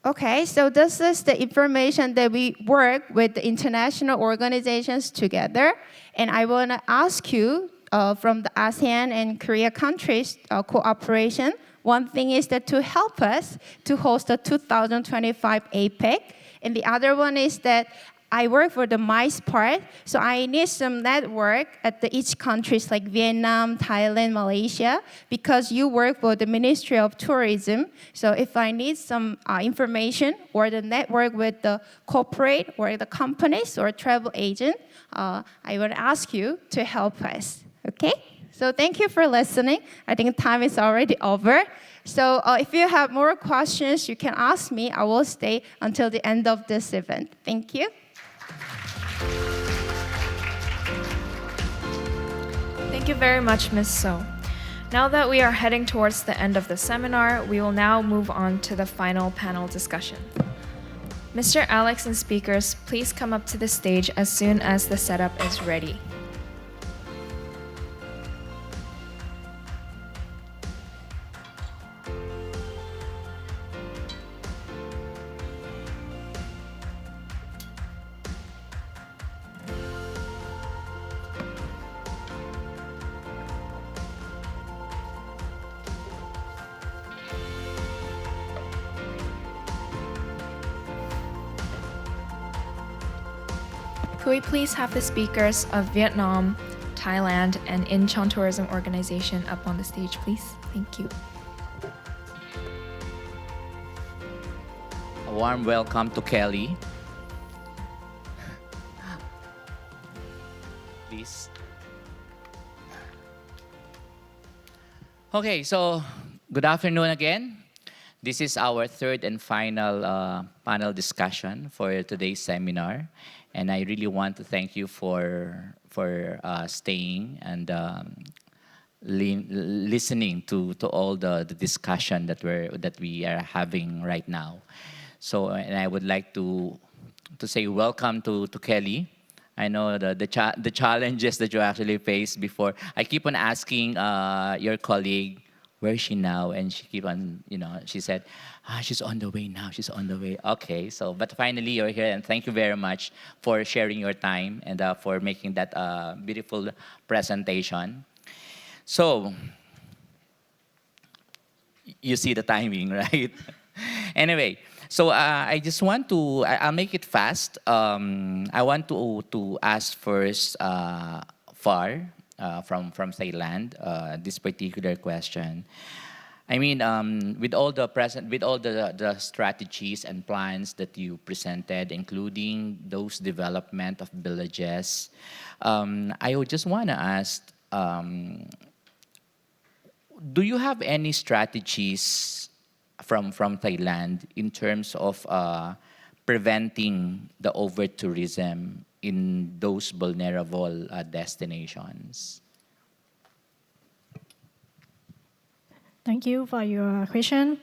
Okay, so this is the information that we work with the international organizations together. And I want to ask you from the ASEAN and Korea countries cooperation. One thing is that to help us to host the 2025 APEC. And the other one is that I work for the MICE part, so I need some network at each countries like Vietnam, Thailand, Malaysia, because you work for the Ministry of Tourism. So if I need some information or the network with the corporate or the companies or travel agent, I would ask you to help us, okay? So thank you for listening. I think time is already over. So if you have more questions, you can ask me. I will stay until the end of this event. Thank you. Thank you very much, Ms. So. Now that we are heading towards the end of the seminar, we will now move on to the final panel discussion. Mr. Alex and speakers, please come up to the stage as soon as the setup is ready. Could we please have the speakers of Vietnam, Thailand, and Incheon Tourism Organization up on the stage, please? Thank you. A warm welcome to Kelly. Please. Okay, so good afternoon again. This is our third and final panel discussion for today's seminar. And I really want to thank you for staying and listening to all the discussion that we are having right now. So, and I would like to say welcome to Kelly. I know the challenges that you actually faced before. I keep on asking your colleague, where is she now? And she keep on, she said, she's on the way now, she's on the way. Okay, so, but finally you're here, and thank you very much for sharing your time and for making that beautiful presentation. So, you see the timing, right? Anyway, so I just want to, I'll make it fast. I want to ask first Far from Thailand this particular question. I mean, with all the strategies and plans that you presented, including those development of villages, I would just want to ask, do you have any strategies from Thailand in terms of preventing the over-tourism in those vulnerable destinations? Thank you for your question.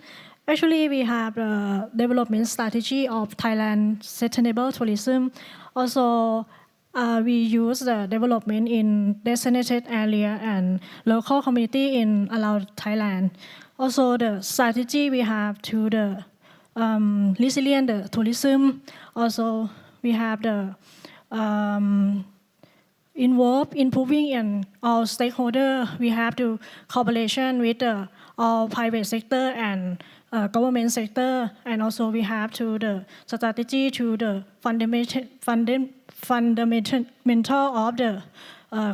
Actually, we have a development strategy of Thailand sustainable tourism. Also, we use the development in designated area and local community in around Thailand. Also, the strategy we have to the resilient tourism. Also, we have the involved improving in all stakeholders. We have to cooperation with all private sector and government sector, and also we have to the strategy to the fundamental of the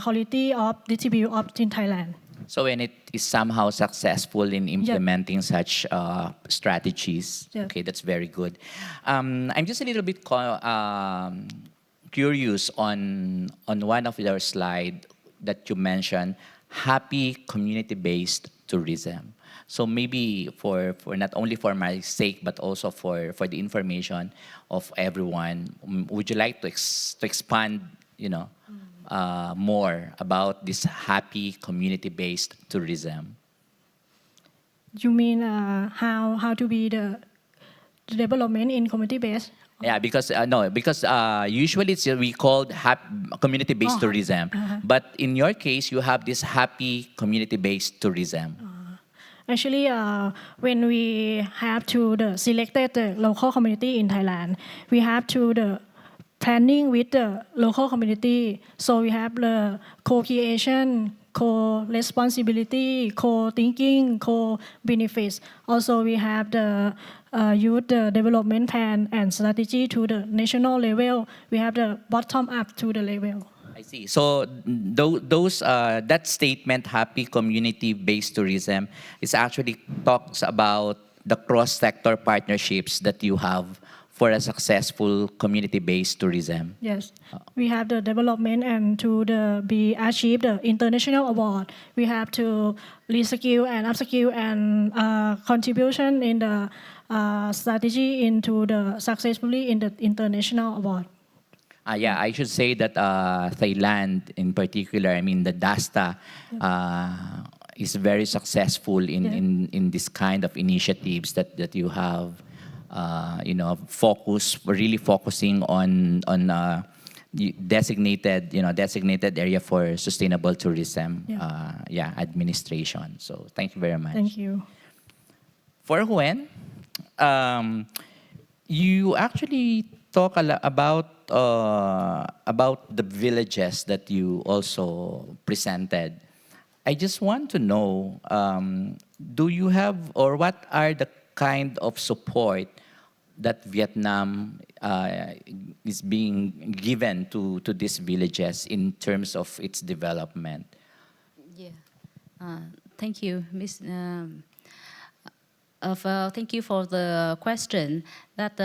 quality of distribute of in Thailand. So when it is somehow successful in implementing such strategies, okay, that's very good. I'm just a little bit curious on one of your slides that you mentioned, happy community-based tourism. So maybe for not only for my sake, but also for the information of everyone, would you like to expand, more about this happy community-based tourism? You mean how to be the development in community-based? Yeah, because usually we call community-based tourism, but in your case, you have this happy community-based tourism. Actually, when we have to selected the local community in Thailand, we have to the planning with the local community. So we have the co-creation, co-responsibility, co-thinking, co-benefits. Also, we have the youth development plan and strategy to the national level. We have the bottom up to the level. I see. So that statement, happy community-based tourism, is actually talks about the cross-sector partnerships that you have for a successful community-based tourism. Yes, we have the development and to be achieve the international award. We have to reskill and upskill and contribution in the strategy into the successfully in the international award. Yeah, I should say that Thailand in particular, I mean the DASTA is very successful in this kind of initiatives that you have, really focusing on designated area for sustainable tourism, administration. So thank you very much. Thank you. For Huen, you actually talk a lot about the villages that you also presented. I just want to know, do you have, or what are the kind of support that Vietnam is being given to these villages in terms of its development? Yeah, thank you, Ms. Thank you for the question. That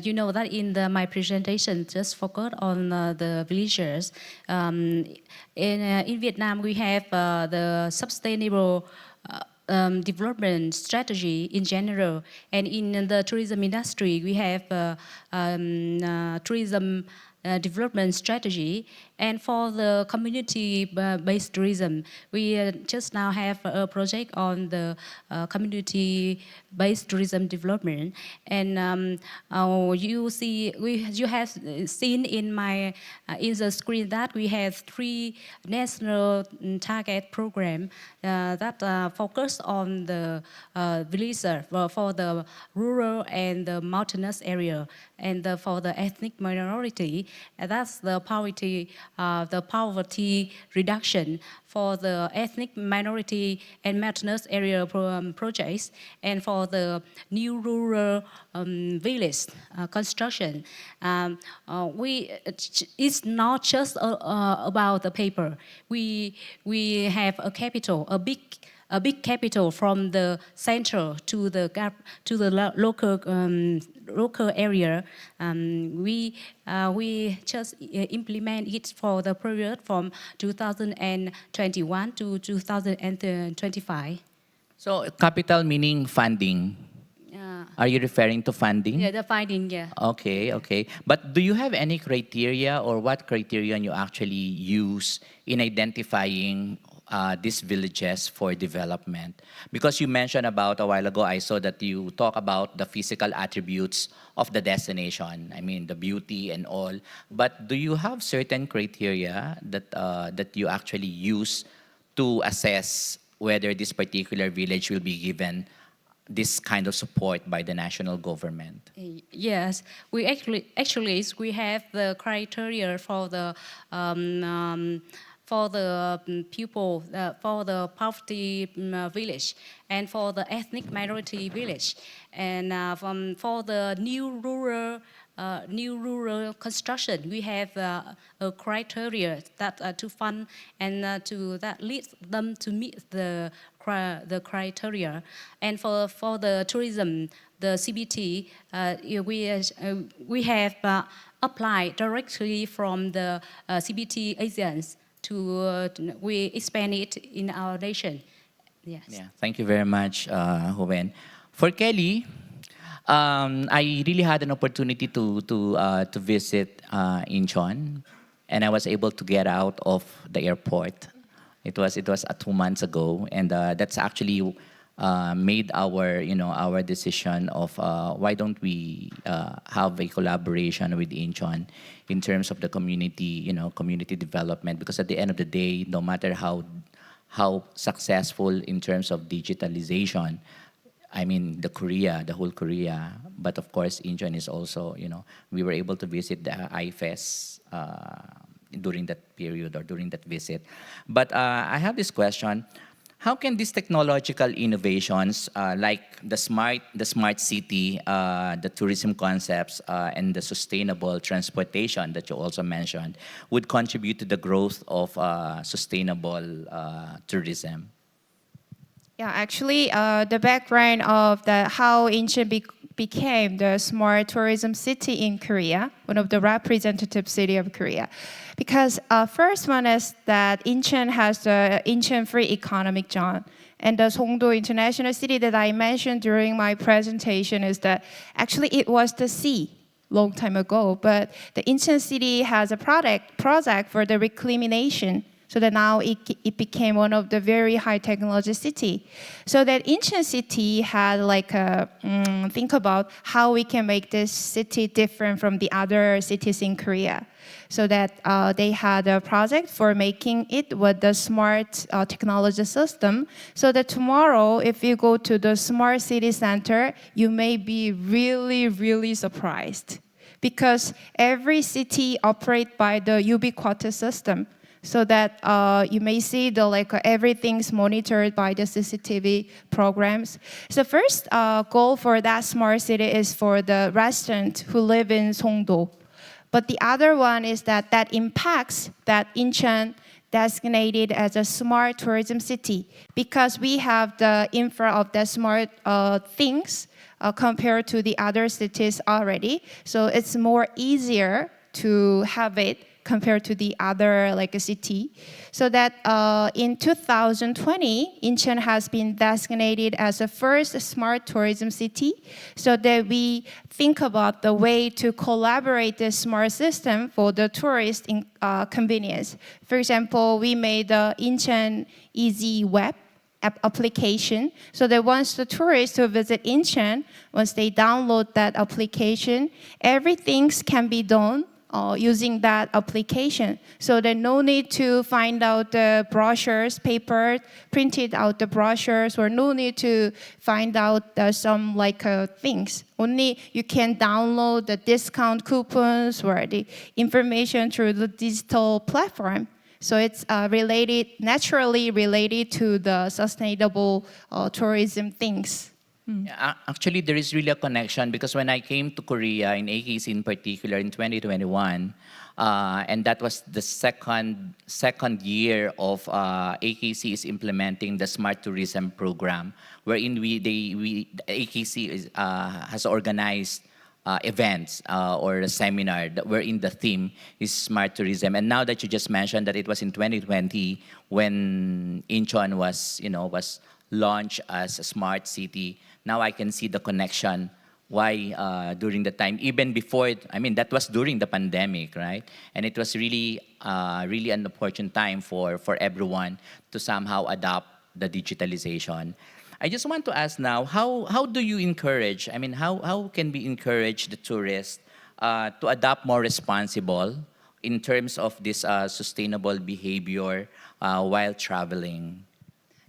you know that in my presentation just focused on the villagers. In Vietnam, we have the sustainable development strategy in general. And in the tourism industry, we have tourism development strategy. And for the community-based tourism, we just now have a project on the community-based tourism development. And you have seen in the screen that we have 3 national target program that focus on the villagers for the rural and the mountainous area, and for the ethnic minority, that's the poverty reduction for the ethnic minority and mountainous area projects, and for the new rural village construction. It's not just about the paper. We have a capital, a big capital from the center to the local area. We just implement it for the period from 2021 to 2025. So capital meaning funding. Are you referring to funding? Yeah, the funding, yeah. Okay. But do you have any criteria, or what criterion you actually use in identifying these villages for development? Because you mentioned about a while ago, I saw that you talk about the physical attributes of the destination. I mean, the beauty and all. But do you have certain criteria that you actually use to assess whether this particular village will be given this kind of support by the national government? Yes, we we have the criteria for the people, for the poverty village, and for the ethnic minority village, and for the new rural construction, we have a criteria that to fund and that leads them to meet the criteria. And for the tourism, the CBT, we have applied directly from the CBT agents to we expand it in our nation. Yes. Yeah, thank you very much, Hoven. For Kelly, I really had an opportunity to visit Incheon, and I was able to get out of the airport. It was 2 months ago, and that's actually made our decision of why don't we have a collaboration with Incheon in terms of the community development, because at the end of the day, no matter how successful in terms of digitalization, I mean the whole Korea, but of course Incheon is also, we were able to visit the IFES during that period or during that visit. But I have this question. How can these technological innovations like the smart city, the tourism concepts, and the sustainable transportation that you also mentioned would contribute to the growth of sustainable tourism? Yeah, actually, the background of how Incheon became the smart tourism city in Korea, one of the representative city of Korea. Because first one is that Incheon has the Incheon Free Economic Zone. And the Songdo International City that I mentioned during my presentation is that actually it was the sea long time ago, but the Incheon city has a project for the reclamation, so that now it became one of the very high technology city. So that Incheon city had like think about how we can make this city different from the other cities in Korea. So that they had a project for making it with the smart technology system, so that tomorrow, if you go to the smart city center, you may be really, really surprised. Because every city operates by the ubiquitous system, so that you may see everything's monitored by the CCTV programs. So first goal for that smart city is for the residents who live in Songdo. But the other one is that impacts that Incheon designated as a smart tourism city, because we have the infra of the smart things compared to the other cities already. So it's more easier to have it compared to the other like a city. So that in 2020, Incheon has been designated as the first smart tourism city, so that we think about the way to collaborate the smart system for the tourist in convenience. For example, we made the Incheon Easy Web application, so that once the tourists who visit Incheon, once they download that application, everything can be done using that application. So there's no need to find out the brochures, paper, printed out the brochures, or no need to find out some like things. Only you can download the discount coupons or the information through the digital platform. So it's naturally related to the sustainable tourism things. Yeah, actually, there is really a connection because when I came to Korea, in AKC in particular, in 2021, and that was the second year of AKC is implementing the Smart Tourism Program, wherein AKC has organized events or a seminar wherein the theme is smart tourism. And now that you just mentioned that it was in 2020 when Incheon was launched as a smart city, now I can see the connection why during the time, even before it, that was during the pandemic, right? And it was really an opportune time for everyone to somehow adopt the digitalization. I just want to ask now, how do you encourage, how can we encourage the tourists to adopt more responsible in terms of this sustainable behavior while traveling?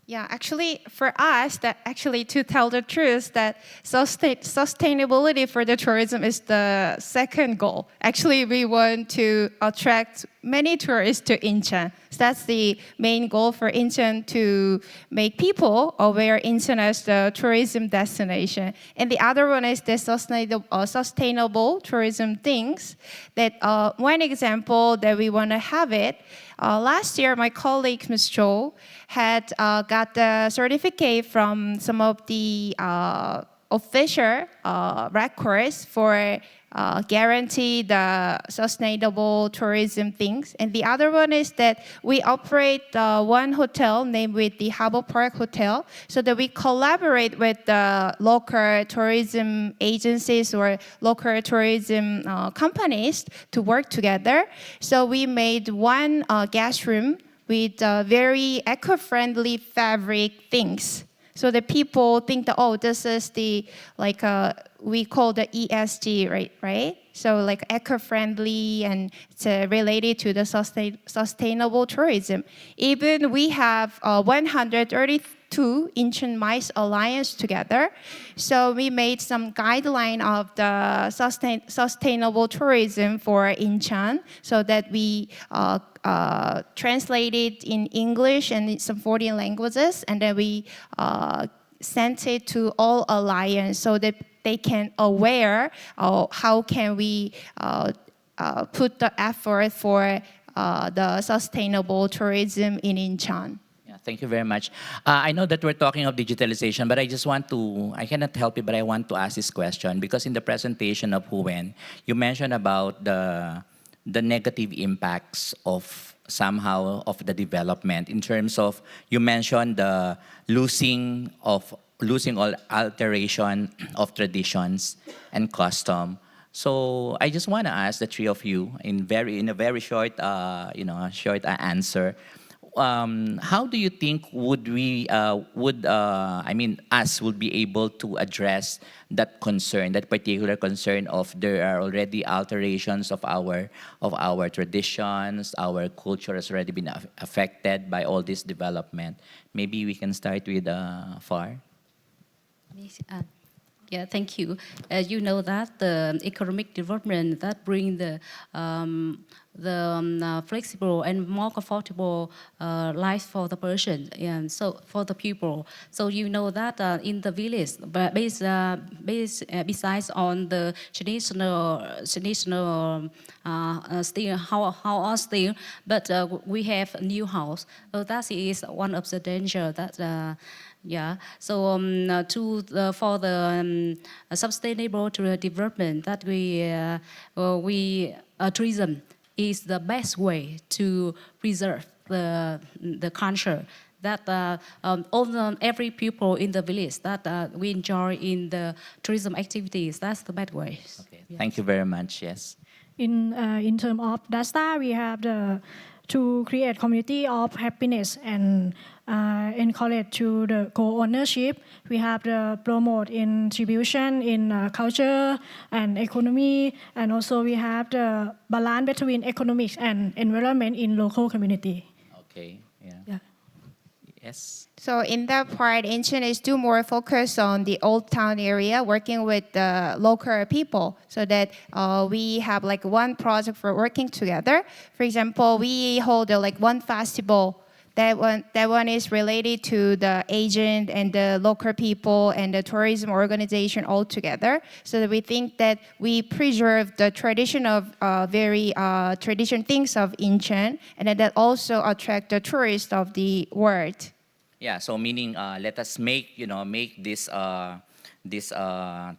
Yeah, actually, for us, to tell the truth, that sustainability for the tourism is the second goal. Actually, we want to attract many tourists to Incheon. So that's the main goal for Incheon, to make people aware Incheon as the tourism destination. And the other one is the sustainable tourism things. That one example that we want to have it. Last year, my colleague, Ms. Cho, had got the certificate from some of the official records for guarantee the sustainable tourism things. And the other one is that we operate one hotel named with the Harbor Park Hotel, so that we collaborate with the local tourism agencies or local tourism companies to work together. So we made one guest room with very eco-friendly fabric things. So the people think that, oh, this is the, we call the ESG, right? So like eco-friendly, and it's related to the sustainable tourism. Even we have 132 Incheon Mice Alliance together. So we made some guideline of the sustainable tourism for Incheon, so that we translated in English and some foreign languages, and then we sent it to all alliance so that they can aware how can we put the effort for the sustainable tourism in Incheon. Thank you very much. I know that we're talking of digitalization, but I cannot help it, but I want to ask this question, because in the presentation of Huen, you mentioned about the negative impacts of the development in terms of, you mentioned the losing all alteration of traditions and custom. So I just want to ask the three of you in a very short, short answer. How do you think us would be able to address that concern, that particular concern of there are already alterations of our traditions, our culture has already been affected by all this development? Maybe we can start with Far. Yeah, thank you. As you know that the economic development that bring the flexible and more comfortable life for the person, and so for the people. So you know that in the village, but besides on the traditional still house still, but we have a new house. So that is one of the danger that. Yeah, so for the sustainable development that we tourism is the best way to preserve the culture that every people in the village that we enjoy in the tourism activities. That's the best way. Okay. Thank you very much. Yes. In terms of DASTA, we have to create community of happiness and encourage to the co-ownership. We have to promote contribution in culture and economy, and also we have the balance between economics and environment in local community. Okay. Yeah. Yes. So in that part, Incheon is do more focus on the old town area, working with the local people, so that we have like one project for working together. For example, we hold like one festival. That one is related to the agent and the local people and the tourism organization all together. So that we think that we preserve the tradition of very tradition things of Incheon, and that also attract the tourists of the world. Yeah, so meaning let us make this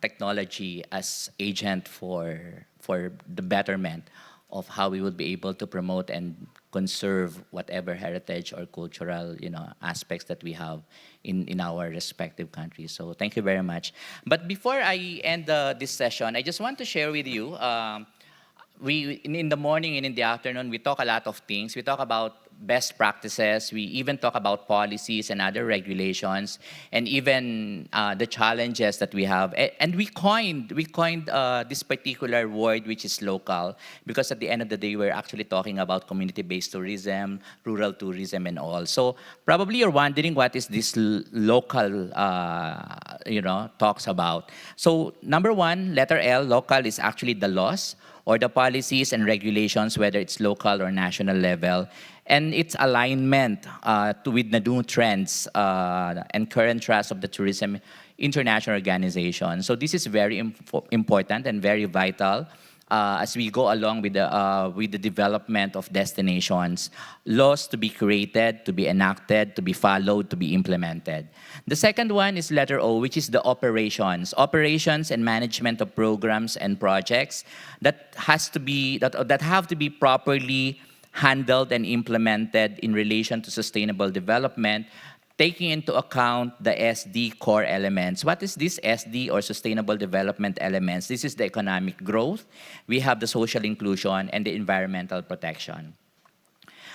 technology as agent for the betterment of how we would be able to promote and conserve whatever heritage or cultural aspects that we have in our respective countries. So thank you very much. But before I end this session, I just want to share with you. In the morning and in the afternoon, we talk a lot of things. We talk about best practices. We even talk about policies and other regulations, and even the challenges that we have. And we coined this particular word, which is local, because at the end of the day, we're actually talking about community-based tourism, rural tourism, and all. So probably you're wondering what is this local, talks about. So number one, letter L, local is actually the laws or the policies and regulations, whether it's local or national level, and its alignment with the new trends and current trends of the tourism international organization. So this is very important and very vital as we go along with the development of destinations, laws to be created, to be enacted, to be followed, to be implemented. The second one is letter O, which is the operations and management of programs and projects that have to be properly handled and implemented in relation to sustainable development, taking into account the SD core elements. What is this SD or sustainable development elements? This is the economic growth. We have the social inclusion and the environmental protection.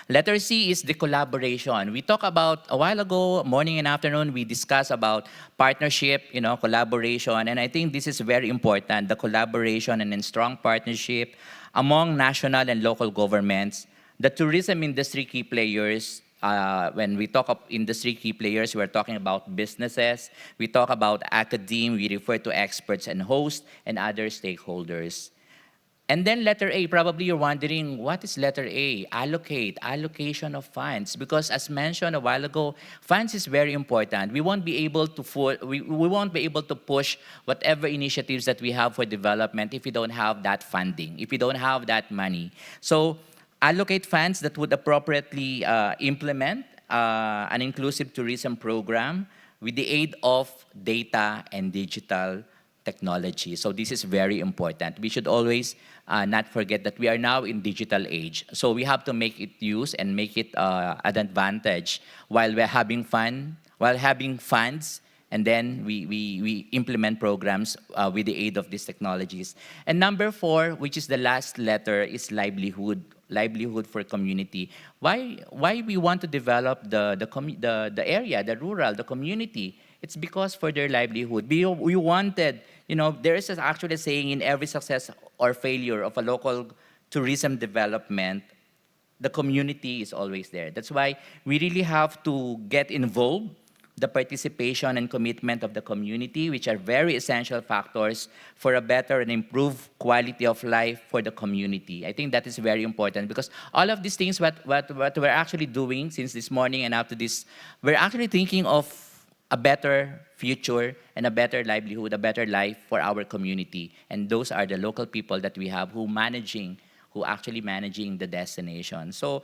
Letter C is the collaboration. We talked about a while ago, morning and afternoon, we discussed about partnership, collaboration, and I think this is very important, the collaboration and in strong partnership among national and local governments, the tourism industry key players. When we talk of industry key players, we're talking about businesses, we talk about academia, we refer to experts and hosts and other stakeholders. And then letter A, probably you're wondering, what is letter A? Allocation of funds. Because as mentioned a while ago, funds is very important. We won't be able to push whatever initiatives that we have for development if we don't have that funding, if we don't have that money. So allocate funds that would appropriately implement an inclusive tourism program with the aid of data and digital technology. So this is very important. We should always not forget that we are now in digital age. So we have to make it use and make it an advantage while we're having fun, while having funds, and then we implement programs with the aid of these technologies. And number 4, which is the last letter, is livelihood for community. Why we want to develop the area, the rural, the community? It's because for their livelihood. We wanted, there is actually a saying, in every success or failure of a local tourism development, the community is always there. That's why we really have to get involved, the participation and commitment of the community, which are very essential factors for a better and improved quality of life for the community. I think that is very important because all of these things, what we're actually doing since this morning and after this, we're actually thinking of a better future and a better livelihood, a better life for our community. And those are the local people that we have who actually managing the destination. So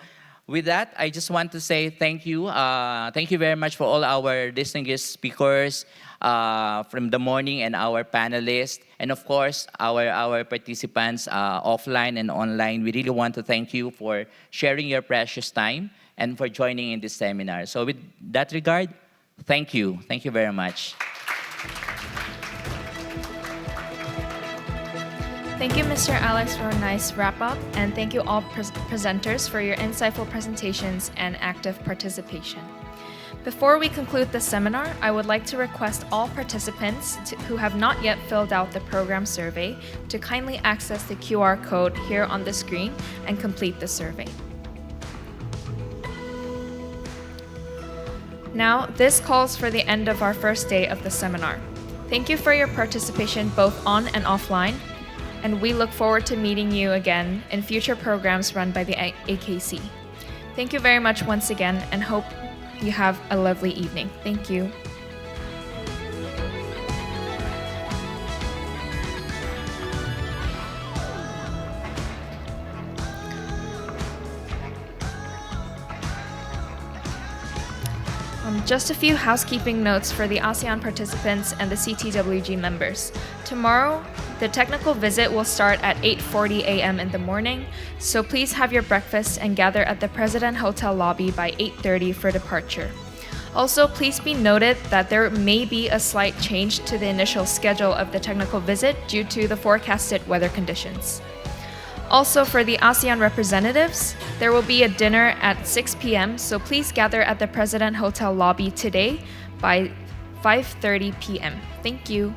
with that, I just want to say thank you. Thank you very much for all our distinguished speakers from the morning and our panelists. And of course, our participants offline and online. We really want to thank you for sharing your precious time and for joining in this seminar. So with that regard, thank you. Thank you very much. Thank you, Mr. Alex, for a nice wrap-up, and thank you all presenters for your insightful presentations and active participation. Before we conclude the seminar, I would like to request all participants who have not yet filled out the program survey to kindly access the QR code here on the screen and complete the survey. Now, this calls for the end of our first day of the seminar. Thank you for your participation both on and offline, and we look forward to meeting you again in future programs run by the AKC. Thank you very much once again, and hope you have a lovely evening. Thank you. Just a few housekeeping notes for the ASEAN participants and the CTWG members. Tomorrow, the technical visit will start at 8:40 a.m. in the morning, so please have your breakfast and gather at the President Hotel lobby by 8:30 for departure. Also, please be noted that there may be a slight change to the initial schedule of the technical visit due to the forecasted weather conditions. Also, for the ASEAN representatives, there will be a dinner at 6 p.m., so please gather at the President Hotel lobby today by 5:30 p.m. Thank you.